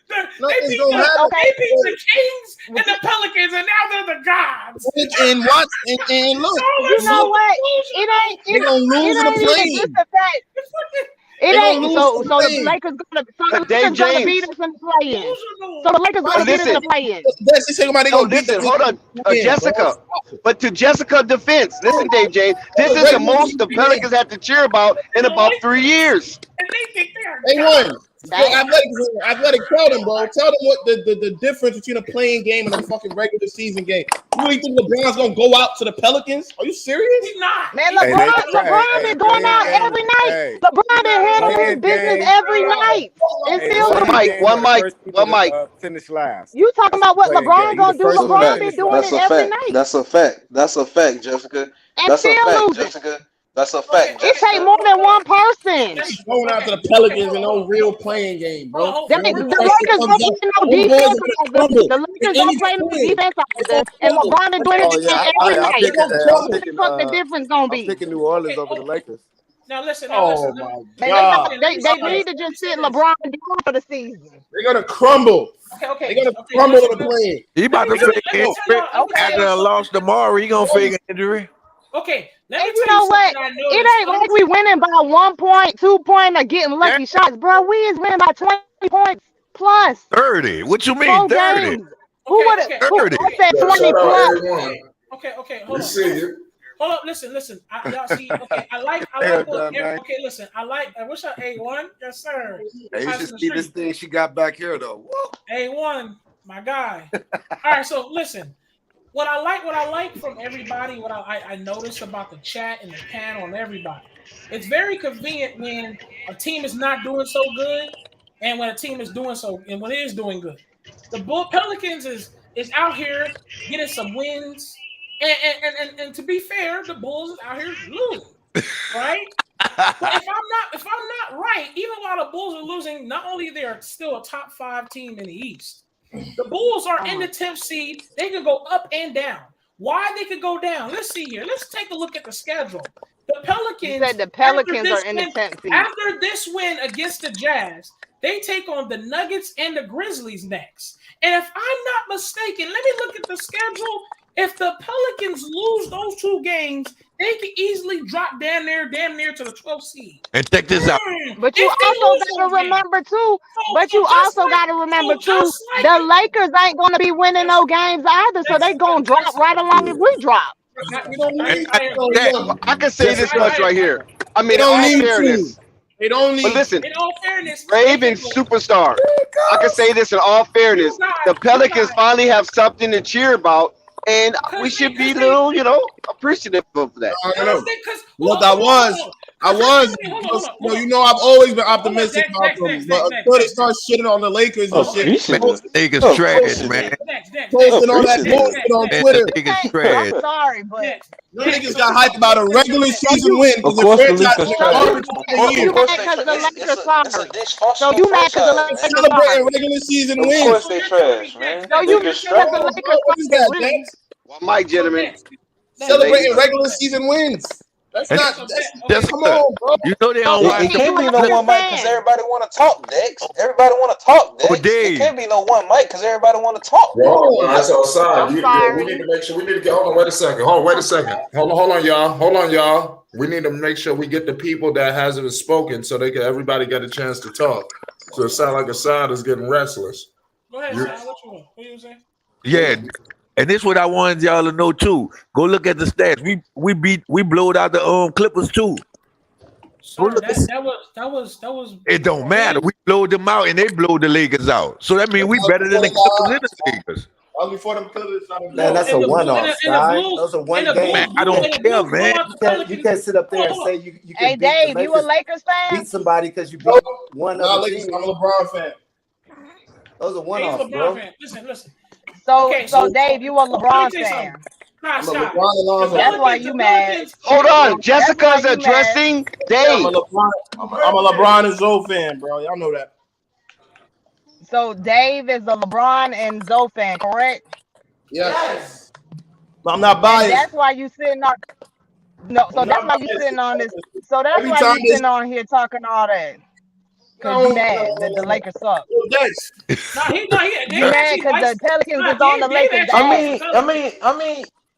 They beat the Kings and the Pelicans, and now they're the gods. And watch and look. You know what? It ain't. They're gonna lose in the play. It ain't so the Lakers gonna beat us in the play-in. So the Lakers gonna beat us in the play-in. Hold on, Jessica. But to Jessica's defense, listen, Dave James, this is the most the Pelicans have to cheer about in about 3 years. They won. Athletic, tell them, bro. Tell them what the difference between a playing game and a fucking regular season game. You really think LeBron's gonna go out to the Pelicans? Are you serious? He's not. Man, LeBron been going out every night. LeBron been handling his business every night. One mic. Finish last. You talking about what LeBron gonna do? LeBron been doing it every night. That's a fact, Jessica. That's a fact, Jessica. That's a fact. It take more than one person. Going out to the Pelicans in no real playing game, bro. The Lakers don't play no defense. The Lakers don't play no defense either. And LeBron is doing it every night. What the fuck the difference gonna be? I'm picking New Orleans over the Lakers. Now listen. They need to just sit LeBron down for the season. They're gonna crumble. Okay. They're gonna crumble to the play. He about to fake injury. After lost Demar, he gonna fake injury. Okay. And you know what? It ain't like we winning by 1 point, 2 point, or getting lucky shots, bro. We is winning by 20 points plus. 30. What you mean 30? Who would have said 20 plus? Okay. Hold on. Hold up, listen. Y'all see, I like okay, listen. I wish I A1. Yes, sir. Hey, you should see this thing she got back here though. A1, my guy. All right, so listen. what I like from everybody, what I noticed about the chat and the panel and everybody, it's very convenient when a team is not doing so good and when a team is doing so and when it is doing good. The Pelicans is out here getting some wins, and to be fair, the Bulls is out here losing, right? But if I'm not right, even while the Bulls are losing, not only they are still a top 5 team in the East, the Bulls are in the 10th seed. They can go up and down. Why they could go down? Let's see here. Let's take a look at the schedule. The Pelicans. You said the Pelicans are in the 10th seed. After this win against the Jazz, they take on the Nuggets and the Grizzlies next. And if I'm not mistaken, let me look at the schedule. If the Pelicans lose those 2 games, they can easily drop damn near to the 12th seed. And check this out. But you also got to remember too. But you also got to remember too. The Lakers ain't gonna be winning no games either, so they gonna drop right along as we drop. I can say this much right here. I mean, in all fairness. They don't need. But listen, in all fairness, Raven superstar. I can say this in all fairness. The Pelicans finally have something to cheer about. And we should be a little, appreciative of that. Look, I was. You know, I've always been optimistic about them. But until they start shitting on the Lakers and shit. Niggas trash, man. Posting all that bullshit on Twitter. Niggas trash. I'm sorry, but niggas got hyped about a regular season win. Of course, the Lakers you mad because the Lakers sorry. So you mad because the Lakers celebrating regular season wins. Of course they trash, man. So you mad because the Lakers sorry. Well, Mike, gentlemen. Celebrating regular season wins. That's come on, bro. You know they don't watch. It can't be no one mic because everybody want to talk, Dex. Everybody want to talk, Dex. It can't be no one mic because everybody want to talk. Bro, that's outside. We need to make sure. We need to get. Hold on. Wait a second. Hold on, y'all. We need to make sure we get the people that hasn't spoken so everybody get a chance to talk. So it sounds like Assad is getting restless. Go ahead, Assad. What you saying? Yeah. And this is what I wanted y'all to know too. Go look at the stats. We blowed out the Clippers too. Sir, that was. It don't matter. We blowed them out and they blowed the Lakers out. So that means we better than the Clippers and the Lakers. Before them Clippers, man, that's a one-off, guy. Those are one game. Man, I don't care, man. You can't sit up there and say you can. Hey, Dave, you a Lakers fan? Beat somebody because you beat one other team. I'm a LeBron fan. Those are one-offs, bro. Listen. So Dave, you a LeBron fan? That's why you mad. Hold on, Jessica's addressing Dave. I'm a LeBron and Zoe fan, bro. Y'all know that. So Dave is a LeBron and Zoe fan, correct? Yes. But I'm not biased. And that's why you sitting on. No, so that's why you sitting on this. So that's why you sitting on here talking all that. Because you mad that the Lakers suck. You mad because the Pelicans is on the Lakers. I mean.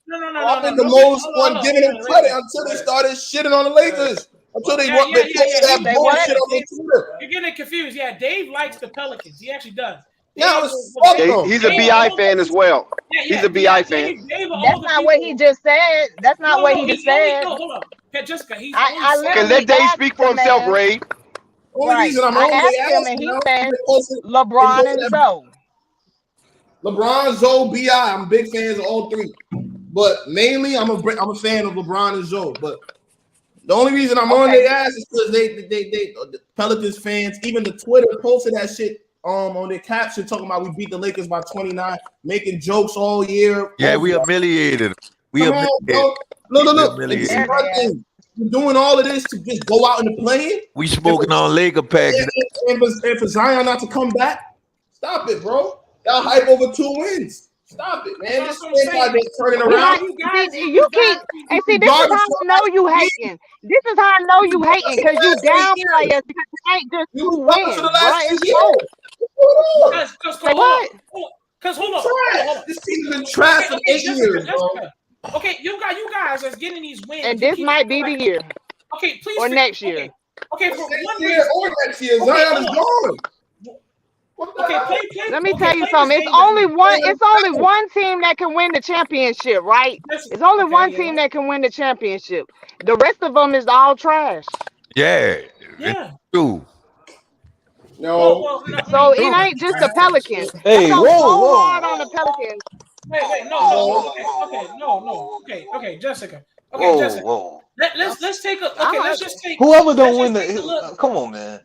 No. I've been the most one giving them credit until they started shitting on the Lakers. Until they posted that bullshit on their Twitter. You're getting confused. Yeah, Dave likes the Pelicans. He actually does. Yeah, he's a BI fan as well. He's a BI fan. That's not what he just said. That's not what he just said. Hold on. Jessica, okay, let Dave speak for himself, Ray. Right. I asked him and he said LeBron and Zoe. LeBron, Zoe, BI. I'm big fans of all three. But mainly I'm a fan of LeBron and Zoe. But the only reason I'm on their ass is because they the Pelicans fans, even the Twitter posted that shit on their caption talking about we beat the Lakers by 29, making jokes all year. Yeah, we humiliated them. Look. You're doing all of this to just go out in the play. We smoking on Laker packs. And for Zion not to come back, stop it, bro. Y'all hype over 2 wins. Stop it, man. This is why they're turning around. You keep and see, this is how I know you hating. This is how I know you hating because you downplay us because it ain't just 2 wins, bro. Because hold on. This team's been trash for 8 years, bro. Okay, you guys are getting these wins, and this might be the year. Okay, please. Or next year. Okay, for one year or next year, Zion is gone. Okay, let me tell you something. It's only one team that can win the championship, right? It's only one team that can win the championship. The rest of them is all trash. Yeah. True. No. So it ain't just the Pelicans. Hey, so whoa. hard on the Pelicans. Wait, no. Okay, Jessica. Okay, Jessica. Whoa. Let's take a. Okay, let's just take. Whoever don't win come on, man.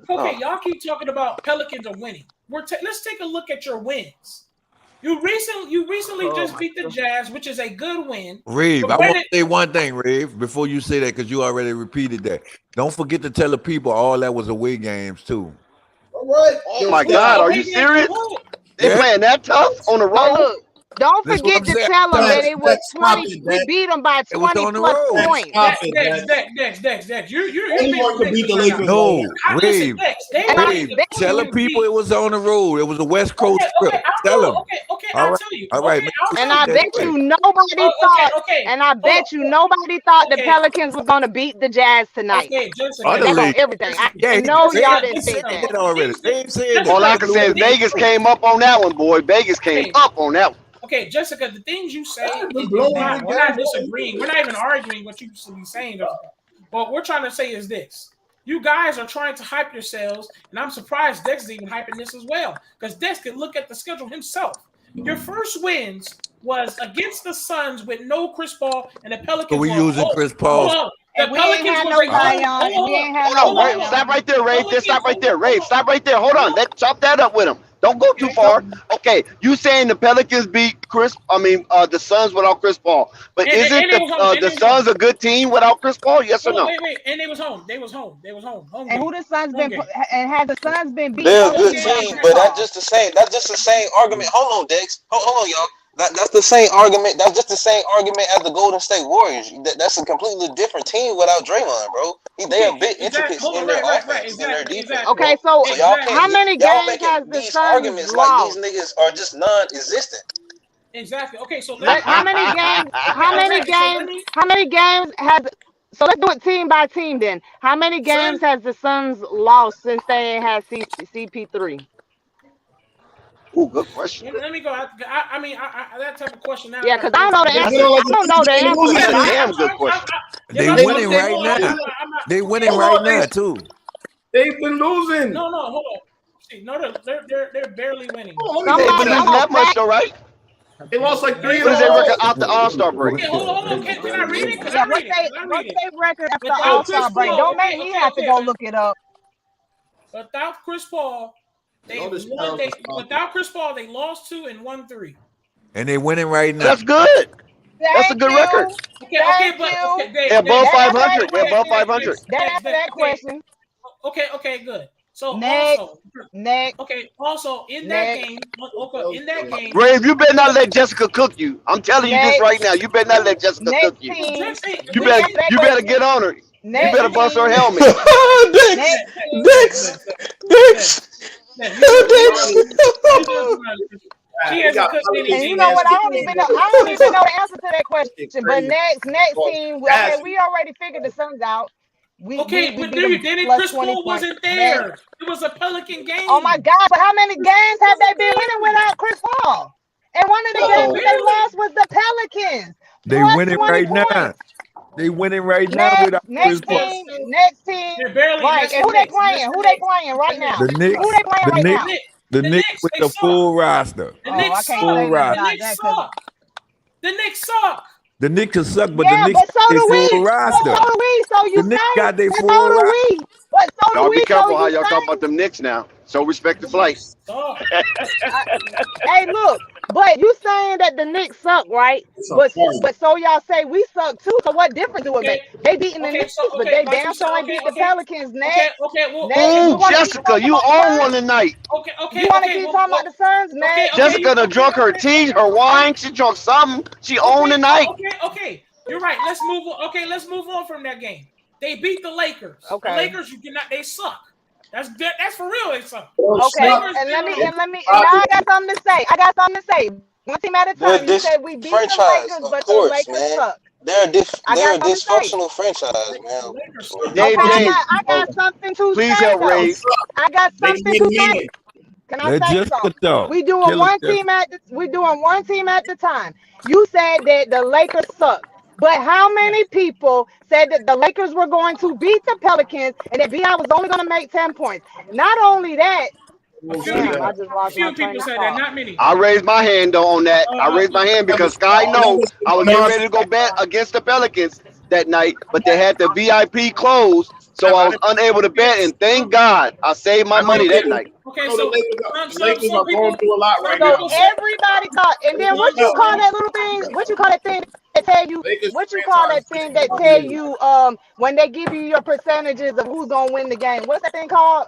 Okay, y'all keep talking about Pelicans are winning. Let's take a look at your wins. You recently just beat the Jazz, which is a good win. Rave, I want to say one thing, Rave, before you say that, because you already repeated that. Don't forget to tell the people all that was away games too. All right. Oh my God, are you serious? They playing that tough on the road? Look, don't forget to tell them that it was 20. We beat them by 20 plus points. Dex, you're Anyone can beat the Lakers. No, Rave. Tell the people it was on the road. It was a West Coast trip. Tell them. Okay, I'll tell you. All right. And I bet you nobody thought. And I bet you nobody thought the Pelicans were going to beat the Jazz tonight. That's on everything. I know y'all didn't think that already. All I can say is Vegas came up on that one, boy. Vegas came up on that one. Okay, Jessica, the things you say, we're not disagreeing. We're not even arguing what you should be saying. What we're trying to say is this. You guys are trying to hype yourselves, and I'm surprised Dex is even hyping this as well, because Dex can look at the schedule himself. Your first wins was against the Suns with no Chris Paul, and the Pelicans. So we using Chris Paul. The Pelicans Hold on, stop right there, Ray. Stop right there, Ray. Stop right there. Hold on. Let's chop that up with him. Don't go too far. Okay, you saying the Pelicans beat the Suns without Chris Paul, but isn't the Suns a good team without Chris Paul? Yes or no? Wait, and they was home. And who the Suns been? And has the Suns been beat? They're a good team, but that's just the same argument. Hold on, Dex. Hold on, y'all. That's the same argument. That's just the same argument as the Golden State Warriors. That's a completely different team without Draymond, bro. They are a bit intricate in their offense and their defense. Okay, so how many games has the these Suns arguments lost? like these niggas are just non-existent. Exactly. Okay, so how many games? How many games has? So let's do it team by team then. How many games has the Suns lost since they had CP3? Oh, good question. Let me go. I mean, that type of question now. Yeah, because I don't know the answer. I don't know the answer. That's a damn good question. They winning right now. They winning right now too. They've been losing. No, hold on. See, no, they're barely winning. They've been losing that much, though, right? They lost like 3 What is their record out the All-Star break? Okay, hold on. Can I read it? What's their record after the All-Star break? Don't make me have to go look it up. Without Chris Paul, without Chris Paul, they lost 2 and won 3. And they winning right now. That's good. That's a good record. They're above 500. They're above 500. That's that question. Okay, good. So next. Also in that game, Grave, you better not let Jessica cook you. I'm telling you this right now. You better not let Jessica cook you. You better get on her. You better bust her helmet. Dix. And you know what? I don't even know the answer to that question. But next team, we already figured the Suns out. But then Chris Paul wasn't there. It was a Pelican game. Oh my God! But how many games have they been winning without Chris Paul? And one of the games they lost was the Pelicans. They winning right now. They winning right now without Chris Paul. Next team. Right. And who they playing? Who they playing right now? The Knicks. Who they playing right now? The Knicks with the full roster. The Knicks suck. The Knicks suck. The Knicks can suck, but the Knicks got their full roster. The Knicks got their full roster. Y'all be careful how y'all talk about them Knicks now. So respect the flight. Hey, look, but you saying that the Knicks suck, right? But so y'all say we suck too. So what difference do it make? They beating the Knicks, but they damn sure ain't beat the Pelicans next. Oh, Jessica, you on one tonight. You want to keep talking about the Suns, man? Jessica done drunk her tea, her wine. She drunk something. She on tonight. Okay. You're right. Let's move on. Okay, let's move on from that game. They beat the Lakers. Okay. The Lakers, they suck. That's for real. They suck. Okay. And let me. Now I got something to say. One team at a time. You said we beat the Lakers, but the Lakers suck. They're a dysfunctional franchise, man. I got something to say. Please help raise. I got something to say. Can I say something? We doing one team at the time. You said that the Lakers suck. But how many people said that the Lakers were going to beat the Pelicans and that B.I. was only going to make 10 points? Not only that, Damn, I just lost my few train people of said thought. that, not many. I raised my hand though on that. I raised my hand because Sky know I was getting ready to go bet against the Pelicans that night, but they had the VIP closed, so I was unable to bet. And thank God I saved my money that night. Okay, So so the Lakers are going through a lot right So now. everybody thought, and then what you call that little thing? What you call that thing that tell you? What you call that thing that tell you when they give you your percentages of who's gonna win the game? What's that thing called?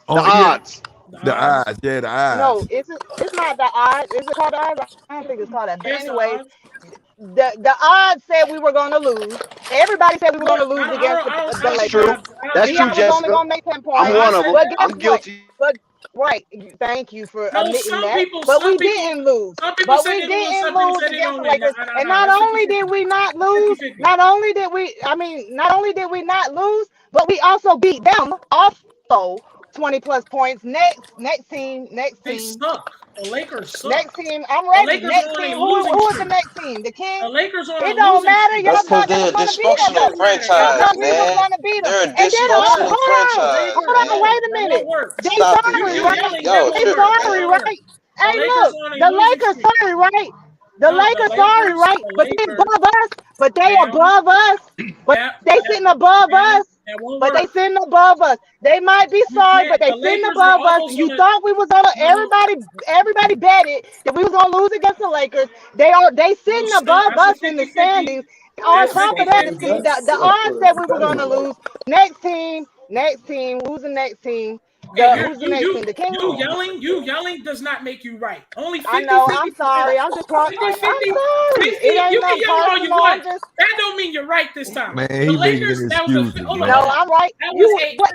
Oh, The yeah. odds. The odds, yeah, the odds. No, it's not the odds. Is it called the odds? I don't think it's called that. But anyways, the odds said we were going to lose. Everybody said we were going to lose against the Lakers. True. That's true, Dion was only Jessica. going to make 10 points. I'm one of them. But guess I'm what? guilty. But right, thank you for No, admitting some that. people- But some we people- didn't lose. some people But say we they lose, didn't some people lose say they against don't the win. Lakers. No, And no, not it's only did we not lose, not only did we not lose, but we also beat them also 20 plus points. Next team. They suck. The Lakers suck. Next team, I'm The ready. Lakers Next are on a team, losing who is the streak. next team? The Kings. The Lakers are on It a don't losing matter. streak. Y'all That's because thought they're y'all a was gonna beat them. dysfunctional Y'all franchise, thought we was man. gonna beat them. They're a And then dysfunctional hold franchise, on, man. wait a That minute. won't work. They Stop it, sorry, man. right? Y'all They tripping, sorry, man. right? Hey, Lakers look, are on a the losing Lakers streak. sorry, right? The No, Lakers sorry, right? the But they Lakers, above us. But they ma'am, above us. But they sitting above us. that won't But they work. sitting above us. They might be sorry, but they The sitting Lakers are above us. almost You on a thought we was gonna. Everybody betted that we was gonna lose against the Lakers. They sitting above that's a us in the 50-50. standings. On That's top of that, 50-50. the odds said we were gonna lose. Next team. Who's the next team? Who's the next team? The Kings. You yelling does not make you right. Only 50-50. I know. I'm sorry. I'm just I'm 50-50. sorry. 50, It ain't you can nothing yell all you personal. I'm want. just. That don't mean you're right this time. Man, The he Lakers, making that was a excuses, hold man. on. No, I'm right. That You was a what?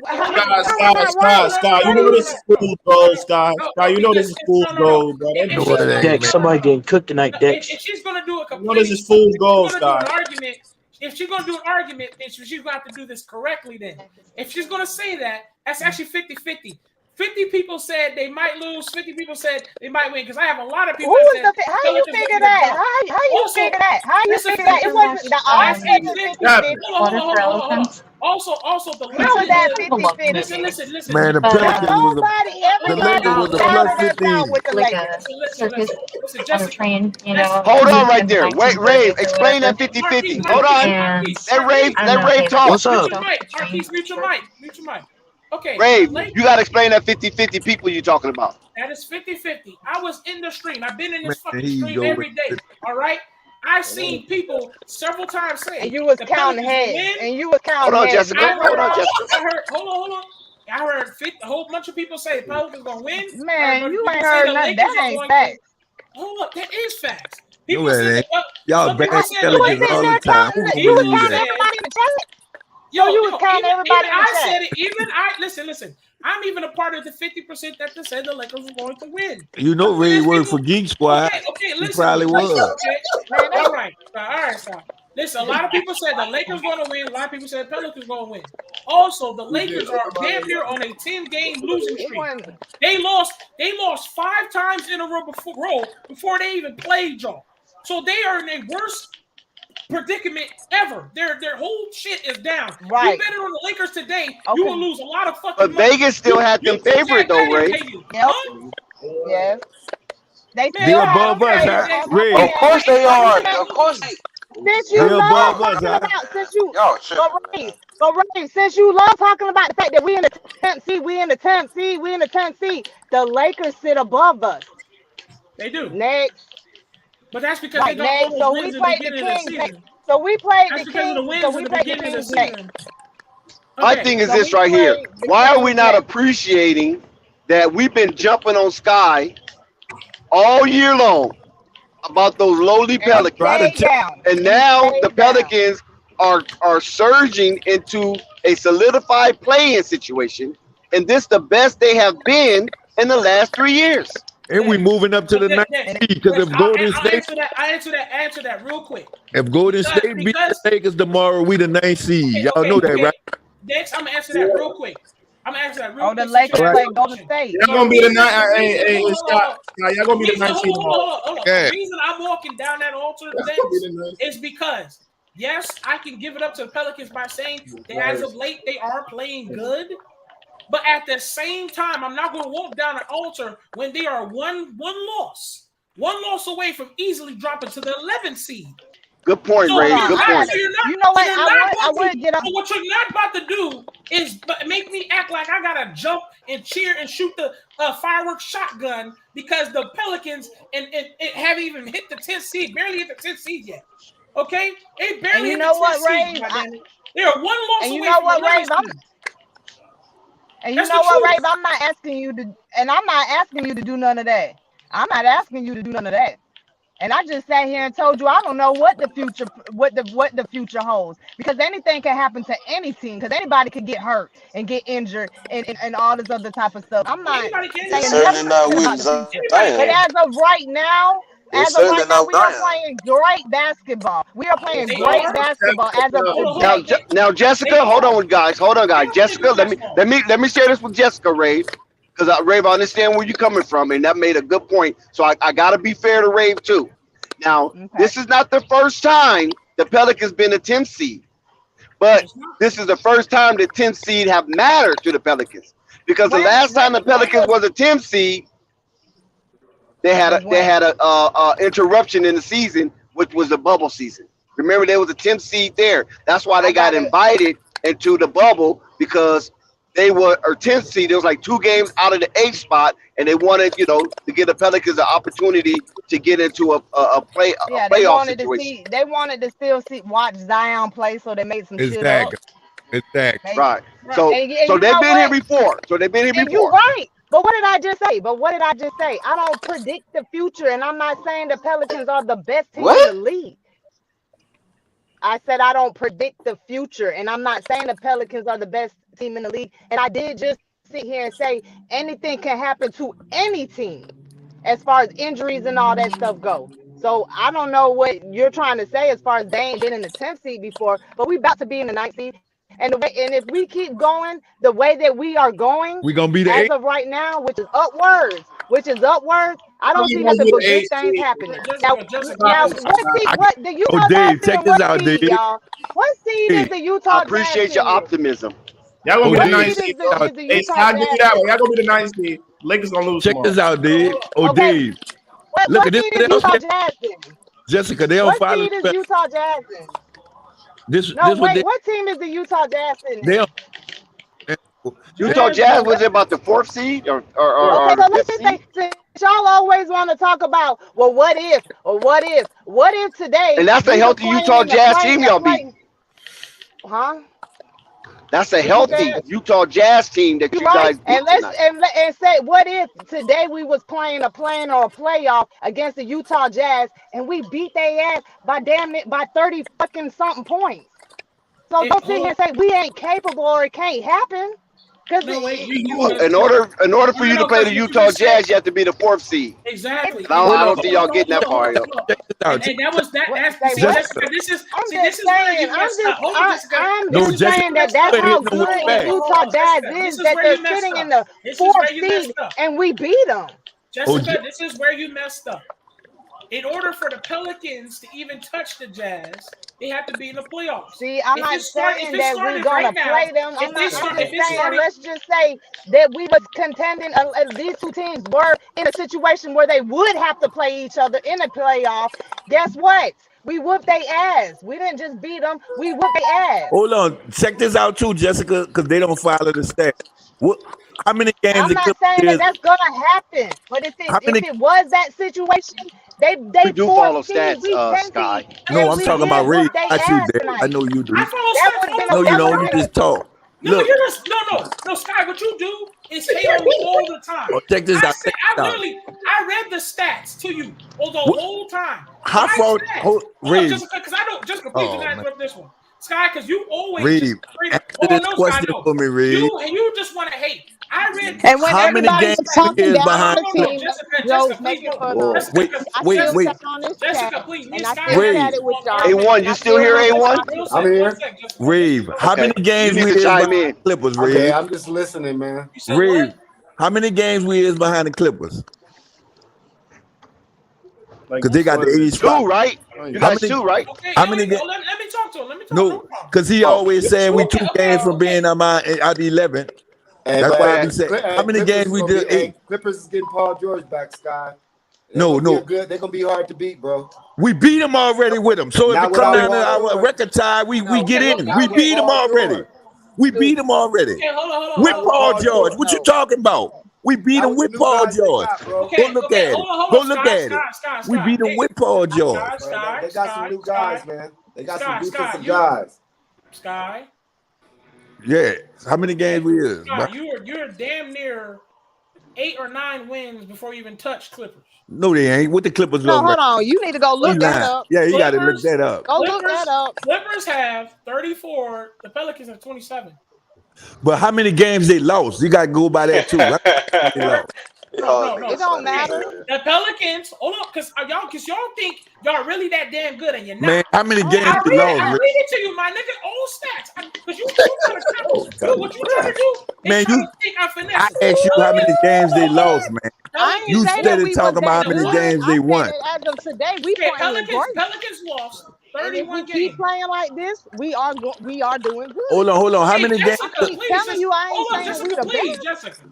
Sky, you know this is fool's gold, Sky. Sky, you know this is fool's gold, bro. Don't do that. Dex, somebody getting cooked tonight, Dex. If she's gonna do a You know this is fool's gold, Sky. if she's gonna do an argument, then she's gonna have to do this correctly. Then, if she's gonna say that, that's actually 50-50. 50 people said they might lose. 50 people said they might win. Because I have a lot of people. Who that is said how you figure that? How you figure that? How you figure that? It wasn't the odds said 50-50. Also, the How is that 50-50? Listen. Man, the Pelicans was the Lakers was a plus 15. with the Lakers. Listen, Jessica. Hold on right there. Wait, Rave, explain that 50-50. Hold on. Let Rave talk. What's up? Marquise, mute your mic. Okay. Rave, you gotta explain that 50-50 people you talking about. That is 50-50. I was in the stream. I've been in this Man, fucking here you stream go every with day. All right. I've seen people several times say, and you was the counting Pelicans heads. win. And you was counting Hold on, heads. Jessica. Hold on, Jessica. I heard. Hold on. I heard a whole bunch of people say the Pelicans gonna win. Man, you ain't say heard the nothing. Lakers That are ain't going facts. to- Hold up, that is facts. No, People it said ain't. that, Y'all some people bad said the Pelicans Lakers all there the time. counting, Who you was gonna believe counting that? everybody in the chat. Yo, you was counting everybody in the I chat. said it. Listen. I'm even a part of the 50% that said the Lakers were going to win. You know Ray worked for Geek Squad. Okay, He listen. probably was. Okay. All right, stop. Listen, a lot of people said the Lakers going to win. A lot of people said the Pelicans going to win. Also, the Lakers are damn near on a 10-game losing streak. They lost 5 times in a row before they even played y'all. So they are in a worse predicament ever. Their whole shit is down. Right. You bet it on the Lakers today, you will lose a lot of fucking But money. Vegas still had them favored though, Ray. Yep. Yes. They're above us, huh? Ray. Of course they are. Of course they. Since you They're love above us, talking huh? about, since you, Y'all tripping, but Ray, since you love talking about the fact that we in the 10th seed, the Lakers sit above us. They do. Next. But that's because they got all those So wins we in the played the beginning of the Kings. season. So we played That's the because of the Kings. wins So in we the played the beginning of the Kings next. season. My thing is this right here. Why are we not appreciating that we've been jumping on Sky all year long about those lowly Pelicans, and now the Pelicans are surging into a solidified play-in situation, and this the best they have been in the last 3 years. And we moving up to the 9th seed because if Golden State, I answer that real quick. if Golden State beat the Lakers tomorrow, we the 9th seed. Y'all know that, right? Dex, I'm gonna answer that real quick. The Lakers play Golden State. Y'all gonna be the night. Hey, Scott. Y'all gonna be the 9th seed tomorrow. Hold on. Yeah. The reason I'm walking down that altar is because, yes, I can give it up to the Pelicans by saying that as of late they are playing good. But at the same time, I'm not going to walk down an altar when they are one loss away from easily dropping to the 11th seed. Good point, Ray. Good point. You know what? I want to get up. So what you're not about to do is make me act like I gotta jump and cheer and shoot the fireworks shotgun because the Pelicans and haven't even hit the 10th seed, barely hit the 10th seed yet. Okay, they barely hit the 10th seed. They are one loss away from the 11th seed. And you know what, Ray? I'm not asking you to, and I'm not asking you to do none of that. I'm not asking you to do none of that. And I just sat here and told you I don't know what the future holds, because anything can happen to any team, because anybody could get hurt and get injured and all this other type of stuff. I'm not saying nothing about the future. But as of right now, we are playing great basketball. We are playing great basketball as of today. Now, Jessica, hold on, guys. Jessica, let me share this with Jessica, Ray. Because Rave, I understand where you're coming from, and that made a good point. So I got to be fair to Rave too. Now, This is not the first time the Pelicans been a 10th seed, but this is the first time the 10th seed have mattered to the Pelicans. Because the last time the Pelicans was a 10th seed, they had a interruption in the season, which was the bubble season. Remember, there was a 10th seed there. That's why they got invited into the bubble, because they were 10th seed. It was like 2 games out of the 8th spot, and they wanted, to give the Pelicans an opportunity to get into a playoff situation. They wanted to still watch Zion play, so they made some shit up. Exactly. Right. So they've been here before. You're right. But what did I just say? I don't predict the future, and I'm not saying the Pelicans are the best team in the league. I said I don't predict the future, and I'm not saying the Pelicans are the best team in the league. And I did just sit here and say anything can happen to any team as far as injuries and all that stuff go. So I don't know what you're trying to say as far as they ain't been in the 10th seed before, but we about to be in the 9th seed. And if we keep going the way that we are going, we're gonna be the as of right now, which is upwards. I don't see nothing but good things happening. Now, what the Utah Jazz check this out, Dave. Y'all? What seed is the Utah Jazz? I appreciate your optimism. Y'all gonna be the 9th seed. Hey, Scott, give me that one. Y'all gonna be the 9th seed. Lakers gonna lose. Check this out, Dave. Dave. Look at this. Utah Jazz in? Jessica, they don't follow. What seed is Utah Jazz in? What team is the Utah Jazz in? Utah Jazz was it about the 4th seed or okay, so let's just say, since y'all always want to talk about what if today, and that's a healthy Utah Jazz team y'all beat. Huh? That's a healthy Utah Jazz team that you guys beat and say, what if today we was playing a play-in or a playoff against the Utah Jazz and we beat their ass by 30 fucking something points? So don't sit here and say we ain't capable or it can't happen. In order for you to play the Utah Jazz, you have to be the 4th seed. Exactly. I don't see y'all getting that far. And that was that. This is where you messed up. I'm just saying that's how good the Utah Jazz is, that they're sitting in the 4th seed and we beat them. Jessica, this is where you messed up. In order for the Pelicans to even touch the Jazz, they have to be in the playoffs. See, I'm not saying that we're gonna play them. I'm just saying, let's just say that we was contending. These two teams were in a situation where they would have to play each other in a playoff. Guess what? We whooped their ass. We didn't just beat them. We whooped their ass. Hold on, check this out too, Jessica, because they don't follow the stats. How many games? I'm not saying that's gonna happen, but if it was that situation, they do follow stats, Sky. No, I'm talking about Reed. I know you do. No, you don't. You just talk. No, Sky. What you do is hate on me all the time. Check this out. I read the stats to you the whole time. How far? Reed. Because I don't just please do not interrupt this one. Sky, because you always Reed, answer this question for me, Reed. You just want to hate. I read. And when how many games talking is down behind the team, Wait. Jessica, please. A1, you still here, A1? I'm here. Reed, how many games we is behind the Clippers, Reed? Okay, I'm just listening, man. Reed, how many games we is behind the Clippers? Because they got the 80 spot. 2, right? You guys 2, right? Okay, how many games? Let me talk to him. No, because he always saying we 2 games from being out the 11th. That's why I be saying. How many games we did? Clippers is getting Paul George back, Sky. No. They're gonna be hard to beat, bro. We beat them already with them. So if it come down to our record tie, we get in. We beat them already. We beat them already. With Paul George. What you talking about? We beat them with Paul George. Go look at it. Go look at it. We beat them with Paul George. They got some new guys, man. They got some defensive guys. Sky. Yeah. How many games we is? Sky, you're damn near 8 or 9 wins before you even touch Clippers. No, they ain't. What the Clippers No, look hold on. You need to go look that up. Yeah, you got to look that up. Go look that up. Clippers have 34. The Pelicans have 27. But how many games they lost? You got to go by that too. No. It don't matter. The Pelicans, hold on, because y'all think y'all really that damn good and you're not. Man, how many games I they read lost? it to you, my nigga. Old stats. Because you trying to what you trying to do? Man, I finesse. asked you how many games they lost, man. You say that steady we talking was about how that many good. games they won. As of today, we playing great. Pelicans lost 31 games. Keep playing like this, we are doing good. Hold on. How many games? I keep telling you, I ain't saying we the best.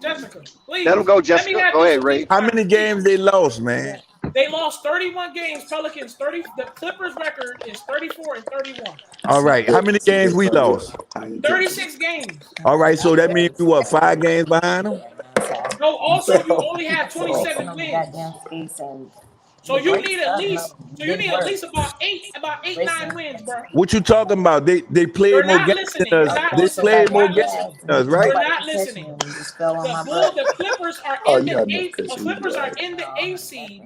Jessica, please. Let him go, Jessica. Go ahead, Ray. How many games they lost, man? They lost 31 games. Pelicans 30. The Clippers record is 34 and 31. All right. How many games we lost? 36 games. All right. So that means we what? 5 games behind them? No. Also, you only have 27 wins. So you need at least. about 8-9 wins, bro. What you talking about? They played more games than us. They played more games than us, right? You're not listening. The Clippers are in the 8th. The Clippers are in the 8th seed,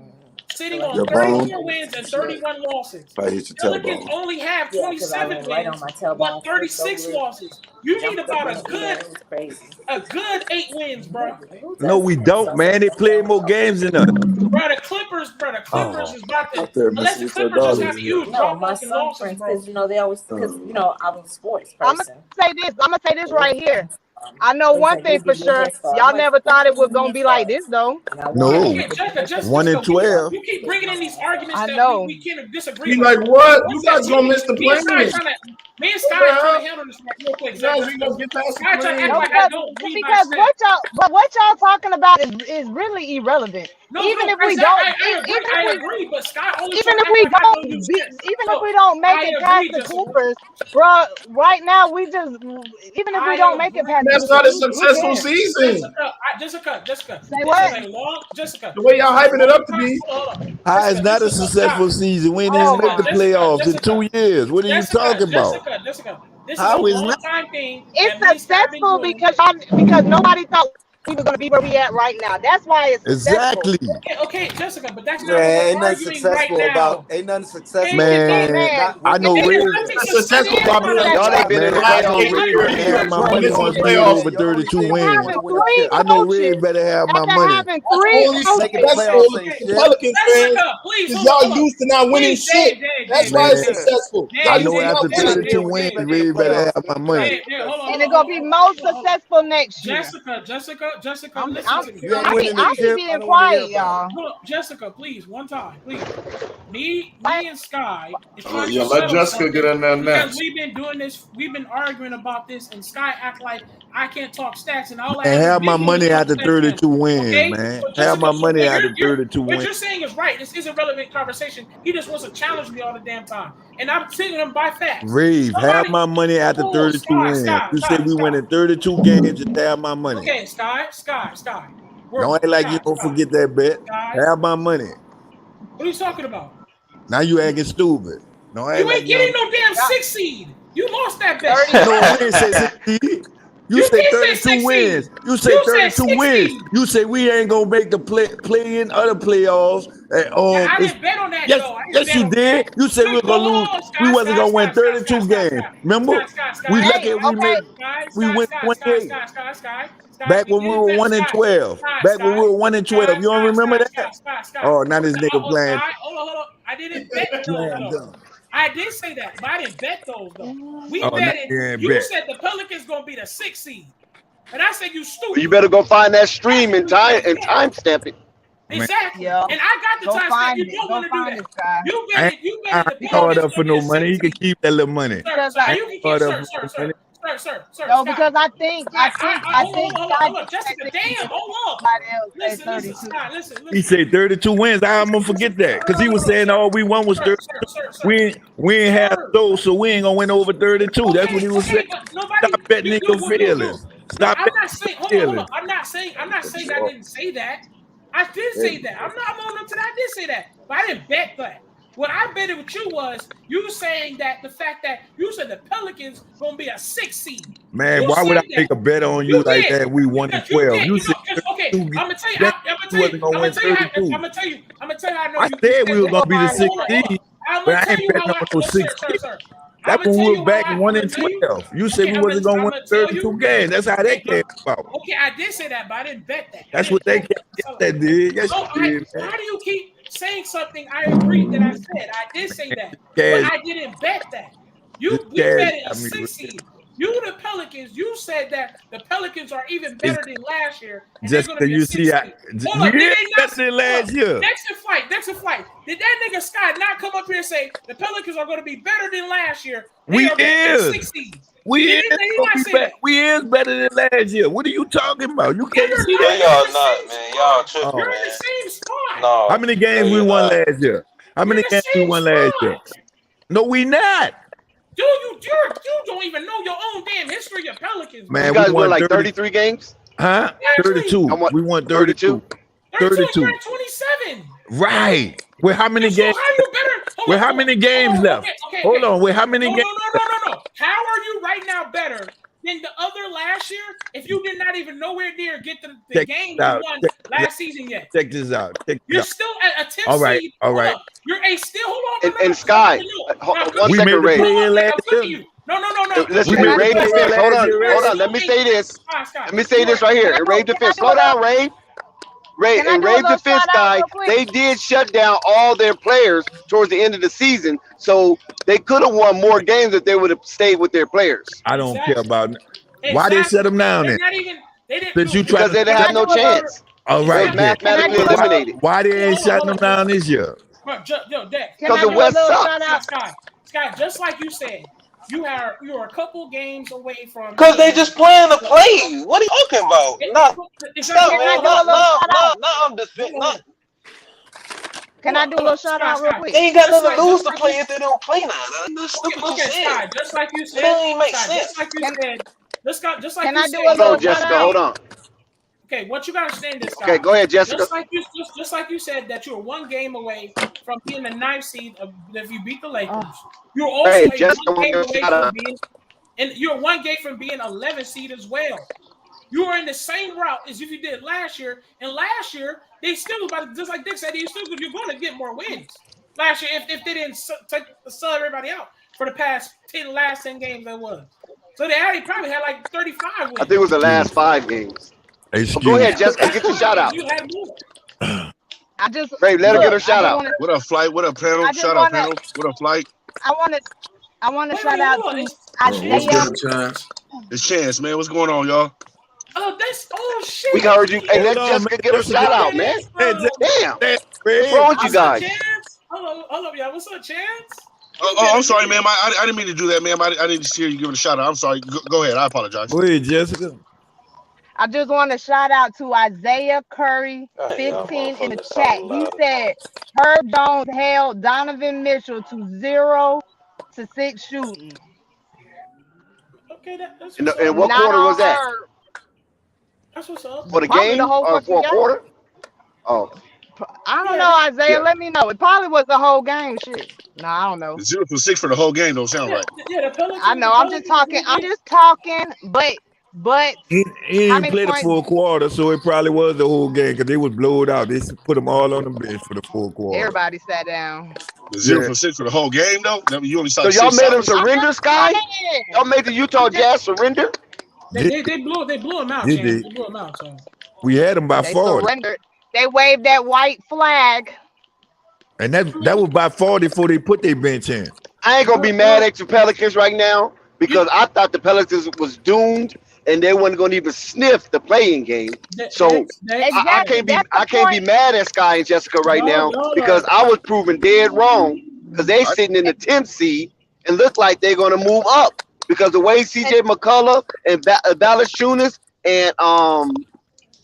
sitting on 34 wins and 31 losses. Pelicans only have 27 wins, but 36 losses. You need about a good 8 wins, bro. No, we don't, man. They played more games than us. Bro, the Clippers is about to. Unless the Clippers just have a huge drop off in losses, bro. They always because I'm a sports I'm person. gonna say this right here. I know one thing for sure. Y'all never thought it was gonna be like this, though. No. 1 and 12. You keep bringing in these arguments I know. that we can't disagree. Be like, what? You guys gonna miss the plane? Me and Sky are trying to handle this real quick. You guys ain't gonna get past the Sky trying to plane. act like I don't read my Because stats. what y'all talking about is really irrelevant. Even if we don't, I agree, but Sky only even if we don't make it past the Clippers, bro, right now we just even if we don't make it past That's not a successful season. Jessica. Say what? Jessica. The way y'all hyping it up to be. How is not a successful season? We didn't even make the playoffs in 2 years. What are you talking about? Jessica, this How is is a not? long-time thing. It's successful because nobody thought we were gonna be where we at right now. That's why it's successful. Exactly. Okay, Jessica, but that's not Man, what ain't we're nothing arguing successful right about. now. Ain't nothing successful. Man, I know Ray. Successful probably. Y'all ain't been in the I know playoffs. Ray better have my money on being over 32 wins. I know Ray better have my money. Having 3 Only successful Pelicans fans because y'all used to not winning shit. That's why it's successful. I know after 32 wins, Ray better have my money. and it's gonna be more successful next year. Jessica, listen to me. I'm being quiet, y'all. Hold up, Jessica, please, one time, please. Me and Sky is trying Yeah, to let settle Jessica something get in there because next. we've been doing this, we've been arguing about this, and Sky act like I can't talk stats and all. And have my money after after 32 wins, man. Have my money after 32 What you're wins. saying is right. This is a relevant conversation. He just wants to challenge me all the damn time, and I'm sitting him by facts. Rave, have my money after 32 wins. You said we win in 32 games, just have my money. Okay, Sky. Don't act like you don't forget that bet. Have my money. What are you talking about? Now you acting stupid. Don't act You like ain't getting no damn 6 seed. You lost that bet. No, we didn't say 6 seed. You say did say 32 6 wins. seed. You say You said 32 6 wins. seed. You say we ain't gonna make the play in other playoffs. I didn't bet on that, though. Yes, you did. You said we were gonna lose. We wasn't gonna win 32 games. Remember? We lucky if we made. We win 28. Back when we were 1 and 12. Back when we were 1 and 12. You don't remember that? Oh, now this nigga playing. Hold on. I didn't bet those, though. I did say that, but I didn't bet those, though. We betted. You said the Pelicans gonna be the 6th seed, and I said you stupid. You better go find that stream and timestamp it. Exactly. Yeah. And I got the time stamp. You don't want to do that. You I bet ain't caught up for no money. You can keep that little money. Sir, you can keep, Sir. No, because I think Hold up, Jessica. Damn, hold up. Listen, Scott. Listen. He said 32 wins. I'm gonna forget that because he was saying all we won was 32. We ain't have those, so we ain't gonna win over 32. That's what he was saying. Stop betting in your feelings. Stop I'm not saying. Hold on. I'm not saying I didn't say that. I did say that. I'm on up to that. I did say that, but I didn't bet that. What I betted with you was you saying that the fact that you said the Pelicans gonna be a 6 seed. Man, You why would I said make a bet on you like that? We won in 12. You said okay. I'm gonna tell you. I'm gonna tell you how I know. I said we were gonna be the 6th seed, but I ain't betting on no 6 seed. That's when we were back 1 and 12. You said we wasn't gonna win 32 games. That's how that came about. Okay, I did say that, but I didn't bet that. That's what they did. Yes, you did. Why do you keep saying something I agreed that I said? I did say that, but I didn't bet that. We betted a 6 seed. You, the Pelicans, you said that the Pelicans are even better than last year. Just because you see, better than last year. Next in flight. Did that nigga Scott not come up here and say the Pelicans are going to be better than last year? We is better than last year. What are you talking about? You can't see that. Y'all not, man. Y'all tripping. You're in the same spot. No. How many games we won last year? How many games we won last year? No, we not. Dude, you don't even know your own damn history of Pelicans. Man, you guys won like 33 games? Huh? 32. We won 32. 32. 27. Right. With how many games? With how many games left? Hold on. With how many games? No. How are you right now better than the other last year if you did not even nowhere near get the game you won last season yet? Check this out. You're still at a 10 all right, seed. All right. You're a still hold on. And Sky, 1 second, Ray. No. Listen, Ray defense. Hold on. Let me say this. Let me say this right here. In Ray defense. Slow down, Ray. And Ray defense guy, they did shut down all their players towards the end of the season, so they could have won more games if they would have stayed with their players. I don't care about it. Why they shut them down then? Because they didn't have no chance. All right, mathematically eliminated. Why they ain't shutting them down this year? Because the West sucks. Scott, just like you said, you are a couple games away from. Because they just playing the play. What are you talking about? No, I'm defending. Can I do a little shout out real quick? They ain't got nothing to lose to play if they don't play now. That's stupid to say. Scott, just like you said. It don't even make sense. Just like you said. Just like can you I said. do a little Jessica, hold on. Okay, what you gotta understand this, guy. Okay, go ahead, Jessica. Just like you said that you're 1 game away from being the 9th seed if you beat the Lakers. You're also one game away from being, and you're 1 game from being 11th seed as well. You are in the same route as if you did last year, and last year they still was about to, just like Dick said, you're going to get more wins last year if they didn't sub everybody out for the last 10 games that was. So they probably had like 35 wins. I think it was the last 5 games. Go ahead, Jessica. Get your shout out. Ray, let her get her shout out. What up, Flight? What up, panel? Shout out, panel. What up, Flight? I want to shout out to Isaiah. It's Chance, man. What's going on, y'all? Oh shit. We heard you. Hey, let Jessica get her shout out, man. Damn. What's wrong with you guys? Hold up, y'all. What's up, Chance? Oh, I'm sorry, ma'am. I didn't mean to do that, ma'am. I didn't just hear you give it a shout out. I'm sorry. Go ahead. I apologize. Go ahead, Jessica. I just want to shout out to Isaiah Curry, 15 in the chat. He said Herb Jones held Donovan Mitchell to 0 to 6 shooting. Okay, that's and what quarter was that? That's what's up. For the game or for a quarter? Oh. I don't know, Isaiah. Let me know. It probably was the whole game. Shit. No, I don't know. 0 for 6 for the whole game don't sound right. Yeah, I know. I'm just talking, but he didn't play the full quarter, so it probably was the whole game because they was blowed out. They put them all on the bench for the full quarter. Everybody sat down. 0 for 6 for the whole game, though. You only saw. So y'all made them surrender, Sky? Y'all made the Utah Jazz surrender? They blew them out. They blew them out. So. We had them by 40. Surrendered. They waved that white flag. And that was by 40 before they put their bench in. I ain't gonna be mad at your Pelicans right now because I thought the Pelicans was doomed and they weren't gonna even sniff the playing game. So I can't be mad at Sky and Jessica right now because I was proven dead wrong because they sitting in the 10th seed and look like they're gonna move up. because the way CJ McCullough and Valanciunas and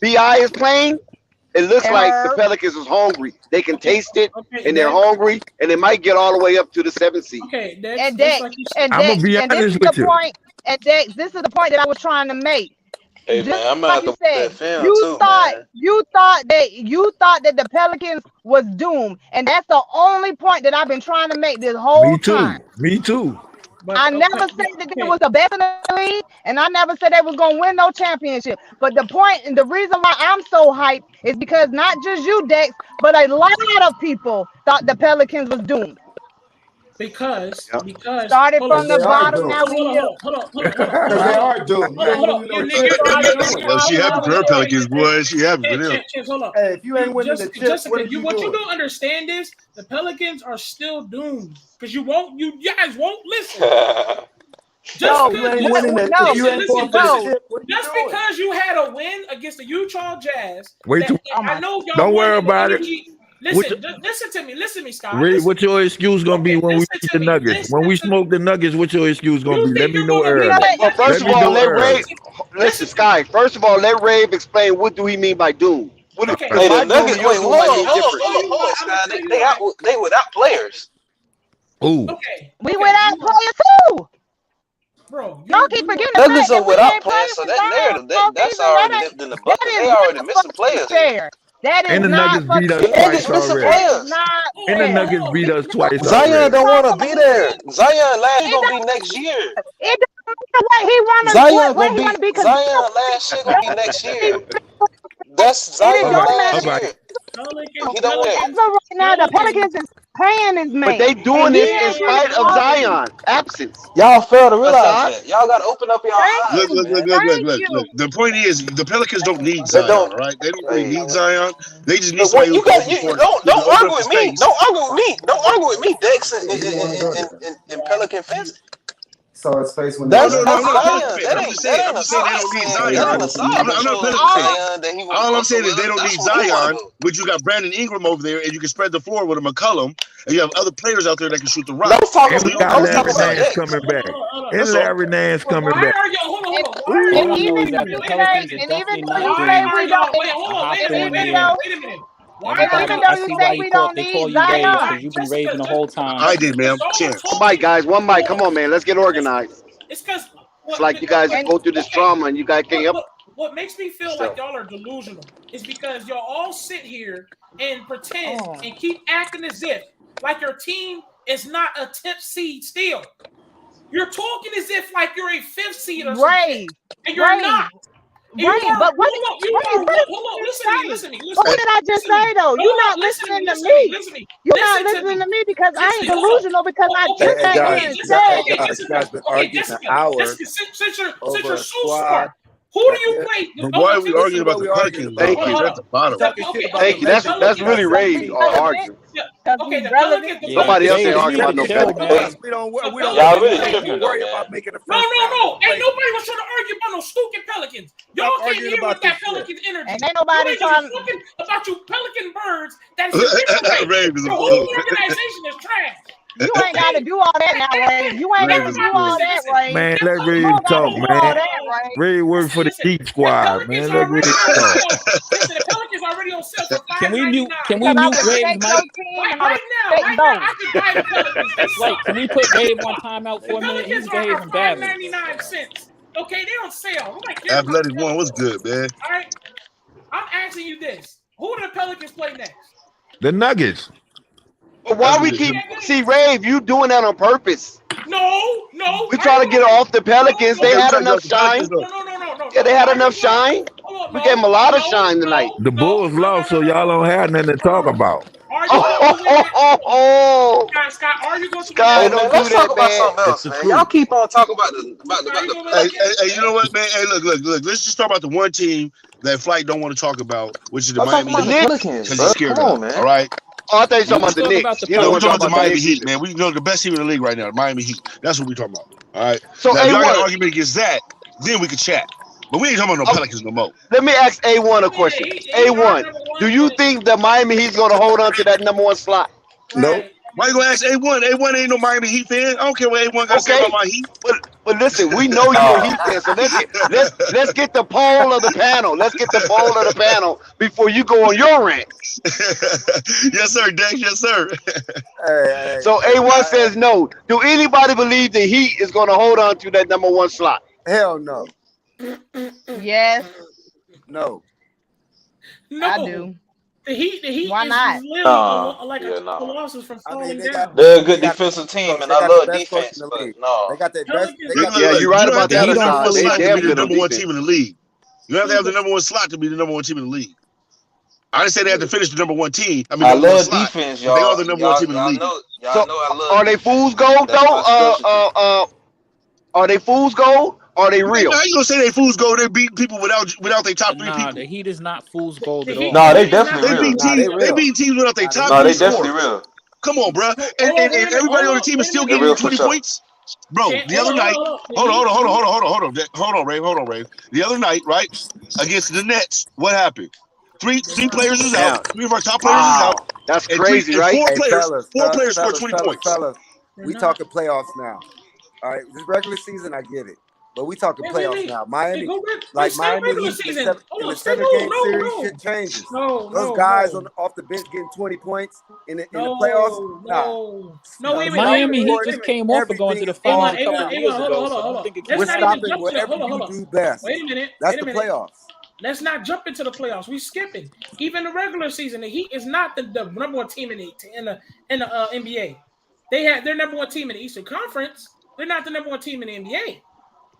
BI is playing, it looks like the Pelicans is hungry. They can taste it, and they're hungry, and they might get all the way up to the 7th seed. Okay, and Dex, I'm gonna be honest with you. And Dex, this is the point that I was trying to make. Hey man, I'm gonna have to put that film you too, thought man. you thought that the Pelicans was doomed, and that's the only point that I've been trying to make this whole time. Me too. But, I never said that they was the best in the league, and I never said they was gonna win no championship. But the point and the reason why I'm so hyped is because not just you, Dex, but a lot of people thought the Pelicans was doomed. Because started from the bottom. Now we hold on. They are doomed. Well, she happy for her Pelicans, boy. She happy for them. Hold on. Hey, if you ain't winning the chip, Jessica, what you don't understand is the Pelicans are still doomed because you guys won't listen. Just because you had a win against the Utah Jazz. I know y'all don't worry about it. Listen to me, Scott. What's your excuse gonna be when we beat the Nuggets? When we smoke the Nuggets, what's your excuse gonna be? Let me know early. Well, first of all, let Rave listen, Sky. First of all, let Rave explain what do he mean by doom. What Hey, the Nuggets. Wait, hold on, Scott. They without players. Ooh. Okay. We without players too. Bro, y'all keep forgetting the Nuggets fact are without players, so that narrative that's already nipped in the bucket. They already missing players. That is and the Nuggets beat us twice already. And the Nuggets beat us twice. Zion don't want to be there. Zion last gonna be next year. It doesn't matter what he want to Zion gonna be. Zion last year gonna be next year. That's Zion last year. He don't win. Right now, the Pelicans is paying his man. But they doing this in spite of Zion absence. Y'all fail to realize that. Y'all got to open up your eyes. Look. The point is, the Pelicans don't need Zion, right? They don't really need Zion. They just need somebody. Don't argue with me. Don't argue with me, Dex and Pelican fans. So it's space when I'm just saying they don't need Zion. I'm not Zion. All I'm saying is they don't need Zion, but you got Brandon Ingram over there, and you can spread the floor with a McCollum, and you have other players out there that can shoot the rock. And we got Larry Nance coming back. And Larry Nance coming back. And even though you say we don't, we don't need Zion. You've been raving the whole time. I did, man. One mic, guys. One mic. Come on, man. Let's get organized. It's like you guys go through this trauma and you guys can't help. What makes me feel like y'all are delusional is because y'all all sit here and pretend and keep acting as if like your team is not a 10th seed still. You're talking as if like you're a 5th seed or something, and you're not. Right, but what? Hold on, listen to me. What did I just say though? You're not listening to me. You're not listening to me because I ain't delusional because I just sat here and said. Guys been arguing an hour. Since you're so smart, who do you play? Why are we arguing about the Pelicans? Thank you. At the bottom. Thank you. That's really raised arguing. Okay, the Pelicans. Nobody else ain't arguing about no Pelicans. We don't Y'all really worry about making a first. No. Ain't nobody was trying to argue about no stupid Pelicans. Y'all came here with that Pelican energy. And ain't nobody talking about you Pelican birds. That's the whole organization is trash. You ain't got to do all that now, Ray. You ain't got to do all that, Ray. Man, let Ray talk, man. Ray work for the Geek Squad, man. Let Ray talk. Listen, the Pelicans already on sale for $5.99. Can we mute Ray's mic? Right now, I can buy the Pelicans. Wait, can we put Dave on timeout for a minute? He's behaving badly. $5.99. Okay, they on sale. Athletic one was good, man. All right, I'm asking you this: who do the Pelicans play next? The Nuggets. But why we keep Rave? You doing that on purpose? No. We try to get off the Pelicans. They had enough shine. No. Yeah, they had enough shine. We gave them a lot of shine tonight. The Bulls lost, so y'all don't have nothing to talk about. Scott, are you going to Scott, don't do let's talk about that, something else, man. Y'all keep on talking about the Hey, you know what, man? Hey, look. Let's just talk about the one team that Flight don't want to talk about, which is the Miami Heat. Pelicans, because he's scared of them. All right. Oh, I thought you were talking about the Knicks. You know, we're talking about the Miami Heat, man. We know the best team in the league right now, the Miami Heat. That's what we're talking about. All right. So now, if y'all got an argument against that, then we can chat. But we ain't talking about no Pelicans no more. Let me ask A1 a question. A1, do you think the Miami Heat's going to hold on to that #1 slot? No. Why you going to ask A1? A1 ain't no Miami Heat fan. I don't care what A1 got to say about my Heat. But listen, we know you're a Heat fan, so let's get the poll of the panel. Let's get the poll of the panel before you go on your rant. Yes, sir, Dex. Yes, sir. So A1 says no. Do anybody believe the Heat is going to hold on to that number 1 slot? Hell no. Yes. No. No. I do. The Heat. Why is not? Literally like a Colossus from falling down. They're a good defensive team, and I love defense, but no. They got their best. Yeah, you're right about that. You don't have to They have damn to be good the on number 1 defense. team in the league. You have to have the number 1 slot to be the number 1 team in the league. I didn't say they have to finish the number 1 team. I mean, I number 1 love slot. defense, They y'all. are the number 1 team in the league. Y'all know I love. Are they fool's gold though? Are they fool's gold? Or are they real? How you gonna say they fool's gold? They beat people without their top 3 Nah, people. the Heat is not fool's gold at all. No, they definitely They real. beat teams. They beat teams without their top 3 No, they scorers. definitely real. Come on, bro. And everybody on the team is still giving you 20 points. Bro, the other night, hold on, Ray. The other night, right, against the Nets, what happened? Three players is out. 3 of our top players is out. That's And crazy, right? Four players scored 20 points. Fellas, we talking playoffs now. All right, this regular season, I get it. But we talking playoffs now. Miami, Miami Heat in the 7-game series, shit changes. Those guys off the bench getting 20 points in the playoffs. No, wait a minute. Miami Heat just came off of going to the finals a couple of years ago. So I don't think it We're can stopping whatever you do best. Wait a minute. That's the playoffs. Let's not jump into the playoffs. We skipping. Even the regular season, the Heat is not the number 1 team in the NBA. They're number 1 team in the Eastern Conference. They're not the number 1 team in the NBA.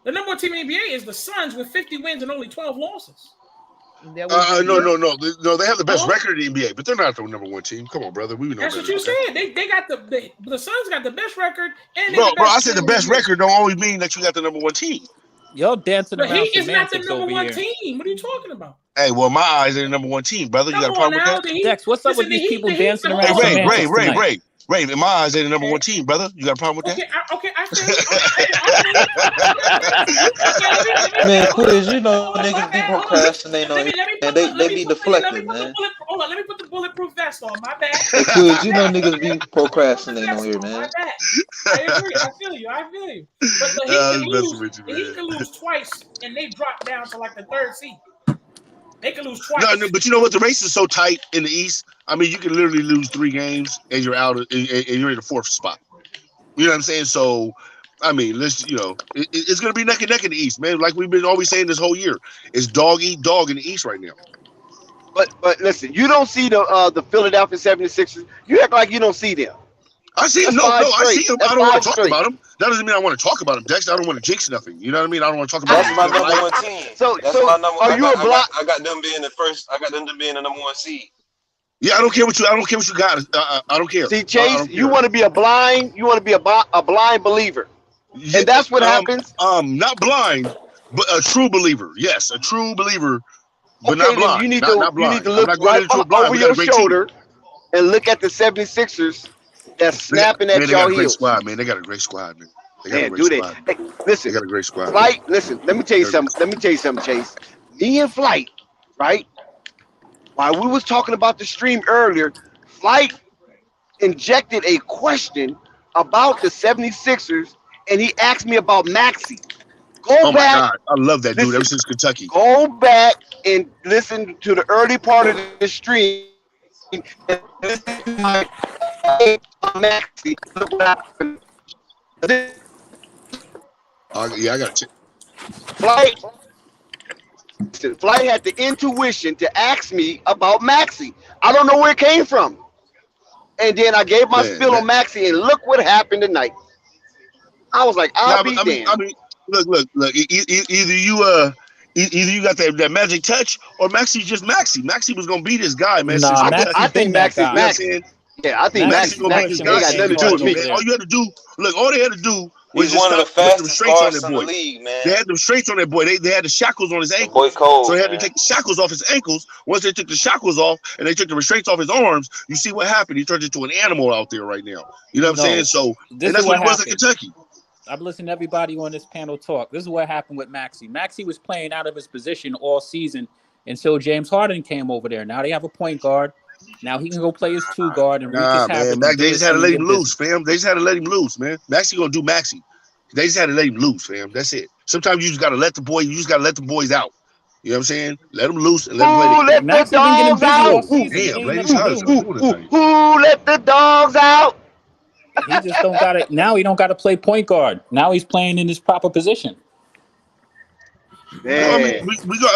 The number 1 team in the NBA is the Suns with 50 wins and only 12 losses. No. They have the best record in the NBA, but they're not the number 1 team. Come on, brother. We know that's what you said. They got the Suns got the best record. And bro, I said the best record don't always mean that you got the number 1 team. Y'all dancing But around he is not the semantics number over 1 here. team. What are you talking about? Hey, well, my eyes ain't the number 1 team, brother. You got a problem with that? Dex, what's up with these people dancing around semantics tonight? Ray, in my eyes, ain't the number 1 team, brother. You got a problem with that? I feel Man, Quiz, you know niggas be procrastinating on it, and they be deflecting, man. Hold on, let me put the bulletproof vest on. My bad. Hey, Quiz, you know niggas be procrastinating on here, man. I agree. I feel you. But the Heat can lose twice, and they drop down to like the 3rd seed. They can lose twice. No, but you know what? The race is so tight in the East. I mean, you can literally lose 3 games and you're out, and you're in the 4th spot. You know what I'm saying? So, I mean, it's going to be neck and neck in the East, man. Like we've been always saying this whole year, it's dog eat dog in the East right now. But listen, you don't see the Philadelphia 76ers. You act like you don't see them. I see them. No, I see them. I don't want to talk about them. That doesn't mean I want to talk about them, Dex. I don't want to jinx nothing. You know what I mean? I don't want to talk about That's my number 1 team. So my number. Are you a block? I got them being the first. I got them being the number 1 seed. Yeah, I don't care what you got. I don't care. See, Chase, you want to be a blind believer, and that's what happens. Not blind, but a true believer. Yes, a true believer, but okay, not blind. You need not to look right over your shoulder and look at the 76ers that's snapping at your heels. They got a great squad, man. They got a great squad, man. They got a great squad. Hey, listen, they got a great squad. Flight, listen, let me tell you something, Chase. Me and Flight, right? While we was talking about the stream earlier, Flight injected a question about the 76ers, and he asked me about Maxey. Oh my God, I love that dude. Ever since Kentucky. Go back and listen to the early part of the stream. And listen to my Maxey. Look what happened. Yeah, I got to check. Flight had the intuition to ask me about Maxey. I don't know where it came from. And then I gave my spill on Maxey, and look what happened tonight. I was like, I'll be damned. I mean, look. Either you got that magic touch, or Maxey's just Maxey. Maxey was gonna be this guy, man. Nah, I think Maxey's Maxey. Yeah, I think Maxey's gonna be this guy. Got nothing to do with me. All you had to do, all they had to do was He's one of the fastest guards in the league, man. They had them straights on that boy. They had the shackles on his ankles. Boy cold, so they had to take the shackles off his ankles. Once they took the shackles off and they took the restraints off his arms, you see what happened. He turned into an animal out there right now. You know what I'm saying? So and that's what it was in Kentucky. I've listened to everybody on this panel talk. This is what happened with Maxey. Maxey was playing out of his position all season until James Harden came over there. Now they have a point guard. Now he can go play his 2 guard and man. They just had to let him loose, fam. They just had to let him loose, man. Maxey gonna do Maxey. They just had to let him loose, fam. That's it. Sometimes you just gotta let the boys out. You know what I'm saying? Let them loose and let them play. Let the dogs out. Damn, ladies, Who let the dogs out? He just don't got it. Now he don't got to play point guard. Now he's playing in his proper position. Well, I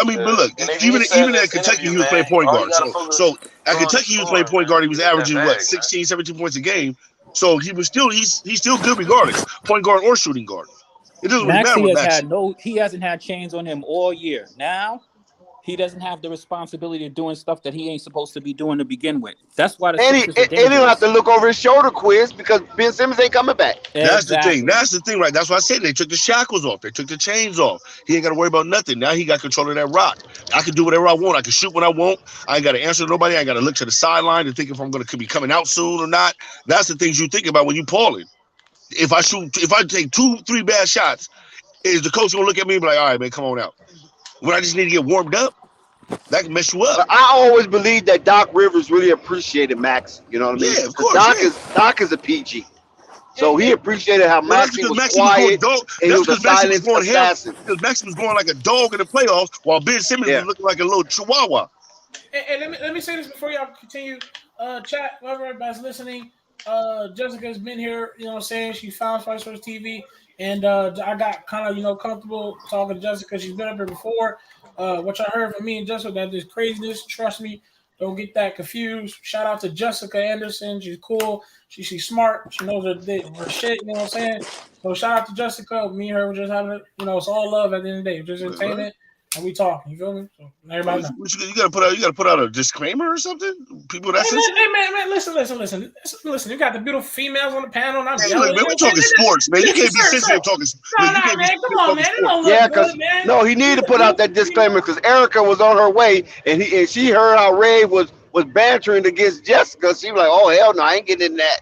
mean, but look, even at Kentucky, he was playing point guard. So at Kentucky, he was playing point guard. He was averaging 16, 17 points a game. So he's still good regardless, point guard or shooting guard. It doesn't matter. He hasn't had chains on him all year. Now he doesn't have the responsibility of doing stuff that he ain't supposed to be doing to begin with. That's why the Sixers are dangerous. And he don't have to look over his shoulder quiz because Ben Simmons ain't coming back. That's the thing. That's the thing, right? That's why I said they took the shackles off. They took the chains off. He ain't got to worry about nothing. Now he got control of that rock. I can do whatever I want. I can shoot when I want. I ain't got to answer to nobody. I ain't got to look to the sideline and think if I'm going to be coming out soon or not. That's the things you think about when you balling. If I take 2-3 bad shots, is the coach going to look at me and be like, all right, man, come on out. When I just need to get warmed up, that can mess you up. But I always believed that Doc Rivers really appreciated Max. You know what I mean? Yeah, of course. Doc is a PG. So he appreciated how Maxey was quiet and he was a silent assassin. Because Maxey was going like a dog in the playoffs while Ben Simmons was looking like a little chihuahua. And let me say this before y'all continue. Chat, whoever everybody's listening. Jessica's been here, you know what I'm saying? She found Fight Source TV. And I got kind of, comfortable talking to Jessica. She's been up here before. What I heard from me and Jessica, that this craziness. Trust me, don't get that confused. Shout out to Jessica Anderson. She's cool. She's smart. She knows her shit. You know what I'm saying? So shout out to Jessica. Me and her were just having it. It's all love at the end of the day. Just entertainment. And we talking. You feel me? So everybody know. You gotta put out a disclaimer or something. People that's man, listen. You got the beautiful females on the panel. And we're talking sports, man. You can't be sensitive talking. No, man. Come on, man. It don't look good, man. No, he needed to put out that disclaimer because Erica was on her way and she heard how Ray was bantering against Jessica. She was like, "Oh hell no, I ain't getting in that."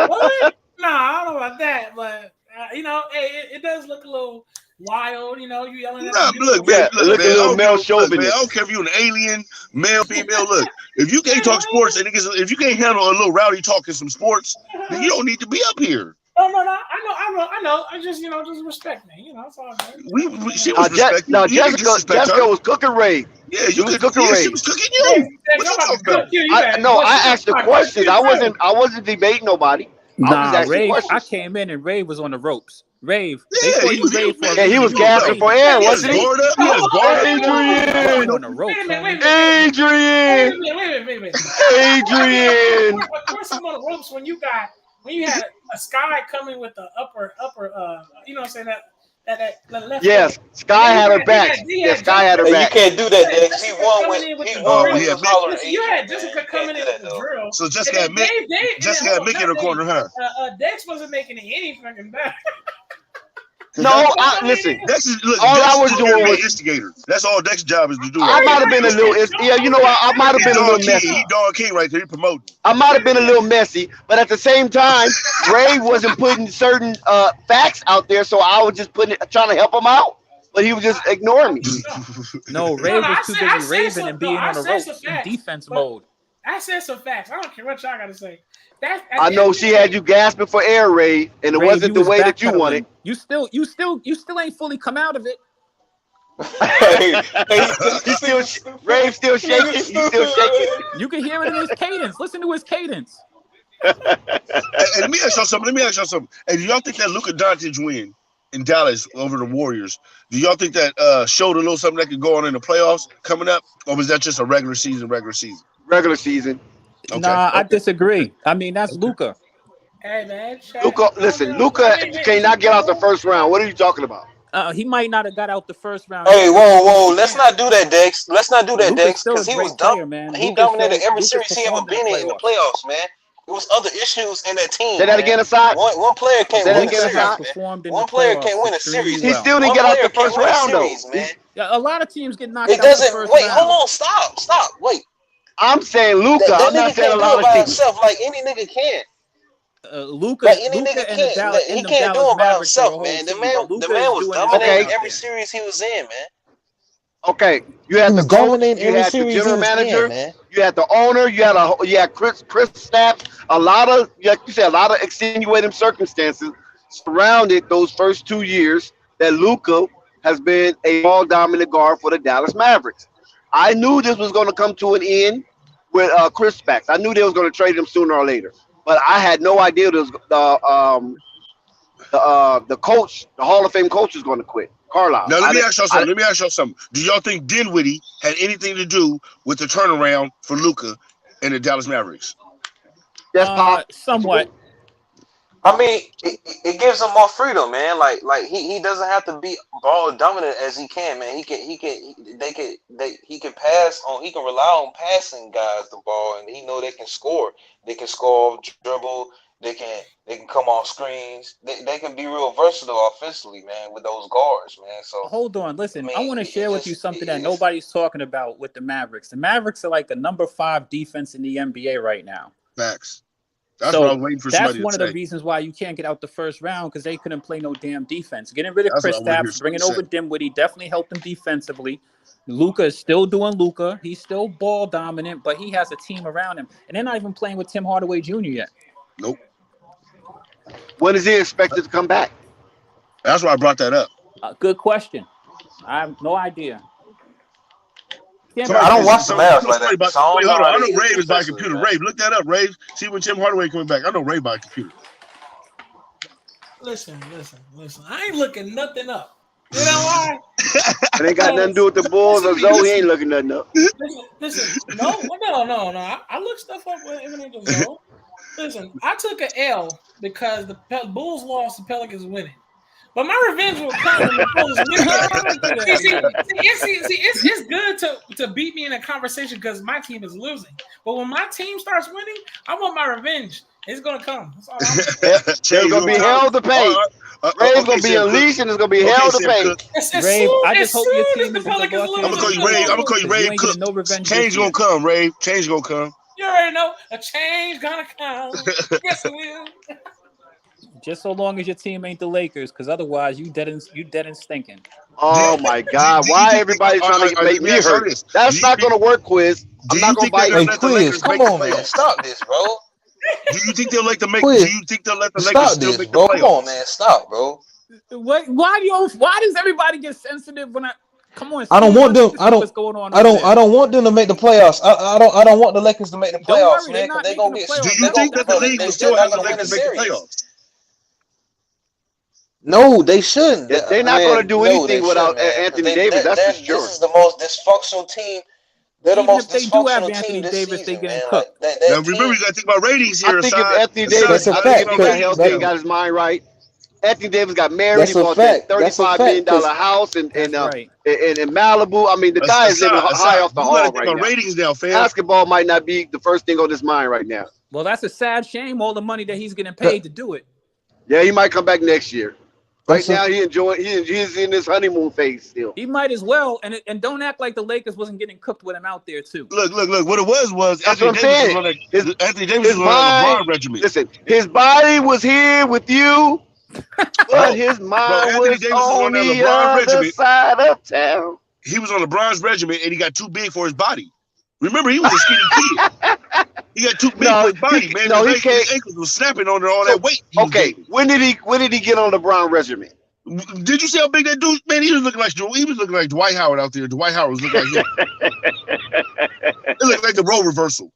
What? Nah, I don't know about that, but it does look a little wild, you yelling at look, man, I don't care if you're an alien, male, female. Look, if you can't talk sports and if you can't handle a little rowdy talking some sports, then you don't need to be up here. Oh no, I know. I just just respect me. It's all good. She was respecting. No, Jessica was cooking Ray. Yeah, you was cooking Ray. She was cooking you. What you talking about? I asked the questions. I wasn't debating nobody. Ray. I came in and Ray was on the ropes. Rave. He was gasping for air, wasn't he? Adrian! Adrian! What's on the ropes when you had a Sky coming with the upper, you know what I'm saying, that left. Yes, Sky had her back. Yeah, Sky had her back. You can't do that, Dex. He won with you had Jessica coming in with the drill. So Jessica had Mick in her corner, huh? Dex wasn't making it any fucking better. No, listen. All I was doing was instigator. That's all Dex's job is to do. I might have been a little, I might have been a little messy. He Dog King right there. He promoting. I might have been a little messy, but at the same time, Ray wasn't putting certain facts out there, so I was just trying to him out, but he was just ignoring me. No, Ray was too busy raving and being on the ropes in defense mode. I said some facts. I don't care what y'all got to say. I know she had you gasping for air, Ray, and it wasn't the way that you wanted. You still ain't fully come out of it. Ray's still shaking. He's still shaking. You can hear it in his cadence. Listen to his cadence. And let me ask y'all something. And do y'all think that Luka Doncic win in Dallas over the Warriors, do y'all think that showed a little something that could go on in the playoffs coming up, or was that just a regular season? Regular season. Okay. Nah, I disagree. I mean, that's Luka. Hey, man. Luka cannot get out the first round. What are you talking about? He might not have got out the first round. Hey, whoa. Let's not do that, Dex. Because he was dominant. He dominated every series he ever been in the playoffs, man. There was other issues in that team. Say that again, aside. One player can't win a series. One player can't win a series. He still didn't get out the first round, though. Yeah, a lot of teams get knocked out the first round. Wait, hold on. Stop. Wait. I'm saying Luka. I'm not saying a lot of teams. Like any nigga can. Luka, like any nigga can. He can't do it by himself, man. The man was dominating every series he was in, man. Okay, you had the coach, you had the general manager, you had the owner, you had Chris Snap. a lot of, like you said, a lot of extenuating circumstances surrounded those first 2 years that Luka has been a ball dominant guard for the Dallas Mavericks. I knew this was going to come to an end with Chris Pax. I knew they was going to trade him sooner or later, but I had no idea the coach, the Hall of Fame coach, is going to quit. Carlisle. Now let me ask y'all something. Do y'all think Dinwiddie had anything to do with the turnaround for Luka and the Dallas Mavericks? That's possible. Somewhat. I mean, it gives him more freedom, man. Like he doesn't have to be ball dominant as he can, man. He can pass on. He can rely on passing guys the ball, and he know they can score. They can score, dribble. They can come off screens. They can be real versatile offensively, man, with those guards, man. So hold on, listen. I want to share with you something that nobody's talking about with the Mavericks. The Mavericks are like the number 5 defense in the NBA right now. Facts. That's what I was waiting for somebody to say. That's one of the reasons why you can't get out the first round, because they couldn't play no damn defense. Getting rid of Kristaps, bringing over Dinwiddie definitely helped them defensively. Luka is still doing Luka. He's still ball dominant, but he has a team around him. And they're not even playing with Tim Hardaway Jr. yet. Nope. When is he expected to come back? That's why I brought that up. Good question. I have no idea. I don't watch the Mavs like that. Wait, hold on. I know Rave is by computer. Rave, look that up, Rave. See when Tim Hardaway coming back. I know Rave by computer. Listen. I ain't looking nothing up. You know why? It ain't got nothing to do with the Bulls or Zoe. He ain't looking nothing up. Listen. No. I look stuff up when it was Zoe. Listen, I took an L because the Bulls lost, the Pelicans winning. But my revenge will come when the Bulls win. See, it's good to beat me in a conversation because my team is losing. But when my team starts winning, I want my revenge. It's gonna come. That's all There's gonna be hell to pay. Ray's gonna be unleashed and it's gonna be hell to pay. Ray, I just hope your team is. I'm gonna call you Ray Cook. Change gonna come, Ray. Change gonna come. You already know a change gonna come. Yes, it will. Just so long as your team ain't the Lakers, because otherwise you dead and stinking. Oh my God! Why everybody trying to make me hurt? That's not gonna work, Quiz. I'm not gonna bite you. Quiz, come on, man, stop this, bro. Do you think they'll let the Lakers? Do you think they'll let the Lakers still make the playoffs? Come on, man, stop, bro. Why does everybody get sensitive when I? Come on, I don't want them. I don't want them to make the playoffs. I don't want the Lakers to make the playoffs, man. They're gonna get. Do you think that the league will still have the Lakers make the playoffs? No, they shouldn't. They're not going to do anything without Anthony Davis. That's for sure. This is the most dysfunctional team. They're the most dysfunctional team this Davis, season, they getting man. cooked. Now remember, you got to think about ratings here. I think if Anthony Davis, got healthy and got his mind right. Anthony Davis got married. He bought that $35 million house in Malibu. I mean, the guy is living high off the hog right now. Ratings now, fam. Basketball might not be the first thing on his mind right now. Well, that's a sad shame. All the money that he's getting paid to do it. Yeah, he might come back next year. Right now, he's in his honeymoon phase still. He might as well, and don't act like the Lakers wasn't getting cooked with him out there too. Look. What it was that's what I'm saying. Anthony Davis was on the LeBron regimen. Listen, his body was here with you, but his mind was on the other side of town. He was on LeBron's regimen, and he got too big for his body. Remember, he was a skinny kid. He got too big for his body, man. His ankles was snapping under all that weight. Okay, when did he get on LeBron regimen? Did you see how big that dude? Man, he was looking like Dwight Howard out there. Dwight Howard was looking like him. It looked like the role reversal.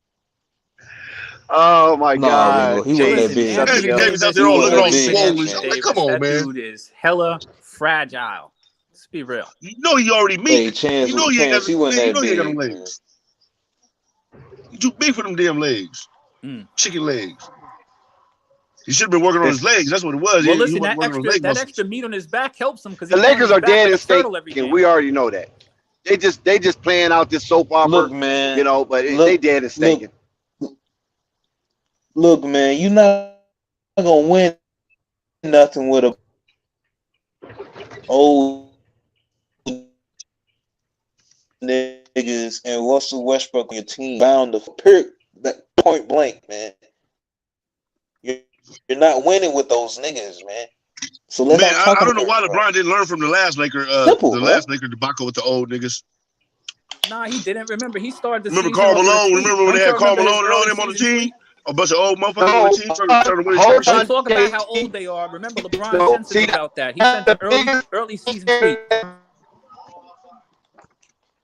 Oh my God! He wasn't that big. Anthony Davis out there all looking all swollen. Like, come on, man. That dude is hella fragile. Let's be real. You know he already mean. You know he ain't got them legs. He's too big for them damn legs. Chicken legs. He should have been working on his legs. That's what it was. Well, listen, that extra meat on his back helps him because the Lakers are dead and stinking. We already know that. They just playing out this soap opera. Look, man. You know, but they dead and stinking. Look, man, you're not gonna win nothing with a old niggas and Russell Westbrook on your team bound to that point blank, man. You're not winning with those niggas, man. So let's I don't know why LeBron didn't learn from the last Laker, last Laker debacle with the old niggas. Nah, he didn't. Remember, he started. Remember Karl Malone? Remember when they had Karl Malone and all them on the team? A bunch of old motherfuckers on the team trying to win a Don't championship. talk about how old they are. Remember, LeBron's sensitive about that. He sent an early season tweet.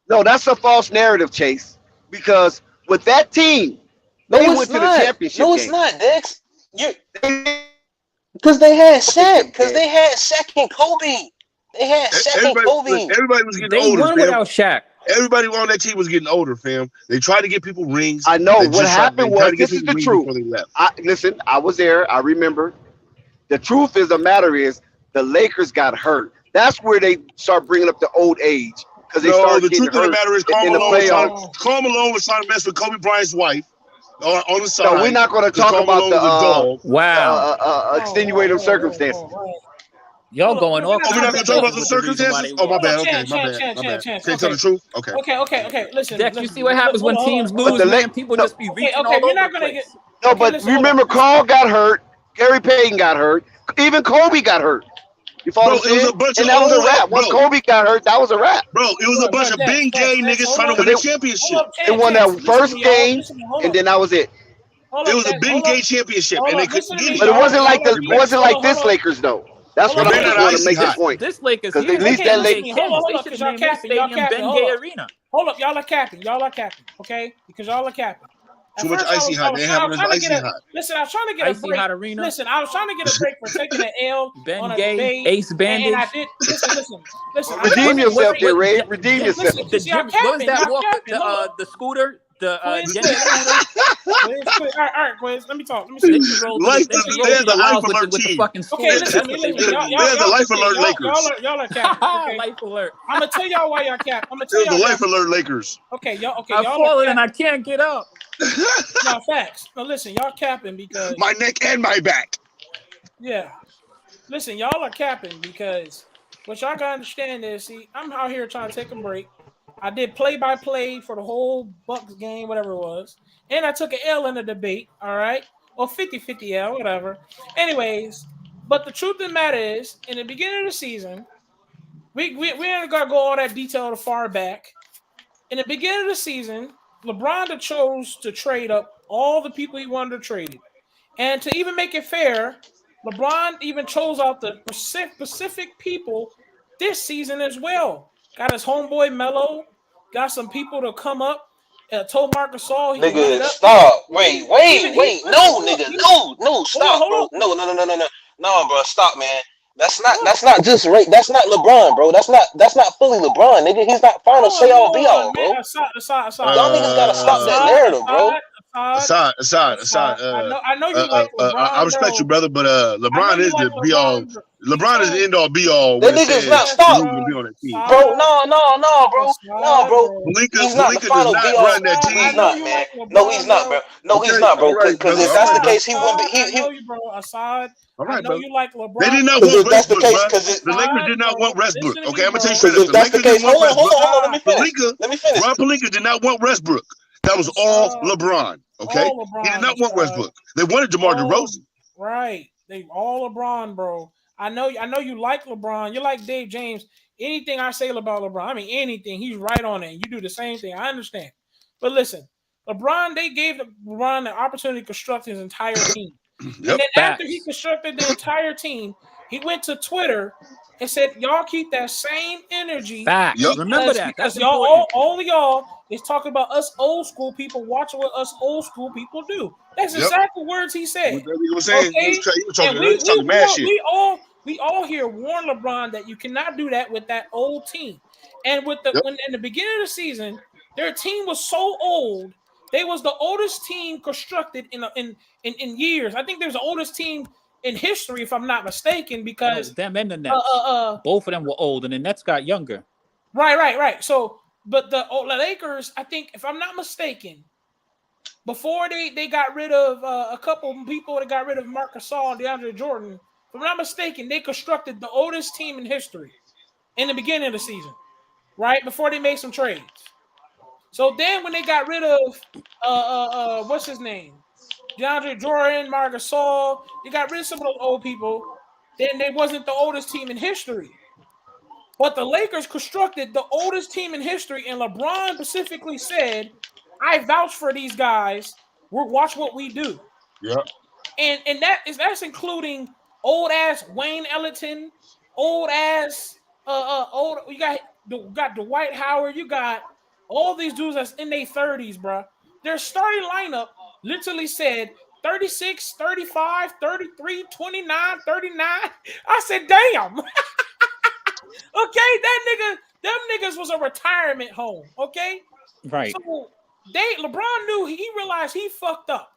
No, that's a false narrative, Chase. Because with that team, they went to the championship. No, it's not, Dex. Because they had Shaq. Because they had Shaq and Kobe. They had Shaq and Kobe. Everybody was getting They older. won without Shaq. Everybody on that team was getting older, fam. They tried to get people rings. I know what happened was this is the truth. Listen, I was there. I remember. The truth is the matter is the Lakers got hurt. That's where they start bringing up the old age because they started getting hurt. The truth of the matter is Karl Malone was trying to mess with Kobe Bryant's wife on the side. No, we're not going to talk about the extenuating circumstances. Y'all going off. We're not going to talk about the circumstances? Oh, my bad. Okay, my bad. Can't tell the truth? Okay. Okay. Listen. Dex, you see what happens when teams lose, man? People just be reaching all over the place. No, but remember, Carl got hurt. Gary Payton got hurt. Even Kobe got hurt. You follow what I'm saying? And that was a wrap. Once Kobe got hurt, that was a wrap. Bro, it was a bunch of big gay niggas trying to win a championship. They won that first game, and then that was it. It was a big gay championship, and they couldn't get it. But it wasn't like this Lakers, though. That's what I'm trying to make the point. This Lakers, because at least that Lakers. Y'all capping. Arena. Hold up, y'all are capping. Okay, because y'all are capping. Too much icy hot. They having this icy hot. Listen, I was trying to get a break. Hot arena. Listen, I was trying to get a break for taking an L on a Gay, debate. Ace Bandage. And I did. Listen. Redeem yourself, there, Ray. Redeem yourself. What was that walk? The scooter. The all right, Quiz. Let me talk. Let me see. There's the life alert team. Okay, listen. There's the life alert Lakers. Y'all are capping. Life alert. I'm gonna tell y'all why y'all cap. I'm gonna tell y'all the life alert Lakers. Okay, y'all. I'm falling and I can't get up. No facts. No, listen, y'all capping because my neck and my back. Yeah. Listen, y'all are capping because what y'all gotta understand is, see, I'm out here trying to take a break. I did play-by-play for the whole Bucks game, whatever it was. And I took an L in the debate, all right? Or 50-50 L, whatever. Anyways, but the truth of the matter is, in the beginning of the season, we ain't got to go all that detail to far back. In the beginning of the season, LeBron chose to trade up all the people he wanted to trade. And to even make it fair, LeBron even chose out the specific people this season as well. Got his homeboy Melo. Got some people to come up. Told Marc Gasol. Nigga, stop. Wait. No, nigga. No, stop, bro. No, bro. Stop, man. That's not just right. That's not LeBron, bro. That's not fully LeBron, nigga. He's not final say all be all, bro. Y'all niggas gotta stop that narrative, bro. Assad. I know you like LeBron. I respect you, brother, but LeBron is the be all. LeBron is the end all be all. That nigga's not stop, bro. No, bro. He's not the final be all. He's not, man. No, he's not, bro. No, he's not, bro. Because if that's the case, he wouldn't be. I know you, bro. Assad. All right, I know you like LeBron. They did not want Westbrook, the Lakers did not want Westbrook. Okay, I'm gonna tell you straight up. The Lakers didn't want Westbrook. Let me finish. Rob Pelinka did not want Westbrook. That was all LeBron. Okay, he did not want Westbrook. They wanted DeMar DeRozan. Right, they all LeBron, bro. I know you like LeBron. You like Dave James. Anything I say about LeBron, I mean anything, he's right on it. You do the same thing. I understand, but listen, LeBron. They gave LeBron the opportunity to construct his entire team. And then after he constructed the entire team, he went to Twitter and said, "Y'all keep that same energy." Facts. Remember that. Because y'all, all of y'all is talking about us old school people watching what us old school people do. That's exactly words he said. We all here warn LeBron that you cannot do that with that old team. And when in the beginning of the season, their team was so old. They was the oldest team constructed in years. I think there's the oldest team in history, if I'm not mistaken, because them and the Nets, both of them were old, and the Nets got younger. Right. So, but the Lakers, I think, if I'm not mistaken, before they got rid of a couple of people that got rid of Marc Gasol and DeAndre Jordan, if I'm not mistaken, they constructed the oldest team in history in the beginning of the season, right before they made some trades. So then when they got rid of what's his name? DeAndre Jordan, Marc Gasol, they got rid of some of those old people. Then they wasn't the oldest team in history. But the Lakers constructed the oldest team in history, and LeBron specifically said, I vouch for these guys. Watch what we do. Yeah. And that's including old ass Wayne Ellington, old ass old. You got Dwight Howard. You got all these dudes that's in their 30s, bro. Their starting lineup literally said 36, 35, 33, 29, 39. I said, damn. Okay, them niggas was a retirement home. Okay, right. So LeBron knew he realized he fucked up.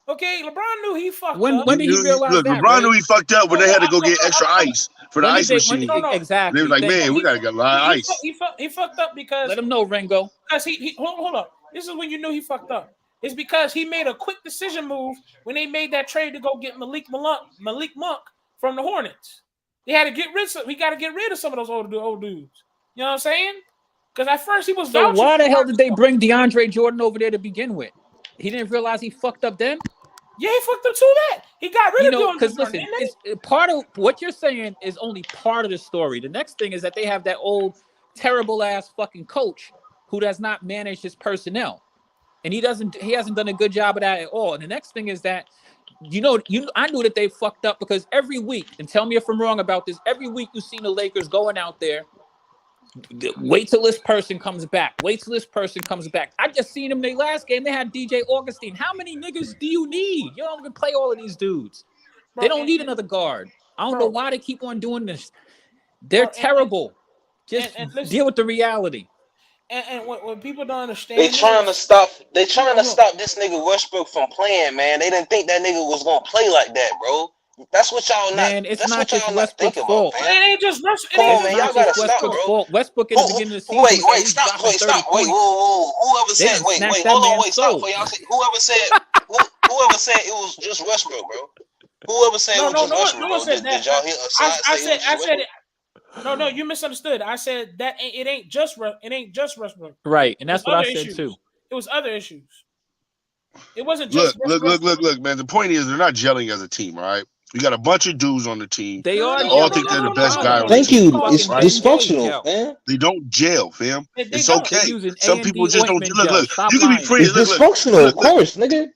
Okay, LeBron knew he fucked up. When did he realize look, that? LeBron knew he fucked up when they had to go get extra ice for the ice machine. Exactly. They were like, man, we gotta get a lot of ice. He fucked up because let him know, Ringo. Because he hold up. This is when you knew he fucked up. It's because he made a quick decision move when they made that trade to go get Malik Monk from the Hornets. They had to get rid of. We got to get rid of some of those old dudes. You know what I'm saying? Because at first he was. So why the hell did they bring DeAndre Jordan over there to begin with? He didn't realize he fucked up then. Yeah, he fucked up too. That he got rid of DeAndre because listen, part of what you're saying is only part of the story. The next thing is that they have that old terrible ass fucking coach who does not manage his personnel, and he hasn't done a good job of that at all. And the next thing is that I knew that they fucked up because every week, and tell me if I'm wrong about this, every week you see the Lakers going out there. Wait till this person comes back. Wait till this person comes back. I just seen them in their last game. They had DJ Augustine. How many niggas do you need? You don't even play all of these dudes. They don't need another guard. I don't know why they keep on doing this. They're terrible. Just deal with the reality. And what people don't understand, they trying to stop this nigga Westbrook from playing, man. They didn't think that nigga was gonna play like that, bro. That's what y'all not. Man, it's that's not what just y'all Westbrook's not fault. thinking about, man. It ain't just Westbrook. Come on, man, y'all gotta stop, bro. Westbrook in the beginning of the season. Wait, whoa. Whoever said, wait, hold on, stop. Whoever said it was just Westbrook, bro. Whoever said it was just Westbrook, bro. Did y'all hear I said it. No, you misunderstood. I said that it ain't just Westbrook. Right, and that's what I said too. It was other issues. It wasn't just look, man. The point is they're not gelling as a team, all right? You got a bunch of dudes on the team. They are. They all think they're the best guy. Thank you. It's dysfunctional, man. They don't gel, fam. It's okay. Some people just don't. Look. You can be friends. It's dysfunctional, of course, nigga.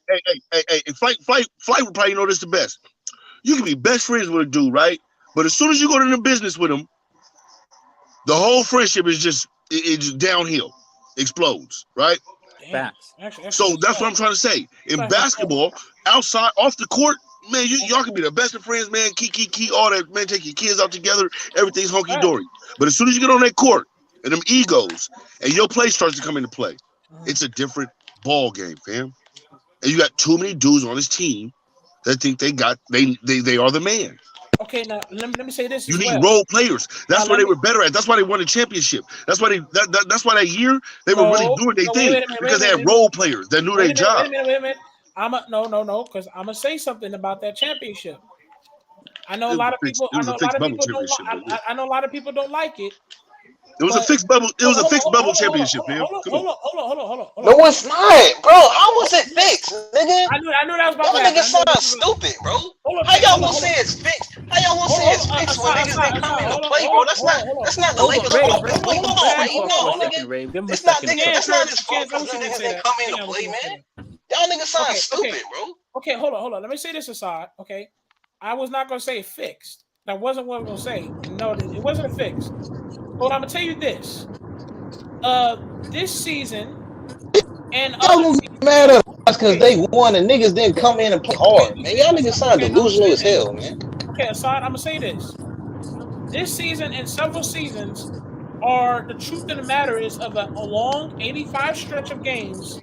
Hey. Flight would probably know this the best. You can be best friends with a dude, right? But as soon as you go to the business with him, the whole friendship is just downhill, explodes, right? Facts. So that's what I'm trying to say. In basketball, outside, off the court, man, y'all can be the best of friends, man. Key, all that, man. Take your kids out together. Everything's hunky dory. But as soon as you get on that court and them egos and your play starts to come into play, it's a different ball game, fam. And you got too many dudes on this team that think they are the man. Okay, now let me say this. You need role players. That's where they were better at. That's why they won a championship. That's why that's why that year they were really doing their thing because they had role players that knew their job. Wait a minute. No, because I'm gonna say something about that championship. I know a lot of people. I know a lot of people don't like it. It was a fixed bubble. It was a fixed bubble championship, man. Hold on. No, it's not, bro. How was it fixed, nigga? I knew that was about to happen. Y'all niggas sound stupid, bro. How y'all gonna say it's fixed? How y'all gonna say it's fixed when niggas didn't come in to play, bro? That's not the Lakers. Hold on, nigga. It's not his fault because niggas didn't come in to play, man. Y'all niggas sound stupid, bro. Okay, hold on. Let me say this aside. Okay, I was not gonna say fixed. That wasn't what I was gonna say. No, it wasn't a fix. But I'm gonna tell you this. This season and y'all mad at us because they won and niggas didn't come in and play hard, man. Y'all niggas sound delusional as hell, man. Okay, Assad, I'm gonna say this. This season and several seasons are the truth of the matter is of a long 85 stretch of games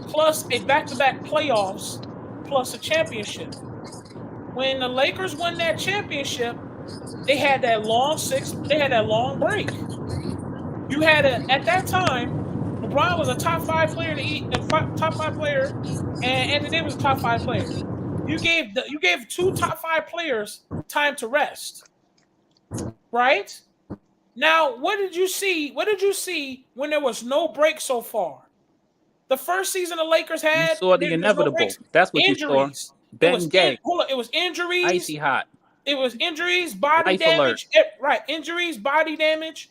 plus a back-to-back playoffs plus a championship. When the Lakers won that championship, they had that long break. You had at that time, LeBron was a top 5 player and Anthony Davis was a top 5 player. You gave 2 top 5 players time to rest. Right? Now, what did you see? What did you see when there was no break so far? The first season the Lakers had, you saw the inevitable. No that's what injuries. You saw. Ben Gay. It was injuries. Icy hot. It was injuries, body Life damage. alert. Right, injuries, body damage.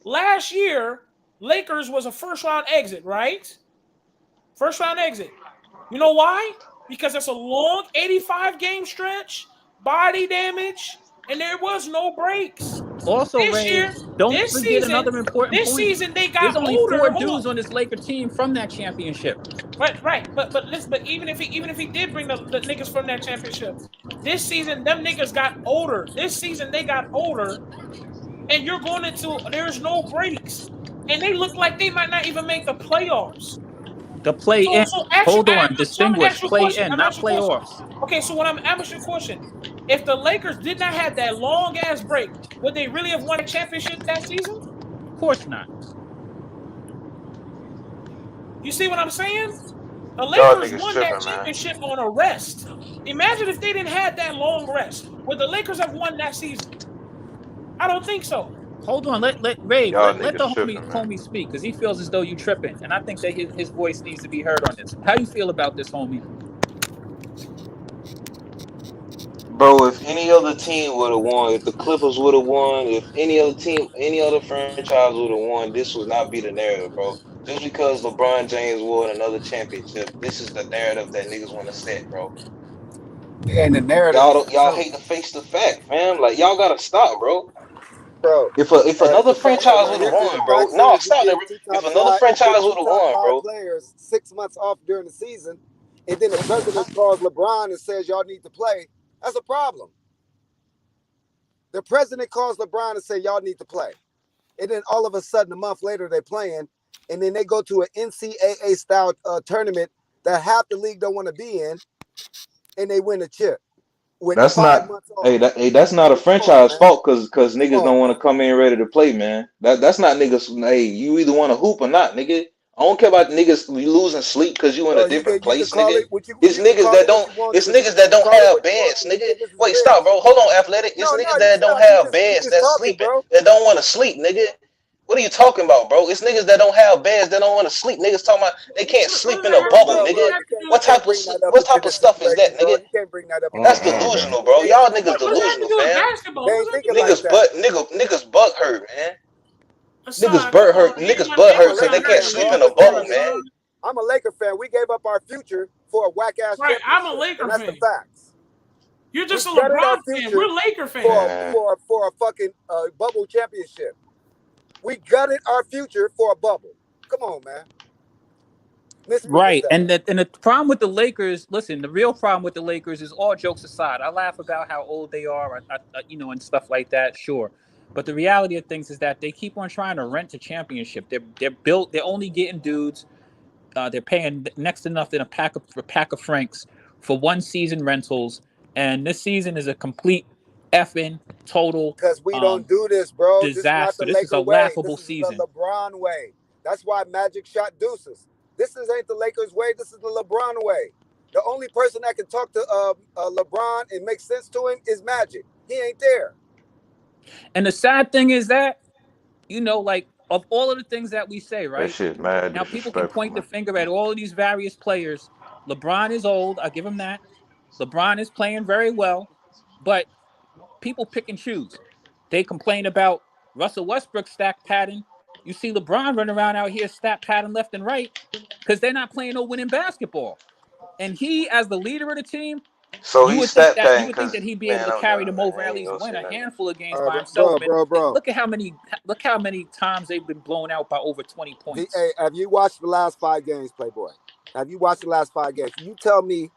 Last year, Lakers was a first-round exit, right? First-round exit. You know why? because it's a long 85-game stretch, body damage, and there was no breaks. Also, Ray, don't forget another important point. This season they got There's only older. 4 dudes on this Laker team from that championship. Right. But listen, but even if he did bring the niggas from that championship, this season them niggas got older. This season they got older, and you're going into there's no breaks, and they look like they might not even make the playoffs. The play-in. Hold on, distinguish play-in, not playoffs. Okay, so when I'm asking you a question, if the Lakers did not have that long ass break, would they really have won a championship that season? Of course not. You see what I'm saying? The Lakers won that championship on a rest. Imagine if they didn't have that long rest. Would the Lakers have won that season? I don't think so. Hold on, let the homie speak, because he feels as though you tripping, and I think that his voice needs to be heard on this. How do you feel about this, homie? Bro, if any other team would have won, if the Clippers would have won, if any other team, any other franchise would have won, this would not be the narrative, bro. Just because LeBron James won another championship, this is the narrative that niggas want to set, bro. And the narrative. Y'all hate to face the fact, man. Like y'all gotta stop, bro. Bro, if another franchise would have won, bro, no, stop there. If another franchise would have won, bro, players 6 months off during the season, and then the president calls LeBron and says y'all need to play, that's a problem. The president calls LeBron and say y'all need to play, and then all of a sudden a month later they're playing, and then they go to an NCAA style tournament that half the league don't want to be in, and they win a chip. That's not that's not a franchise fault because niggas don't want to come in ready to play, man. That's not niggas. Hey, you either want to hoop or not, nigga. I don't care about niggas losing sleep because you in a different place, nigga. It's niggas that don't have beds, nigga. Wait, stop, bro. Hold on, Athletic. It's niggas that don't have beds that's sleeping that don't want to sleep, nigga. What are you talking about, bro? It's niggas that don't have beds that don't want to sleep. Niggas talking about they can't sleep in a bubble, nigga. What type of stuff is that, nigga? That's delusional, bro. Y'all niggas delusional, fam. Niggas butt hurt, man. Niggas butt hurt because they can't sleep in a bubble, man. I'm a Laker fan. We gave up our future for a whack ass. Right, I'm a Laker fan. That's the facts. You're just a LeBron fan. We're Laker fans. For a fucking bubble championship. We gutted our future for a bubble. Come on, man. Right, and the problem with the Lakers, listen, the real problem with the Lakers is, all jokes aside, I laugh about how old they are, and stuff like that, sure. But the reality of things is that they keep on trying to rent a championship. They're only getting dudes. They're paying next to nothing a pack of francs for 1 season rentals, and this season is a complete effing total. Because we don't do this, bro. Disaster. This is a laughable season. This is the LeBron way. That's why Magic shot deuces. This ain't the Lakers way. This is the LeBron way. The only person that can talk to LeBron and make sense to him is Magic. He ain't there. And the sad thing is that, like, of all of the things that we say, right? That shit's mad. Now people can point the finger at all of these various players. LeBron is old. I give him that. LeBron is playing very well, but people pick and choose. They complain about Russell Westbrook's stack pattern. You see LeBron running around out here stack pattern left and right because they're not playing no winning basketball. And he, as the leader of the team, so you would think that he'd be able to carry them over and at least win a handful of games by himself. Bro. Look how many times they've been blown out by over 20 points. Hey, have you watched the last 5 games, Playboy? Have you watched the last 5 games? You tell me,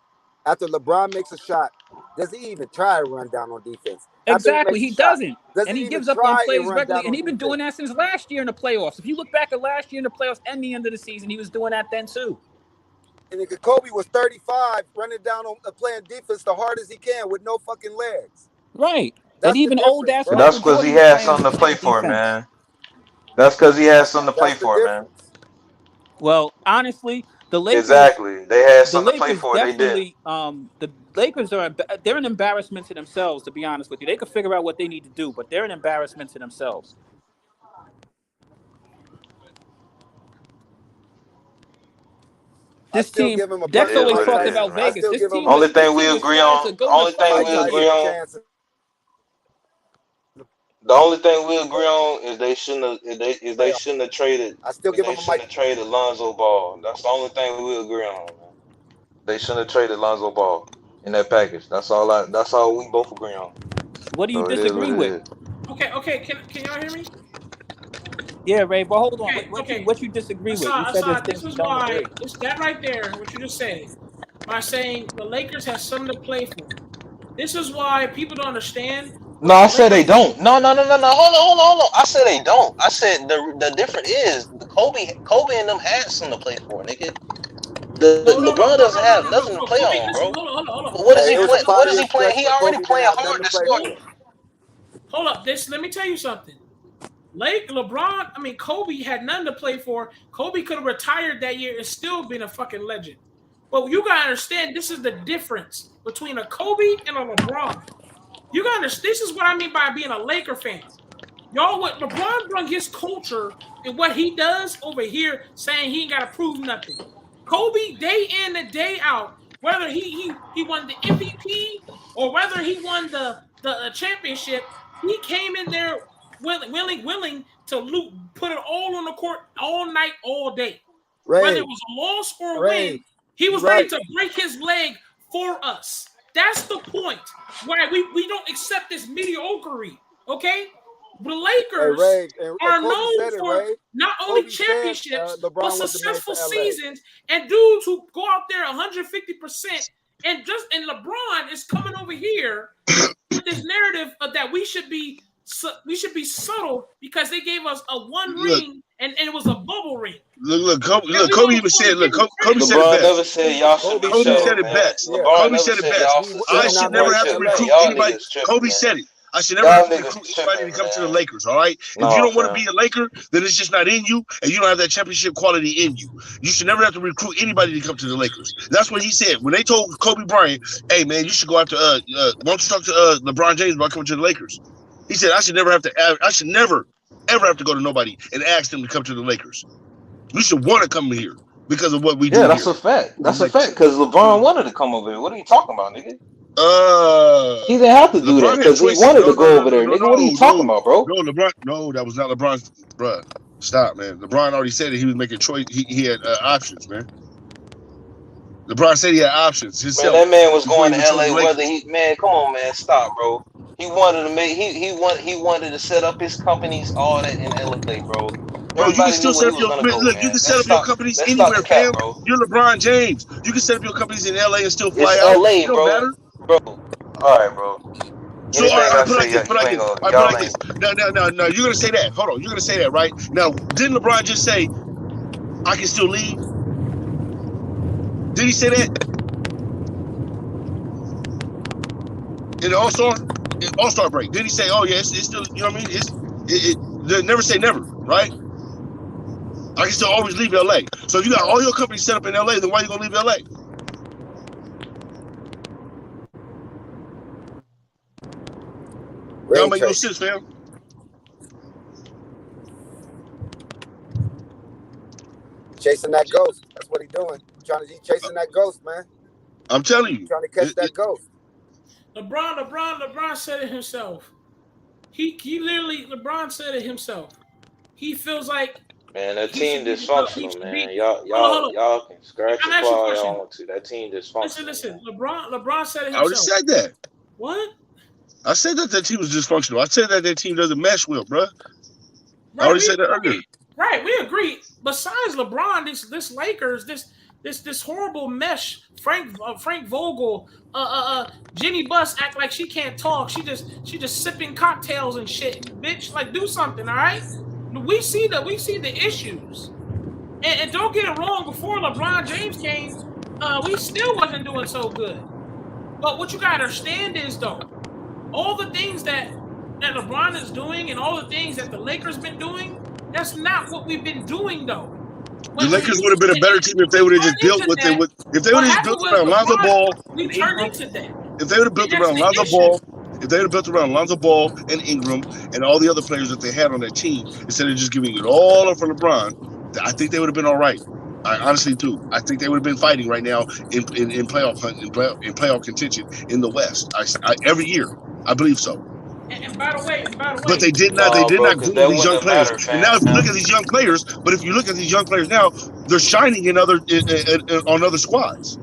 after LeBron makes a shot, does he even try to run down on defense? Exactly, he doesn't. And he gives up on plays regularly. And he's been doing that since last year in the playoffs. If you look back at last year in the playoffs and the end of the season, he was doing that then too. And Kobe was 35, running down on playing defense the hard as he can with no fucking legs. Right. And even old ass. That's because he had something to play for, man. That's because he had something to play for, man. Well, honestly, the Lakers exactly. They had something to play for. They did. The Lakers they're an embarrassment to themselves. To be honest with you, they could figure out what they need to do, but they're an embarrassment to themselves. This team, Dex always talked about Vegas. This team, only thing we agree on. The only thing we agree on is they shouldn't have traded. I still give them a mic. Traded Lonzo Ball. That's the only thing we agree on. Man. They shouldn't have traded Lonzo Ball in that package. That's all we both agree on. What do you disagree with? Okay. Can y'all hear me? Yeah, Ray, but hold on. Okay. What you disagree with? You said there's things you don't agree. It's that right there, what you just said, by saying the Lakers have something to play for. This is why people don't understand. No, I said they don't. No. Hold on. I said they don't. I said the difference is the Kobe and them had something to play for, nigga. LeBron doesn't have nothing to play on, bro. Hold on. What is he playing? What is he playing? He already playing hard to score. Hold up. Let me tell you something. Kobe had nothing to play for. Kobe could have retired that year and still been a fucking legend. But you gotta understand, this is the difference between a Kobe and a LeBron. You gotta understand, this is what I mean by being a Laker fan. Y'all, what LeBron brought his culture and what he does over here, saying he ain't gotta prove nothing. Kobe, day in and day out, whether he won the MVP or whether he won the championship, he came in there willing to put it all on the court all night, all day. Whether it was a loss or a win, he was ready to break his leg for us. That's the point. Why we don't accept this mediocrity, okay? The Lakers are known for not only championships, but successful seasons and dudes who go out there 150%. And LeBron is coming over here with this narrative of that we should be subtle because they gave us a one ring and it was a bubble ring. Kobe even said, Kobe said it best. Never said y'all should be Kobe said it best. Kobe said it best. I should never have to recruit anybody. Kobe said it. I should never have to recruit anybody to come to the Lakers, all right? If you don't want to be a Laker, then it's just not in you, and you don't have that championship quality in you. You should never have to recruit anybody to come to the Lakers. That's what he said. When they told Kobe Bryant, hey, man, you should go after, why don't you talk to LeBron James about coming to the Lakers? He said, I should never, ever have to go to nobody and ask them to come to the Lakers. You should want to come here because of what we do. Yeah, that's a fact. That's a fact, because LeBron wanted to come over here. What are you talking about, nigga? He didn't have to do that because he wanted to go over there, nigga. What are you talking about, bro? No, LeBron. No, that was not LeBron's. Bruh, stop, man. LeBron already said that he was making choice. He had options, man. LeBron said he had options himself. Man, that man was going to LA. Whether come on, man, stop, bro. He wanted to make. He wanted to set up his companies all that in LA, bro. Bro, you can still set up your you can set up your companies anywhere, fam. You're LeBron James. You can set up your companies in LA and still fly out. LA, it don't matter. Bro, all right, bro. So I put like this. No, you're gonna say that. Hold on, you're gonna say that, right? Now, didn't LeBron just say, "I can still leave"? Did he say that? In the All-Star break, did he say, "Oh yeah, it's still"? You know what I mean? They never say never, right? I can still always leave LA. So if you got all your companies set up in LA, then why you gonna leave LA? That don't make no sense, fam. Chasing that ghost. That's what he's doing. He's chasing that ghost, man. I'm telling you. Trying to catch that ghost. LeBron said it himself. LeBron said it himself. He feels like, man, that team dysfunctional, man. Y'all can scratch your claw y'all want to. That team dysfunctional. Listen. LeBron said it himself. I already said that. What? I said that team was dysfunctional. I said that team doesn't mesh well, bro. I already said that earlier. Right, we agree. Besides LeBron, this Lakers, this horrible mesh. Frank Vogel, Jenny Buss act like she can't talk. She just sipping cocktails and shit. Bitch, like do something, all right? We see the issues. And don't get it wrong. Before LeBron James came, we still wasn't doing so good. But what you gotta understand is though, all the things that LeBron is doing and all the things that the Lakers been doing, that's not what we've been doing though. The Lakers would have been a better team if they would have just built what they would. If they would have just built around Lonzo Ball, we turned into that. If they would have built around Lonzo Ball, if they would have built around Lonzo Ball and Ingram and all the other players that they had on that team, instead of just giving it all up for LeBron, I think they would have been all right. I honestly do. I think they would have been fighting right now in playoff hunt, in playoff contention in the West. every year, I believe so. And by the way, but they did not. They did not groom these young players. And now, if you look at these young players, now, they're shining in on other squads.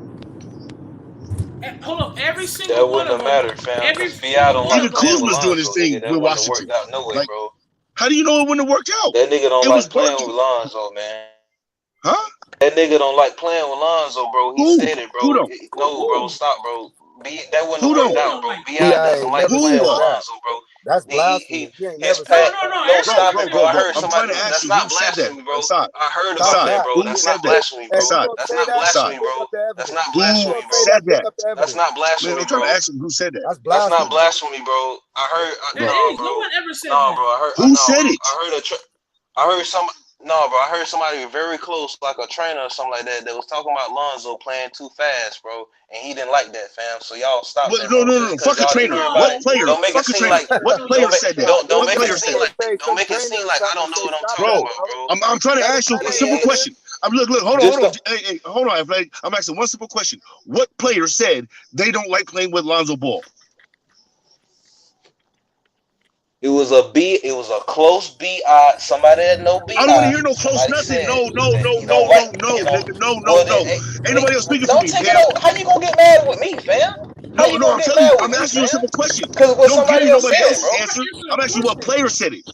Hold on, every single That one wouldn't of have them. mattered, fam. Every Because B.I. don't single like Even one of them. playing with Kuzma's doing his Lonzo, thing nigga. That with wouldn't have Washington. worked out no way, Like, bro. how do you know it wouldn't have worked out? That nigga don't It like was playing working. with Lonzo, man. Huh? That nigga don't like playing with Lonzo, bro. He Who? said it, bro. Who don't? No, bro, stop, bro. That wouldn't Who have worked don't? out, bro. B.I. B.I. doesn't ain't like never Who? playing with said that. Lonzo, bro. That's He blasphemy. He ain't his never pat. said that. No, stop it, bro. I heard I'm trying somebody. to ask That's you not who said that. blasphemy, bro. Assad. I heard Stop about Assad. that, that. bro. Who That's said not that? blasphemy, Hey, bro. you Assad. gonna That's say not that? Assad. blasphemy, Bring bro. up the That's evidence. not Who You blasphemy, gonna say bro. that? said Bring that? up the That's evidence. not Man, blasphemy, I'm trying to bro. ask him who said that. That's That's not blasphemy. blasphemy, bro. I heard. That No, is. No bro. one ever said No, that. bro. I heard. Who No, said bro. it? I heard some. No, bro. I heard somebody very close, like a trainer or something like that, that was talking about Lonzo playing too fast, bro, and he didn't like that, fam. So y'all stop Well, that, no, bro. no, Just no. because Fuck a y'all didn't trainer. hear about What it, player? don't make it Fuck a seem trainer. like What player said that? don't What make it player seem said like that? Say don't some make it trainer seem or like I something don't and know say what I'm stop talking that, Bro, about, bro. bro. I'm trying to That ask you that a ain't simple evidence. question. Look, hold Just on. Hey, hold on, Flag. I'm asking one simple question. What player said they don't like playing with Lonzo Ball? It was a close BI. Somebody that know I don't want to BI. hear no close Somebody nothing. said No, no, that no, he no, don't no, like no, you know. nigga. No, no, Well, no. Ain't nobody else speaking for don't me, take it Cam. out. How you gonna get mad with me, fam? How No, you no, gonna I'm get telling mad you. with I'm me, asking you a fam? simple question. Because what Don't give somebody me else nobody said, else's bro. answer. I'm asking you what player said it.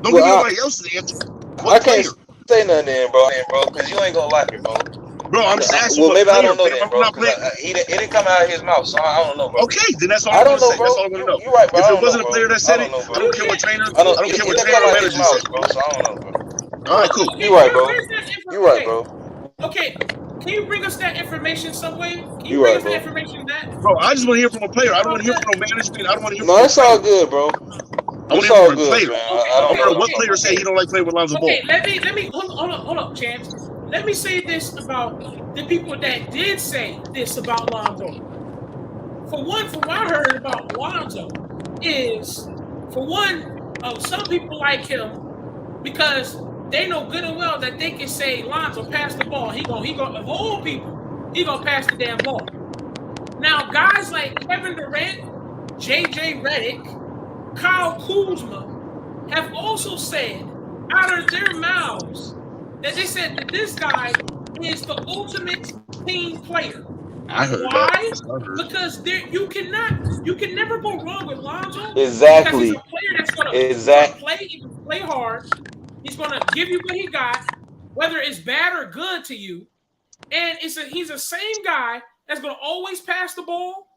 Don't give me Well, nobody else's answer. I What can't player? say nothing then, bro, because you ain't gonna like it, bro. Bro, I'm just asking Well, what maybe I player, don't know fam. then, I'm bro, not because playing. it didn't come out of his mouth, so I don't know, bro. Okay, then that's all I I'm gonna don't know, say. That's bro. all I'm gonna know. You right, bro. If I it don't know, wasn't a bro. player that I said don't it, know, bro. I don't care what trainer. I don't. I don't care It what didn't trainer come or out of his manager said. mouth, bro. So I don't know, bro. All right, cool. You right, bro. Where's that You right, information? bro. Okay, can you bring us that information some way? Can you You bring right, us that bro. information that? Bro, I just want to hear from a player. I don't About want to hear that? from no management. I don't want to hear from No, no it's all trainer. good, bro. I want to It's hear all from a good, player. fam. Okay, I I don't want okay, to know know what I'm what okay, talking player about, said he bro. don't like playing with Lonzo Ball. okay. Let me hold up, Chance. Let me say this about the people that did say this about Lonzo. For one, from what I heard about Lonzo is, for one, some people like him because they know good and well that they can say Lonzo pass the ball. He gonna of all people, he gonna pass the damn ball. Now, guys like Kevin Durant, JJ Redick, Kyle Kuzma have also said out of their mouths that they said that this guy is the ultimate team player. I heard that. Why? That's what I heard. Because you can never go wrong with Lonzo because he's a Exactly. player that's gonna Exact. play hard. He's gonna give you what he got, whether it's bad or good to you. And he's the same guy that's gonna always pass the ball,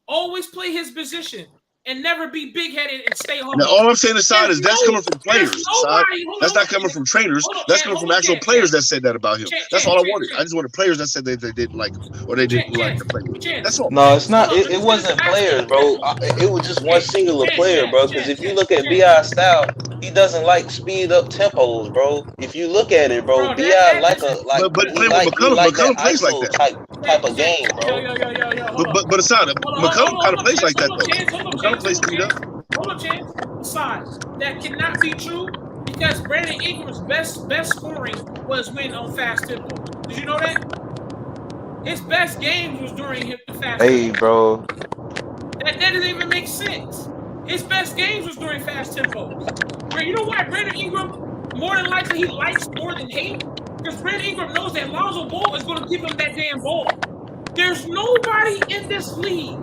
always play his position, and never be big-headed and stay Now, humble. all I'm saying aside is that's coming from There's players. Aside. nobody. That's not coming from trainers. Hold on, That's Chance, coming hold from on, actual Chance, players that said that about him. That's all I wanted. I Chance. just wanted players that said they didn't like him or they didn't like to play with him. That's all. No, it's not. Hold on, let me It finish wasn't asking. players, bro. It was just one singular player, bro. Because if you look at Chance. Bi style, he doesn't like speed up tempos, bro. If you look at it, bro, Bi But playing with he McCollum, like that McCollum plays like ISO that. type of game, bro. Yo, hold on. But aside, McCollum kind of plays Chance, like that though. hold on, McCollum plays speed up. Hold on, Chance. Aside, that cannot be true because Brandon Ingram's best scoring was when on fast tempo. Did you know that? His best games was during the fast tempo. Hey, bro. That doesn't even make sense. His best games was during fast tempos. You know why Brandon Ingram, more than likely, he likes more than hate? Because Brandon Ingram knows that Lonzo Ball is going to give him that damn ball. There's nobody in this league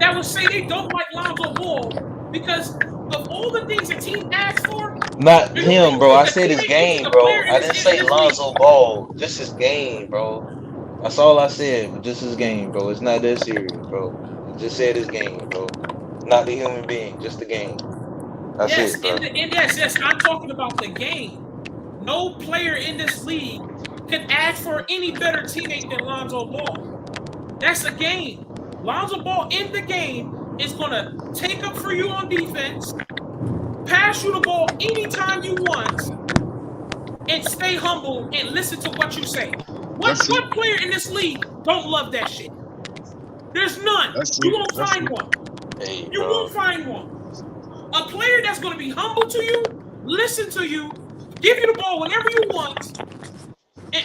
that would say they don't like Lonzo Ball because of all the things the team asks for. Not him, bro. I said his game, bro. I didn't say this Lonzo Ball. Just his game, bro. That's all I said. Just his game, bro. It's not that serious, bro. I just said his game, bro. Not the human being, just the game. That's yes, it, bro. yes, I'm talking about the game. No player in this league could ask for any better teammate than Lonzo Ball. That's a game. Lonzo Ball in the game is going to take up for you on defense, pass you the ball anytime you want, and stay humble and listen to what you say. What player in this league don't love that shit? There's none. You won't find one. Hey, you won't find one. A player that's going to be humble to you, listen to you, give you the ball whenever you want,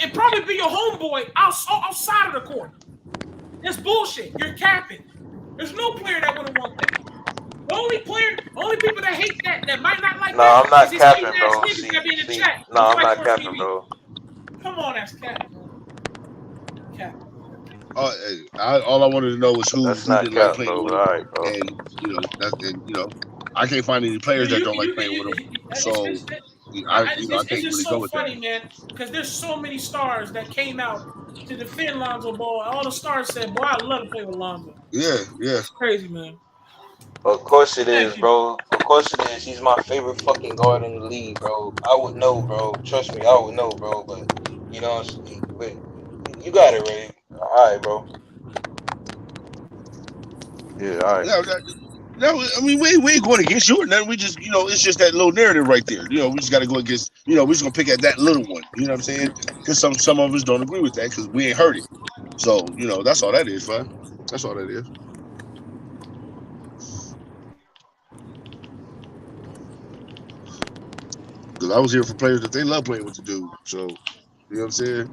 and probably be your homeboy outside of the court. That's bullshit. You're capping. There's no player that wouldn't want that. The only people that hate that might not like that. No, I'm not is capping, these bro. niggas that be in the chat. No, I'm not capping, bro. Come on, that's cap. Cap. All I wanted to know was who That's not didn't like cap, playing bro. with But him, all right, bro. and I can't find any players that don't like playing with him. So I It's can't just really so go with that. funny, man, because there's so many stars that came out to defend Lonzo Ball. All the stars said, "Boy, I love to play with Lonzo." Yeah. It's crazy, man. Of course it is, Thank you. bro. Of course it is. He's my favorite fucking guard in the league, bro. I would know, bro. Trust me, I would know, bro. But but you got it, Ray. All right, bro. Yeah, all right. No, I mean we ain't going against you or nothing. We just it's just that little narrative right there. We just got to go against. We're just gonna pick at that little one. You know what I'm saying? Because some of us don't agree with that because we ain't heard it. So that's all that is, fun. That's all that is. Because I was here for players that they love playing with the dude. So you know what I'm saying.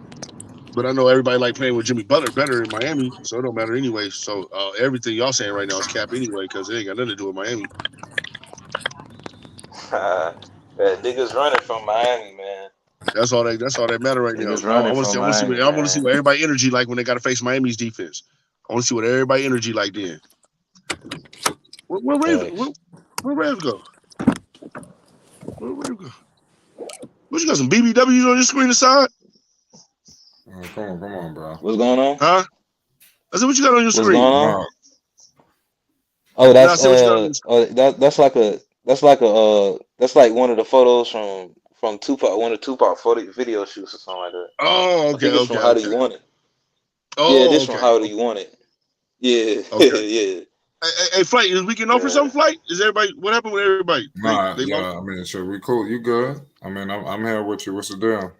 But I know everybody like playing with Jimmy Butler better in Miami, so it don't matter anyway. So everything y'all saying right now is cap anyway because it ain't got nothing to do with Miami. Niggas running from Miami, man. That's all that matter right now. Niggas running I want from to see Miami, what everybody energy like when they got to face Miami's defense. I want to see what everybody energy like then. Where Ravs go? Where Ravs go? What you got some BBWs on your screen aside? Come on, bro. What's going on? Huh? I said, what you got on your screen? What's going on? Oh, that's like one of the photos from Tupac, one of Tupac photo video shoots or something like that. Oh, okay. I think it's from How Do You Want It? Oh, yeah, this from How Do You Want It? Yeah, yeah. Hey, Flight, is weekend off for some Flight? Is everybody? What happened with everybody? Nah, I mean, sure, we cool. You good? I mean, I'm here with you. What's the deal?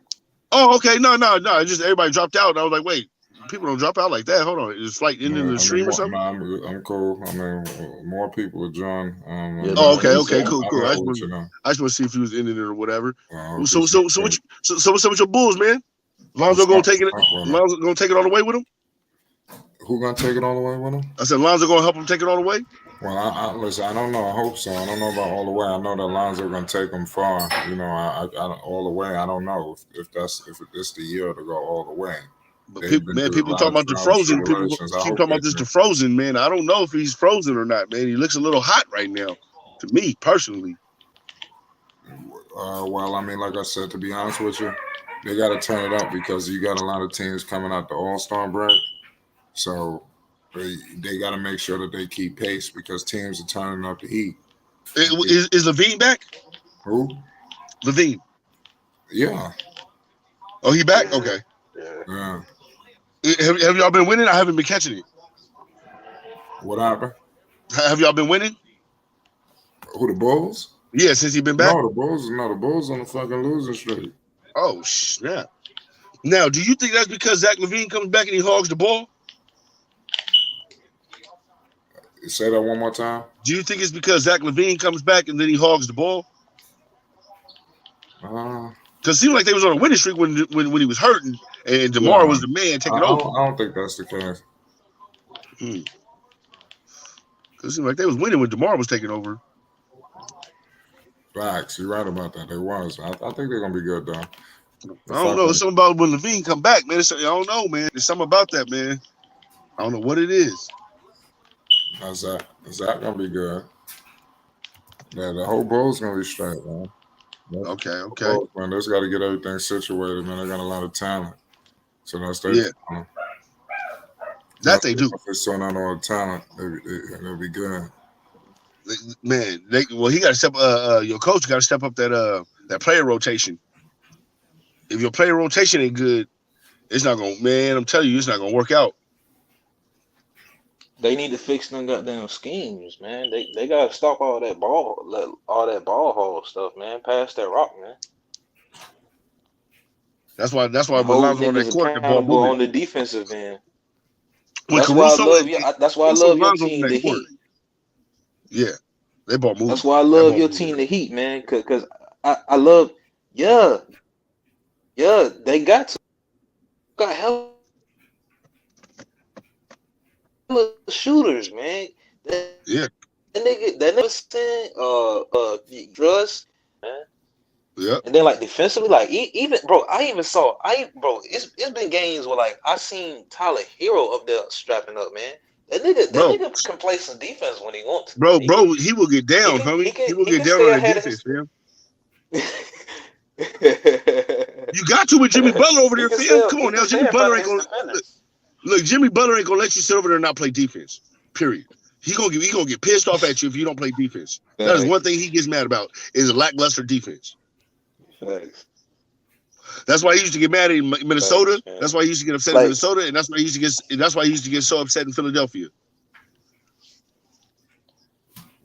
Oh, okay. No. Just everybody dropped out. And I was like, wait, people don't drop out like that. Hold on, is Flight ending the stream or something? Nah, I'm cool. I mean, more people will join. Okay, cool. I just want to see if he was ending it or whatever. So what's up with your Bulls, man? Lonzo gonna take it. Lonzo gonna take it all the way with him. Who gonna take it all the way with him? I said Lonzo gonna help him take it all the way. Well, listen. I don't know. I hope so. I don't know about all the way. I know that Lonzo gonna take him far. I all the way. I don't know if it's the year to go all the way. But people talking about the frozen. People keep talking about this the frozen, man. I don't know if he's frozen or not, man. He looks a little hot right now, to me personally. Well, I mean, like I said, to be honest with you, they got to turn it up because you got a lot of teams coming out the All-Star break. So they got to make sure that they keep pace because teams are turning up the heat. Is Levine back? Who? Levine. Yeah. Oh, he back? Okay. Yeah. Have y'all been winning? I haven't been catching it. What happened? Have y'all been winning? Who, the Bulls? Yeah, since he been back? No, the Bulls on the fucking losing streak. Oh, snap. Now, do you think that's because Zach LaVine comes back and he hogs the ball? Say that one more time. Do you think it's because Zach LaVine comes back and then he hogs the ball? Because it seemed like they was on a winning streak when he was hurting and Demar was the man taking over. I don't think that's the case. Because it seemed like they was winning when Demar was taking over. Facts. You're right about that. They was. I think they're gonna be good though. I don't know. It's something about when LaVine come back, man. I don't know, man. There's something about that, man. I don't know what it is. How's that? Is that gonna be good? Yeah, the whole Bulls gonna be straight, man. Okay. Bulls, man, they just got to get everything situated, man. They got a lot of talent, so that's their that they do. If they're showing out all the talent, they'll be good. Man, he got to step. Your coach got to step up that player rotation. If your player rotation ain't good, it's not gonna. Man, I'm telling you, it's not gonna work out. They need to fix them goddamn schemes, man. They gotta stop all that ball hole stuff, man. Pass that rock, man. That's why when Lonzo on that court, the ball moving on the defensive end. That's why I love your team, the Heat. Yeah, they ball moving. That's why I love your team, the Heat, man. Cause I love, they got hell shooters, man. That nigga sent Trust, man. Yeah. And then like defensively, like even bro, it's been games where like I seen Tyler Hero up there strapping up, man. That nigga can play some defense when he wants. Bro, he will get down, homie. He will get down on the defense, man. You got to with Jimmy Butler over there, fam. Come on now, Jimmy Butler ain't gonna look. Jimmy Butler ain't gonna let you sit over there and not play defense. Period. He gonna get pissed off at you if you don't play defense. That is one thing he gets mad about is lackluster defense. Thanks. That's why he used to get mad in Minnesota. That's why he used to get upset in Minnesota, and that's why he used to get so upset in Philadelphia.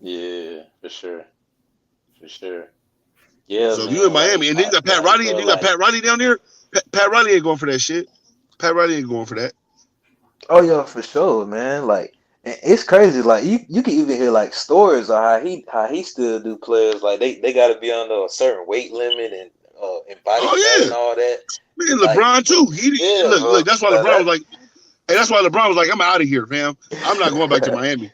Yeah, for sure. Yeah. So you in Miami, and then you got Pat Riley, and you got Pat Riley down there. Pat Riley ain't going for that shit. Pat Riley ain't going for that. Oh yeah, for sure, man. Like it's crazy. Like you can even hear like stories of how he still do players. Like they got to be under a certain weight limit and body fat and all that. Man, LeBron too. Look. That's why LeBron was like, hey, that's why LeBron was like, I'm out of here, fam. I'm not going back to Miami.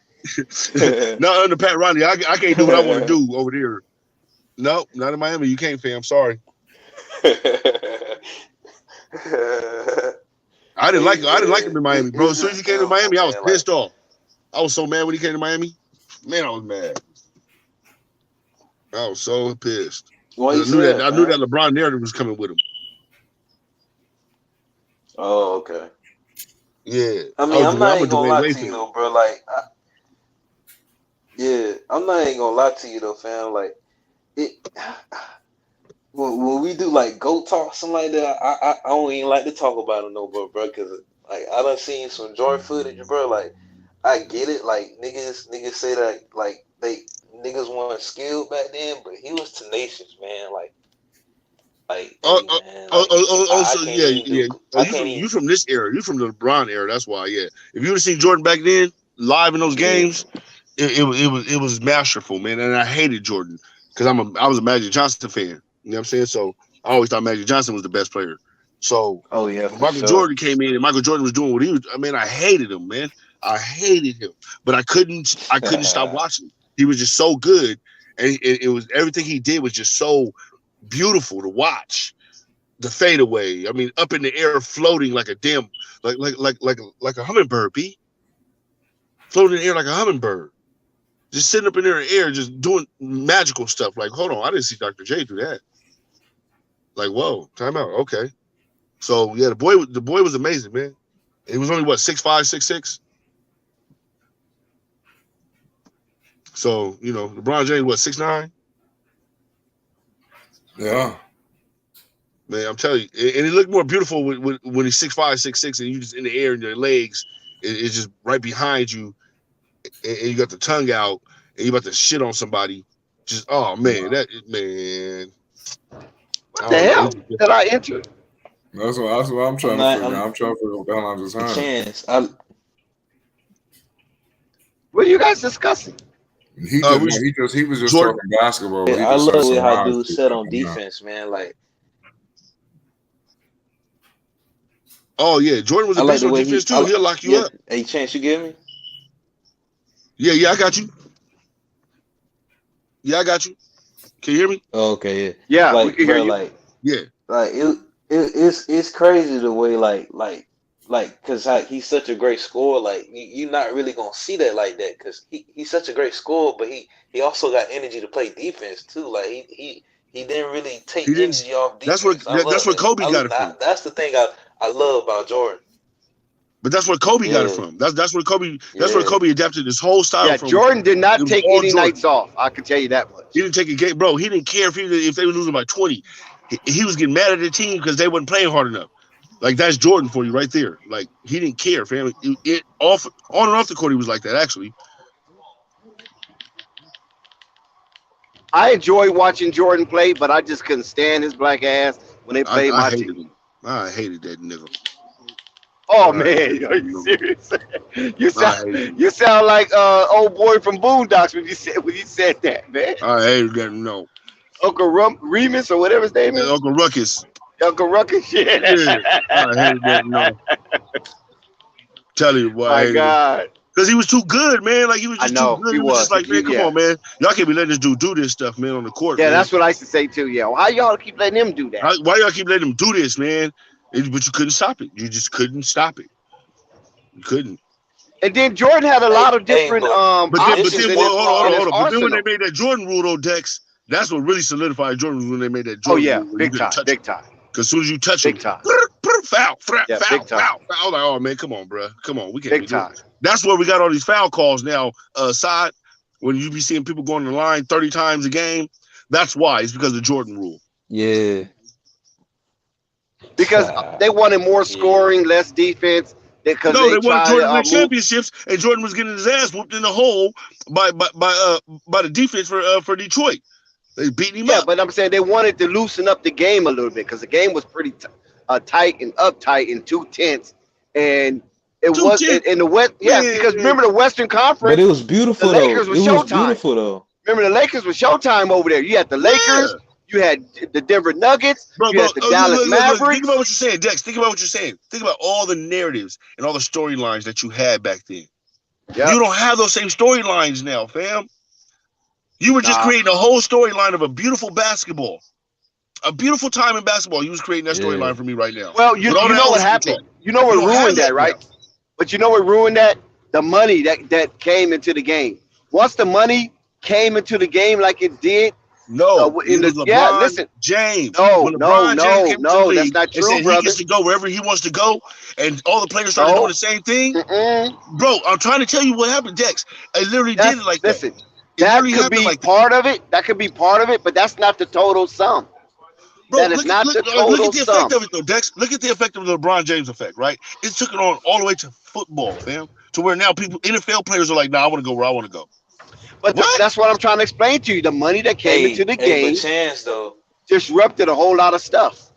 Not under Pat Riley. I can't do what I want to do over there. No, not in Miami. You can't, fam. Sorry. I didn't like him in Miami, bro. As soon as he came to Miami, I was pissed off. I was so mad when he came to Miami. Man, I was mad. I was so pissed. I knew that LeBron narrative was coming with him. Oh, okay. Yeah. I mean, I'm not even gonna lie to you though, bro. Like, I'm not even gonna lie to you though, fam. Like, when we do like GOAT talk, something like that, I don't even like to talk about it no more, bro. Cause like I done seen some Jordan footage, bro. Like, I get it. Like niggas say that like niggas weren't skilled back then, but he was tenacious, man. You from this era? You from the LeBron era? That's why. Yeah. If you would have seen Jordan back then live in those games, it was masterful, man. And I hated Jordan because I was a Magic Johnson fan. You know what I'm saying? So I always thought Magic Johnson was the best player. So when Michael Jordan came in and Michael Jordan was doing what he was, I mean, I hated him, man. I hated him, but I couldn't stop watching. He was just so good, and it was everything he did was just so beautiful to watch. The fadeaway, I mean, up in the air, floating like a damn, like a hummingbird, B. Floating in the air like a hummingbird, just sitting up in the air, just doing magical stuff. Like, hold on, I didn't see Dr. J do that. Like, whoa, time out. Okay, so yeah, the boy was amazing, man. He was only what 6'5", 6'6". So, you know, LeBron James, what, 6'9"? Yeah. Man, I'm telling you. And he looked more beautiful when he's 6'5", 6'6", and you just in the air and your legs is just right behind you, and you got the tongue out, and you about to shit on somebody. Just, oh, man, man. What the hell did I enter? That's what I'm trying to figure out. I'm trying to figure out what the hell I'm just saying. What are you guys discussing? He was just talking basketball. Yeah, I love how dudes set on defense, man. Like, oh yeah, Jordan was a beast on defense too. He'll lock you up. Hey, chance you give me? Yeah, I got you. Yeah, I got you. Can you hear me? Oh, okay, yeah. Like, we can hear you. Like it's crazy the way like because he's such a great scorer. Like you're not really gonna see that like that because he's such a great scorer, but he also got energy to play defense too. Like he didn't really take energy off defense. That's where Kobe got it from. That's the thing I love about Jordan. But that's where Kobe got it from. That's where Kobe. That's where Kobe adapted his whole style from. Jordan did not take any nights off. I can tell you that much. He didn't take a game, bro. He didn't care if they were losing by 20. He was getting mad at the team because they wasn't playing hard enough. Like that's Jordan for you right there. Like he didn't care, fam. On and off the court, he was like that. Actually, I enjoy watching Jordan play, but I just couldn't stand his black ass when they played my team. I hated that nigga. Oh man, are you serious? You sound like old boy from Boondocks when you said that, man. I hated that. No, Uncle Remus or whatever his name is. Uncle Ruckus. Uncle Ruckus, yeah. I hated that. No, tell you what. My God. Because he was too good, man. Like he was just too good. He It was just like, man, come on, man. Y'all can't be letting this dude do this stuff, man, on the court. Yeah, man. that's what I used to say too. Yeah, why y'all keep letting him do that? Why y'all keep letting him do this, man? But you couldn't stop it. You just couldn't stop it. You couldn't. And then Jordan had a lot of different But then hold on. But then when arsenal. they made that Jordan rule, though, Dex, that's what really solidified Jordan was when they made that Jordan rule. Big time. Because as soon as you touch him, foul. I was like, oh man, come on, bro. Come on, we can't be doing this. That's where we got all these foul calls now, Side. When you be seeing people going to the line 30 times a game, that's why. It's because of the Jordan rule. Yeah. Because they wanted more scoring, less defense. Because they wanted Jordan to win championships, and Jordan was getting his ass whooped in the hole by the defense for Detroit. They beating him up. Yeah, but I'm saying they wanted to loosen up the game a little bit because the game was pretty tight and uptight in 2/10, and it was in the West. Yeah, because remember the Western Conference. But it was beautiful. The Lakers was Showtime. Beautiful though. Remember the Lakers was Showtime over there. You had the Lakers. You had the Denver Nuggets. You had the Dallas Mavericks. Think about what you're saying, Dex. Think about what you're saying. Think about all the narratives and all the storylines that you had back then. Yep. You don't have those same storylines now, fam. You were just creating a whole storyline of a beautiful basketball. A beautiful time in basketball. You was creating that storyline for me right now. Well, you know what happened. You know what ruined that, right? But you know what ruined that? The money that came into the game. Once the money came into the game like it did, listen, James. No, that's not true, brother. He gets to go wherever he wants to go, and all the players started doing the same thing. Bro, I'm trying to tell you what happened, Dex. I literally did it like that. Listen, that could be part of it. That could be part of it, but that's not the total sum. Bro, that is not the total look at the sum. effect of it, though, Dex. Look at the effect of the LeBron James effect, right? It took it on all the way to football, fam. To where now NFL players are like, nah, I want to go where I want to go. But that's what I'm trying to explain to you. The money that came into the game disrupted a whole lot of stuff.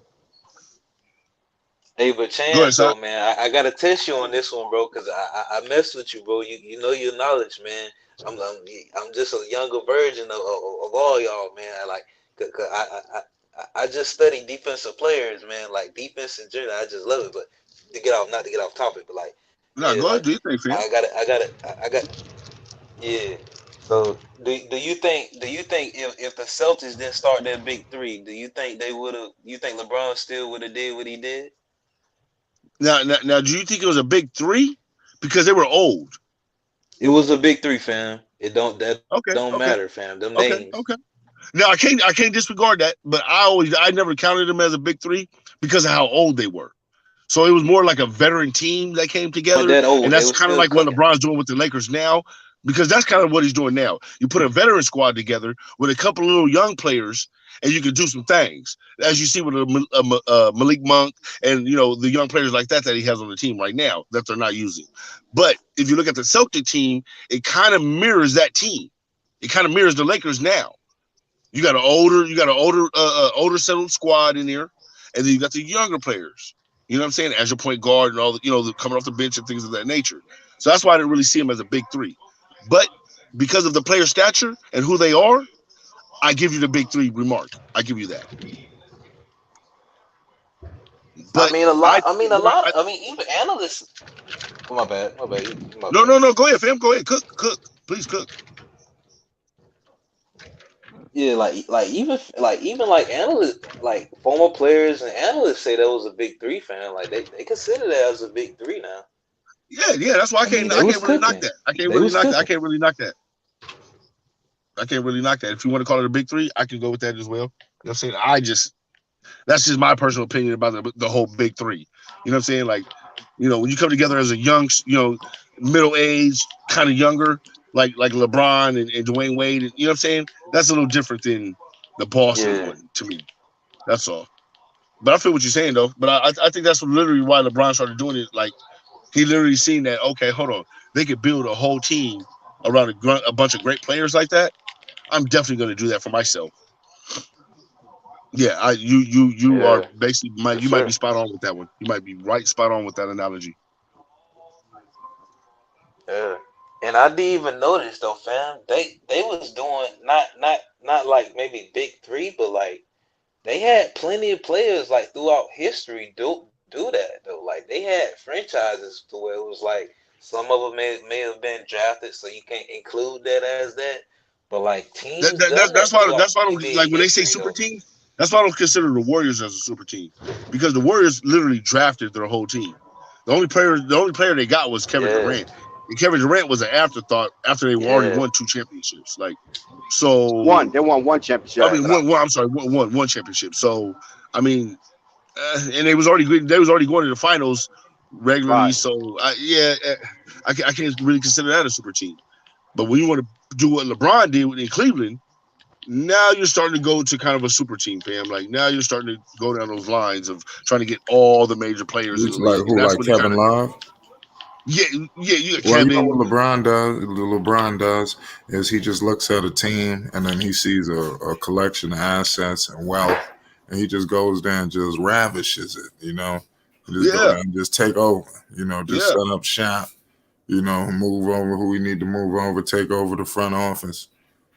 Hey, but Chance, though, man, I gotta test you on this one, bro, because I mess with you, bro. You know your knowledge, man. I'm just a younger version of all y'all, man. I just study defensive players, man. Like defense in general, I just love it. But not to get off topic, but like, go ahead, do you think, fam? I got it. Yeah. So do you think if the Celtics didn't start their big three, do you think they would have? You think LeBron still would have did what he did? Now, do you think it was a big three? Because they were old. It was a big three, fam. It don't matter, fam. Them names. Okay. Now I can't disregard that, but I never counted them as a big three because of how old they were. So it was more like a veteran team that came together, and that's kind of like what LeBron's doing with the Lakers now. Because that's kind of what he's doing now. You put a veteran squad together with a couple of little young players, and you can do some things. As you see with Malik Monk and, the young players like that he has on the team right now that they're not using. But if you look at the Celtic team, it kind of mirrors that team. It kind of mirrors the Lakers now. You got an older settled squad in there, and then you got the younger players. You know what I'm saying? As your point guard and all the, coming off the bench and things of that nature. So that's why I didn't really see them as a big three. But because of the player stature and who they are, I give you the big three remark. I give you that. But even analysts. My bad. No. Go ahead, fam. Go ahead. Cook. Please cook. Yeah, even analysts, like former players and analysts say that was a big three, fam. Like they consider that as a big three now. Yeah, that's why I can't really knock that. I can't really knock that. If you want to call it a big three, I can go with that as well. You know what I'm saying? That's just my personal opinion about the whole big three. You know what I'm saying? Like, when you come together as a young, middle age, kind of younger, like LeBron and Dwayne Wade, you know what I'm saying? That's a little different than the Boston one to me. That's all. But I feel what you're saying though. But I think that's literally why LeBron started doing it. Like, he literally seen that, okay, hold on. They could build a whole team around a bunch of great players like that. I'm definitely going to do that for myself. Yeah, you are basically might be spot on with that one. You might be spot on with that analogy. Yeah, and I didn't even notice though, fam. They was doing not like maybe big three, but like they had plenty of players like throughout history do that though. Like they had franchises to where it was like Some of them may have been drafted, so you can't include that as that. But like teams, that's why I don't like when they say super team. That's why I don't consider the Warriors as a super team, because the Warriors literally drafted their whole team. The only player they got was Kevin Durant, and Kevin Durant was an afterthought after they already won 2 championships. Like, so they won 1 championship. I mean, one championship. So I mean, and they was already going to the finals regularly. Right. So I can't really consider that a super team. But when you want to do what LeBron did in Cleveland, now you're starting to go to kind of a super team, fam. Like, now you're starting to go down those lines of trying to get all the major players. Like who? Like Kevin Love? Yeah. You well, you know what LeBron does is he just looks at a team and then he sees a collection of assets and wealth, and he just goes there and just ravishes it. You know, just go and just take over. You know, just set up shop. You know, move over who we need to move over, take over the front office.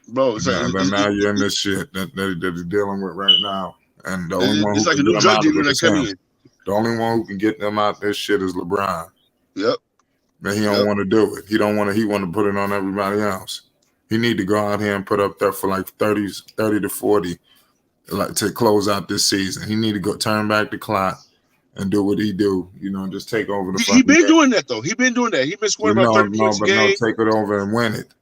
Bro, now you're in this shit that he's dealing with right now. And the only one who like can a new get them out drug of dealer it is that come him. in. The only one who can get them out this shit is LeBron. Yep. And he don't want to do it. He want to put it on everybody else. He need to go out here and put up there for like 30 to 40 like to close out this season. He need to go turn back the clock and do what he do, you know, just take over the. He been doing that though. He been doing that. He been scoring about 30 points a game. No, take it over and win it.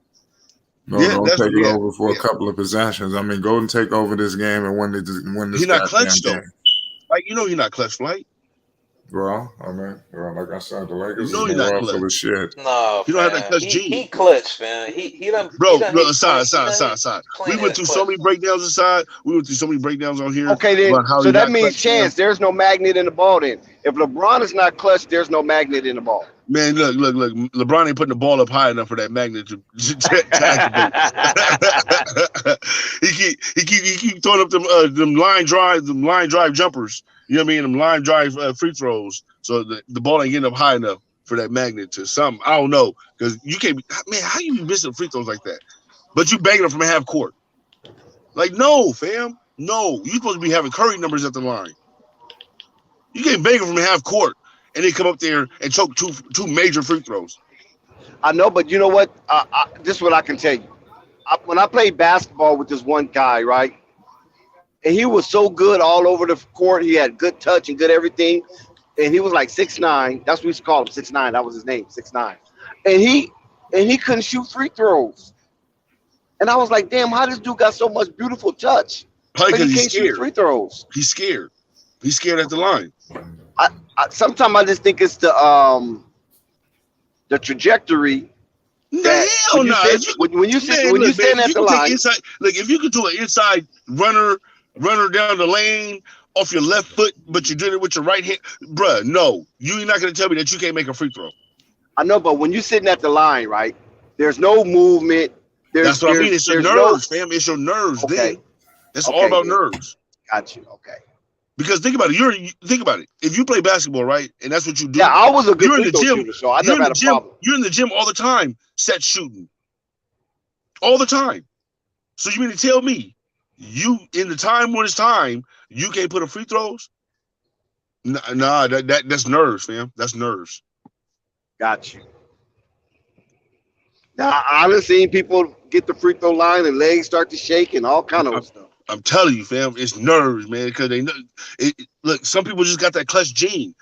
Don't take it over for a couple of possessions. I mean, go and take over this game and win this. He's not clutch though. Like, you know, you're not clutch, Flight. Bro, I mean, like I said, the Lakers are full of shit. No, you don't have that clutch gene. He clutch, man. He done. Aside. We went through so many breakdowns aside. We went through so many breakdowns on here. Okay, then. So that means chance. There's no magnet in the ball. Then, if LeBron is not clutch, there's no magnet in the ball. Man, look. LeBron ain't putting the ball up high enough for that magnet to activate. he keep throwing up them line drive jumpers. You know what I mean? Them line drive free throws. So the ball ain't getting up high enough for that magnet to something. I don't know, because you can't be, man. How you be missing free throws like that? But you banging them from half court. Like, no, fam, no. You supposed to be having Curry numbers at the line. You can't bang them from half court and then come up there and choke two major free throws. I know, but you know what? This is what I can tell you. When I played basketball with this one guy, right? And he was so good all over the court. He had good touch and good everything. And he was like 6'9". That's what we used to call him, 6'9". That was his name, 6'9". And he couldn't shoot free throws. And I was like, damn, how this dude got so much beautiful touch? Probably because he's scared. Shoot free throws. He's scared. He's scared at the line. Sometimes I just think it's the trajectory. Hell no. When you stand at the line. Look, if you could do an inside runner down the lane off your left foot, but you're doing it with your right hand, bruh, no. You're not going to tell me that you can't make a free throw. I know, but when you're sitting at the line, right, there's no movement. That's what I mean. It's your nerves, fam. It's your nerves. Okay. Then. It's all about nerves. Got you. Okay. Because think about it. Think about it. If you play basketball, right, and that's what you do. Yeah, I was a good free throw shooter, so I never had a problem. You're in the gym all the time, set shooting. All the time. So you mean to tell me, you in the time when it's time, you can't put up free throws? Nah, that's nerves, fam. That's nerves. Got you. Now, I've seen people get the free throw line and legs start to shake and all kind of stuff. I'm telling you, fam, it's nerves, man. Because they know. Look, some people just got that clutch gene,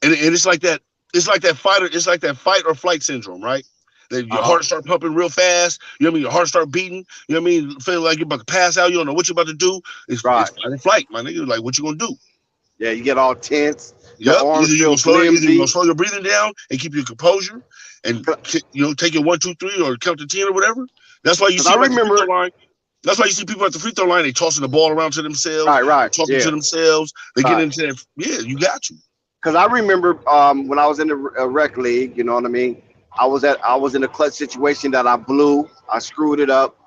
and it's like that. It's like that fighter. It's like that fight or flight syndrome, right? That your heart start pumping real fast. You know what I mean? Your heart start beating. You know what I mean? Feel like you're about to pass out. You don't know what you're about to do. It's fight or flight, my nigga. Like, what you gonna do? Yeah, you get all tense. Yep. Either you're gonna slow your breathing down and keep your composure, and take your 1, 2, 3 or count to 10 or whatever. That's why you see. That's why you see people at the free throw line. They tossing the ball around to themselves. Right. Talking to themselves. They get into that. Yeah, you got you. Because I remember when I was in the rec league. You know what I mean. I was in a clutch situation that I blew. I screwed it up,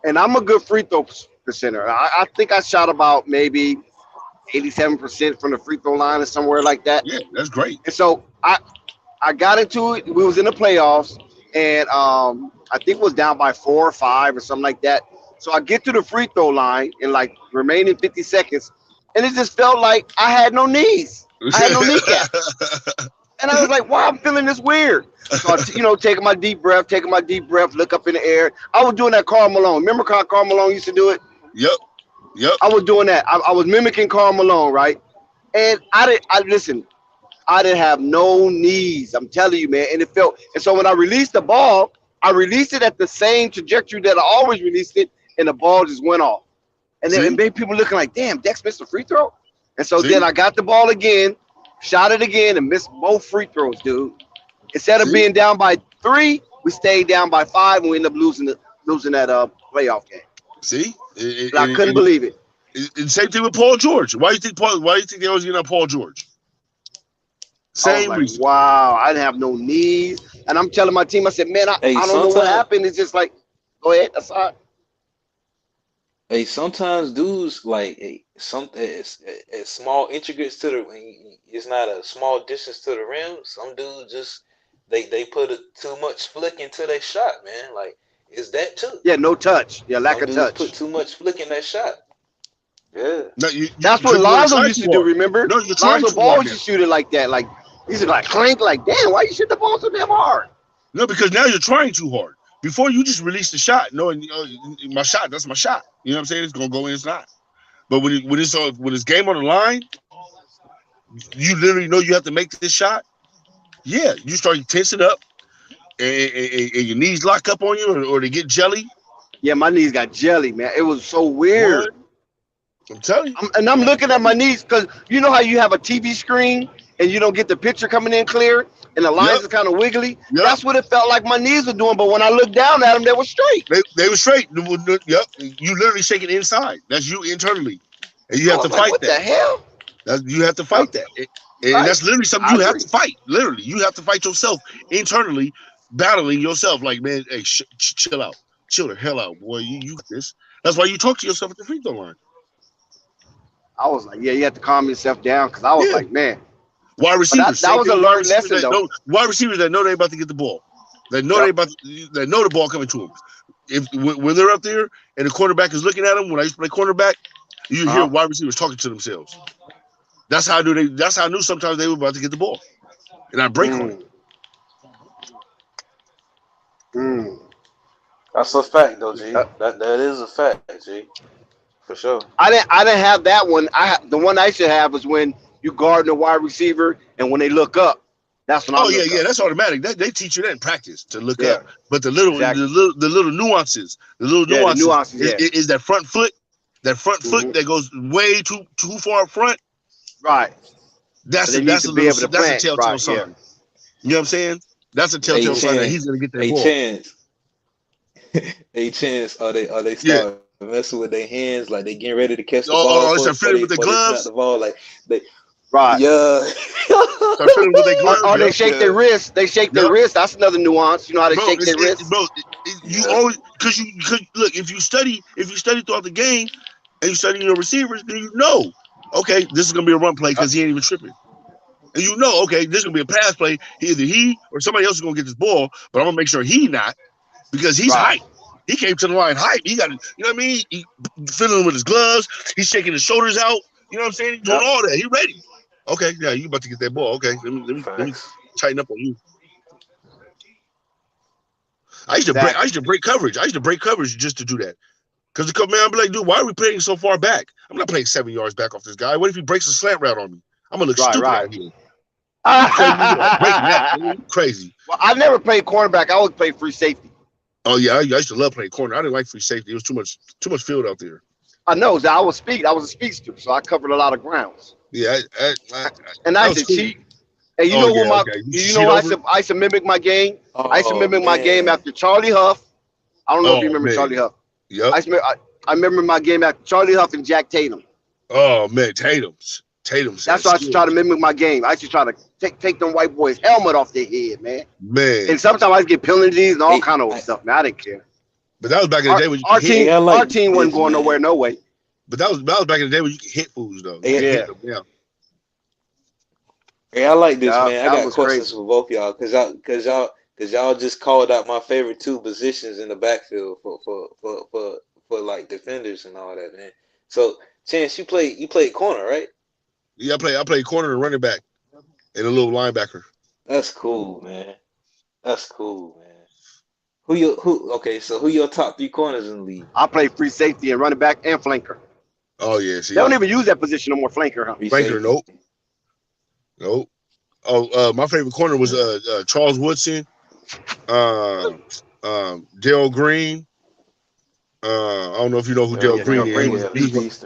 and I'm a good free throw percenter. I think I shot about maybe 87% from the free throw line or somewhere like that. Yeah, that's great. And so I got into it. We was in the playoffs, and I think it was down by 4 or 5 or something like that. So I get to the free throw line in like remaining 50 seconds, and it just felt like I had no knees. I had no kneecaps. And I was like, why I'm feeling this weird? So I, taking my deep breath, look up in the air. I was doing that Karl Malone. Remember how Karl Malone used to do it? Yep. I was doing that. I was mimicking Karl Malone, right? And I didn't have no knees. I'm telling you, man. And it felt. And so when I released the ball, I released it at the same trajectory that I always released it, and the ball just went off. And then it made people looking like, damn, Dex missed a free throw. And so then I got the ball again, shot it again, and missed both free throws, dude. Instead of being down by 3, we stayed down by 5, and we ended up losing that playoff game. See, I couldn't believe it. Same thing with Paul George. Why do you think they always get on Paul George? Same reason. Wow, I didn't have no knees, and I'm telling my team, I said, man, I don't know what happened. It's just like, go ahead, that's all right. Hey, sometimes dudes like small intricates to it's not a small distance to the rim. Some dudes just they put too much flick into their shot, man. Like, is that too? Yeah, no touch. Yeah, lack of touch. Put too much flick in that shot. Yeah, that's what Lonzo used to do. Remember? No, Lonzo Ball used to shoot it like that. Like he's like clank. Like, damn, why you shoot the ball so damn hard? No, because now you're trying too hard. Before you just release the shot, knowing my shot, that's my shot. You know what I'm saying? It's gonna go in, it's not. But when it's game on the line, you literally know you have to make this shot. Yeah, you start tensing up, and your knees lock up on you, or they get jelly. Yeah, my knees got jelly, man. It was so weird. I'm telling you. I'm looking at my knees because you know how you have a TV screen and you don't get the picture coming in clear, and the lines are kind of wiggly. That's what it felt like my knees were doing. But when I looked down at them, they were straight. They were straight. Yep. You literally shaking inside. That's you internally, and you have to fight what that. What the hell? You have to fight that, and that's literally something you have to fight. Literally, you have to fight yourself internally, battling yourself. Like, man, hey, chill out, chill the hell out, boy. You got this. That's why you talk to yourself at the free throw line. I was like, yeah, you have to calm yourself down because I was like, man. Wide receivers. That was a learned lesson, though. Wide receivers that know they're about to get the ball, that know that know the ball coming to them. When they're up there and the quarterback is looking at them, when I used to play quarterback, you hear wide receivers talking to themselves. That's how I knew That's how I knew sometimes they were about to get the ball, and I break on it. That's a fact, though, G. That is a fact, G. For sure. I didn't have that one. The one I should have was when you guard the wide receiver, and when they look up, that's when I look up. That's automatic. They teach you that in practice to look up. But the little nuances, is that front foot, that goes way too far up front. Right. That's a telltale sign. You know what I'm saying? That's a telltale sign that he's gonna get that ball. A chance. Are they start messing with their hands, like they getting ready to catch the ball? It's a with the gloves. The ball, like they. Right. Yeah. Or they shake their wrist. They shake their wrist. That's another nuance. You know how they shake their wrist. You always because look, if you study throughout the game and you study your receivers, then you know, okay, this is gonna be a run play because he ain't even tripping. And you know, okay, this is gonna be a pass play. Either he or somebody else is gonna get this ball, but I'm gonna make sure he not because he's hype. He came to the line hype. He got, you know what I mean? He fiddling with his gloves. He's shaking his shoulders out. You know what I'm saying? He's doing all that. He ready. Okay, yeah, you about to get that ball. Okay, let me tighten up on you. I used to break coverage. I used to break coverage just to do that. Because man, I'm like, dude, why are we playing so far back? I'm not playing 7 yards back off this guy. What if he breaks a slant route on me? I'm gonna look stupid out here. Crazy. Well, I never played cornerback. I always played free safety. Oh yeah, I used to love playing corner. I didn't like free safety. It was too much field out there. I know. I was a speedster, so I covered a lot of grounds. Yeah, and I used to cheat. And you know what? I used to mimic my game. I used to mimic my game after Charlie Huff. I don't know if you remember Charlie Huff. Yep. I remember my game after Charlie Huff and Jack Tatum. Oh man, Tatum's. That's why I used to try to mimic my game. I used to try to take them white boys' helmet off their head, man. And sometimes I used to get penalties and all kind of stuff. Man, I didn't care. But that was back in the day when our team wasn't going nowhere, no way. But that was back in the day when you could hit fools though. Yeah. Hey, I like this, man. I got questions for both y'all because y'all just called out my favorite 2 positions in the backfield for like defenders and all that, man. So Chance, you played corner, right? Yeah, I played corner and running back and a little linebacker. That's cool, man. That's cool, man. Who your top 3 corners in the league? I play free safety and running back and flanker. Oh yeah, see, they don't even use that position no more. Flanker, huh? Flanker, nope. Oh, my favorite corner was Charles Woodson, Dale Green. I don't know if you know who Dale Green is.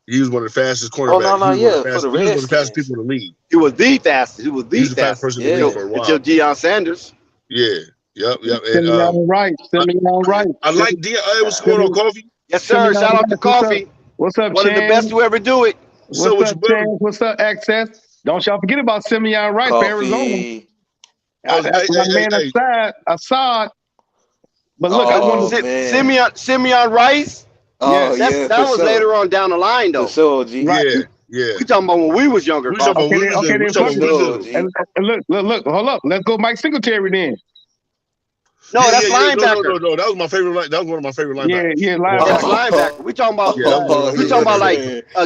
He was one of the fastest cornerbacks. He was one of the fastest people in the league. He was the fastest. He was the fastest person in the league for a while. Until Deion Sanders. Yeah. Yep. And, Simeon Wright. I like Deion. What's going on, Coffee? Yes, sir. Shout out to Coffee. What's up, One of the best to ever do it. What's up, Chance? What's up, Access? Don't y'all forget about Simeon Wright for Arizona. Assad. But look, I want to Simeon Rice. Oh, that was later on down the line, though. Yeah. We talking about when we was younger. Look, hold up. Let's go Mike Singletary then. No, that's linebacker. No, that was my favorite. That was one of my favorite linebackers. Yeah, that's linebacker. We talking about like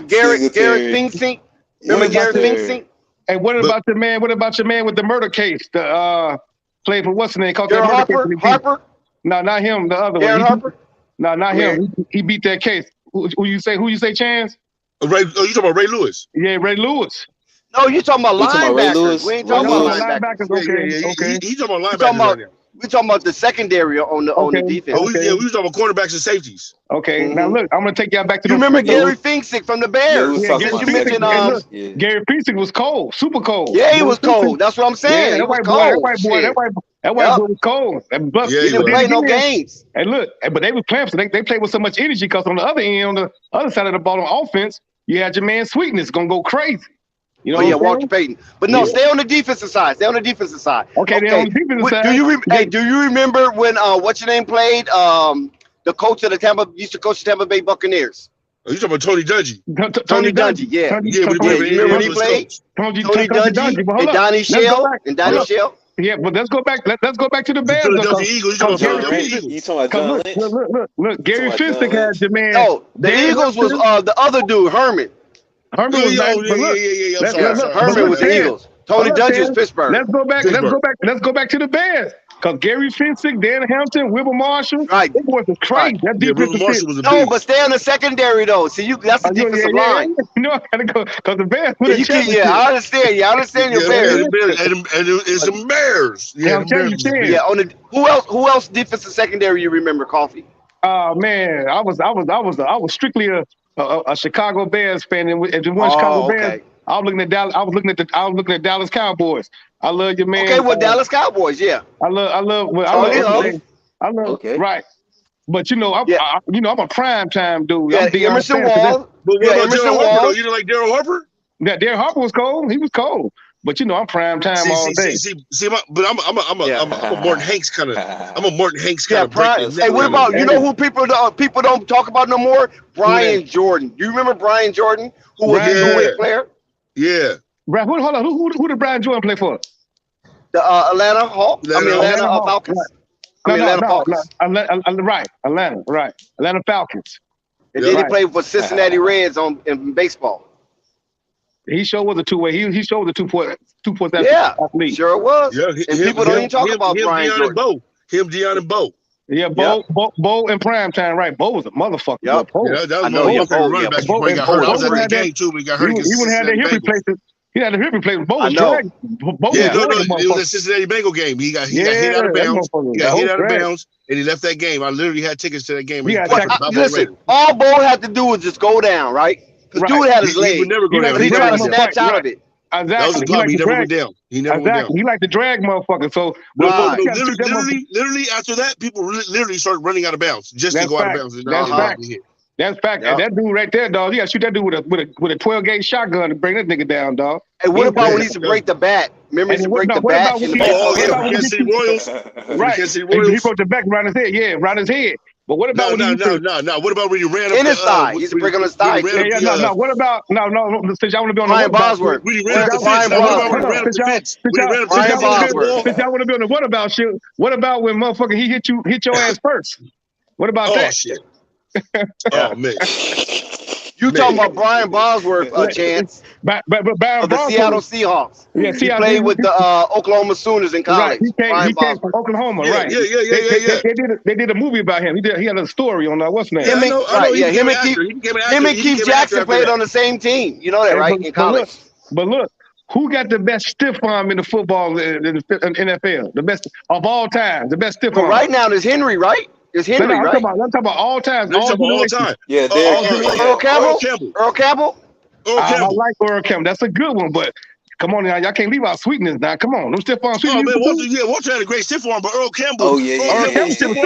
Garrett Finksink. Remember Garrett Finksink? Hey, what about your man? What about your man with the murder case? The played for what's the name? Called Harper? No, not him. The other one. Harper? No, not him. He beat that case. Who you say, Chance? You talking about Ray Lewis? Yeah, Ray Lewis. No, you talking about linebackers. We ain't talking about linebackers. Okay. He talking about linebackers. We talking about the secondary on the defense. We was talking about cornerbacks and safeties. Okay, now look, I'm gonna take y'all back to. You remember Gary Finksick from the Bears? Gary Finksick was cold, super cold. Yeah, he was cold. That's what I'm saying. That white boy was cold. He didn't play no games. And look, but they was playing, so they played with so much energy because on the other end, on the other side of the ball on offense, you had your man Sweetness gonna go crazy. You know Walter Payton. But no, stay on the defensive side. Okay, they on the defensive side. Do you remember when what's your name played? The coach of the used to coach the Tampa Bay Buccaneers. Oh, you talking about Tony Dungy? Tony Dungy, yeah. You remember when he played? Tony Dungy and Donnie Shell. Yeah, but let's go back. Let's go back to the Bears. You talking about Look, Gary Finksick had your man. No, the Eagles was the other dude, Herman. Herman was back. Herman was the Eagles. Tony Dungy was Pittsburgh. Let's go back to the Bears. Because Gary Finksick, Dan Hampton, Wilbur Marshall, right? It was crazy. That no, but stay on the secondary though. See, that's the defensive line. No, I gotta go because the Bears. I understand. I understand your Bears. And it's the Bears. Who else defensive secondary you remember, Coffee? Oh man, I was strictly a Chicago Bears fan, and one Chicago Bears. I was looking at Dallas. I was looking at Dallas Cowboys. I love your man. Okay, well, Dallas Cowboys, yeah. I love. Right. But I'm a prime time dude. Yeah, Emerson Wall. But what about Daryl Harper? You didn't like Daryl Harper? Yeah, Daryl Harper was cold. He was cold. But I'm prime time all day. But I'm a Morton Hanks kind of. I'm a Morton Hanks kind of. Hey, what about who people don't talk about no more? Brian Jordan. Do you remember Brian Jordan, who was a two-way player? Yeah. Hold on. Who did Brian Jordan play for? The Atlanta Hawks. Atlanta Falcons. Atlanta Falcons. And then he played for Cincinnati Reds in baseball. He sure was a two-way. He sure was a two-point athlete. Sure it was. Yeah, and people don't even talk about Brian Jordan. Deion, and Bo. Yeah, Bo in prime time, right? Bo was a motherfucker. Yep. That was my favorite running back before he got hurt. I was at that game too. We got hurt. He wouldn't have that hip replacement. He had a hip replacement. Bo was dragging. It was a Cincinnati Bengal game. He got hit out of bounds. And he left that game. I literally had tickets to that game. Listen, all Bo had to do was just go down, right? Because dude had his leg. He would never go down. He tried to snatch out of it. Exactly. That was the problem. He never went down. He liked to drag motherfuckers. So literally after that, people literally started running out of bounds just to go out of bounds. That's fact. That's fact. And that dude right there, dog, you gotta shoot that dude with a 12-gauge shotgun to bring that nigga down, dog. Hey, what about when he used to break the bat? Remember he used to break the bat? Kansas City Royals. Right. He broke the back around his head. Yeah, around his head. But what about no? What about when you ran up in his thigh? He used to break on his thigh. No. What about no? Since y'all want to be on the Brian Bosworth. When he ran up the fence. Since y'all want to be on the what about shit? What about when motherfucker he hit your ass first? What about that? Shit. Oh man. You talking about Brian Bosworth, Chance? But of the Seattle Seahawks. Yeah, he played with the Oklahoma Sooners in college. Right. He came from Oklahoma, right? Yeah. They did a movie about him. He had a story on what's name? Him and Keith Jackson played on the same team. You know that, right? In college. But look, who got the best stiff arm in the football in the NFL? The best of all time. The best stiff arm. Right now, there's Henry, right? There's Henry, right? I'm talking about all time. All time. Yeah, Earl Campbell. I like Earl Campbell. That's a good one, but come on now, y'all can't leave out sweetness now. Come on, them stiff arm sweetness. Walter had a great stiff arm, but Earl Campbell. Oh yeah, Earl Campbell stiff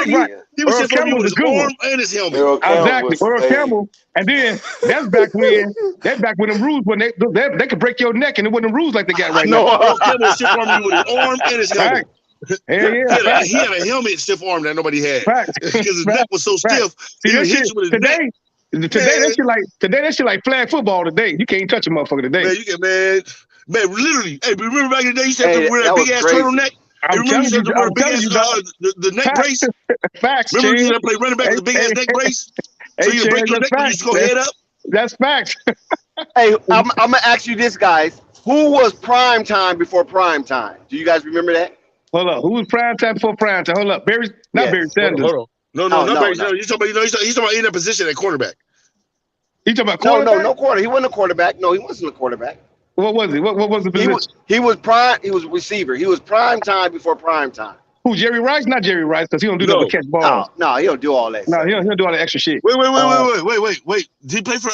arm with his arm and his helmet. Exactly, Earl Campbell. And then that's back when them rules when they could break your neck and it wasn't rules like they got right now. Earl Campbell stiff arm with his arm and his helmet. Yeah. He had a helmet stiff arm that nobody had because his neck was so stiff. He would hit you with his neck. Today that shit like flag football today. You can't touch a motherfucker today. Man, literally. Hey, remember back in the day you used to have to wear that big ass turtleneck? Remember you used to wear a big ass the neck brace? Facts. Remember you used to play running back with a big ass neck brace? So you break your neck when you used to go head up? That's facts. Hey, I'm gonna ask you this, guys. Who was prime time before prime time? Do you guys remember that? Hold up. Who was prime time before prime time? Hold up. Barry Sanders. Hold on. No, not Barry Sanders. He's talking about in that position at quarterback. He talking about quarterback? No quarter. He wasn't a quarterback. No, he wasn't a quarterback. What was he? What was the position? He was prime. He was receiver. He was prime time before prime time. Who? Jerry Rice? Not Jerry Rice, because he don't do that but catch balls. No, he don't do all that. No, he don't do all that extra shit. Wait. Did he play for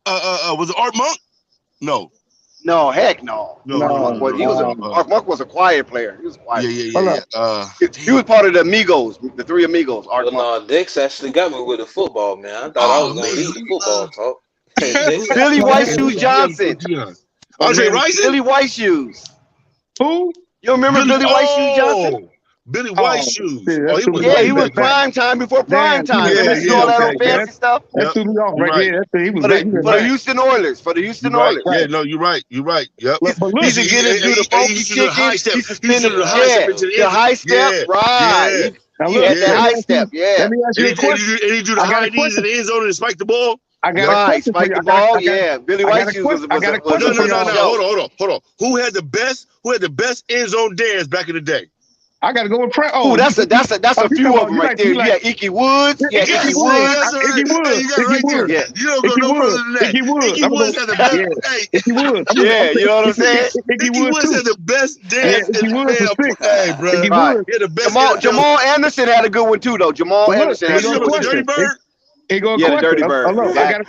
was it Art Monk? No. No, heck no. Art Monk was a quiet player. He was quiet. Yeah. He was part of the Amigos, the three Amigos. Art Monk. Dex actually got me with the football, man. I thought I was gonna leave the football talk. Billy White Shoes Johnson. Andre Rice? Billy White Shoes. Who? You remember Billy White Shoes Johnson? Billy White Shoes. He was prime time before prime time. Remember all that old fancy stuff? That threw me off right there. He was for the Houston Oilers. Oilers. Yeah, no, you're right. Yep. He used to get into the funky chicken. He used to spin the high step. Right. He had the high step. Yeah. Let me ask you a question. And he do the high knees in the end zone and spike the ball. I got a spike the ball. Yeah, Billy White Shoes was I got a question for y'all. Hold on. Who had the best end zone dance back in the day? I got to go with Prem. Oh, that's a few of them right there. You got Icky Woods. Yeah, Icky Woods. You don't go no further than that. Icky Woods had the best. Icky Woods. Yeah, you know what I'm saying? Icky Woods had the best dance. Icky Woods was sick. Hey, bro. He had the best. Jamal Anderson had a good one too, though. Jamal Anderson had a good one. Dirty Bird. Yeah, Dirty Bird. I got a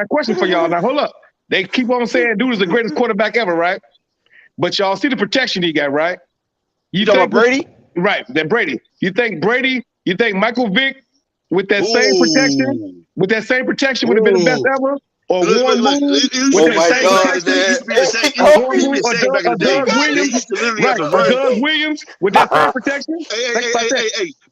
question for y'all. Now, hold up. They keep on saying dude is the greatest quarterback ever, right? But y'all see the protection he got, right? You talking about Brady? Right, that Brady. You think Michael Vick with that same protection would have been the best ever? Or Warren Moon with Doug Williams with that same protection? Hey,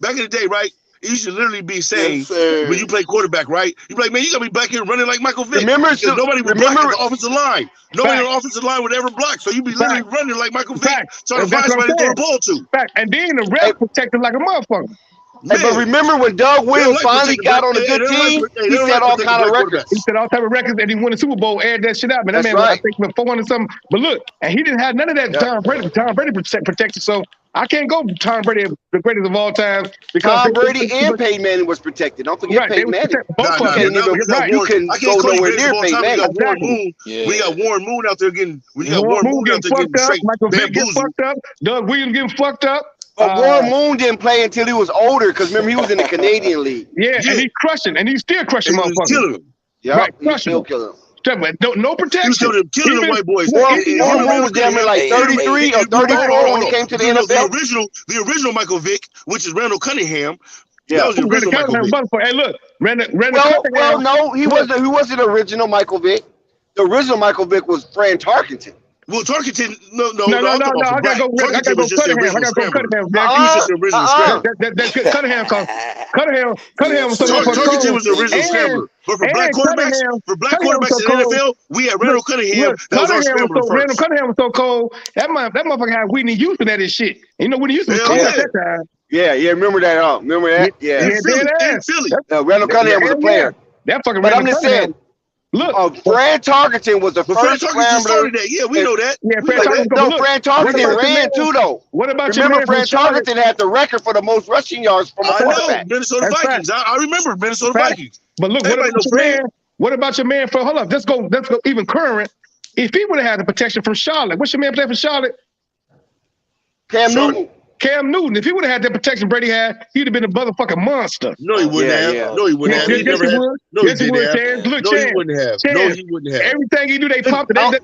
back in the day, right? You should literally be saying when you play quarterback, right? You be like, man, you gotta be back here running like Michael Vick. Nobody would block at the offensive line. Nobody on the offensive line would ever block. So you be literally running like Michael Vick, trying to find somebody to throw the ball to. And then the ref protected like a motherfucker. Hey, but remember when Doug Williams finally got on a good team, he set all kind of records. He set all type of records, and he won the Super Bowl, aired that shit out. Man, that man, I think, 400 something. But look, and he didn't have none of that Tom Brady protection. So I can't go Tom Brady, the greatest of all time. Because Tom Brady and Peyton Manning was protected. Don't forget Peyton Manning. You can go nowhere near Peyton Manning. We got Warren Moon out there getting. Warren Moon getting fucked up. Michael Vick getting fucked up. Doug Williams getting fucked up. But Warren Moon didn't play until he was older, because remember he was in the Canadian League. Yeah, and he's crushing, and he's still crushing motherfuckers. Killing him. Yeah, right, he's still killing him. No protection. Killing the white boys. Warren Moon was damn near like 33 or 34 when he came to the NFL. The original Michael Vick, which is Randall Cunningham. Yeah, that was the original Michael Vick. Hey, look, Randall Cunningham. Well, no, he wasn't the original Michael Vick. The original Michael Vick was Fran Tarkenton. Well, Tarkenton, no. I gotta go Cunningham. He was just the original scrambler. Cunningham was so Tarkenton was the original scrambler. But for black quarterbacks in the NFL, we had Randall Cunningham. That was our scrambler first. Randall Cunningham was so cold. That motherfucker had Whitney Houston at his shit. You know, Whitney Houston was cold at that time. Yeah, remember that? Remember that? Yeah. In Philly. Randall Cunningham was a player. That fucking. But I'm just saying. Look, Fran Tarkenton was the first scrambler. Yeah, we know that. Yeah, Fran Tarkenton ran too, though. What about remember Fran Tarkenton had the record for the most rushing yards from a quarterback. Minnesota Vikings. I remember Minnesota Vikings. But look, what about your man for? Hold up, let's go even current. If he would have had the protection from Charlotte, what's your man play for Charlotte? Cam Newton. Cam Newton. If he would have had that protection Brady had, he'd have been a motherfucking monster. No, he wouldn't have. Yeah. No, he wouldn't have. He never had. No, he didn't have. Look, no, he wouldn't have. No, he wouldn't have. Everything he do, they popped it. I don't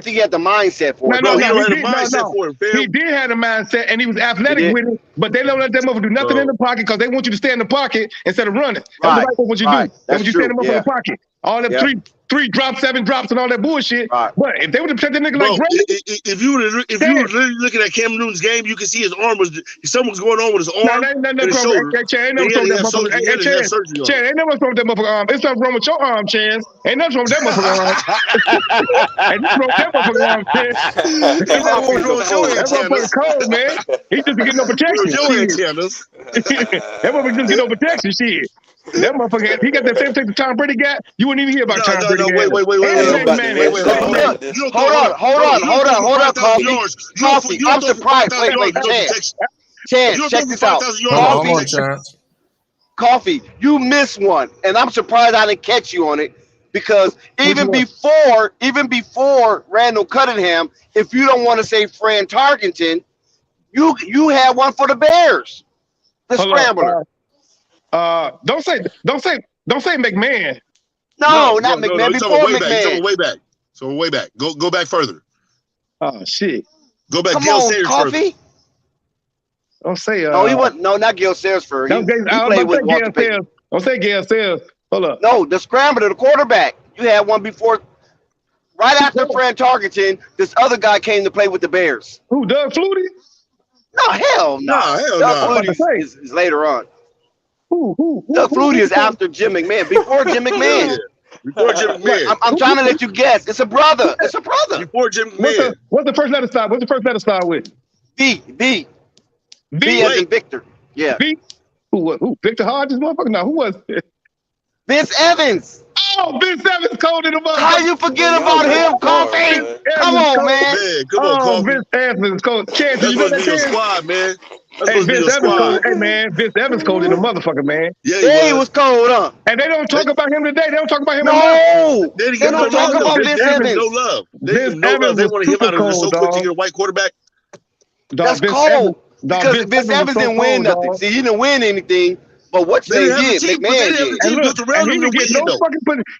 think he had the mindset for it. No, he don't have the mindset for it, fam. He did have the mindset, and he was athletic with it, but they don't let that motherfucker do nothing in the pocket because they want you to stay in the pocket instead of running. That's what you do. They want you to stay in the pocket. All them three drops, 7 drops, and all that bullshit. But if they would have protected that nigga like Brady, if you were literally looking at Cam Newton's game, you can see his arm something was going on with his arm. Ain't never wrong with that motherfucker arm. It's nothing wrong with your arm, Chance. Ain't nothing wrong with that motherfucker arm. Ain't nothing wrong with that motherfucker arm, Chance. That motherfucker cold, man. He just getting no protection. That motherfucker just getting no protection, shit. That motherfucker, he got that same thing that Tom Brady got. You wouldn't even hear about Tom Brady. Wait. Hold on, Coffee. I'm surprised. Wait, Chance, check this out. Coffee, you missed one, and I'm surprised I didn't catch you on it because even before Randall Cunningham, if you don't want to say Fran Tarkenton, you had one for the Bears, the scrambler. Don't say McMahon. No, not McMahon. Before McMahon. Way back. Go back further. Oh shit. Go back. Come on, Coffee. Don't say. No, he wasn't. No, not Gale Saresford. He played with Walter Payton. Don't say Gale Sayers. Hold up. No, the scrambler, the quarterback. You had one before. Right after Fran Tarkenton, this other guy came to play with the Bears. Who? Doug Flutie? No, hell no. Doug Flutie is later on. Doug Flutie is after Jim McMahon. Before Jim McMahon. I'm trying to let you guess. It's a brother. Before Jim McMahon. What's the first letter start? What's the first letter start with? B as in Victor. Yeah. B. Who? Victor Hodges, motherfucker? No, who was it? Vince Evans. Oh, Vince Evans cold in the motherfucker. How you forget about him, Coffee? Come on, man. Come on, Coffee. Vince Evans cold. Chance, that's supposed to be your squad, man. Vince Evans cold in the motherfucker, man. Yeah, he was cold, huh? And they don't talk about him today. They don't talk about him. No, they don't talk about Vince Evans. No love. They want to hit out of it so quick to get a white quarterback. That's cold. Because Vince Evans didn't win nothing. See, he didn't win anything. But what they did, McMahon did.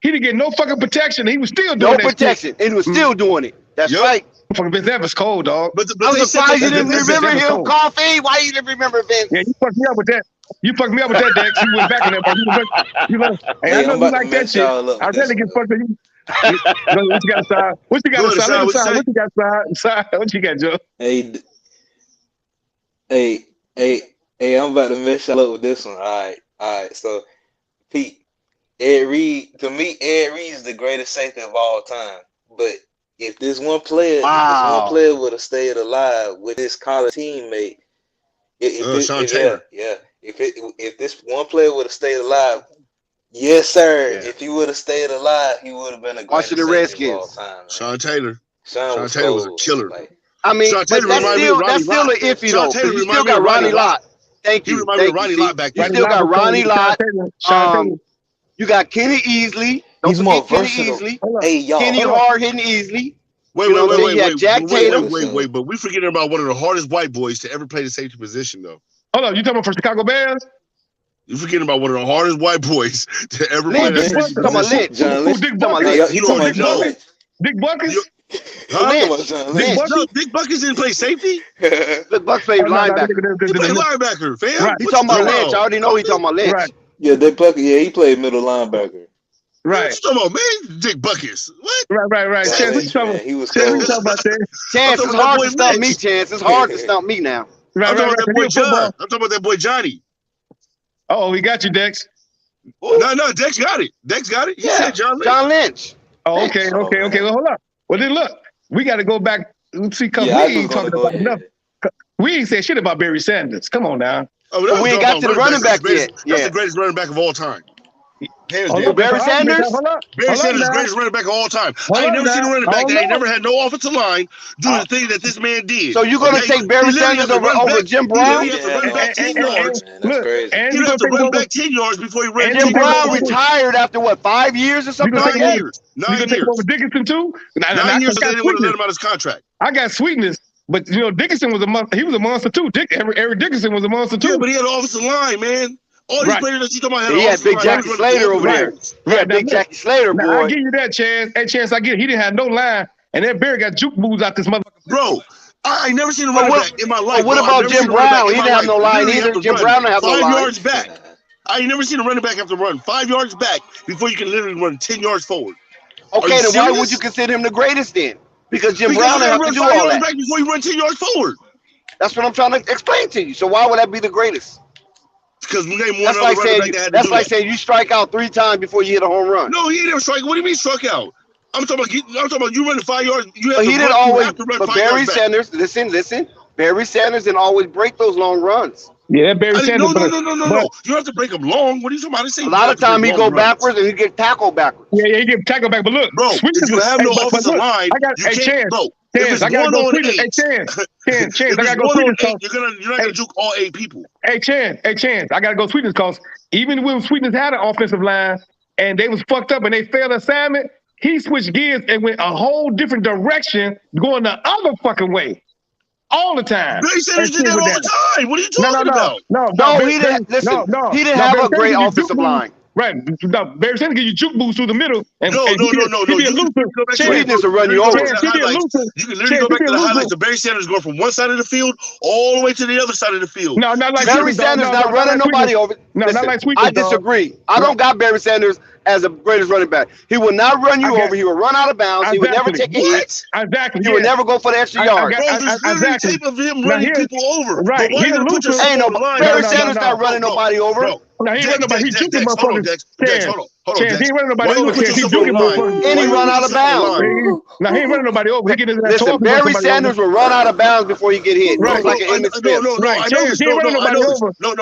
He didn't get no fucking protection. He was still doing no protection, and he was still doing it. That's right. Fucking Vince Evans cold, dog. I'm surprised you didn't remember him, Coffee. Why you didn't remember Vince? Yeah, you fucked me up with that. Dex. You went back in there. You know, hey, I know you like that shit. I really get fucked with you. What you got, Side? What you got, Side? What you got, Joe? Hey, I'm about to mess y'all up with this one. All right. So, Pete, Ed Reed is the greatest safety of all time. But if this one player would have stayed alive with his college teammate, Sean Taylor. If this one player would have stayed alive, yes, sir. Yeah. If he would have stayed alive, he would have been a greatest safety of all time. Man. Sean Taylor. Sean Taylor was a killer. I mean, that's still an iffy though. You still got Ronnie Lott. Thank you. Ronnie Lott back then. You still got Ronnie Lott. You got Kenny Easley. He's more versatile. Hey, y'all. Kenny Hard hitting easily. Wait. Jack Tatum. Wait. But we forgetting about one of the hardest white boys to ever play the safety position, though. Hold on, you talking about for Chicago Bears? You forgetting about one of the hardest white boys to ever play the safety position. Dick Buckets? Dick Buckets? Dick Buckets didn't play safety? Dick Buckets played linebacker. He played linebacker, fam. Right. He talking about Lynch. I already know he talking about Lynch. Right. Yeah, Dick Buckets. Yeah, he played middle linebacker. Right. What you talking about, man? Dick Buckets. What? Right. Chance, what you talking about? He was talking about that? Chance, it's hard to stump me, Chance. It's hard to stump me now. I'm talking about that boy John. I'm talking about that boy Johnny. Oh, he got you, Dex. No, Dex got it. He said John Lynch. John Lynch. Oh, okay. Well, hold up. Well, then look. We got to go back. See, because we ain't talking about enough. We ain't saying shit about Barry Sanders. Come on now. We ain't got to the running back yet. That's the greatest running back of all time. Hands down. Barry Sanders? Barry Sanders is the greatest running back of all time. I ain't never seen a running back that ain't never had no offensive line do the thing that this man did. So you're going to take Barry Sanders over Jim Brown? He has to run back 10 yards. That's crazy. He has to run back 10 yards before he runs. Jim Brown retired after what, 5 years or something? 9 years. You gonna take over Dickinson too? 9 years, they didn't want to let him out of his contract. I got Sweetness, but Dickinson was a monster. He was a monster too. Eric Dickinson was a monster too. Yeah, but he had an offensive line, man. All these players that you talking about he had Big Jackie Slater over there. He had Big Jackie Slater, boy. Now, I give you that chance. That chance I get. He didn't have no line, and that Barry got juke moves out this motherfucker. Bro, I ain't never seen a running back in my life. What about Jim Brown? He didn't have no line either. Jim Brown didn't have no line. 5 yards back. I ain't never seen a running back have to run 5 yards back before you can literally run 10 yards forward. Okay, then why would you consider him the greatest then? Because Jim Brown didn't have to do all that. Back before you run 10 yards forward. That's what I'm trying to explain to you. So why would that be the greatest? Because we name one other running back that had to do that. That's like saying you strike out 3 times before you hit a home run. No, he didn't strike. What do you mean struck out? I'm talking about you running 5 yards. You have but to he run, didn't always. but Barry Sanders, listen. Barry Sanders didn't always break those long runs. Yeah, Barry Sanders. No. You have to break them long. What are you talking about? A lot of time he go backwards and he get tackled backwards. Yeah, he get tackled back. But look, bro, if you have no offensive line, you can't go. Chance, I gotta go Sweetness. Hey, Chance, I gotta go Sweetness. You're not gonna juke all 8 people. Hey, Chance, I gotta go Sweetness because even when Sweetness had an offensive line and they was fucked up and they failed assignment, he switched gears and went a whole different direction, going the other fucking way. All the time. Barry Sanders did that all the time. What are you talking about? No, he didn't. Listen, he didn't have a great offensive line. Right. No, Barry Sanders give you juke boost through the middle. And, no. Sweetness will run you over. You can literally go back to the highlights of Barry Sanders going from one side of the field all the way to the other side of the field. No, not like Barry Sanders not running nobody over. No, not like Sweetness. I disagree. I don't got Barry Sanders as the greatest running back. He will not run you over. He will run out of bounds. He would never take a hit. Exactly. He would never go for the extra yard. There's literally tape of him running people over. Right. Ain't no Barry Sanders not running nobody over. No, he ain't nobody. He juking motherfuckers. Hold on. He ain't running nobody over. He juking motherfuckers. And he run out of bounds. No, he ain't running nobody over. He getting his Listen, Barry Sanders will run out of bounds before you get hit. Right. Like an Emmitt Smith. Right. He ain't running nobody over. Look.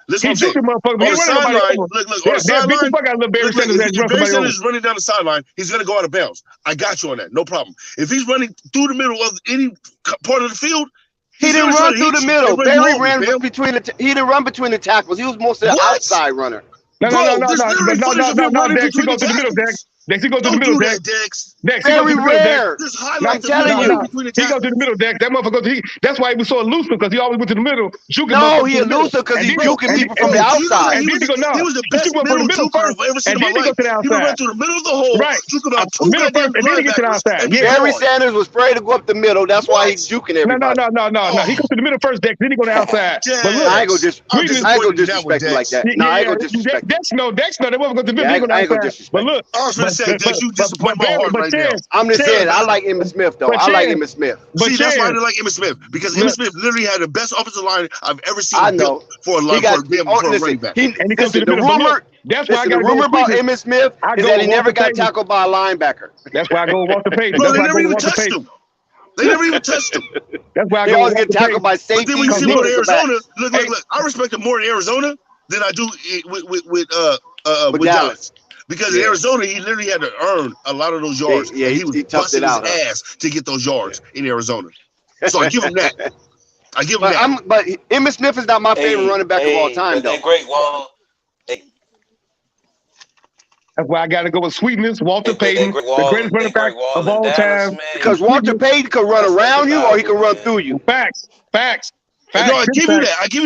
Listen, he juking motherfuckers. He ain't running nobody over. Look, on the sideline. Barry Sanders is running down the sideline. He's going to go out of bounds. I got you on that. No problem. If he's running through the middle of any part of the field, he didn't run through the middle. Barry ran between the. He didn't run between the tackles. He was mostly an outside runner. No, Dex, he go to the middle, Dex. Dex, he go to the middle, Dex. Very rare. I'm telling you. He go to the middle, Dex. That motherfucker, that's why he was so elusive, because he always went to the middle. No, he elusive because he's juking people from the outside. He was the best middle juker I've ever seen in my life. He went through the middle of the hole, juking about 2 goddamn linebackers. Barry Sanders was afraid to go up the middle. That's why he's juking everybody. No. He goes to the middle first, Dex. Then he go to the outside. But look, I ain't gonna disrespect you like that. No, I ain't gonna disrespect you. Dex, they won't go to the middle. He go to the outside. But look, I was gonna say, Dex, you disappoint my heart right now. I'm just saying, I like Emmitt Smith though. I like Emmitt Smith. See, that's why I didn't like Emmitt Smith, because Emmitt Smith literally had the best offensive line I've ever seen. I know. For a running back. The rumor about Emmitt Smith is that he never got tackled by a linebacker. That's why I go Walter Payton. Bro, they never even touched him. They never even touched him. That's why I go. They always get tackled by safety. But then when you see him in Arizona, look, I respect him more in Arizona than I do with Dallas. Because in Arizona, he literally had to earn a lot of those yards. Yeah, he was busting his ass to get those yards in Arizona. So I give him that. But Emmitt Smith is not my favorite running back of all time, though. Great Wall. That's why I got to go with Sweetness, Walter Payton, the greatest running back of all time. Because Walter Payton could run around you or he could run through you. Facts. No, I give you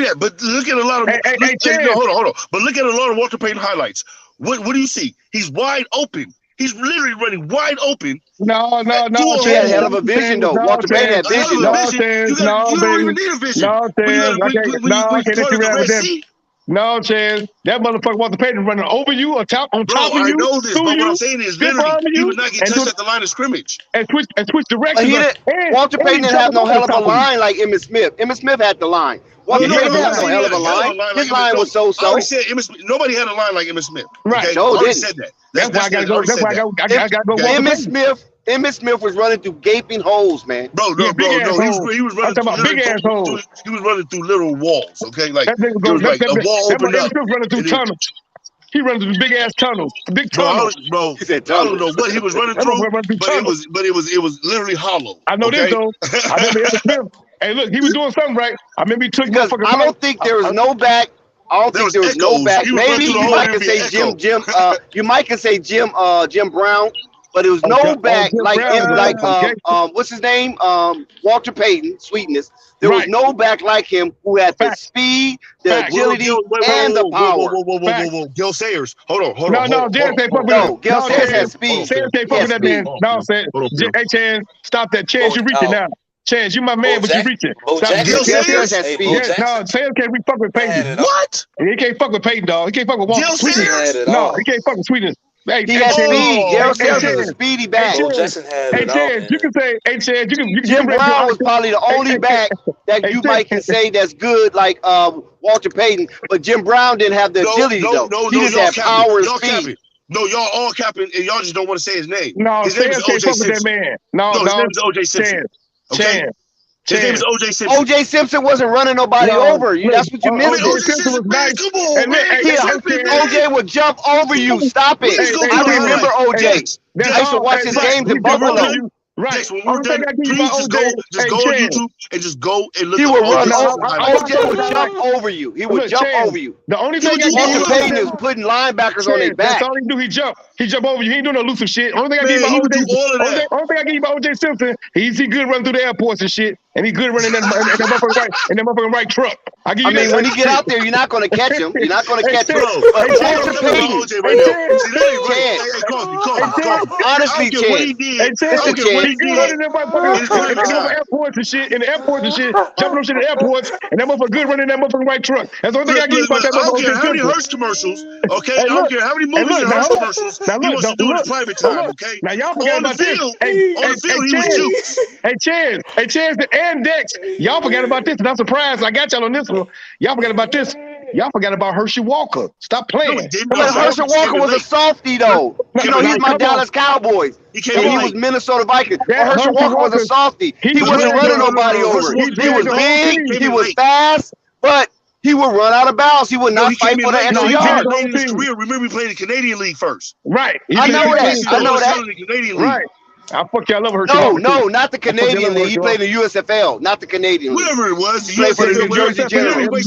that. But look at a lot of hold on. But look at a lot of Walter Payton highlights. What do you see? He's wide open. He's literally running wide open. No. He had a hell of a vision, though. Walter Payton had vision. You don't even need a vision. No, Chance. That motherfucker Walter Payton running over you or on top of you. I know this, but what I'm saying is literally he would not get touched at the line of scrimmage. And switch directions. Walter Payton didn't have no hell of a line like Emmitt Smith. Emmitt Smith had the line. Walter Payton didn't have no hell of a line. His line was so-so. I already said nobody had a line like Emmitt Smith. Right. No, I said that. That's why I got to go. That's why I got to go. Emmitt Smith was running through gaping holes, man. Bro. He was running through big ass holes. He was running through little walls. Okay, like there was like a wall opened up. Running through tunnels. He runs through big ass tunnels, big Bro, tunnels. I don't know what he was running through, but it was literally hollow. I know this though. I remember Evan Smith. Hey, look, he was doing something right. I remember he took because I don't think there was no back. I don't think there was no back. Maybe you might can say Jim. You might can say Jim Brown, but it was no back what's his name? Walter Payton, Sweetness. There was no back like him who had the speed, the agility, and the power. Whoa. Gil Sayers. Hold on. No, Jazz can't fuck with that. Gil Sayers has speed. Sayers can't fuck with that man. No, hey, Chance, stop that. Chance, you reaching now. Chance, you my man, but you reaching. Gil Sayers has speed. No, Sayers can't fuck with Payton. What? He can't fuck with Payton, dog. He can't fuck with Walter Sweetness. No, he can't fuck with Sweetness. Hey, he has speed. Gil Sayers is a speedy back. Hey, Chance, you can say, Jim Brown was probably the only back that you might can say that's good, like Walter Payton, but Jim Brown didn't have the agility though. He just had power and speed. No, y'all all capping, and y'all just don't want to say his name. No, his name is O.J. Simpson. His name is O.J. Simpson. Okay? His name is O.J. Simpson. O.J. Simpson wasn't running nobody over. That's what you missed. O.J. Simpson was nice. Come on, man. O.J. would jump over you. Stop it. I remember O.J. I used to watch his games in Buffalo. Right. When we're done, please just go on YouTube and just go and look. He would run. O.J. would jump over you. He would jump over you. The only thing Walter Payton is putting linebackers on their back. That's all he do. He jump over you. He ain't doing no elusive shit. Only thing I give you about O.J. Simpson, he's good running through the airports and shit, and he good running that motherfucking right truck. I mean, when he get out there, you're not going to catch him. You're not going to catch him. But Walter Payton, honestly, Chance. In the airports and shit, jumping on shit in the airports, and that motherfucker good running that motherfucking white truck. That's the only thing I give you about that motherfucker. I don't care how many Hearst commercials, okay? I don't care how many movies and Hearst commercials he wants to do in his private time, okay? Now y'all forgot about this. On the field, he was juice. Hey, Chance, and Dex, y'all forgot about this, and I'm surprised I got y'all on this one. Y'all forgot about this. Y'all forgot about Herschel Walker. Stop playing. But Herschel Walker was a softie, though. You know, he's my Dallas Cowboys. He was Minnesota Vikings. Herschel Walker was a softie. He wasn't running nobody over. He was big. He was fast, but he would run out of bounds. He would not fight for the extra yard. Remember, he played in the Canadian League first. Right. I know that. Right. I fuck y'all over Herschel. No, not the Canadian League. He played in the USFL, not the Canadian League. Whatever it was. He played for the New Jersey Generals.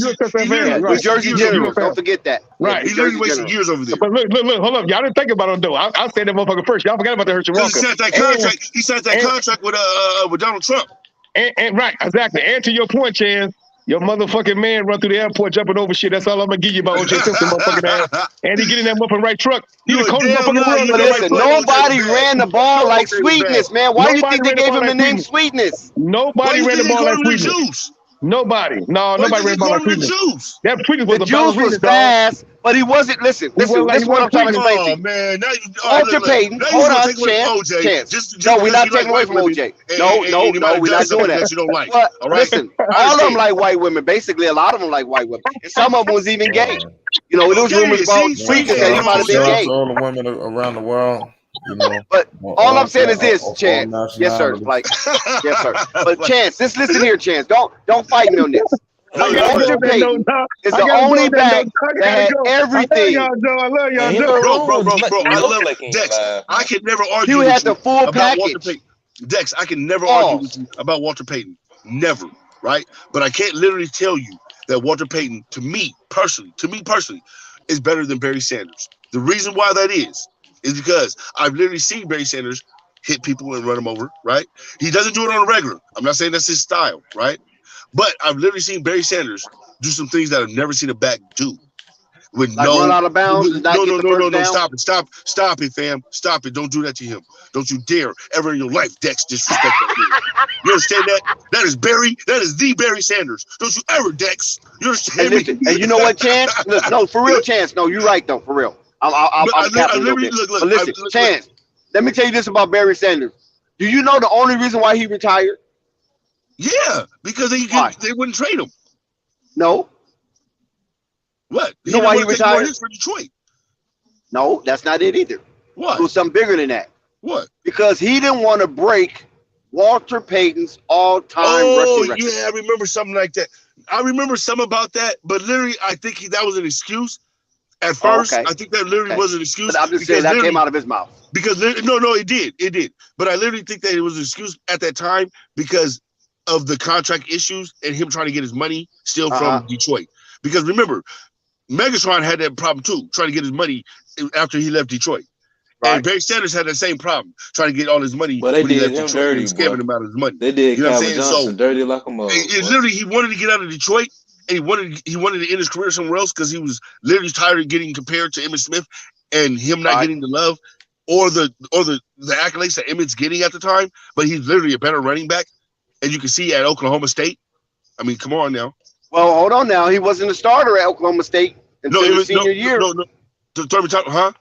New Jersey Generals. Don't forget that. Right. He literally wasted years over there. But look, hold up. Y'all didn't think about him, though. I said that motherfucker first. Y'all forgot about the Herschel Walker. He signed that contract with Donald Trump. And right, exactly. And to your point, Chance, your motherfucking man run through the airport jumping over shit. That's all I'm gonna give you about O.J. Simpson, motherfucking ass. And he get in that motherfucking right truck. He the coldest motherfucking world. Listen, nobody ran the ball like Sweetness, man. Why do you think they gave him the name Sweetness? Nobody ran the ball like Sweetness. Nobody. No, nobody ran the ball like Sweetness. That Sweetness was the juice was fast, but he wasn't. Listen, this is what I'm trying to explain to you. Man, Walter Payton, hold on, Chance. No, we're not taking away from OJ. No, we're not doing that. You don't like. But listen, all of them like white women. Basically, a lot of them like white women, and some of them was even gay. You know, there was rumors about Sweetness that he might have been gay. All the women around the world. You know, but all I'm saying is this, Chance. Yes, sir. Like, yes, sir. But Chance, just listen here, Chance. Don't fight me on this. Walter Payton is the only back that had everything. I love y'all, bro. I love Dex. I can never argue. You had the full package. Dex, I can never argue with you about Walter Payton. Never, right? But I can't literally tell you that Walter Payton, to me personally, is better than Barry Sanders. The reason why that is because I've literally seen Barry Sanders hit people and run them over, right? He doesn't do it on a regular. I'm not saying that's his style, right? But I've literally seen Barry Sanders do some things that I've never seen a back do. With like run out of bounds. No. Stop it, fam. Stop it. Don't do that to him. Don't you dare ever in your life, Dex, disrespect that man. You understand that? That is Barry. That is the Barry Sanders. Don't you ever, Dex. You understand me? And you know what, Chance? Look, no, for real, Chance. No, you're right, though, for real. I'm capping a little bit. But listen, Chance, let me tell you this about Barry Sanders. Do you know the only reason why he retired? Yeah, because they wouldn't trade him. No. What? You know why he retired? For Detroit. No, that's not it either. What? It was something bigger than that. What? Because he didn't want to break Walter Payton's all-time rushing record. Yeah, I remember something like that. I remember something about that, but literally, I think that was an excuse. At first, I think that literally was an excuse. But I'm just saying that came out of his mouth. Because no, it did. But I literally think that it was an excuse at that time because of the contract issues and him trying to get his money still from Detroit. Because remember, Megatron had that problem too, trying to get his money after he left Detroit. Right. And Barry Sanders had that same problem, trying to get all his money. But they did him dirty, and scamming him out of his money. They did Calvin Johnson dirty like a mother. It's literally he wanted to get out of Detroit, and he wanted to end his career somewhere else because he was literally tired of getting compared to Emmitt Smith and him not getting the love or the accolades that Emmitt's getting at the time. But he's literally a better running back, and you can see at Oklahoma State. I mean, come on now. Well, hold on now. He wasn't a starter at Oklahoma State until his senior year. Huh?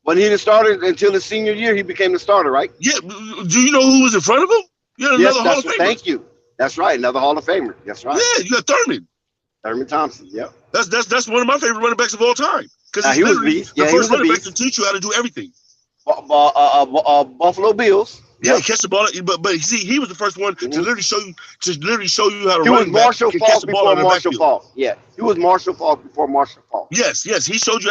When he didn't start until his senior year, he became the starter, right? Yeah. Do you know who was in front of him? Yeah, another Hall of Famer. Thank you. That's right. Another Hall of Famer. That's right. Yeah, you got Thurman. Thurman Thompson. Yep. That's one of my favorite running backs of all time. Because he's literally the first running back to teach you how to do everything. Buffalo Bills. Yeah, catch the ball, but see, he was the first one to literally show you how to run. He was Marshall back, Falk before Marshall Falk. Yeah, he was Marshall Falk before Marshall Falk. Yes, he showed you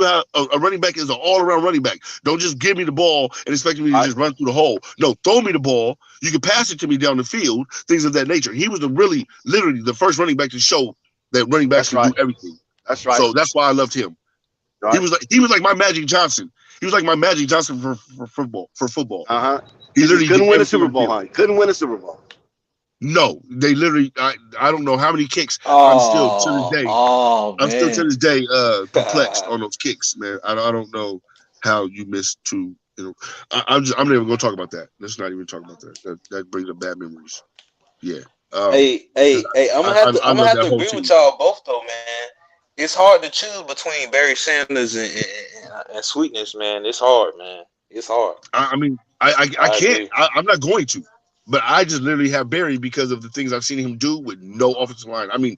how a running back is an all-around running back. Don't just give me the ball and expect me to just run through the hole. No, throw me the ball. You can pass it to me down the field. Things of that nature. He was literally the first running back to show that running backs can do everything. That's right. So that's why I loved him. Right. He was like my Magic Johnson. He was like my Magic Johnson for football. He literally couldn't win a Super Bowl, huh? Couldn't win a Super Bowl. No, they literally. I don't know how many kicks. I'm still to this day perplexed on those kicks, man. I don't know how you missed two. I'm never gonna talk about that. Let's not even talk about that. That brings up bad memories. Yeah. Hey, I'm gonna have to agree with y'all both though, man. It's hard to choose between Barry Sanders and Sweetness, man. It's hard, man. It's hard. I mean, I can't. I'm not going to. But I just literally have Barry because of the things I've seen him do with no offensive line. I mean,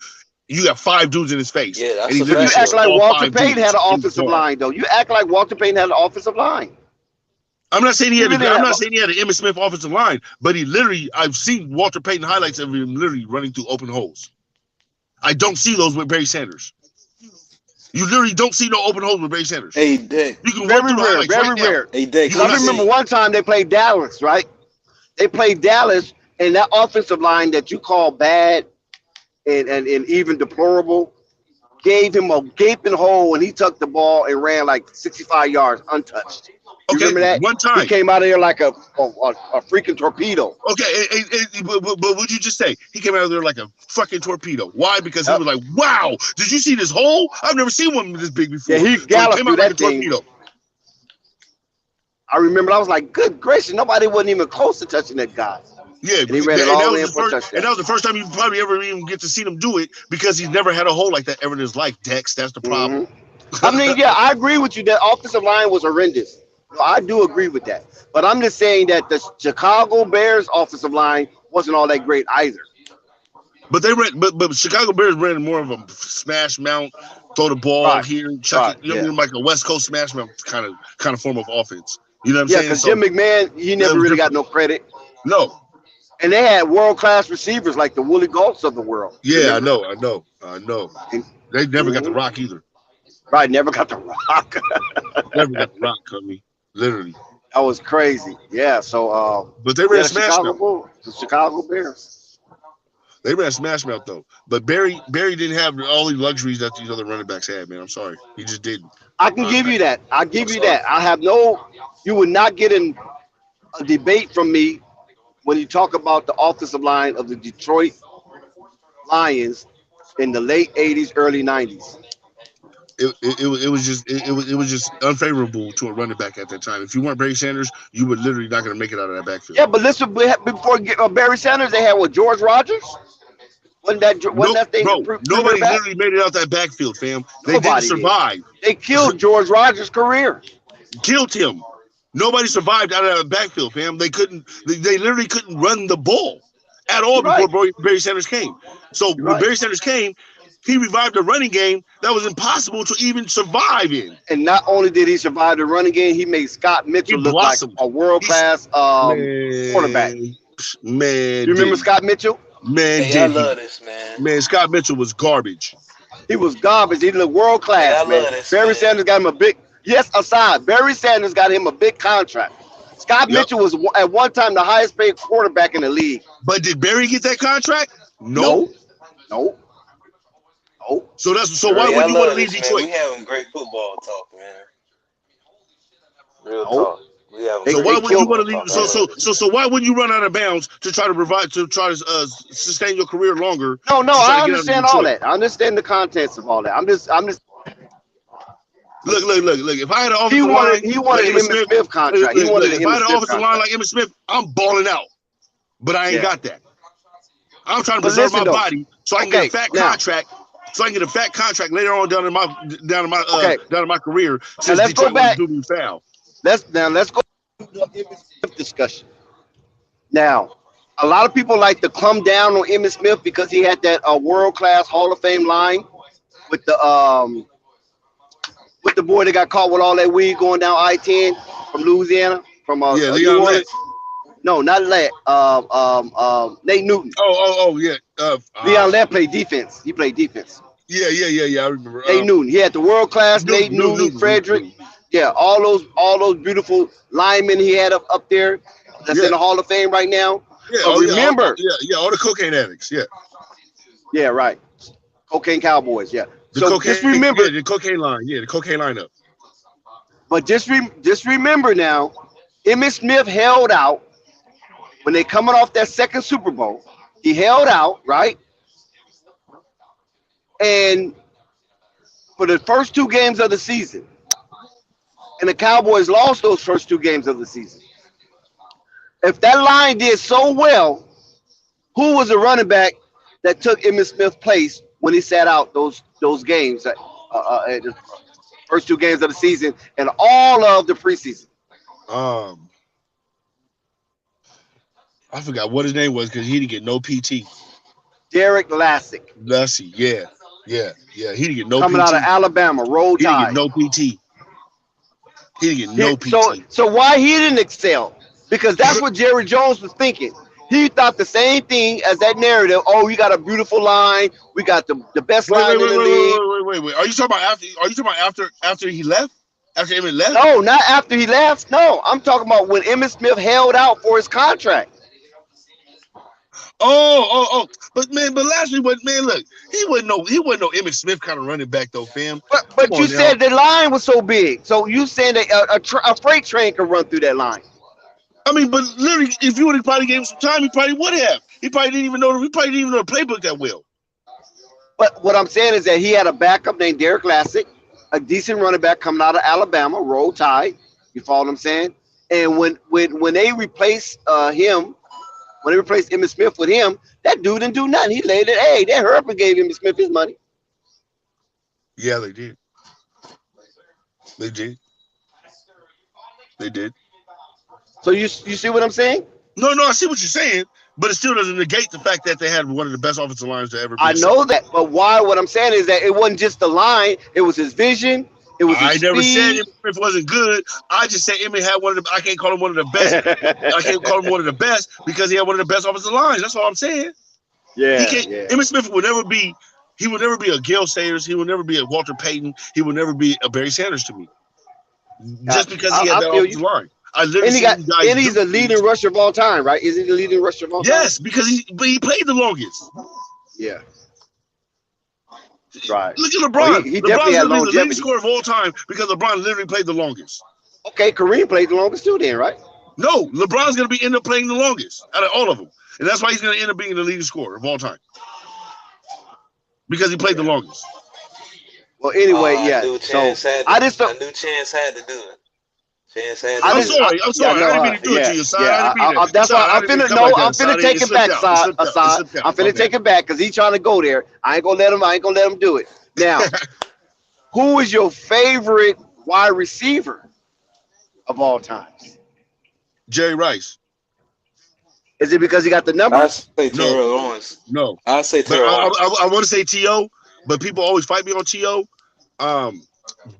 you got 5 dudes in his face. Yeah, that's you act like Walter Payton had an offensive line, though. You act like Walter Payton had an offensive line. I'm not saying he had. I'm not saying he had an Emmitt Smith offensive line, but he literally. I've seen Walter Payton highlights of him literally running through open holes. I don't see those with Barry Sanders. You literally don't see no open holes with Barry Sanders. Hey, Dick. You can run through very rare. Hey, Dick. I remember one time they played Dallas, right? They played Dallas, and that offensive line that you call bad and even deplorable gave him a gaping hole, and he took the ball and ran like 65 yards untouched. You remember that? One time. He came out of there like a freaking torpedo. Okay, but what'd you just say? He came out of there like a fucking torpedo. Why? Because he was like, wow, did you see this hole? I've never seen one this big before. Yeah, he galloped through that thing. I remember I was like, good gracious, nobody wasn't even close to touching that guy. Yeah, and he ran it all in for a touchdown. And that was the first time you probably ever even get to see him do it because he's never had a hole like that ever in his life, Dex. That's the problem. I mean, yeah, I agree with you. That offensive line was horrendous. I do agree with that. But I'm just saying that the Chicago Bears offensive line wasn't all that great either. But they ran, but Chicago Bears ran more of a smash mount, throw the ball here, chuck it. You know, like a West Coast smash mount kind of form of offense. You know what I'm saying? Yeah, because Jim McMahon, he never really got no credit. No. And they had world-class receivers like the Willie Gaults of the world. Yeah, I know. And they never got the rock either. Right, never got the rock. Never got the rock coming. Literally. That was crazy. Yeah, so but they ran smash mouth. The Chicago Bears. They ran smash mouth though. But Barry didn't have all the luxuries that these other running backs had, man. I'm sorry. He just didn't. I can give you that. I give you that. I have you would not get in a debate from me when you talk about the offensive line of the Detroit Lions in the late 80s, early 90s. It was just unfavorable to a running back at that time. If you weren't Barry Sanders, you were literally not going to make it out of that backfield. Yeah, but listen, before Barry Sanders, they had George Rogers. Wasn't that thing? Bro, nobody literally made it out that backfield, fam. They didn't survive. They killed George Rogers' career. Killed him. Nobody survived out of that backfield, fam. They literally couldn't run the ball at all before Barry Sanders came. So when Barry Sanders came, he revived a running game that was impossible to even survive in. And not only did he survive the running game, he made Scott Mitchell look like a world-class quarterback. Man, you remember Scott Mitchell? Man, I love this, man. Man, Scott Mitchell was garbage. He was garbage. He looked world class, man. Barry Sanders got him a big. Yes, aside. Barry Sanders got him a big contract. Scott Mitchell was at one time the highest paid quarterback in the league. But did Barry get that contract? No. So why would you want to leave Detroit? We having great football talk, man. Real talk. So why would you want to leave? So why wouldn't you run out of bounds to try to sustain your career longer? No, I understand all that. I understand the contents of all that. I'm just. Look. If I had an offensive line, he wanted an Emmitt Smith contract. If I had an offensive line like Emmitt Smith, I'm balling out. But I ain't got that. I'm trying to preserve my body so I can get a fat contract. So I can get a fat contract later on down in my career. Since let's Detroit go back. Do me foul. Let's go to the Emmitt Smith discussion. Now, a lot of people like to come down on Emmitt Smith because he had that world-class Hall of Fame line with the boy that got caught with all that weed going down I-10 from Louisiana, from Leon Lett. No, not Lett. Nate Newton. Yeah. Leon Lett played defense. He played defense. Yeah. I remember. Nate Newton. He had the world class Nate Newton, Frederick. Yeah, all those beautiful linemen he had up there. That's in the Hall of Fame right now. Yeah. Remember. All the cocaine addicts. Yeah. Yeah. Right. Cocaine Cowboys. Yeah. Just remember the cocaine line. Yeah, the cocaine lineup. But just remember now, Emmitt Smith held out when they coming off that second Super Bowl. He held out, right? And for the first 2 games of the season, and the Cowboys lost those first 2 games of the season. If that line did so well, who was the running back that took Emmitt Smith's place when he sat out those games, the first 2 games of the season and all of the preseason? I forgot what his name was because he didn't get no PT. Derek Lassick. Yeah. He didn't get no Coming PT. out of Alabama, roll tide. He didn't get no PT. He didn't get no PT. So why he didn't excel? Because that's what Jerry Jones was thinking. He thought the same thing as that narrative. Oh, we got a beautiful line. We got the best line in the league. Wait. Are you talking about after he left? After Emmitt left? No, not after he left. No, I'm talking about when Emmitt Smith held out for his contract. But lastly, look, he wasn't no Emmitt Smith kind of running back though, fam. But you said the line was so big, so you saying that a freight train could run through that line. I mean, but literally, if you would have probably gave him some time, he probably would have. He probably didn't even know the playbook that well. But what I'm saying is that he had a backup named Derek Lassick, a decent running back coming out of Alabama, roll tide. You follow what I'm saying? And when they replaced him. When they replaced Emmitt Smith with him, that dude didn't do nothing. He laid it. Hey, they hurried up and gave Emmitt Smith his money. Yeah, they did. They did. So you see what I'm saying? No, I see what you're saying, but it still doesn't negate the fact that they had one of the best offensive lines to ever be. I know that, but why? What I'm saying is that it wasn't just the line; it was his vision. It was. I never said Emmitt Smith wasn't good. I just said Emmitt had one of the. I can't call him one of the best. I can't call him one of the best because he had one of the best offensive lines. That's all I'm saying. Yeah. Emmitt Smith would never be. He would never be a Gale Sayers. He would never be a Walter Payton. He would never be a Barry Sanders to me. Just because he had that offensive line. And he's the leading rusher of all time, right? Is he the leading rusher of all time? Yes, because he played the longest. Yeah. Right. Look at LeBron. He definitely had longevity. The leading scorer of all time because LeBron literally played the longest. Okay, Kareem played the longest too then, right? No, LeBron's going to end up playing the longest out of all of them. And that's why he's going to end up being the leading scorer of all time. Because he played the longest. Well, anyway, yeah. So I just I knew Chance had to do it. I'm sorry. I didn't mean to do it to you, son. That's why I'm finna take it back, Assad. I'm finna take it back because he's trying to go there. I ain't gonna let him do it. Now, who is your favorite wide receiver of all times? Jerry Rice. Is it because he got the numbers? I say Terrell Owens. No. I say Terrell Owens. I want to say T.O., but people always fight me on T.O.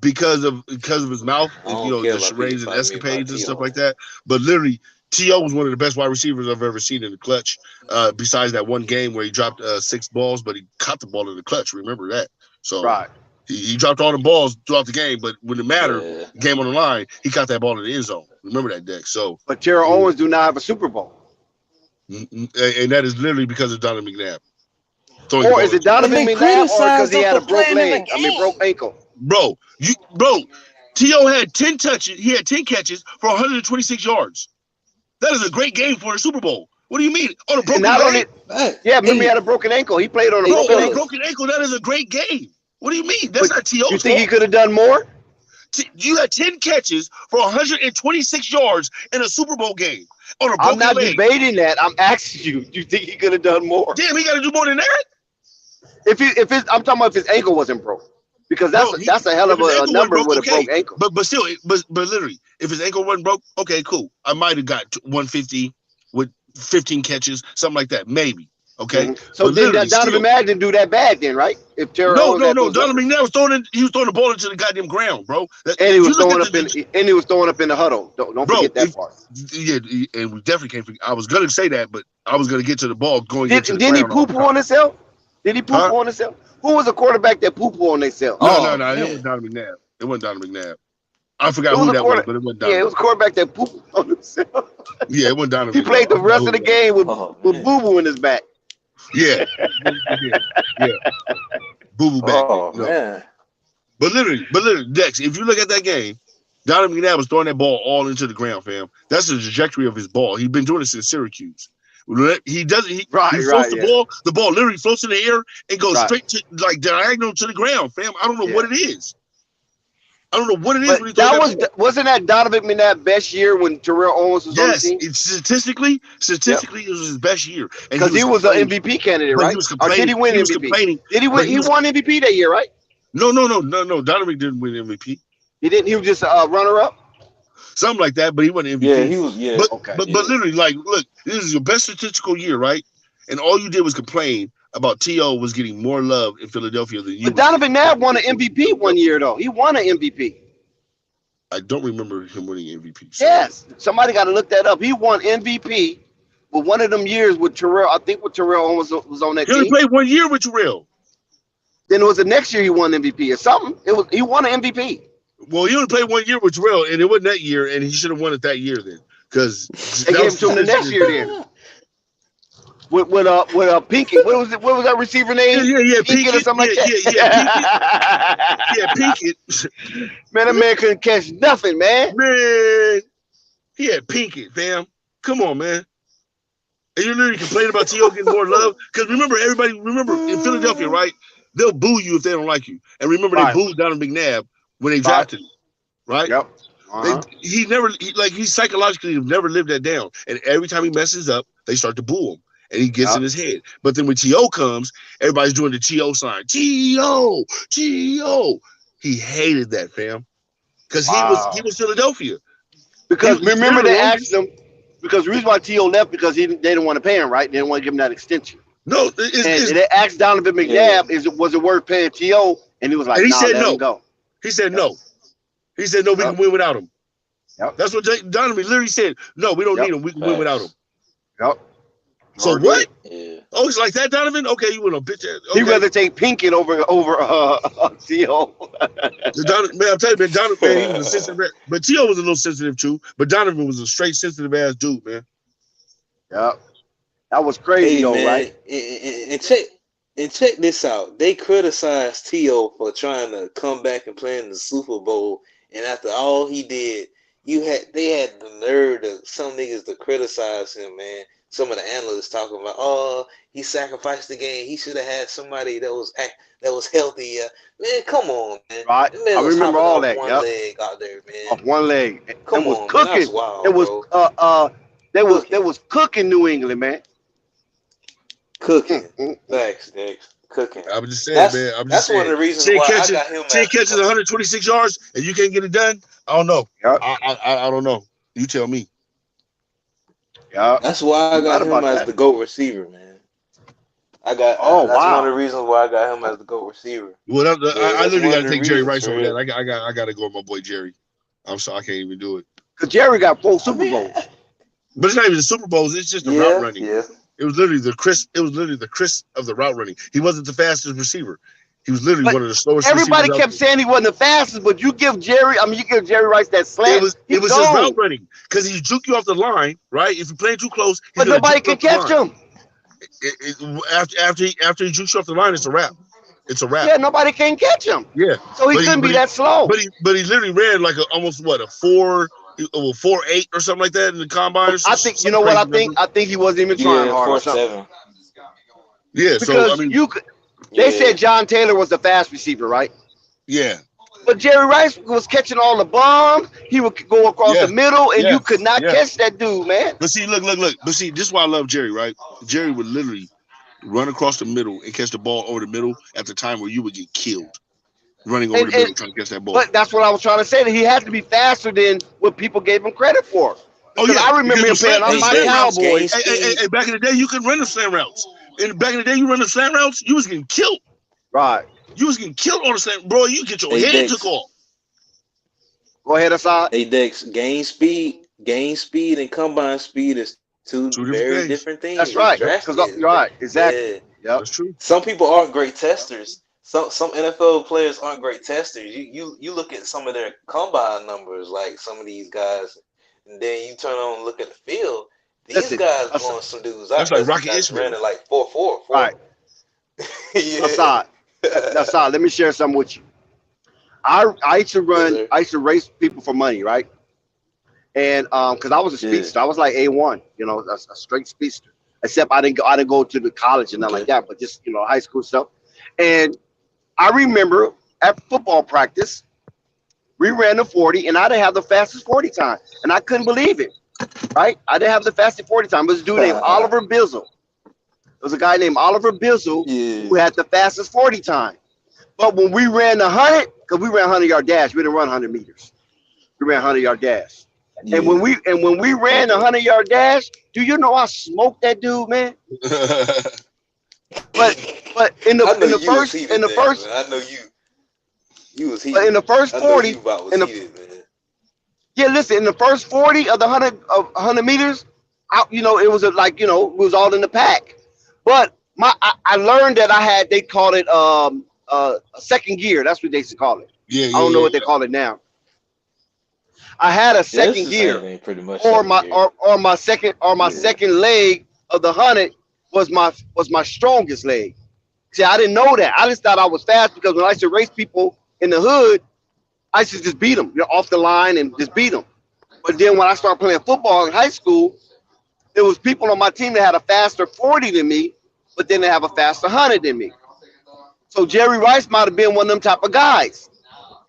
Because of his mouth, the charades and escapades and stuff like that. But literally, T.O. was one of the best wide receivers I've ever seen in the clutch. Besides that one game where he dropped 6 balls, but he caught the ball in the clutch. Remember that. So he dropped all the balls throughout the game, but when it mattered, game on the line, he caught that ball in the end zone. Remember that, Dex. So, but Terrell Owens do not have a Super Bowl. And that is literally because of Donovan McNabb. Or is it Donovan McNabb or because he had a broke leg? Broke ankle. Bro, T.O. had 10 touches. He had 10 catches for 126 yards. That is a great game for a Super Bowl. What do you mean? On a broken leg? Remember he had a broken ankle. He played on a broken ankle. That is a great game. What do you mean? That's not T.O.'s You think he could have done more? You had 10 catches for 126 yards in a Super Bowl game on a broken leg. I'm not debating that. I'm asking you. Do you think he could have done more? Damn, he got to do more than that? I'm talking about if his ankle wasn't broke. Because that's a hell of a number with a broke ankle. But still, but literally, if his ankle wasn't broke, okay, cool. I might have got 150 with 15 catches, something like that, maybe. Okay. So then Donovan McNabb didn't do that bad then, right? If No. Donovan McNabb was throwing the ball into the goddamn ground, bro. And he was throwing up in the huddle. Don't forget that part. Yeah, and we definitely can't forget. I was gonna say that, but I was gonna get to the ball going into the ground. Didn't he poo-poo on himself? Did he poop on himself? Who was a quarterback that poo-poo on themselves? No. It wasn't Donovan McNabb. It wasn't Donovan McNabb. I forgot who that was, but it wasn't Donovan. Yeah, it was a quarterback that poo-pooed on himself. Yeah, it wasn't Donovan. He played the rest of the game with boo-boo in his back. Yeah. Boo-boo back. Oh, man. But literally, Dex, if you look at that game, Donovan McNabb was throwing that ball all into the ground, fam. That's the trajectory of his ball. He's been doing it since Syracuse. He floats the ball literally floats in the air and goes straight to diagonal to the ground, fam. I don't know what it is. Wasn't that Donovan McNabb's best year when Terrell Owens was on the team? Statistically, it was his best year. Because he was an MVP candidate, right? Or did he win MVP? Did he win? He won MVP that year, right? No. Donovan didn't win MVP. He didn't. He was just a runner-up. Something like that, but he wasn't MVP. Yeah, he was. Yeah, but literally, look, this is your best statistical year, right? And all you did was complain about T.O. was getting more love in Philadelphia than you. But Donovan McNabb won an MVP one year, though. He won an MVP. I don't remember him winning MVP. So. Yes, somebody got to look that up. He won MVP with one of them years with Terrell. I think with Terrell Owens was on that team. He only played 1 year with Terrell. Then it was the next year he won MVP or something. He won an MVP. Well, he only played 1 year with Terrell, and it wasn't that year, and he should have won it that year then, because they gave it to him the next year then. With Pinkett, what was that receiver name? Yeah, Pinkett or something like that. Yeah, Pinkett. Man, that man couldn't catch nothing, man. Man, he had Pinkett, fam. Come on, man. And you literally complain about T.O. getting more love, because remember in Philadelphia, right? They'll boo you if they don't like you, and remember they booed Donovan McNabb when they drafted him, right? Yep. He psychologically never lived that down, and every time he messes up, they start to boo him, and he gets in his head. But then when T.O. comes, everybody's doing the T.O. sign. T.O. He hated that, fam, because he was Philadelphia. Because remember they asked him, because the reason why T.O. left because they didn't want to pay him, right? They didn't want to give him that extension. No, they asked Donovan McNabb, was it worth paying T.O.? And he was like, and he said let no. him go. He said no. He said no. We can win without him. Yep. That's what Donovan literally said. No, we don't need him. We can win without him. Yep. So what? Yeah. Oh, it's like that, Donovan? Okay, you want a bitch ass. Okay. He'd rather take Pinkett over T.O. Man, I'm telling you, man, Donovan, he was a sensitive. But T.O. was a little sensitive too. But Donovan was a straight sensitive ass dude, man. Yep. That was crazy, though, right? And check this out. They criticized T.O. for trying to come back and play in the Super Bowl, and after all he did, they had the nerve of some niggas to criticize him, man. Some of the analysts talking about, he sacrificed the game. He should have had somebody that was healthy. Man, come on, man. Right. Man, I remember all that. One leg out there, man. Off one leg. Come it was on, cooking. Man, that's wild, it was bro. They was cooking New England, man. Cooking. Thanks, Nick. Cooking. I'm just saying, man. That's one of the reasons why I got him. 10 catches, 126 yards, and you can't get it done? I don't know. Yep. I don't know. You tell me. Yeah. That's why I got him as the GOAT receiver, man. That's one of the reasons why I got him as the GOAT receiver. Well, I literally got to take Jerry Rice over that. I got to go with my boy Jerry. I'm sorry, I can't even do it. Because Jerry got 4 Super Bowls. But it's not even the Super Bowls. It's just the route running. Yeah. It was literally the crisp. It was literally the crisp of the route running. He wasn't the fastest receiver. He was literally one of the slowest. Everybody kept saying he wasn't the fastest, but you give Jerry Rice that slant. It was his route running because he juke you off the line, right? If you're playing too close, but nobody can catch him. After he jukes you off the line, it's a wrap. It's a wrap. Yeah, nobody can catch him. Yeah, so he couldn't be that slow. But he literally ran like almost a 4.8 or something like that in the combine. I think you know what I think. I think he wasn't even trying hard or something. Yeah, because so I mean, they said John Taylor was the fast receiver, right? Yeah. But Jerry Rice was catching all the bombs. He would go across the middle, and you could not catch that dude, man. But see, look. But see, this is why I love Jerry, right? Jerry would literally run across the middle and catch the ball over the middle at the time where you would get killed running over the middle trying to catch that ball. But that's what I was trying to say, that he had to be faster than what people gave him credit for. Oh, yeah. I remember him playing on my Cowboys. Hey, back in the day, you could run the slant routes. And back in the day, you run the slant routes, you was getting killed. Right. You was getting killed on the slant. Bro, you get your head took off. Go ahead, Assad. Hey, Dex, gain speed and combine speed is two very different things. That's right. Right, exactly. Yeah. Yep. That's true. Some people aren't great testers. Some NFL players aren't great testers. You look at some of their combine numbers, like some of these guys, and then you turn on and look at the field. These guys going some dudes. That's like Rocky Ishmael. Running like 4.4. Right. Assad, let me share something with you. I used to run. I used to race people for money, right? And because I was a speedster, I was like A1, a straight speedster. Except I didn't go to the college and nothing like that, but just high school stuff. And I remember at football practice, we ran the 40, and I didn't have the fastest 40 time, and I couldn't believe it. Right? I didn't have the fastest 40 time. It was a dude named Oliver Bizzle. There was a guy named Oliver Bizzle who had the fastest 40 time. But when we ran the 100, because we ran 100-yard dash, we didn't run 100 meters. We ran 100-yard dash. Yeah. And when we ran the 100-yard dash, do you know I smoked that dude, man? But in the first I know you was heated. But in the first 40, listen, in the first 40 of the 100 meters, it was it was all in the pack. But I learned that they call it a second gear. That's what they used to call it. I don't know what they call it now. I had a second gear, pretty much, or my second leg of the 100 was my strongest leg. See, I didn't know that. I just thought I was fast because when I used to race people in the hood, I used to just beat them, off the line and just beat them. But then when I started playing football in high school, there was people on my team that had a faster 40 than me, but then they have a faster 100 than me. So Jerry Rice might have been one of them type of guys.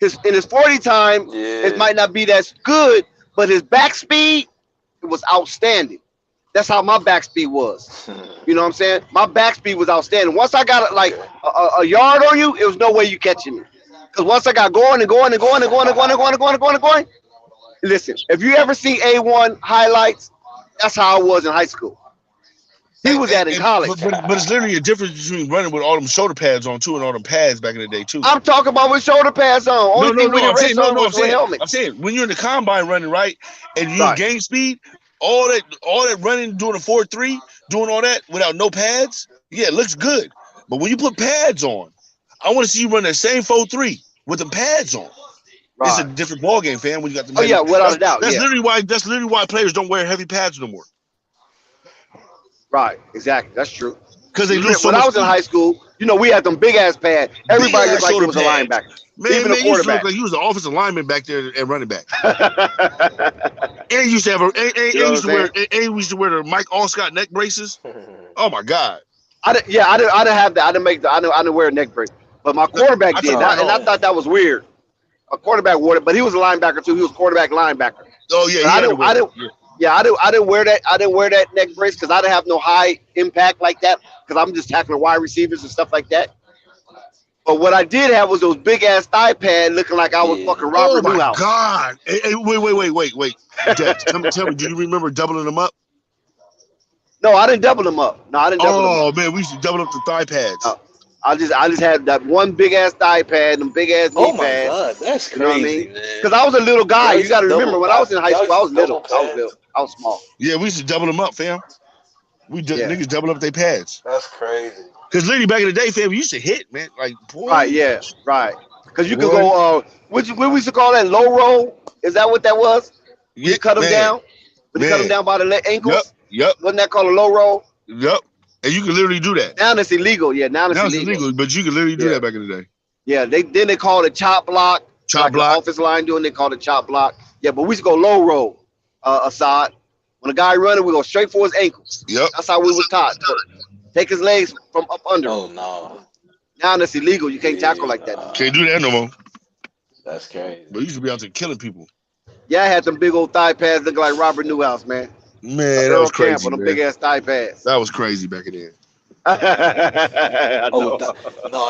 In his 40 time, it might not be that good, but his back speed, it was outstanding. That's how my back speed was. You know what I'm saying? My back speed was outstanding. Once I got like a yard on you, it was no way you catching me. Because once I got going, listen, if you ever see A1 highlights, that's how I was in high school. He was at in college. But it's literally a difference between running with all them shoulder pads on too and all them pads back in the day too. I'm talking about with shoulder pads on. I'm saying when you're in the combine running, right, and you gain speed, all that running, doing a 4.3, doing all that without no pads, it looks good. But when you put pads on, I want to see you run that same 4.3 with the pads on. Right. It's a different ball game, fam. When you got the without a doubt. That's literally why players don't wear heavy pads no more. Right, exactly. That's true. Because they when I was in high school, we had them big ass pads. Everybody looked like he was a linebacker. Even a quarterback. Like he was an offensive lineman back there and running back. And he used to have we used to wear the Mike Allscott neck braces. Oh my God. I didn't have that. I didn't wear a neck brace. But my quarterback did. And I thought that was weird. A quarterback wore it, but he was a linebacker too. He was quarterback linebacker. Oh yeah, I didn't wear that. I didn't wear that neck brace because I didn't have no high impact like that. Because I'm just tackling wide receivers and stuff like that. But what I did have was those big ass thigh pads looking like I was fucking Robert Newhouse. Oh my God! Hey, wait! Dad, tell me, do you remember doubling them up? No, I didn't double them up. No, I didn't double them up. Oh man, we used to double up the thigh pads. I just had that one big ass thigh pad, them big ass knee pads. Oh my God, that's crazy, you know what I mean? Because I was a little guy. You got to remember, when I was in high school, I was little. I was small. Yeah, we used to double them up, fam. Niggas double up their pads. That's crazy. Because literally back in the day, fam, we used to hit, man. Like, boy. Right, yeah, right. Because you could go, what we used to call that, low roll? Is that what that was? When you cut them down? When you cut them down by the ankles? Yep. Wasn't that called a low roll? Yep. And you can literally do that. Now it's illegal. Yeah, now it's illegal. But you can literally do that back in the day. Yeah, they called it chop block. Chop block. The offensive line doing, they called it chop block. Yeah, but we used to go low roll, Assad. When a guy running, we go straight for his ankles. Yep. That's how we were taught. Take his legs from up under. Oh, no. Now that's illegal. You can't tackle like that. Can't do that no more. That's crazy. But you used to be out there killing people. Yeah, I had them big old thigh pads looking like Robert Newhouse, man. Man, that was crazy. With them big ass thigh pads. That was crazy back in then. No,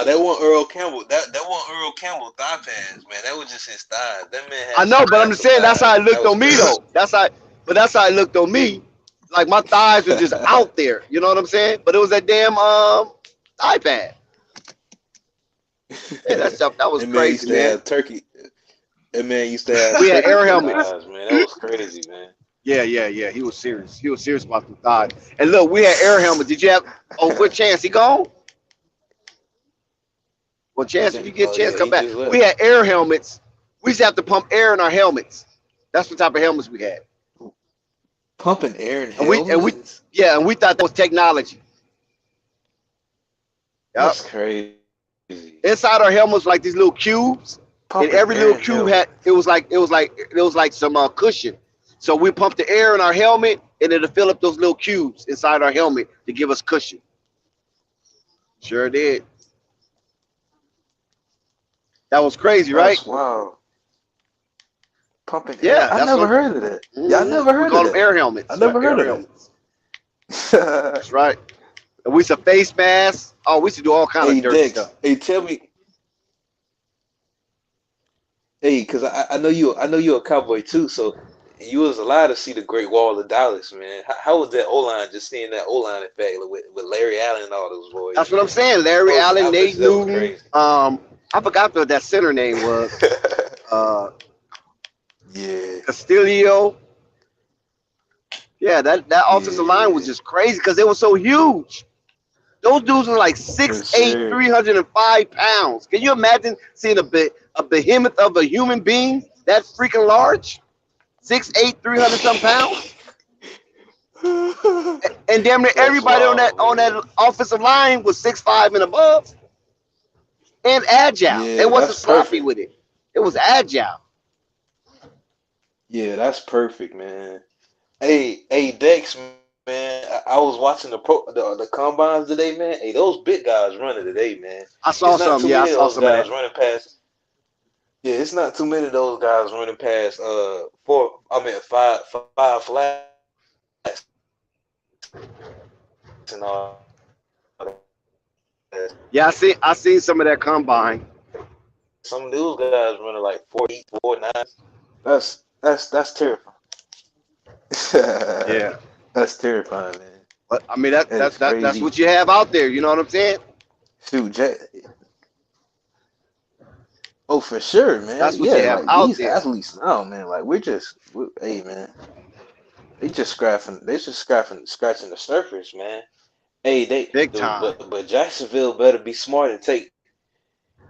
that wasn't Earl Campbell. That wasn't Earl Campbell thigh pads, man. That was just his thighs. That man had I know, but I'm just saying that's how it looked on me though. That's how it looked on me. Like my thighs were just out there. You know what I'm saying? But it was that damn thigh pad. Yeah, that was crazy, man. Turkey. That man used to have. We had air helmets. Man, that was crazy, man. Yeah. He was serious. He was serious about the thighs. And look, we had air helmets. Did you have? Oh, what Chance? He gone? Well, Chance, if you get a chance, come back. We had air helmets. We used to have to pump air in our helmets. That's what type of helmets we had. Pumping air in helmets. And we thought that was technology. Yep. That's crazy. Inside our helmets, like these little cubes. And every little cube had it was like some cushion. So we pumped the air in our helmet and it'll fill up those little cubes inside our helmet to give us cushion. Sure did. That was crazy, right? Wow. Pumping air. Yeah, I never heard of that. Yeah, I never heard of that. We call them air helmets. I never heard of that. That's right. And we used to face masks. Oh, we used to do all kinds of dirty stuff. Hey, tell me. Hey, because I know you're a Cowboy too, so you was allowed to see the Great Wall of Dallas, man. How was that O-line, just seeing that O-line effect with Larry Allen and all those boys? That's what I'm saying. Larry Allen, Nate Newton. I forgot what that center name was. Yeah. Castillo. Yeah, that offensive line was just crazy because they were so huge. Those dudes were like 6'8", 305 pounds. Can you imagine seeing a behemoth of a human being that freaking large? 6'8", 300-some pounds? And damn near everybody on that offensive line was 6'5" and above. And agile. Yeah, it wasn't sloppy with it. It was agile. Yeah, that's perfect, man. Hey, Dex, man. I was watching the combines today, man. Hey, those big guys running today, man. I saw some. Yeah, I saw some guys running past. Yeah, it's not too many of those guys running past 5 flats and all. Yeah, I seen some of that combine. Some of those guys running like 4.8, 4.9. That's terrifying. Yeah, that's terrifying, man. But I mean that's what you have out there. You know what I'm saying? Shoot, oh, for sure, man. That's what you have like out these there. athletes now, man. Like hey, man. They just scratching the surface, man. Hey, big time. But Jacksonville better be smart and take.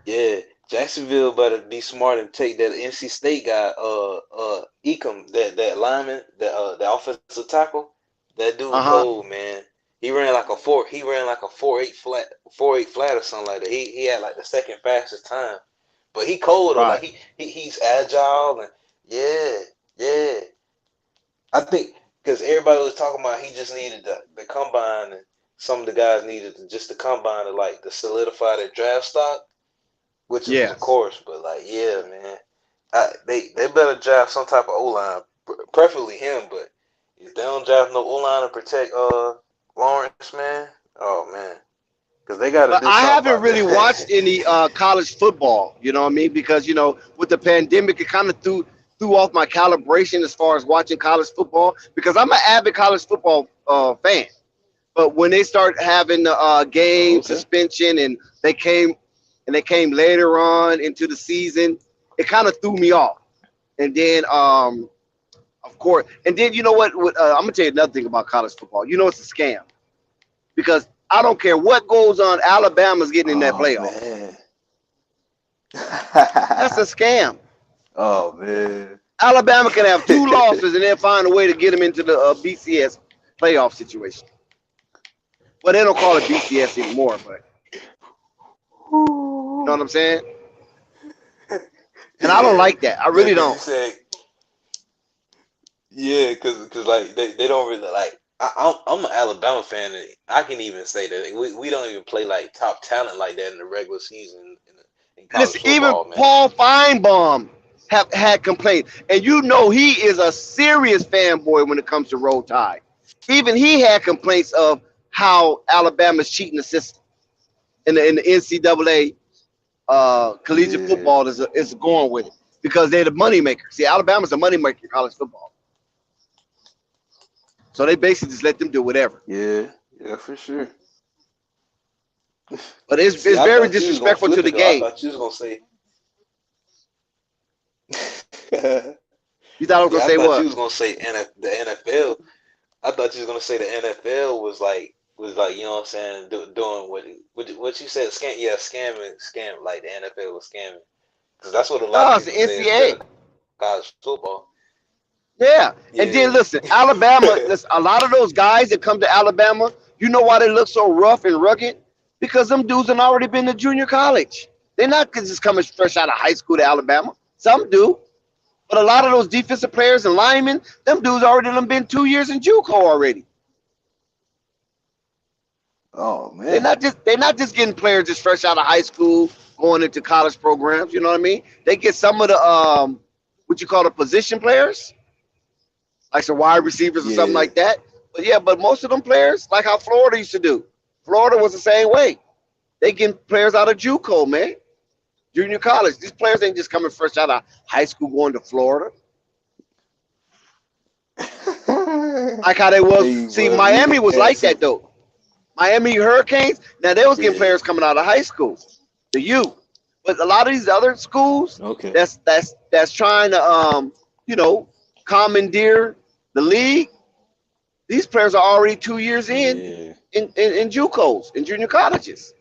Yeah, Jacksonville better be smart and take that NC State guy, Ecom, that lineman, the offensive tackle. That dude cold, man. He ran like a 4.8 flat or something like that. He had like the second fastest time. But he cold though. Right. Like he's agile and yeah. I think because everybody was talking about he just needed the combine, and some of the guys needed just the combine to solidify their draft stock, which is of course. But man, they better draft some type of O-line, preferably him. But if they don't draft no O-line to protect Lawrence, man, oh man. Because they got. I haven't really watched any college football. You know what I mean? Because with the pandemic, it kind of threw off my calibration as far as watching college football. Because I'm an avid college football fan. But when they start having the game suspension and they came later on into the season, it kind of threw me off. And then of course, and then you know what? I'm gonna tell you another thing about college football. It's a scam because I don't care what goes on. Alabama's getting in that playoff. Man. That's a scam. Oh man. Alabama can have 2 losses and then find a way to get them into the BCS playoff situation. Well, they don't call it BCS anymore, but you know what I'm saying? And I don't like that. I really don't. Yeah, because like they don't really like. I'm an Alabama fan, and I can even say that we don't even play like top talent like that in the regular season. In college Listen, football, even man. Paul Feinbaum have had complaints, and you know he is a serious fanboy when it comes to Roll Tide. Even he had complaints of how Alabama's cheating the system in the NCAA collegiate football is going with it because they're the money maker. See, Alabama's a money maker in college football, so they basically just let them do whatever. Yeah, for sure. But it's very disrespectful to the game. I thought you was gonna say. You thought I was gonna say what? I thought you was gonna say the NFL. I thought you was gonna say the NFL was like you know what I'm saying, doing what you said, scam like the NFL was scamming, because that's what a lot of people say. NCAA college football. Yeah, and then listen, Alabama. Listen, a lot of those guys that come to Alabama, you know why they look so rough and rugged? Because them dudes have already been to junior college. They're not just coming fresh out of high school to Alabama. Some do, but a lot of those defensive players and linemen, them dudes already done been 2 years in JUCO already. Oh man, they're not just getting players just fresh out of high school going into college programs. You know what I mean? They get some of the what you call the position players, like some wide receivers or something like that. But most of them players, like how Florida used to do. Florida was the same way. They getting players out of JUCO, man. Junior college. These players ain't just coming fresh out of high school going to Florida. Like how they was. See, Miami was like that though. Miami Hurricanes. Now they was getting players coming out of high school, the U. But a lot of these other schools, that's trying to commandeer the league. These players are already 2 years in JUCOs, in junior colleges.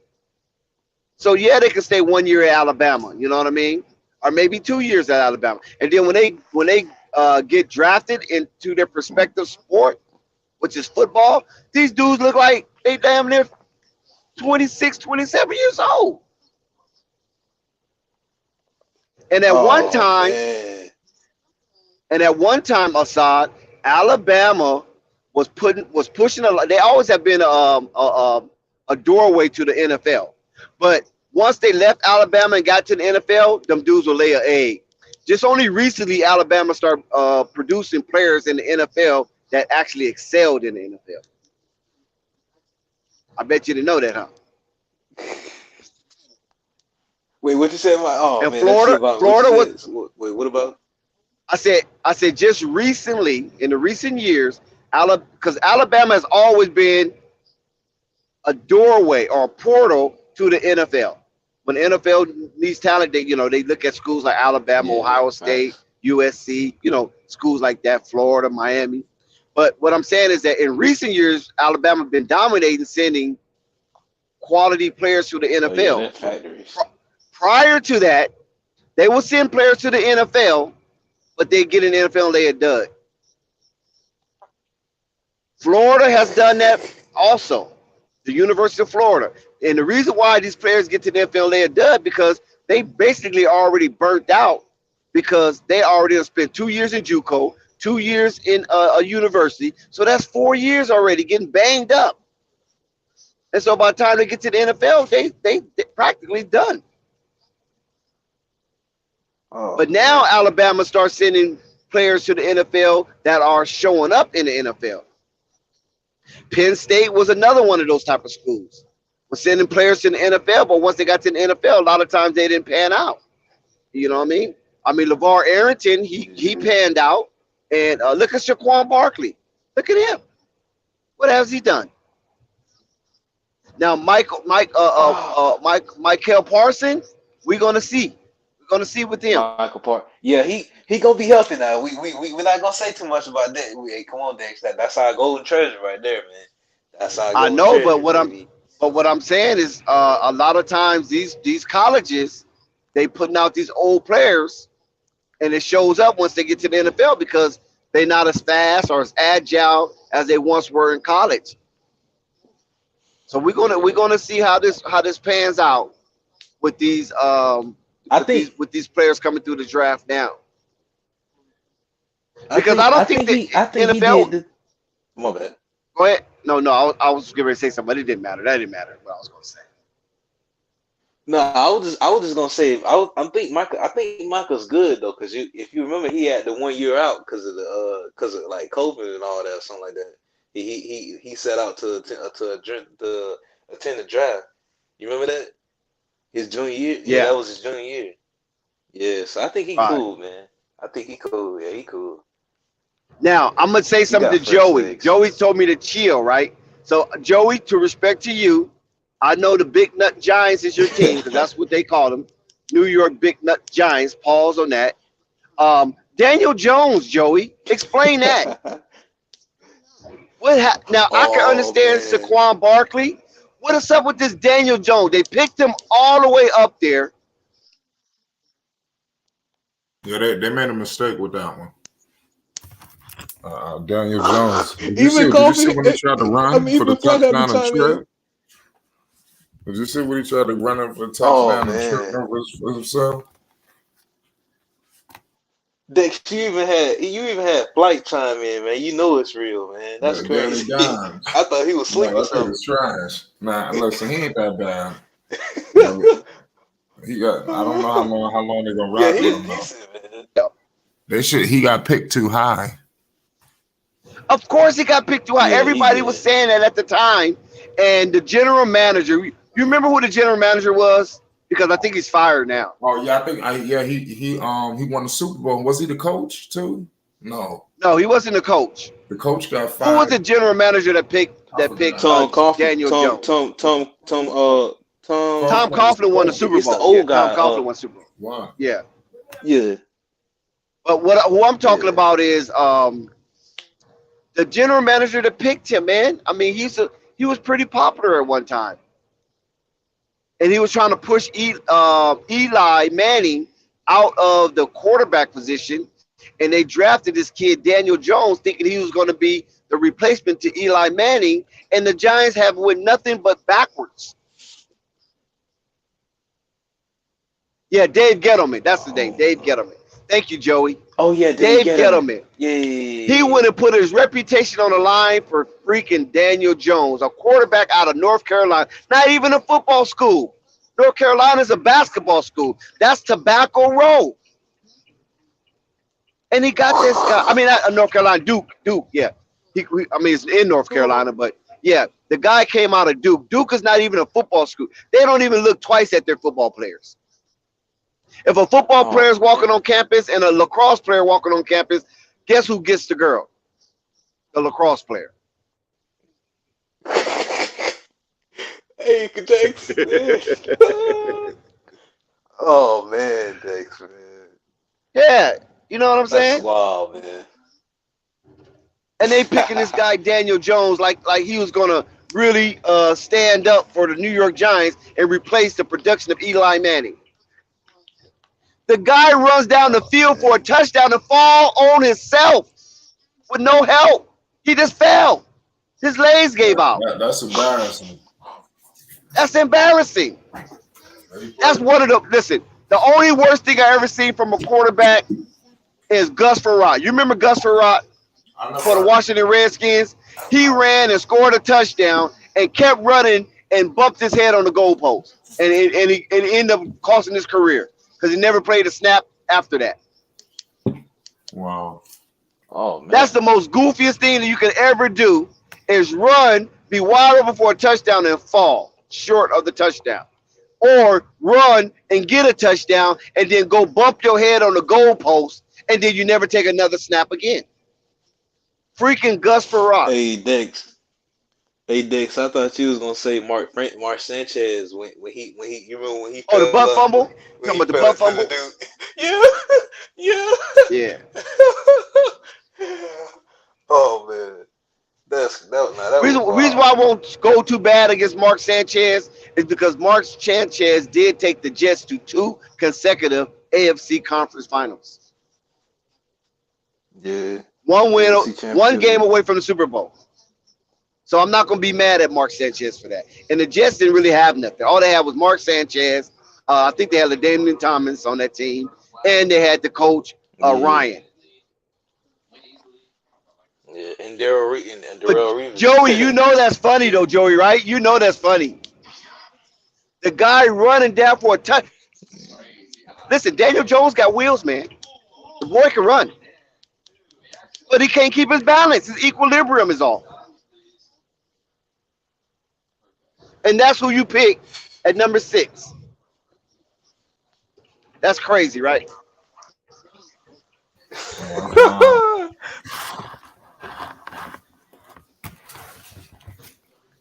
So they can stay 1 year at Alabama, you know what I mean? Or maybe 2 years at Alabama. And then when they get drafted into their prospective sport, which is football, these dudes look like they damn near 26, 27 years old. And at one time, Assad, Alabama was pushing a lot. They always have been a doorway to the NFL. But once they left Alabama and got to the NFL, them dudes will lay an egg. Just only recently, Alabama started producing players in the NFL that actually excelled in the NFL. I bet you didn't know that, huh? Wait, what you said? And Florida was. Wait, what about? I said just recently, in the recent years, because Alabama has always been a doorway or a portal to the NFL. When the NFL needs talent, they look at schools like Alabama, Ohio State, USC, schools like that, Florida, Miami. But what I'm saying is that in recent years, Alabama has been dominating, sending quality players to the NFL. Prior to that, they will send players to the NFL, but they get in the NFL and lay a dud. Florida has done that also, the University of Florida. And the reason why these players get to the NFL and lay a dud because they basically already burnt out because they already spent 2 years in JUCO, 2 years in a university. So that's 4 years already getting banged up. And so by the time they get to the NFL, they practically done. But now Alabama starts sending players to the NFL that are showing up in the NFL. Penn State was another one of those type of schools. Was sending players to the NFL, but once they got to the NFL, a lot of times they didn't pan out. You know what I mean? LeVar Arrington, he panned out. And look at Shaquan Barkley. Look at him. What has he done? Now, Michael Parsons, we're gonna see. We're gonna see with him. Michael Parsons. Yeah, he gonna be healthy now. We're not gonna say too much about that. Come on, Dex. That's our golden treasure right there, man. That's our. I know, but what But what I'm saying is, a lot of times these colleges, they putting out these old players, and it shows up once they get to the NFL because they're not as fast or as agile as they once were in college. So we're gonna see how this pans out with these with these players coming through the draft now. Because I don't think the NFL. My bad. Go ahead. No, I was getting ready to say something, but it didn't matter. That didn't matter what I was going to say. No, I was just gonna say I think Michael's good though, because if you remember he had the 1 year out because of like COVID and all that or something like that. He set out to attend the draft. You remember that? His junior year? Yeah, that was his junior year. Yeah, so I think he cool, man. I think he cool. Yeah, he cool. Now, I'm going to say something to Joey. Legs. Joey told me to chill, right? So, Joey, to respect to you, I know the Big Nut Giants is your team because that's what they call them. New York Big Nut Giants. Pause on that. Daniel Jones, Joey. Explain that. Now, I can understand Saquon Barkley. What is up with this Daniel Jones? They picked him all the way up there. Yeah, they made a mistake with that one. Daniel Jones. Did you see when he tried to run for the touchdown and trip? Did you see when he tried to run up for the touchdown and trip over himself? Dex, you even had Flight chime in, man. You know it's real, man. That's crazy. I thought he was sleeping. That thing was trash. Nah, listen, he ain't that bad. I don't know how long they're gonna rock with him. He got picked too high. Of course, he got picked too high. Everybody was saying that at the time, and the general manager. You remember who the general manager was? Because I think he's fired now. Oh yeah, he won the Super Bowl. Was he the coach too? No, he wasn't the coach. The coach got fired. Who was the general manager that picked Daniel Jones? Tom Coughlin won the Super Bowl. It's the old guy. Tom Coughlin won the Super Bowl. Wow. Yeah. Yeah. But who I'm talking about is the general manager that picked him, man. I mean, he was pretty popular at one time. And he was trying to push Eli Manning out of the quarterback position. And they drafted this kid, Daniel Jones, thinking he was going to be the replacement to Eli Manning. And the Giants have went nothing but backwards. Yeah, Dave Gettleman. That's the name, Dave Gettleman. Thank you, Joey. Oh, yeah, Dave Gettleman. Yeah. He would have put his reputation on the line for freaking Daniel Jones, a quarterback out of North Carolina. Not even a football school. North Carolina is a basketball school. That's Tobacco Road. And he got this guy. I mean, not North Carolina, Duke, yeah. It's in North Carolina, but yeah, the guy came out of Duke. Duke is not even a football school. They don't even look twice at their football players. If a football player is walking on campus and a lacrosse player walking on campus, guess who gets the girl? The lacrosse player. Hey, Dex. Oh, man, Dex, man. Yeah, you know what I'm saying? That's wild, man. And they picking this guy, Daniel Jones, like he was going to really stand up for the New York Giants and replace the production of Eli Manning. The guy runs down the field for a touchdown and fall on himself with no help. He just fell. His legs gave out. That's embarrassing. That's embarrassing. That's one of the – listen, the only worst thing I ever seen from a quarterback is Gus Frerotte. You remember Gus Frerotte for the Washington Redskins? He ran and scored a touchdown and kept running and bumped his head on the goalpost. And he ended up costing his career. Because he never played a snap after that. Wow. Oh, man. That's the most goofiest thing that you can ever do is run, be wide open for a touchdown, and fall short of the touchdown. Or run and get a touchdown and then go bump your head on the goalpost and then you never take another snap again. Freaking Gus Frerotte. Hey Dex, I thought you was gonna say Mark Sanchez when he you remember when he the butt fumble? Talking about the butt fumble? Yeah. Yeah. Oh man. Reason why I won't go too bad against Mark Sanchez is because Mark Sanchez did take the Jets to 2 consecutive AFC conference finals. Yeah. One game away from the Super Bowl. So I'm not going to be mad at Mark Sanchez for that. And the Jets didn't really have nothing. All they had was Mark Sanchez. I think they had LaDainian Thomas on that team. And they had the coach, Ryan. Yeah, and Darrell Reeves. Joey, you know that's funny though, Joey, right? You know that's funny. The guy running down for a touch. Listen, Daniel Jones got wheels, man. The boy can run. But he can't keep his balance. His equilibrium is off. And that's who you pick at number 6. That's crazy, right?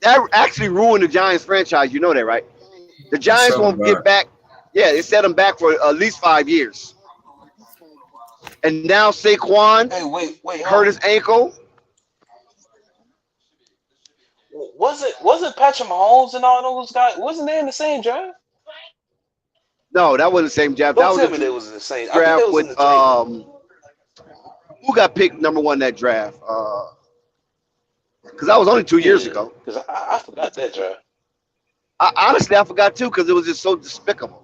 That actually ruined the Giants franchise. You know that, right? The Giants won't get back. Yeah, it set them back for at least 5 years. And now Saquon hurt his ankle. Wasn't Patrick Mahomes and all those guys? Wasn't they in the same draft? No, that wasn't the same draft. Don't That tell was me they was in the same draft I think with who got picked number 1 in that draft? Because that was only 2 years ago. Because I forgot that draft. Honestly, I forgot too because it was just so despicable.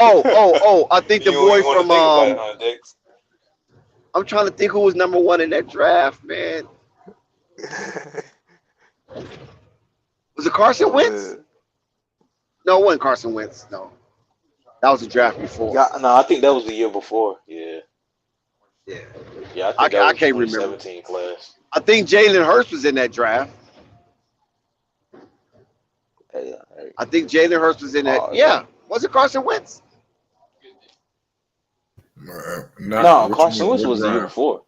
Oh! I think the boy from I'm trying to think who was number 1 in that draft, man. Was it Carson Wentz? No, it wasn't Carson Wentz. No, that was the draft before. Yeah, no, I think that was the year before. Yeah. I can't remember. 17 class. I think Jalen Hurts was in that draft. I think Jalen Hurts was in that. Yeah, was it Carson Wentz? No, Carson Wentz was the year before.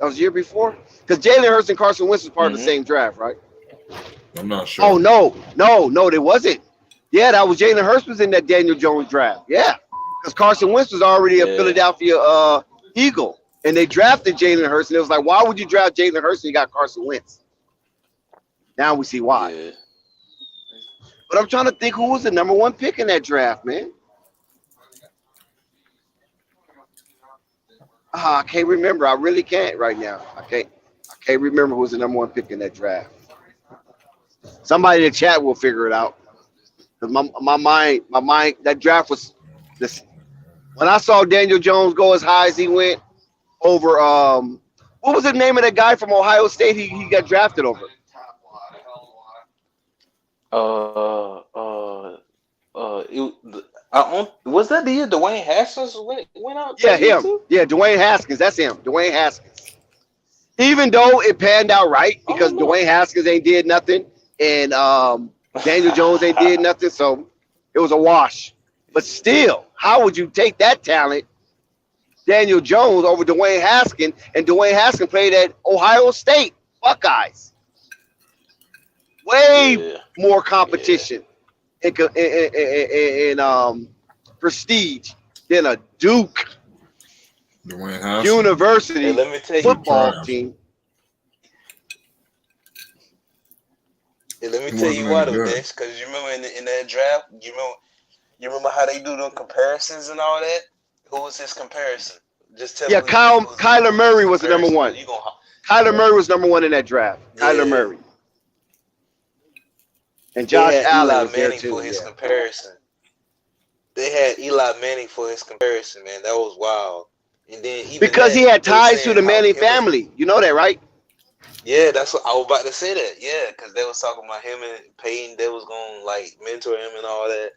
That was the year before? Because Jalen Hurts and Carson Wentz was part of the same draft, right? I'm not sure. Oh, no, they wasn't. Yeah, that was Jalen Hurts was in that Daniel Jones draft. Yeah, because Carson Wentz was already a Philadelphia Eagle. And they drafted Jalen Hurts, and it was like, why would you draft Jalen Hurts and you got Carson Wentz? Now we see why. Yeah. But I'm trying to think who was the number 1 pick in that draft, man. I can't remember. I really can't right now. I can't remember who was the number 1 pick in that draft. Somebody in the chat will figure it out. Because my mind, that draft was this. When I saw Daniel Jones go as high as he went over, what was the name of that guy from Ohio State he got drafted over? Was that the year Dwayne Haskins went out? Yeah, him. Yeah, Dwayne Haskins. That's him. Dwayne Haskins. Even though it panned out right because Dwayne Haskins ain't did nothing and Daniel Jones ain't did nothing, so it was a wash. But still, how would you take that talent, Daniel Jones, over Dwayne Haskins? And Dwayne Haskins played at Ohio State Buckeyes. Way more competition and prestige than a Duke University football team. Hey, let me tell you why though, Dex, because you remember in that draft, you remember how they do the comparisons and all that? Who was his comparison? Just tell me. Kyler Murray was the number 1. Kyler Murray was number 1 in that draft. Kyler Murray. And Josh Allen was there too. For his comparison. They had Eli Manning for his comparison, man. That was wild. And then because he had ties to the Manning family. You know that, right? Yeah, that's what I was about to say that. Yeah, because they was talking about him and Peyton. They was going to like mentor him and all that.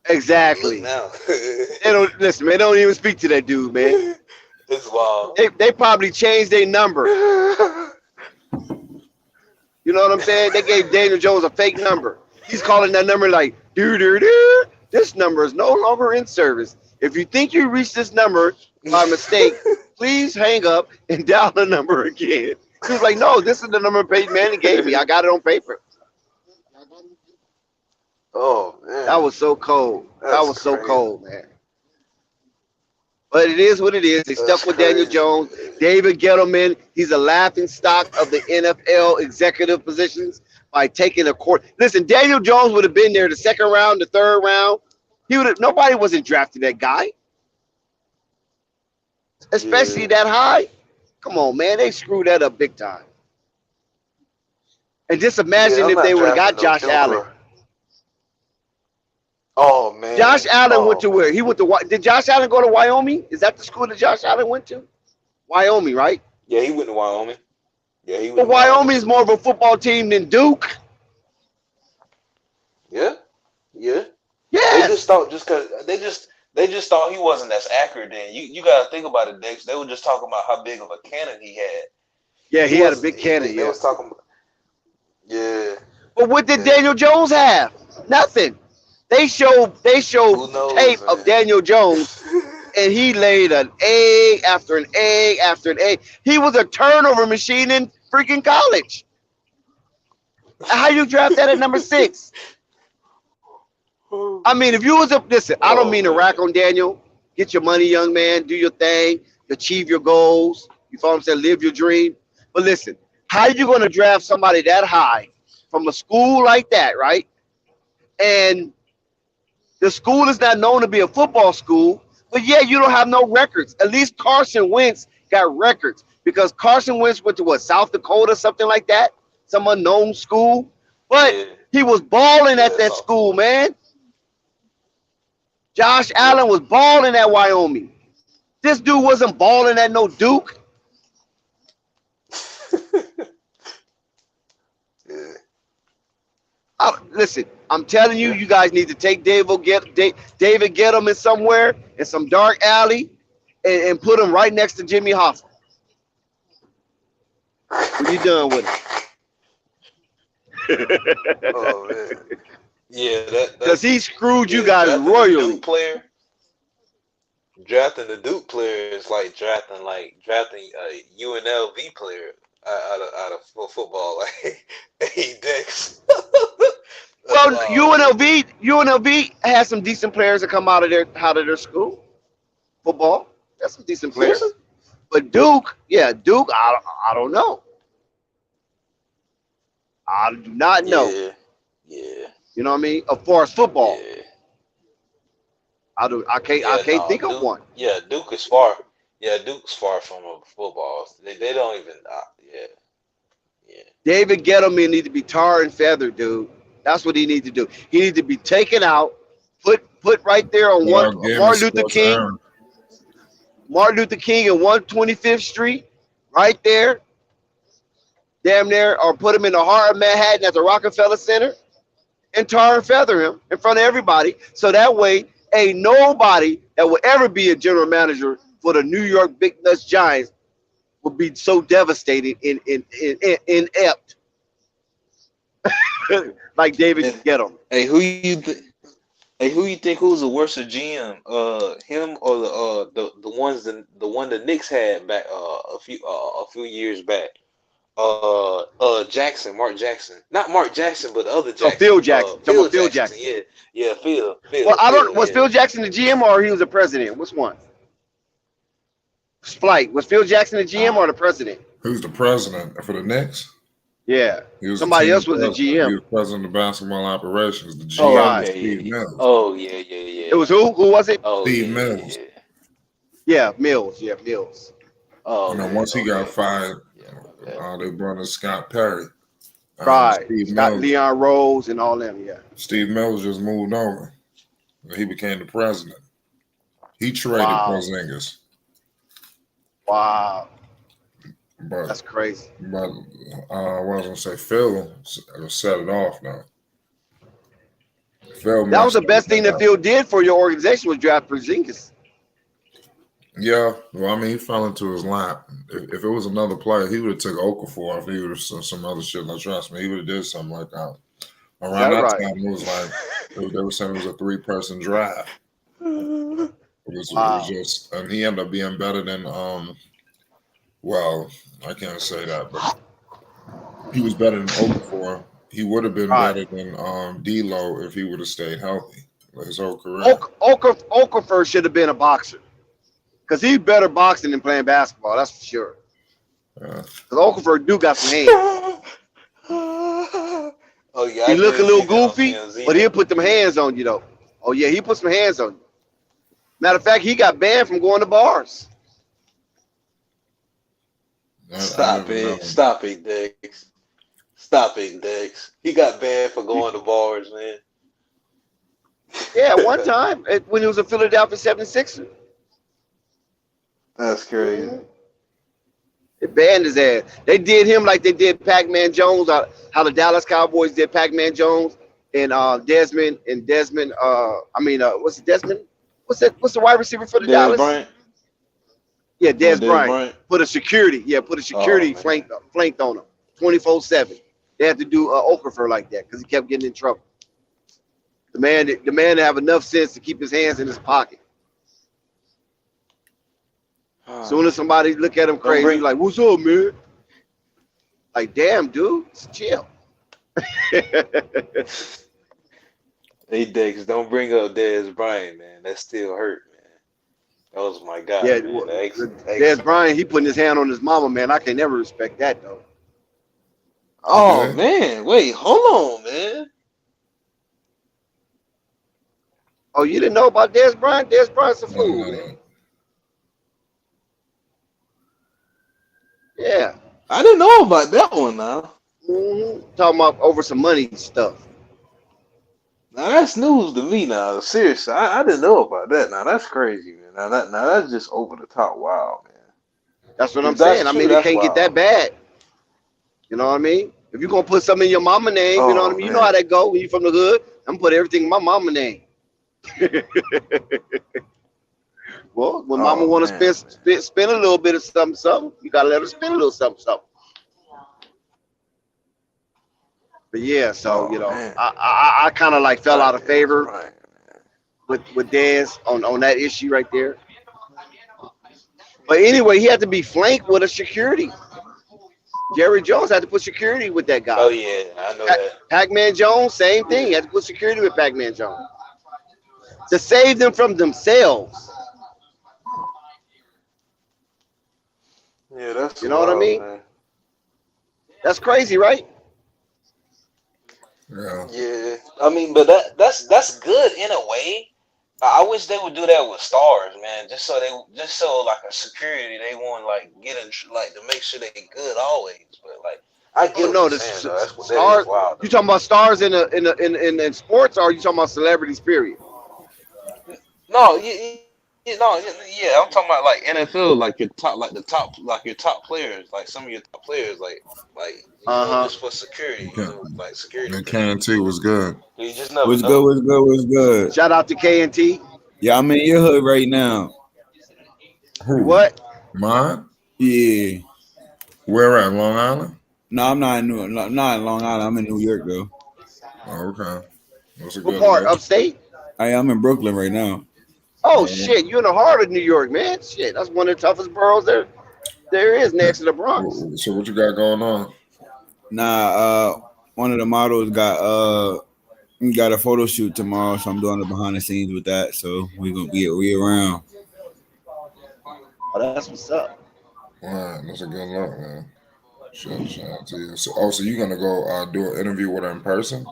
Exactly. Now. They don't listen, man. They don't even speak to that dude, man. It's wild. They probably changed their number. You know what I'm saying? They gave Daniel Jones a fake number. He's calling that number like, this number is no longer in service. If you think you reached this number by mistake, please hang up and dial the number again. He was like, no, this is the number Peyton Manning gave me. I got it on paper. Oh, man. That was so cold. That was so cold, man. But it is what it is. They stuck with Daniel Jones. David Gettleman, he's a laughing stock of the NFL executive positions by taking a court. Listen, Daniel Jones would have been there the second round, the third round. He would have. Nobody wasn't drafting that guy, especially that high. Come on, man. They screwed that up big time. And just imagine if they would have got Josh Allen. Oh man, Josh Allen went to where? He went to. Did Josh Allen go to Wyoming? Is that the school that Josh Allen went to? Wyoming, right? Yeah, he went to Wyoming. Yeah, he went. But Wyoming is more of a football team than Duke. Yeah. Yeah. They just thought they just thought he wasn't as accurate. Then you got to think about it, Dex. They were just talking about how big of a cannon he had. Yeah, he had a big cannon. They was talking about. Yeah. But what did Daniel Jones have? Nothing. They showed tape of Daniel Jones, and he laid an egg after an egg after an egg. He was a turnover machine in freaking college. How you draft that at number 6? I mean, if you was up, listen, I don't mean to rack on Daniel. Get your money, young man. Do your thing. Achieve your goals. You follow what I'm saying? Live your dream. But listen, how you going to draft somebody that high from a school like that, right? And the school is not known to be a football school, but yeah, you don't have no records. At least Carson Wentz got records because Carson Wentz went to what, South Dakota, something like that, some unknown school. But he was balling at that school, man. Josh Allen was balling at Wyoming. This dude wasn't balling at no Duke. Listen, I'm telling you, you guys need to take David Gettleman somewhere in some dark alley and put him right next to Jimmy Hoffa. When you done with him. Oh man. Yeah, because he screwed you guys royally. Drafting the Duke player is like drafting a UNLV player out of football. Like, hey, Dex. Well, UNLV has some decent players that come out of their school. Football, that's some decent players. But Duke, I don't know. I do not know. Yeah. You know what I mean? As far as football, I can't think of one. Yeah, Duke is far. Yeah, Duke's far from a football. They don't even. Yeah. David Gettleman need to be tar and feathered, dude. That's what he needs to do. He needs to be taken out, put right there on Martin Luther King and 125th Street, right there, damn near, or put him in the heart of Manhattan at the Rockefeller Center, and tar and feather him in front of everybody. So that way, ain't nobody that will ever be a general manager for the New York Big Nuts Giants will be so devastated and inept. Like David Gettleman. Hey, who you think who's the worse GM? Him or the one the Knicks had back a few years back. Mark Jackson. Not Mark Jackson, but the other Jackson. Phil Jackson. Phil Jackson. Yeah, Phil. Well, was Phil Jackson the GM or he was the president? Which one? Flight. Was Phil Jackson the GM or the president? Who's the president for the Knicks? Yeah. Somebody else was the GM. He was president of basketball operations. The GM was Steve Mills. Oh, yeah. It was who? Who was it? Steve Mills. Yeah, Mills. Yeah, Mills. Oh. And then once he got fired, they brought in Scott Perry. Right. Leon Rose and all them, yeah. Steve Mills just moved over. He became the president. He traded Porzingis. Wow. But, that's crazy. But I was going to say Phil set it off now. That was the best thing that Phil did for your organization was draft Porzingis. Yeah, well, I mean, he fell into his lap. If it was another player, he would have took Okafor. If he would have some other shit, like, trust me, he would have did something like that. Around that time, it was like they were saying it was a 3-person draft. It was just, and he ended up being better than well, I can't say that, but he was better than Okafor. He would have been better than D'Lo if he would have stayed healthy his whole career. Okafor should have been a boxer. Because he's better boxing than playing basketball. That's for sure. Because Okafor do got some hands. Oh yeah, He look a little goofy, but he'll put them hands on you though. Oh yeah, he put some hands on you. Matter of fact, he got banned from going to bars. Stop it, Dex. Stop it, Dex. He got banned for going to bars, man. Yeah, one time when he was a Philadelphia 76er. That's crazy. They banned his ass. They did him like they did Pac-Man Jones, how the Dallas Cowboys did Pac-Man Jones and Desmond. What's it, Desmond? What's the wide receiver for the Dallas? Bryant. Yeah, Des Bryant. Put a security flanked on him 24/7. They had to do Okafor like that because he kept getting in trouble. The man have enough sense to keep his hands in his pocket. As soon as somebody look at him crazy, like, what's up, man? Like, damn, dude, just chill. Hey, Dex, don't bring up Des Bryant, man. That still hurt, man. That was my guy. Yeah, man. Des Bryant, he putting his hand on his mama, man. I can never respect that, though. Oh, man. Wait, hold on, man. Oh, you didn't know about Des Bryant? Des Bryant's a fool, man. Yeah. I didn't know about that one now. Talking about over some money stuff. Now that's news to me now. Seriously, I didn't know about that. Now that's crazy, man. Now that's just over the top wild, man. That's what I'm saying. I mean, it can't get that bad. You know what I mean? If you're gonna put something in your mama name, you know what I mean? Man. You know how that go when you from the hood. I'm gonna put everything in my mama name. Well, when mama want to spend a little bit of something, you gotta let her spend a little something. But yeah, so I kind of like fell out of favor with Dez on that issue right there. But anyway, he had to be flanked with a security. Jerry Jones had to put security with that guy. Oh yeah, I know that. Pac-Man Jones, same thing. He had to put security with Pac-Man Jones to save them from themselves. Yeah, that's what I mean. Man. That's crazy, right? Yeah. I mean, but that's good in a way. I wish they would do that with stars, man. Just so like a security, they want like get in like to make sure they good always. But like I get what you're saying, though. That's what that is wild. You talking about stars in sports, or are you talking about celebrities? Period. No, I'm talking about like NFL, like your top players, like some of your top players, like just for security, like security. And K&T was good. You just never What's know. What's good? Shout out to K&T. Yeah, I'm in your hood right now. Who? What? Mine? Yeah. Where at? Long Island? No, I'm not in Long Island. I'm in New York though. Oh, okay. That's a What good part? look. Upstate? I'm in Brooklyn right now. Oh shit! You in the heart of New York, man. Shit, that's one of the toughest boroughs there is next to the Bronx. So what you got going on? Nah, one of the models got a photo shoot tomorrow, so I'm doing the behind the scenes with that. So we around. Oh, that's what's up. Wow, that's a good look, man. Shout out to you. So you gonna go do an interview with her in person?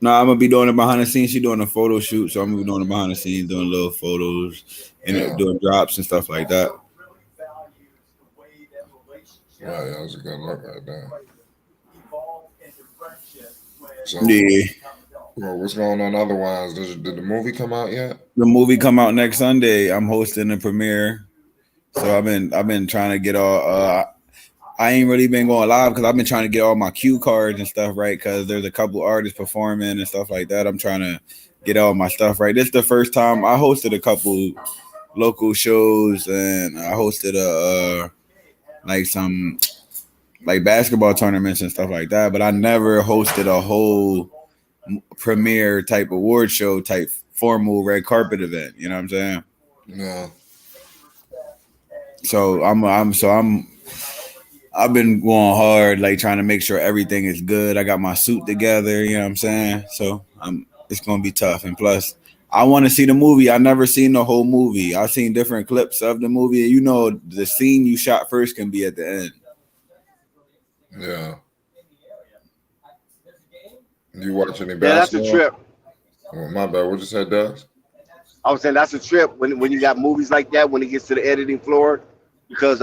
No, I'm gonna be doing it behind the scenes. She's doing a photo shoot, so I'm gonna be doing it behind the scenes, doing little photos and doing drops and stuff like that. Wow, that was a good look right there. So, yeah. Well, what's going on otherwise? Did the movie come out yet? The movie come out next Sunday. I'm hosting the premiere, so I've been trying to get all. I ain't really been going live because I've been trying to get all my cue cards and stuff right, because there's a couple artists performing and stuff like that. I'm trying to get all my stuff right. This is the first time I hosted a couple local shows, and I hosted some basketball tournaments and stuff like that, but I never hosted a whole premiere type award show type formal red carpet event. You know what I'm saying? Yeah. So I've been going hard, like trying to make sure everything is good. I got my suit together, you know what I'm saying? So it's gonna be tough. And plus, I want to see the movie. I never seen the whole movie. I seen different clips of the movie. You know, the scene you shot first can be at the end. Yeah. You watch any basketball? Yeah, that's a trip. Oh, my bad. What you said, Daz? I was saying that's a trip when you got movies like that when it gets to the editing floor, because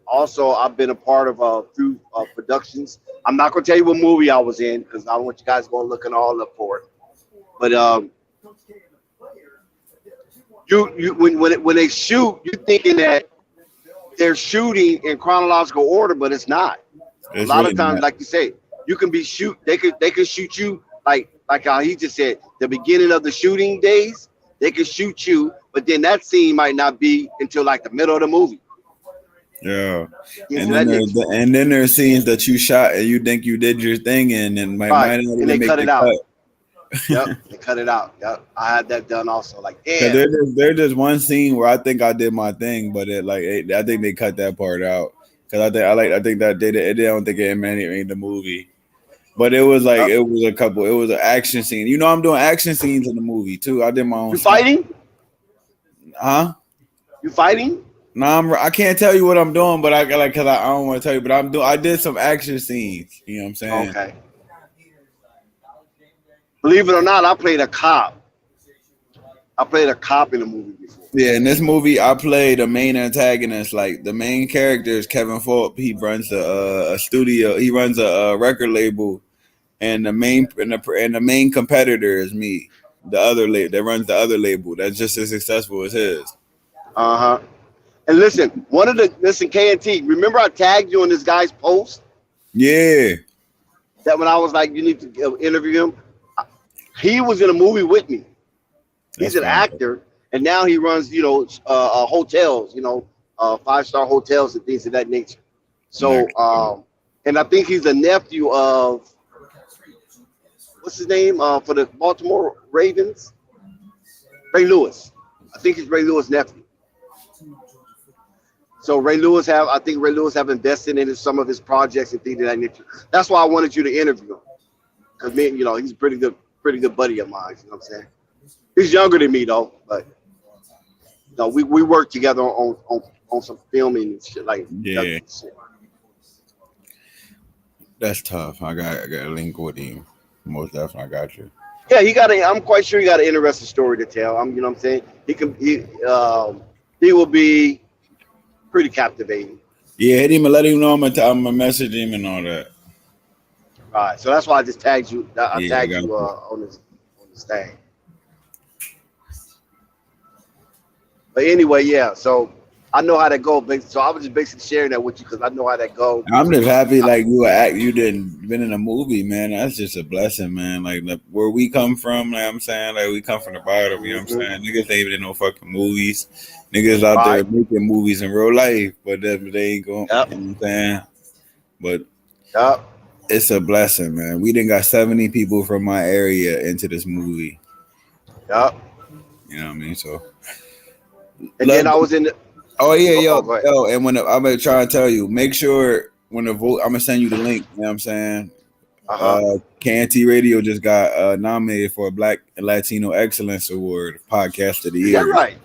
also I've been a part of a few productions. I'm not gonna tell you what movie I was in because I don't want you guys going looking all up for it. But when they shoot, you're thinking that they're shooting in chronological order, but it's not. It's a lot really of times, not. like you say, you can be shoot. They could shoot you like how he just said. The beginning of the shooting days, they could shoot you, but then that scene might not be until like the middle of the movie. Yeah, Yes, and then there's scenes that you shot and you think you did your thing and might not even and they make cut the it out. cut. Yep, they cut it out. Yep, I had that done also. Like, Yeah, there's just one scene where I think I did my thing, but I think they cut that part out because I think that they don't think it made the movie. But it was like it was an action scene. You know, I'm doing action scenes in the movie too. I did my own. You fighting? Huh? You fighting? No, I can't tell you what I'm doing, but I don't want to tell you. But I did some action scenes. You know what I'm saying? Okay. Believe it or not, I played a cop. I played a cop in a movie before. Yeah, in this movie, I played a main antagonist. Like the main character is Kevin Fulp. He runs a studio. He runs a record label, and the main competitor is me. The other label that runs the other label that's just as successful as his. And listen, KNT. Remember I tagged you on this guy's post? Yeah. That when I was like, you need to interview him. He was in a movie with me. He's an actor, and now he runs, hotels, 5-star hotels and things of that nature. So, and I think he's a nephew of what's his name for the Baltimore Ravens, Ray Lewis. I think he's Ray Lewis' nephew. So I think Ray Lewis have invested in some of his projects and things of that nature. That's why I wanted you to interview him, because he's a pretty good buddy of mine. You know what I'm saying? He's younger than me though, but we work together on some filming and shit like yeah. That's tough. I got a link with him. Most definitely, I got you. Yeah, I'm quite sure he got an interesting story to tell. You know what I'm saying? He will be pretty captivating. Yeah, hit him and let him know I'm gonna message him and all that. Right. So that's why I just tagged you. I tagged you on this thing. But anyway, yeah. So I know how that go. So I was just basically sharing that with you because I know how that go. I'm just happy like you didn't been in a movie, man. That's just a blessing, man. Like where we come from, like I'm saying, like we come from the bottom. You know what I'm saying? Niggas ain't even in no fucking movies. Niggas out there making movies in real life, but they ain't going. You know what I'm saying? But it's a blessing, man. We done got 70 people from my area into this movie. Yep. You know what I mean? So. And then I was in the. Oh yeah, yo, and when I'm gonna try to tell you, make sure when the vote, I'm gonna send you the link. You know what I'm saying? KNT Radio just got nominated for a Black and Latino Excellence Award, Podcast of the Year. Is that right?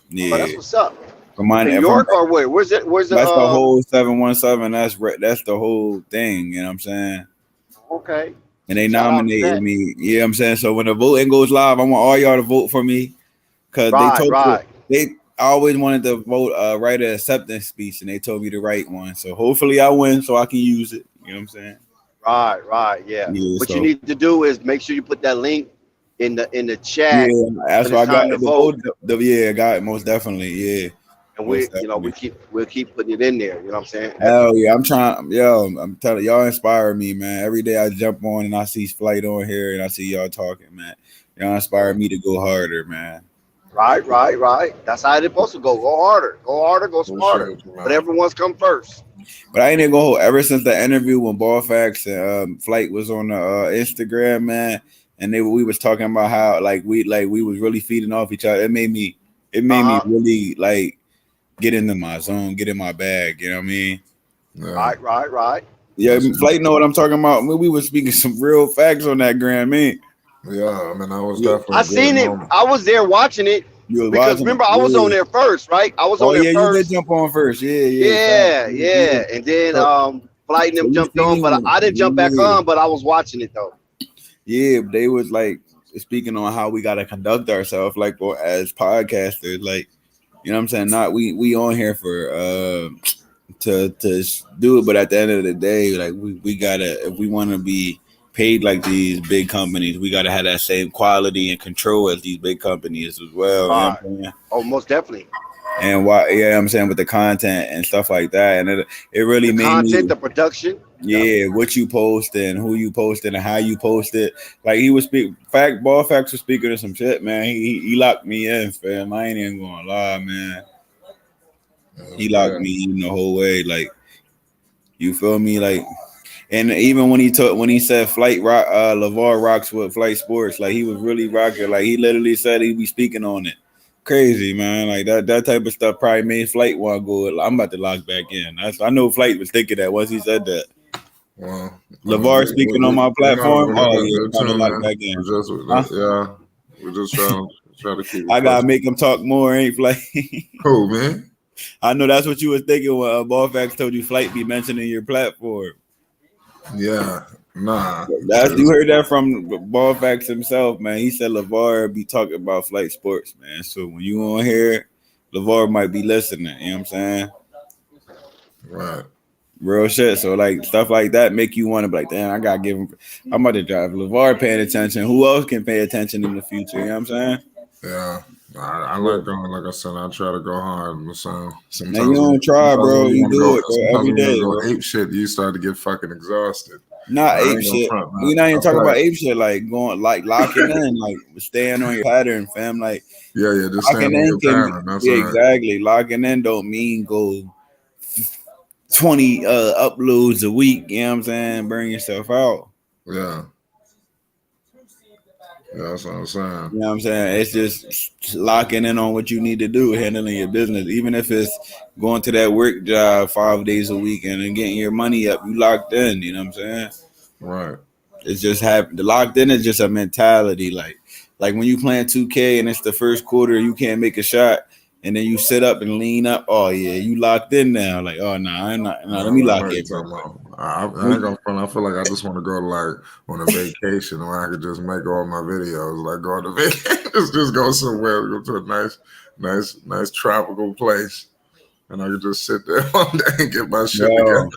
Yeah, that's what's up. From New York or where? Where's it? Where's the? That's the whole 717. That's the whole thing. You know what I'm saying? Okay. And they nominated me. Yeah, I'm saying. So when the voting goes live, I want all y'all to vote for me because they told me I always wanted to vote, write an acceptance speech, and they told me to write one. So hopefully I win, so I can use it. You know what I'm saying? Right, yeah. What you need to do is make sure you put that link in the chat. Yeah, that's what I got to vote. I got it most definitely. Yeah, and we'll keep putting it in there. You know what I'm saying? Hell yeah, I'm trying. I'm telling y'all, inspire me, man. Every day I jump on and I see Flight on here and I see y'all talking, man. Y'all inspire me to go harder, man. Right. That's how it's supposed to go. Go harder, go smarter. But everyone's come first. But I ain't even go ever since the interview when Ball Facts and Flight was on the Instagram, man, and we was talking about how we was really feeding off each other. It made me really like get into my zone, get in my bag. You know what I mean? Right. Yeah, Flight know what I'm talking about. I mean, we were speaking some real facts on that gram, man. Yeah, I mean, I was definitely. I seen it. I was there watching it because remember I was on there first, right? I was on there first. You did jump on first. Yeah. And then Flight and them jumped on, but I didn't jump back on. But I was watching it though. Yeah, they was like speaking on how we gotta conduct ourselves, like as podcasters, like you know what I'm saying. Not we on here for to do it, but at the end of the day, like we gotta, if we want to be paid like these big companies, we gotta have that same quality and control as these big companies as well. You know what I'm saying? Oh, most definitely. And why? Yeah, I'm saying with the content and stuff like that, and it really made content, the production. Yeah, what you post and who you posted and how you post it. Like he was Ball Facts was speaking to some shit, man. He locked me in, fam. I ain't even gonna lie, man. He locked me in the whole way, like you feel me, like. And even when he said Flight Rock, LeVar rocks with Flight Sports, like he was really rocking. Like he literally said he'd be speaking on it. Crazy, man. Like that type of stuff probably made Flight want to go. I'm about to log back in. I know Flight was thinking that once he said that. Well, LeVar speaking on my platform. We're trying to log back in. We're just trying to keep. I gotta make him talk more, ain't Flight? Cool, man. I know that's what you was thinking when Ball Facts told you Flight be mentioning your platform. Yeah, nah. You heard that from Ball Facts himself, man. He said LeVar be talking about Flight Sports, man. So when you on here, LeVar might be listening. You know what I'm saying? Right. Real shit. So like stuff like that make you want to be like, damn, I gotta give him. I'm about to drive LeVar paying attention. Who else can pay attention in the future? You know what I'm saying? Yeah. I like going, like I said, I try to go hard. So sometimes you don't try, bro. You do it, bro, every day. Go ape shit, you start to get fucking exhausted. Not ape shit. We're not even talking about ape shit, like going, like locking in, like staying on your pattern, fam. Like just staying on your pattern. That's right. Exactly. Locking in don't mean go 20 uploads a week. You know what I'm saying? Burn yourself out. Yeah. Yeah, that's what I'm saying. You know what I'm saying? It's just locking in on what you need to do, handling your business. Even if it's going to that work job 5 days a week and then getting your money up, you locked in. You know what I'm saying? Right. It's just the locked in is just a mentality. Like when you playing 2K and it's the first quarter, you can't make a shot, and then you sit up and lean up. Oh yeah, you locked in now. Like, oh no, I'm not. No, let me lock in. I ain't gonna front. I feel like I just want to go like on a vacation where I could just make all my videos, like go on a vacation, just go somewhere, go to a nice tropical place, and I could just sit there one day and get my shit together.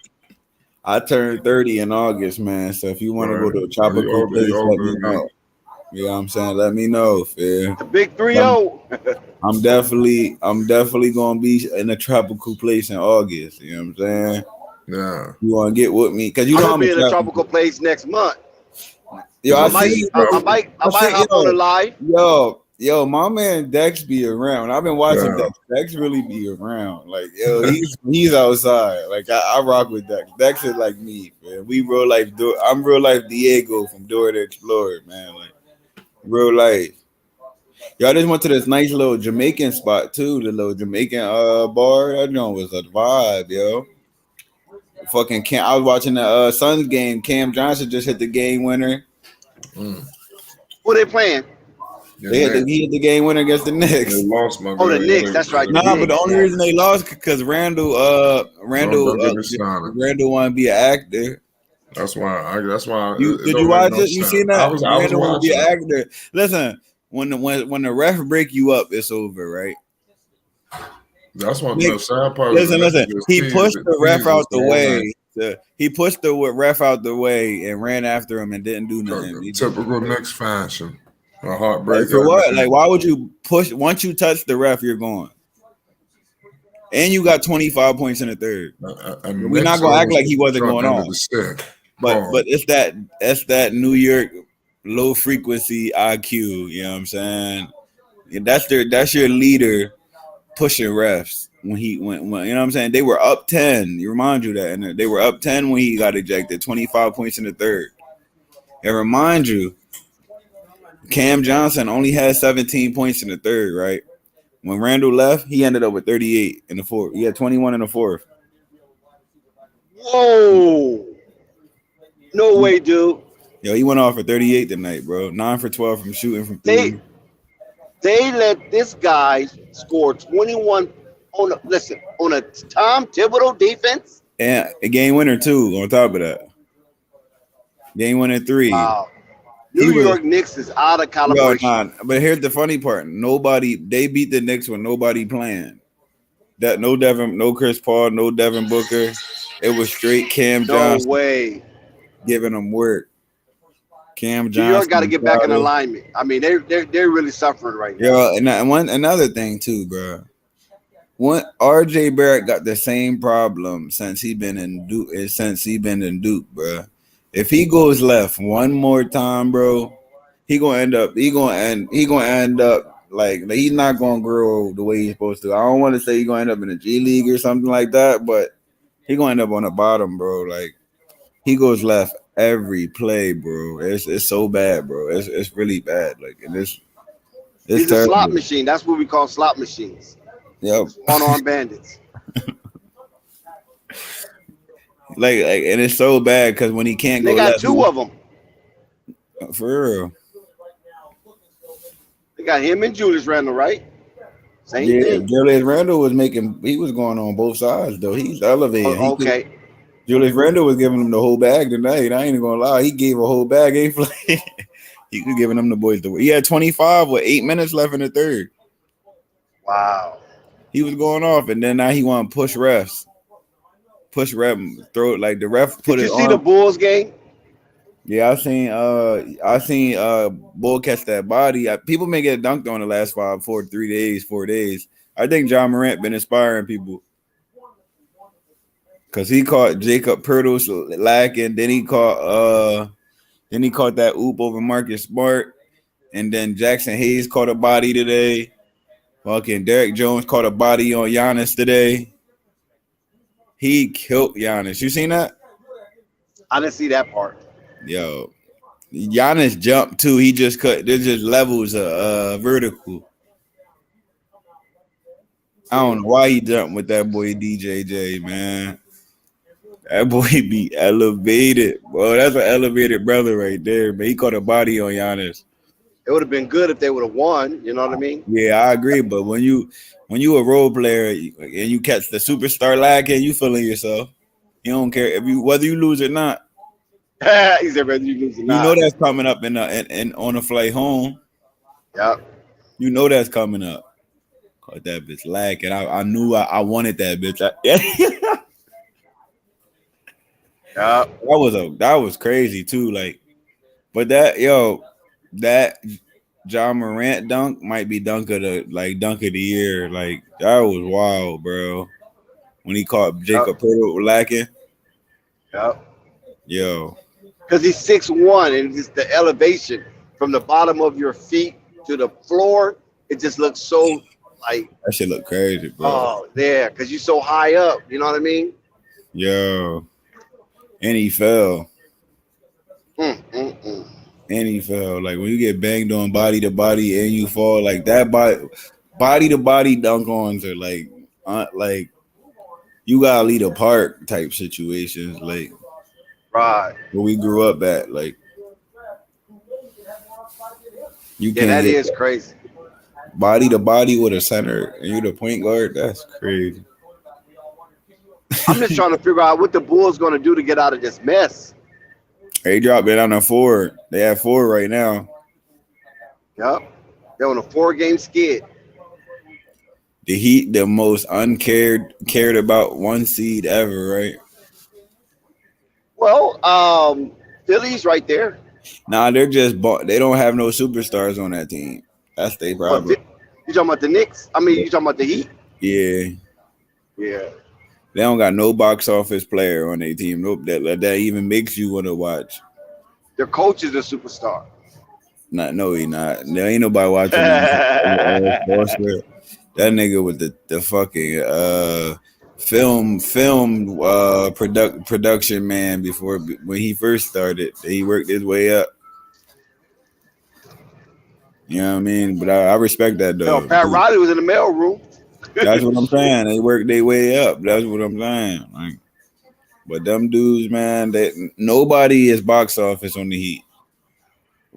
I turned 30 in August, man. So if you want to go to a tropical place, let me know. You know what I'm saying? Let me know, fam. The big 3-0. I'm definitely gonna be in a tropical place in August. You know what I'm saying? Yeah. You wanna get with me? Cause you I'm know gonna be in a tropical place next month. Yo, I might hop on the live. Yo, my man Dex be around. I've been watching Dex. Dex really be around. Like, yo, he's outside. Like, I rock with Dex. Dex is like me, man. We real life. I'm real life Diego from Dora the Explorer, man. Like, real life. Y'all just went to this nice little Jamaican spot too. The little Jamaican bar. That joint was a vibe, yo. Fucking I was watching the Suns game. Cam Johnson just hit the game winner. Who they playing? He hit the game winner against the Knicks. They lost, my the Knicks. That's right. Nah, but the only reason they lost because Randall want to be an actor. That's why. Did you watch it? You seen that? Randall want to be an actor. Listen, when the ref break you up, it's over, right? That's one of the sad part. Listen. He pushed the ref out the way. He pushed the ref out the way and ran after him and didn't do nothing. Typical Knicks fashion. A heartbreak. Like for what? Like, why would you push? Once you touch the ref, you're gone. And you got 25 points in the third. We're not gonna act like he wasn't going on. But it's that New York low frequency IQ. You know what I'm saying? That's your leader pushing refs when you know what I'm saying. They were up 10. You remind you that, and they were up 10 when he got ejected. 25 points in the third. And remind you, Cam Johnson only had 17 points in the third, right? When Randall left, he ended up with 38 in the fourth. He had 21 in the fourth. Whoa. No way, dude. Yo, he went off for 38 tonight, bro. 9 for 12 from shooting from three. They let this guy score 21 on a Tom Thibodeau defense. And a game winner too. On top of that, game winner 3. Wow. New York Knicks is out of calibration. But here's the funny part: they beat the Knicks with nobody playing. That no Chris Paul, no Devin Booker. It was straight Cam Johnson. No way. Giving them work. Cam Johnson. New York got to get back in alignment. I mean, they're really suffering right now. Yeah, and another thing too, bro. RJ Barrett got the same problem since he been in Duke, bro. If he goes left one more time, bro, he gonna end up like he's not gonna grow the way he's supposed to. I don't want to say he's gonna end up in the G League or something like that, but he gonna end up on the bottom, bro. Like he goes left every play, bro. It's so bad, bro. It's really bad. Like it's he's terrible. a slot machine. That's what we call slot machines. Yep. One-arm bandits. like and it's so bad because when he can't go left, they got 2 of them. For real. They got him and Julius Randle, right? Same thing. Julius Randle was going on both sides though. He's elevated. Okay. Julius Randle was giving him the whole bag tonight. I ain't even gonna lie. He gave a whole bag. He was giving them the boys the. He had 25 with 8 minutes left in the third. Wow. He was going off, and then now he want to push refs. Push ref, throw it like the ref put it on. Did you see the Bulls game? Yeah, I seen Bull catch that body. People may get dunked on the last 4 days. I think John Morant been inspiring people. Cause he caught Jacob Pirtles lacking, then he caught that oop over Marcus Smart, and then Jackson Hayes caught a body today. Fucking Derek Jones caught a body on Giannis today. He killed Giannis. You seen that? I didn't see that part. Yo, Giannis jumped too. He just cut. There's just levels of vertical. I don't know why he jumped with that boy DJJ, man. That boy be elevated, bro. That's an elevated brother right there, man. He caught a body on Giannis. It would have been good if they would have won. You know what I mean? Yeah, I agree. But when you a role player and you catch the superstar lacking, you feeling yourself. You don't care whether you lose or not. He said whether you lose or not. You know that's coming up in on the flight home. Yep. You know that's coming up. Caught that bitch lacking. I knew I wanted that bitch. That was crazy too. Like, but that John Morant dunk might be dunk of the year. Like that was wild, bro. When he caught Jacob Pirtle lacking. Yep. Yo. Because he's 6'1", and just the elevation from the bottom of your feet to the floor, it just looks so like that shit look crazy, bro. Oh, yeah, because you're so high up. You know what I mean? Yo. And he fell. And he fell. Like when you get banged on body to body and you fall, like that body to body dunk ons are like you gotta lead a park type situations, like right where we grew up at. Like you can't that is crazy. Body to body with a center and you're the point guard. That's crazy. I'm just trying to figure out what the Bulls going to do to get out of this mess. They dropped it on a 4. They have 4 right now. Yep. They're on a 4-game skid. The Heat, the most cared about 1 seed ever, right? Well, Philly's right there. Nah, they're just they don't have no superstars on that team. That's their problem. You talking about the Knicks? I mean, you talking about the Heat? Yeah. Yeah. They don't got no box office player on their team. Nope, that even makes you want to watch. Their coach is a superstar. No, he not. There ain't nobody watching that nigga with the fucking production man before when he first started. He worked his way up. You know what I mean? But I respect that though. Pat Riley was in the mail room. That's what I'm saying. They work their way up. That's what I'm saying. Like, but them dudes, man, nobody is box office on the Heat.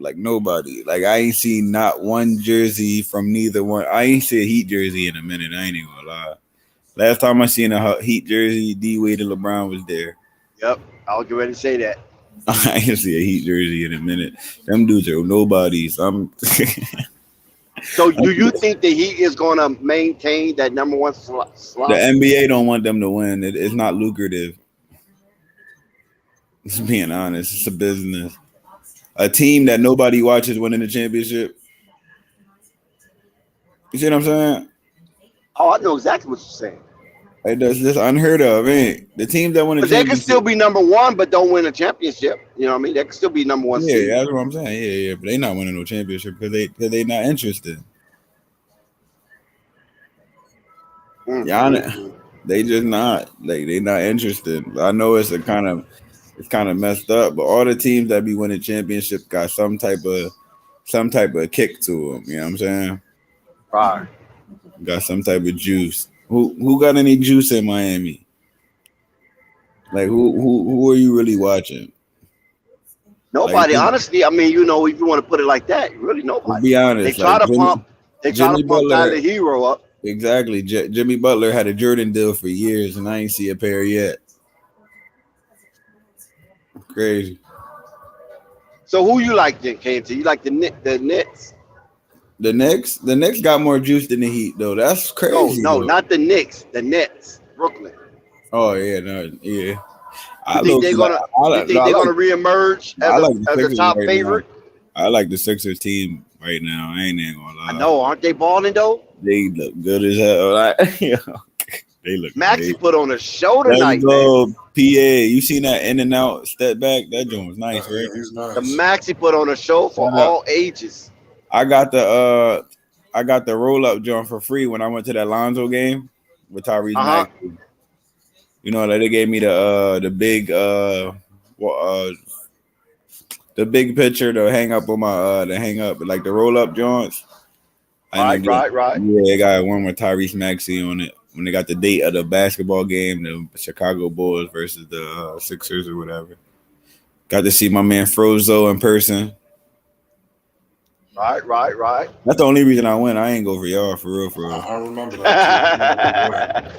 Like nobody. Like I ain't seen not one jersey from neither one. I ain't seen a Heat jersey in a minute. I ain't even gonna lie. Last time I seen a Heat jersey, D Wade and LeBron was there. Yep, I was getting ready to say that. I ain't see a Heat jersey in a minute. Them dudes are nobodies. So, do you think the Heat is going to maintain that number one slot? The NBA don't want them to win. It's not lucrative. Just being honest, it's a business. A team that nobody watches winning the championship. You see what I'm saying? Oh, I know exactly what you're saying. Like that's unheard of, man. The teams that win a championship, they can still be number one, but don't win a championship. You know what I mean? They can still be number one. Yeah, seed. that's what I'm saying. Yeah, but they not winning no championship because they not interested. Giannis, they just not like they not interested. I know it's kind of messed up, but all the teams that be winning championships got some type of kick to them. You know what I'm saying? Right. Got some type of juice. Who got any juice in Miami? Like who are you really watching? Nobody, honestly. I mean, if you want to put it like that, really nobody. To be honest, they try to pump Tyler Hero up. Exactly. Jimmy Butler had a Jordan deal for years, and I ain't see a pair yet. Crazy. So who you like then, KT? You like the Nets? The Knicks got more juice than the Heat, though. That's crazy. No, not the Knicks. The Nets, Brooklyn. Oh yeah, yeah. You think they're gonna reemerge as a top favorite? I like the Sixers team right now. I ain't even gonna lie. I know, aren't they balling though? They look good as hell. They look. Maxey put on a show tonight. Let's go, PA. You seen that in and out step back? That joint was nice, right? The Maxey put on a show for all ages. I got the roll up joint for free when I went to that Lonzo game with Tyrese Maxey. You know, like they gave me the big picture to hang up on my like the roll up joints. Right. Yeah, I got one with Tyrese Maxey on it when they got the date of the basketball game, the Chicago Bulls versus the Sixers or whatever. Got to see my man Frozo in person. Right. That's the only reason I went. I ain't go for y'all for real. I remember that.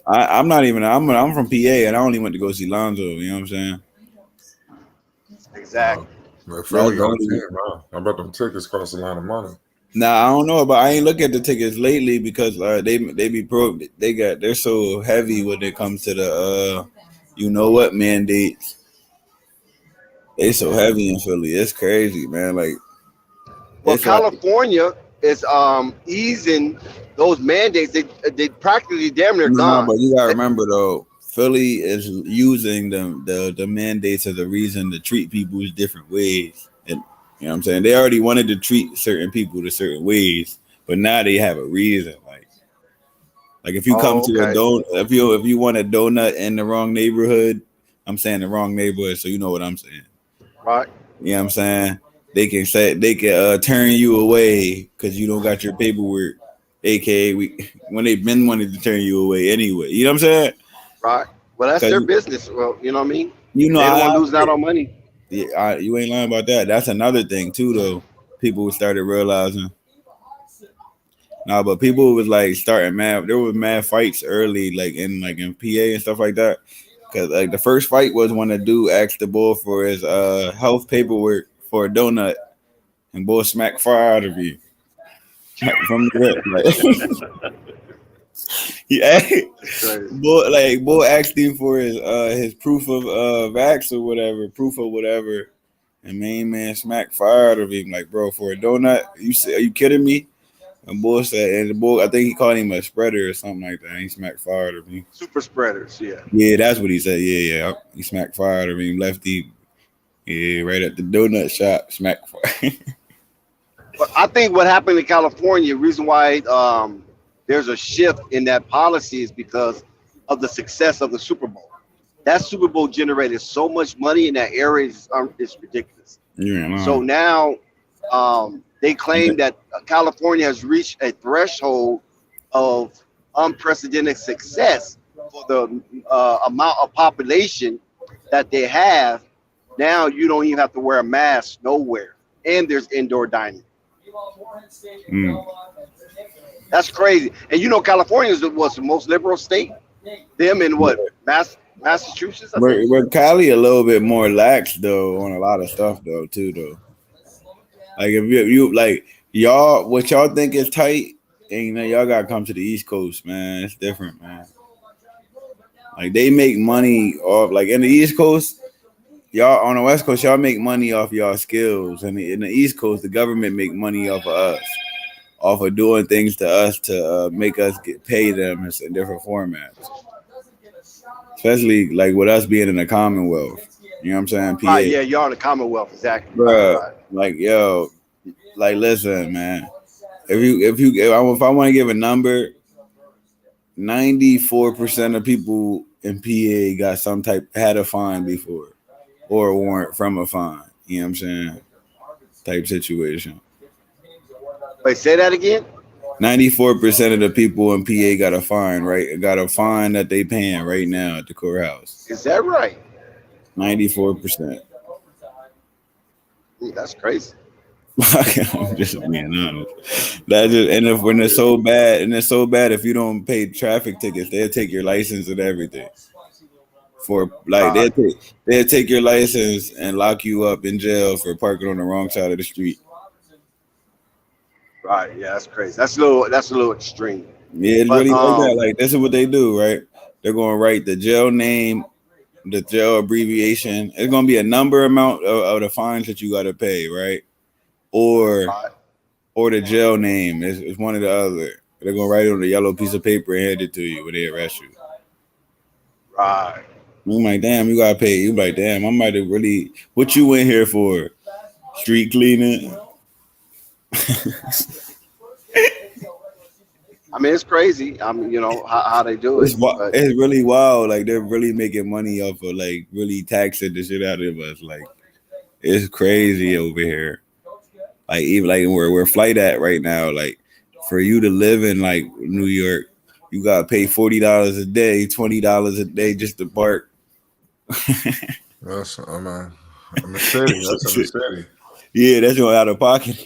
I'm from PA and I only went to go see Lonzo. You know what I'm saying? Exactly. I bet them tickets cost a lot of money. Nah, I don't know, but I ain't look at the tickets lately because they're so heavy when it comes to the mandates. They so heavy in Philly. It's crazy, man. Like, well, California is easing those mandates. They practically damn near gone. But you gotta remember though, Philly is using the mandates as a reason to treat people different ways. And you know what I'm saying? They already wanted to treat certain people to certain ways, but now they have a reason. Like if you come to a donut, if you want a donut in the wrong neighborhood, I'm saying the wrong neighborhood, so you know what I'm saying. Right. You know what I'm saying? They can turn you away because you don't got your paperwork, aka when they've been wanting to turn you away anyway. You know what I'm saying? Right. Well, that's their business. Well, you know what I mean? You know, they don't want to lose out on money. Yeah, you ain't lying about that. That's another thing too, though. People started realizing. No, but people was like starting mad. There was mad fights early, like in PA and stuff like that. Because like the first fight was when a dude asked the boy for his health paperwork for a donut, and boy smacked fire out of you. From the rip, boy asked him for his proof of vax or whatever, and main man smacked fire out of him. Like, bro, for a donut, are you kidding me? And boy said, and the boy, I think he called him a spreader or something like that. He smacked fire out of him. Super spreaders, yeah. Yeah, that's what he said. Yeah. He smacked fire out of him. Lefty, yeah, right at the donut shop, smacked fire. But I think what happened in California, the reason why there's a shift in that policy is because of the success of the Super Bowl. That Super Bowl generated so much money in that area, it's ridiculous. Yeah, so now they claim that California has reached a threshold of unprecedented success for the amount of population that they have. Now you don't even have to wear a mask nowhere. and there's indoor dining. Mm. That's crazy. And you know, California was the most liberal state. Them in what? Massachusetts? But Cali a little bit more lax though on a lot of stuff though too though. Like if you like y'all, what y'all think is tight, and you know y'all gotta come to the East Coast, man. It's different, man. Like they make money off, like in the East Coast, y'all on the West Coast, y'all make money off y'all skills, and in the East Coast, the government make money off of us, off of doing things to us to make us pay them in different formats. Especially like with us being in the Commonwealth, you know what I'm saying? PA. Yeah, y'all in the Commonwealth, exactly. Bruh, Right. like yo, like listen, man. If I want to give a number, 94% of people in PA got had a fine before, or a warrant from a fine. You know what I'm saying? Type situation. Wait, say that again. 94% of the people in PA got a fine, right? Got a fine that they paying right now at the courthouse. Is that right? 94%. That's crazy. I'm just being honest. When it's so bad, if you don't pay traffic tickets, they'll take your license and everything. For like they'll take your license and lock you up in jail for parking on the wrong side of the street. Right, yeah, that's crazy. That's a little extreme. Yeah, it's really like that. Like this is what they do, right? They're gonna write the jail name, the jail abbreviation. It's gonna be a number amount of the fines that you gotta pay, right? Or the jail name. It's one or the other. They're gonna write it on a yellow piece of paper and hand it to you when they arrest you. Right. I'm like, damn, you gotta pay. You like, damn, I might have really. What you in here for? Street cleaning. I mean, it's crazy. I mean, you know how they do it. It's really wild. Like they're really making money off of like really taxing the shit out of us. Like it's crazy over here. Like even like where we're flight at right now. Like for you to live in like New York, you gotta pay $40 a day, $20 a day just to park. That's in the city. That's in the city. Yeah, that's your out of pocket.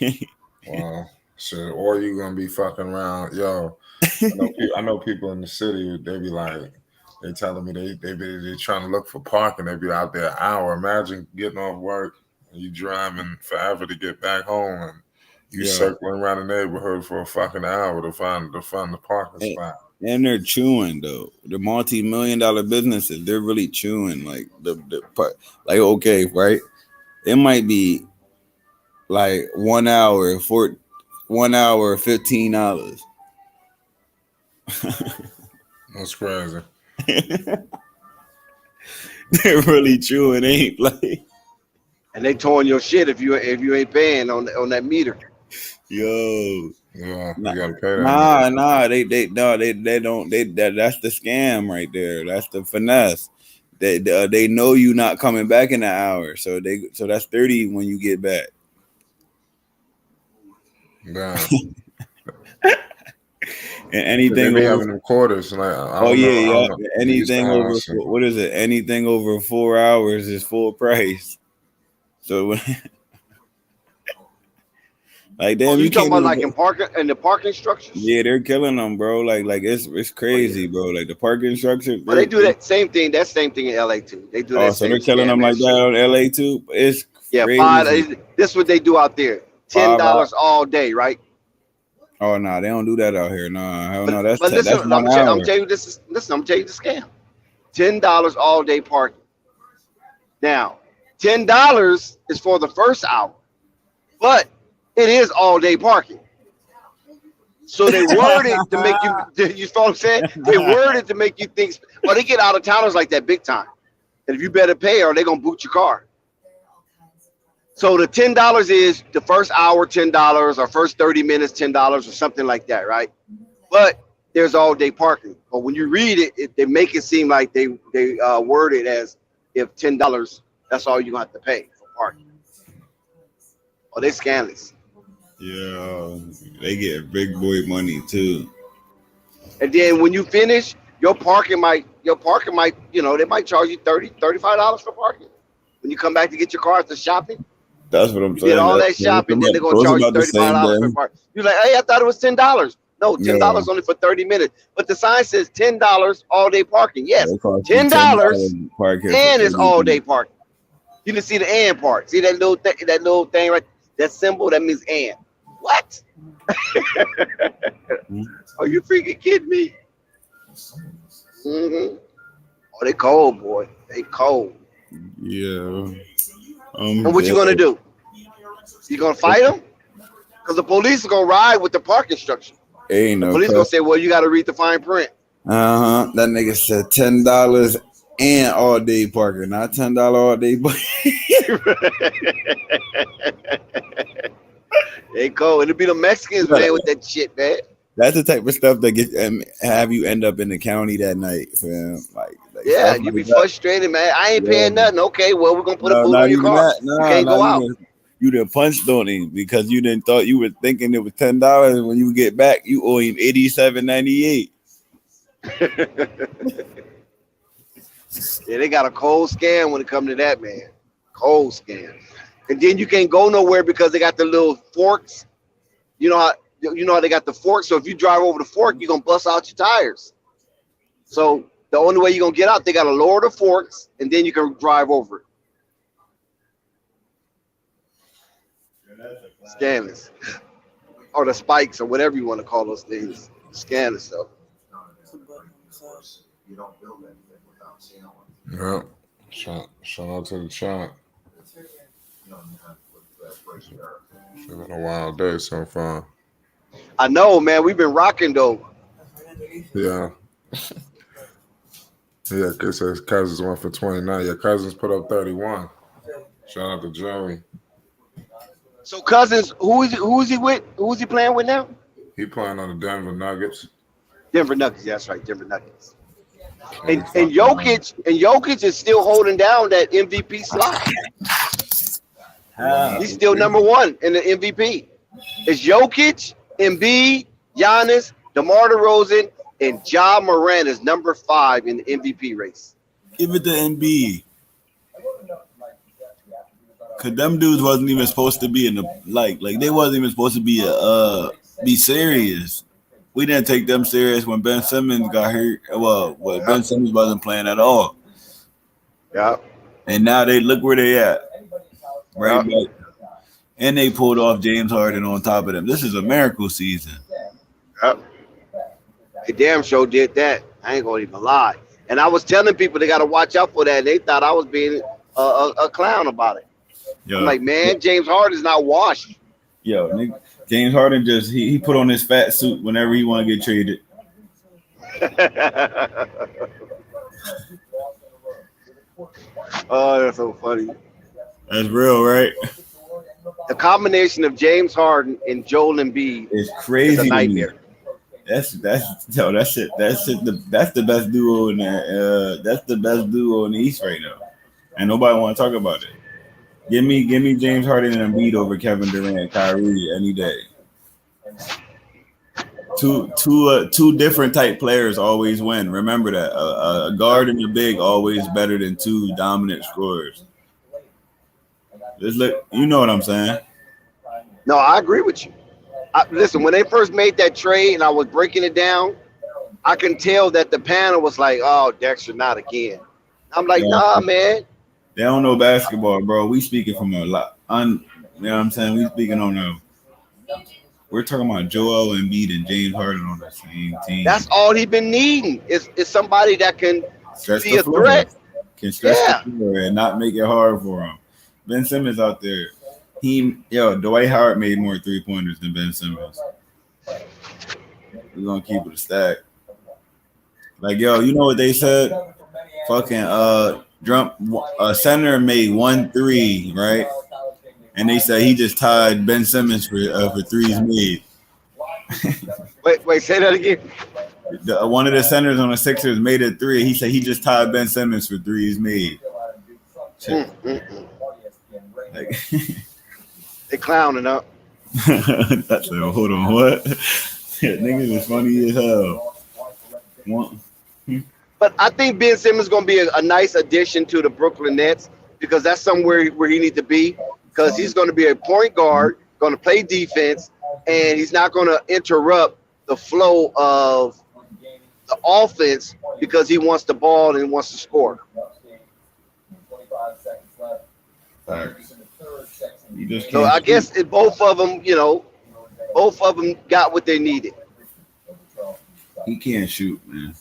Wow. Shit. Or you gonna be fucking around, yo. I know people in the city. They be like, they telling me they trying to look for parking. They be out there an hour. Imagine getting off work and you driving forever to get back home, and you circling around the neighborhood for a fucking hour to find the parking spot. And they're chewing though. The multi-million-dollar businesses, they're really chewing. Like the part. Like okay, right? It might be like 1 hour for $15. That's crazy. They're really chewing, ain't like. And they towing your shit if you ain't paying on that meter. Yo. Yeah, you gotta pay that. Nah. They don't. That's the scam right there. That's the finesse. They know you not coming back in an hour, so that's 30 when you get back. Damn. And anything they be over having them quarters, like anything over what is it? Anything over 4 hours is full price. So like damn, you talking about like in the parking structures? Yeah, they're killing them, bro. Like it's crazy, bro. Like the parking structure. But they do that same thing. That same thing in LA too. They do that. Oh, so they're killing them like that on LA too. It's crazy. This is what they do out there. $10 all day, right? Oh no, they don't do that out here. No, hell no. That's listen, that's I'm telling you this. Listen, I'm telling you the scam. $10 all day parking. Now, $10 is for the first hour, but it is all day parking. So they word it to make you. You know what I'm saying? They word it to make you think. Well, they get out of towners like that big time, and if you better pay, or they're gonna boot your car. So the $10 is the first hour, $10, or first 30 minutes, $10, or something like that, right? But there's all day parking. But when you read it, they make it seem like they word it as if $10, that's all you have to pay for parking. Oh, they scandalous. Yeah, they get big boy money too. And then when you finish, your parking might, you know, they might charge you $30, $35 for parking. When you come back to get your car after shopping. That's what I'm You saying. did all that shopping, then they're gonna charge you $35 per park. You're like, hey, I thought it was $10. No, $10 only for 30 minutes. But the sign says $10 all day parking. Yes, $10 and it's all day parking. You didn't see the and part. See that little thing right? That symbol that means and. What? Are you freaking kidding me? Mm-hmm. Oh, they cold, boy. They cold. Yeah. And what you gonna do? You gonna fight them? Because the police are gonna ride with the parking structure. Ain't no the police gonna say, well, you gotta read the fine print. That nigga said $10 and all day parking, not $10 all day. They cold. It'll be the Mexicans, man, with that shit, man. That's the type of stuff that gets have you end up in the county that night, fam. Like yeah, you be frustrated, man. I ain't paying nothing. Okay, well, we're gonna put a boot on your car. You can't go out. You done punched on him because you didn't thought you were thinking it was $10. When you get back, you owe him $87.98. Yeah, they got a cold scam when it comes to that, man. Cold scam. And then you can't go nowhere because they got the little forks. You know how they got the forks. So if you drive over the fork, you're gonna bust out your tires. So the only way you're gonna get out, they gotta lower the forks and then you can drive over it. Scanners. Or the spikes or whatever you want to call those things. Scan and stuff. Yeah. Shout out to the chat. It's been a wild day so far. I know, man. We've been rocking though. Yeah. Yeah, it says Cousins went for 29. Yeah, Cousins put up 31. Shout out to Joey. So Cousins, who is he with? Who's he playing with now? He playing on the Denver Nuggets. Denver Nuggets, yeah, that's right, Denver Nuggets. And Jokic is still holding down that MVP slot. He's still number one in the MVP. It's Jokic, Embiid, Giannis, DeMar DeRozan, and Ja Morant is number 5 in the MVP race. Give it to Embiid. Cause them dudes wasn't even supposed to be in the like they wasn't even supposed to be serious. We didn't take them serious when Ben Simmons got hurt. Well, Ben Simmons wasn't playing at all. Yeah. And now they look where they at. Right back. And they pulled off James Harden on top of them. This is a miracle season. Yep. They damn sure did that. I ain't gonna even lie. And I was telling people they gotta watch out for that. And they thought I was being a clown about it. Yo, I'm like, man, James Harden's not washed. Yo, nigga, James Harden just he put on his fat suit whenever he want to get traded. Oh, that's so funny. That's real, right? The combination of James Harden and Joel Embiid is crazy. It's a nightmare. That's it. That's the best duo in the that's the best duo in the East right now, and nobody want to talk about it. Give me James Harden and Embiid over Kevin Durant, Kyrie any day. Two different type players always win. Remember that a guard and a big always better than two dominant scorers. Just look, you know what I'm saying? No, I agree with you. Listen, when they first made that trade and I was breaking it down, I can tell that the panel was like, "Oh, Dexter, not again." I'm like, "Nah, man." They don't know basketball, bro. We speaking from a lot. You know what I'm saying? We speaking on them. We're talking about Joel Embiid and James Harden on the same team. That's all he been needing is somebody that can stretch be a threat. Can stretch the floor and not make it hard for him. Ben Simmons out there. Dwight Howard made more 3-pointers than Ben Simmons. We're gonna keep it a stack. Like, you know what they said? Fucking center made 1 3, right? And they said he just tied Ben Simmons for threes made. Wait, say that again. One of the centers on the Sixers made a 3. He said he just tied Ben Simmons for threes made. Like, they clowning up. That's like, hold on, what? Niggas is funny as hell. But I think Ben Simmons is going to be a nice addition to the Brooklyn Nets because that's somewhere where he needs to be. because he's going to be a point guard, going to play defense, and he's not going to interrupt the flow of the offense because he wants the ball and he wants to score. So I guess both of them, both of them got what they needed. He can't shoot, man.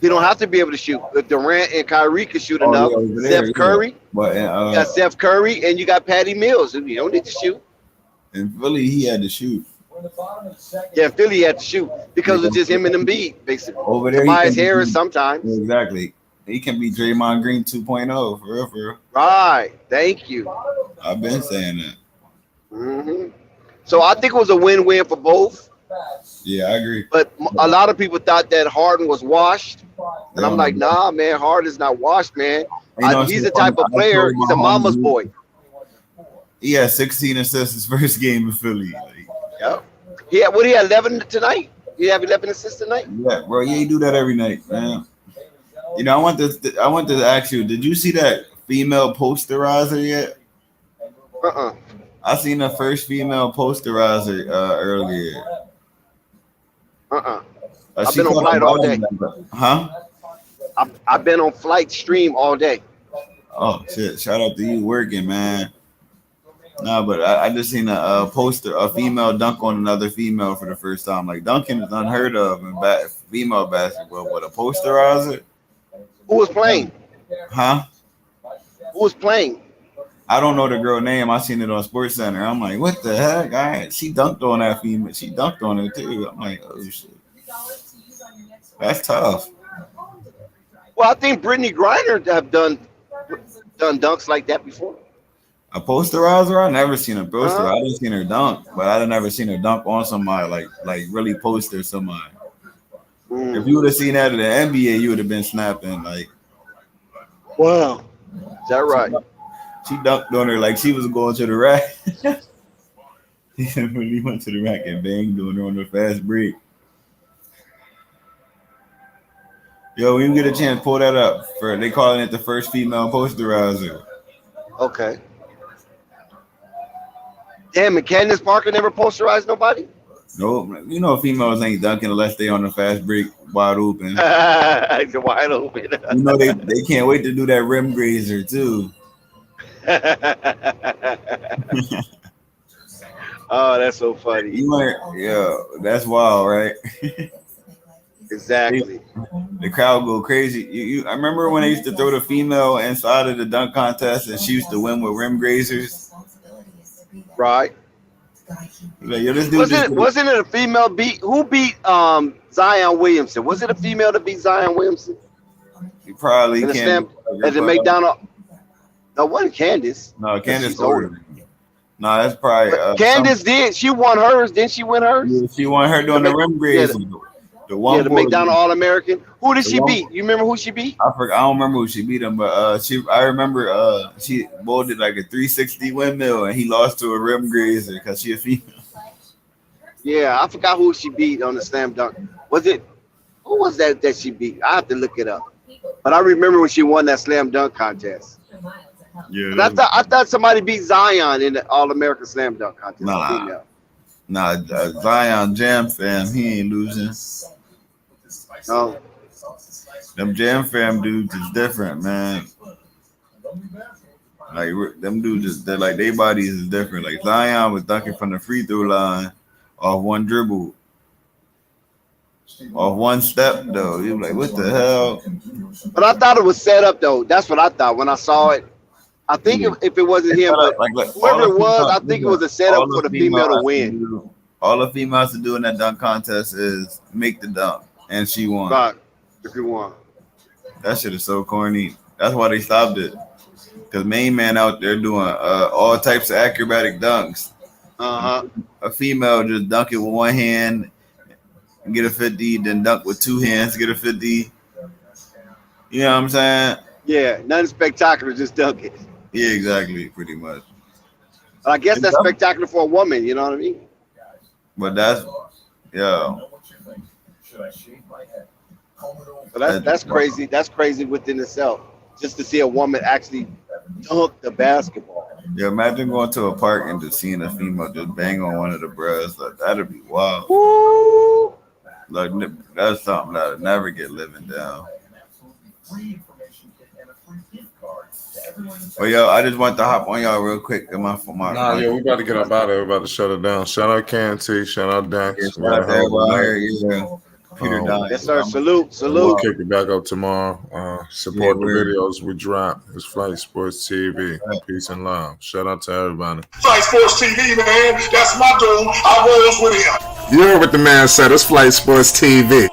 He don't have to be able to shoot. If Durant and Kyrie can shoot enough, Steph Curry, but you got Steph Curry, and you got Patty Mills. You don't need to shoot. In Philly, he had to shoot. Yeah, Philly had to shoot because it's just him and Embiid, basically. Over there, Tobias Harris sometimes. Exactly. He can be Draymond Green 2.0 for real, for real. Right. Thank you. I've been saying that. Mm-hmm. So I think it was a win-win for both. Yeah, I agree. But a lot of people thought that Harden was washed. And I'm like, nah, man, Harden's not washed, man. He's the type of player, he's a mama's boy. He had 16 assists his first game in Philly. Yeah. He had 11 tonight? He have 11 assists tonight? Yeah, bro, he do that every night, man. I want to ask you, did you see that female posterizer yet? I seen the first female posterizer earlier. I've been on Flight all day. Huh? I've been on Flight Stream all day. Oh shit! Shout out to you working, man. No, but I just seen a female dunk on another female for the first time. Like dunking is unheard of in female basketball, but a posterizer. Who was playing? Huh? Who was playing? I don't know the girl name. I seen it on Sports Center. I'm like, what the heck? She dunked on that female. She dunked on her too. I'm like, oh shit. That's tough. Well, I think Brittany Griner have done dunks like that before. A posterizer? I never seen a poster. I just seen her dunk, but I never seen her dunk on somebody like really poster somebody. If you would have seen that in the NBA, you would have been snapping like. Wow, is that right? She dunked on her like she was going to the rack. He really went to the rack and banged on her on the fast break. Yo, when you get a chance, pull that up. They calling it the first female posterizer. Okay. Damn, and Candace Parker never posterized nobody? No, females ain't dunking unless they on the fast break wide open. Wide open. They can't wait to do that rim grazer too. Oh, that's so funny. That's wild, right? Exactly. The crowd go crazy. I remember when they used to throw the female inside of the dunk contest and she used to win with rim grazers. Right. Like, yo, this dude wasn't it a female beat? Who beat Zion Williamson? Was it a female that beat Zion Williamson? He probably can't. As a McDonald. No, wasn't Candace. No, Candace older. No, that's probably. Candace did. She won hers. Didn't she win hers? Yeah, she won her doing the rim grazing. The McDonald All-American. Who did she beat? You remember who she beat? I don't remember who she beat him, but I remember she did like a 360 windmill and he lost to a rim grazer because she a female. Yeah, I forgot who she beat on the slam dunk. Who was that she beat? I have to look it up. But I remember when she won that slam dunk contest. Yeah. I thought somebody beat Zion in the All-American slam dunk contest. Nah, Zion Jam fam, he ain't losing. No. Them Jam fam dudes is different, man. Like them dudes, they're like their bodies is different. Like Zion was dunking from the free throw line off one dribble, off one step though. You like, what the hell? But I thought it was set up though. That's what I thought when I saw it. I think if it wasn't him, but whoever it was, I think it was a setup for the female to win. All the females to do in that dunk contest is make the dunk, and she won. God, if you won. That shit is so corny. That's why they stopped it. Because main man out there doing all types of acrobatic dunks. A female just dunk it with one hand, get a 50, then dunk with two hands, get a 50. You know what I'm saying? Yeah, nothing spectacular, just dunk it. Yeah, exactly, pretty much. But I guess that's spectacular for a woman, you know what I mean? But that's, yeah. But that's crazy. That's crazy within itself. just to see a woman actually dunk the basketball. Yeah, imagine going to a park and just seeing a female just bang on one of the bros. Like, that'd be wild. Woo! Like, that's something that'll never get living down. Well, yo, I just want to hop on y'all real quick. We about to get up out of here. We're about to shut it down. Shout out KNT. Shout out Dax. Yeah, shout out everybody here. Peter Yes, sir. Salute. We'll kick it back up tomorrow. Support the videos we drop. It's Flight Sports TV. Peace and love. Shout out to everybody. Flight Sports TV, man. That's my dude. I rolls with him. You heard what the man said. It's Flight Sports TV.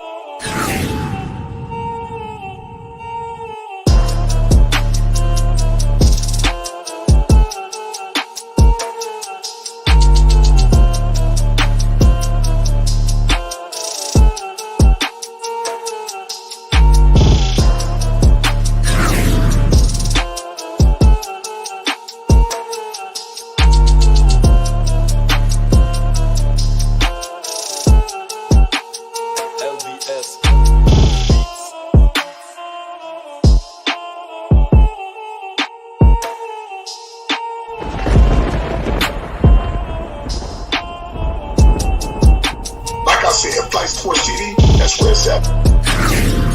Like I said, Flight Sports TV, that's where it's at.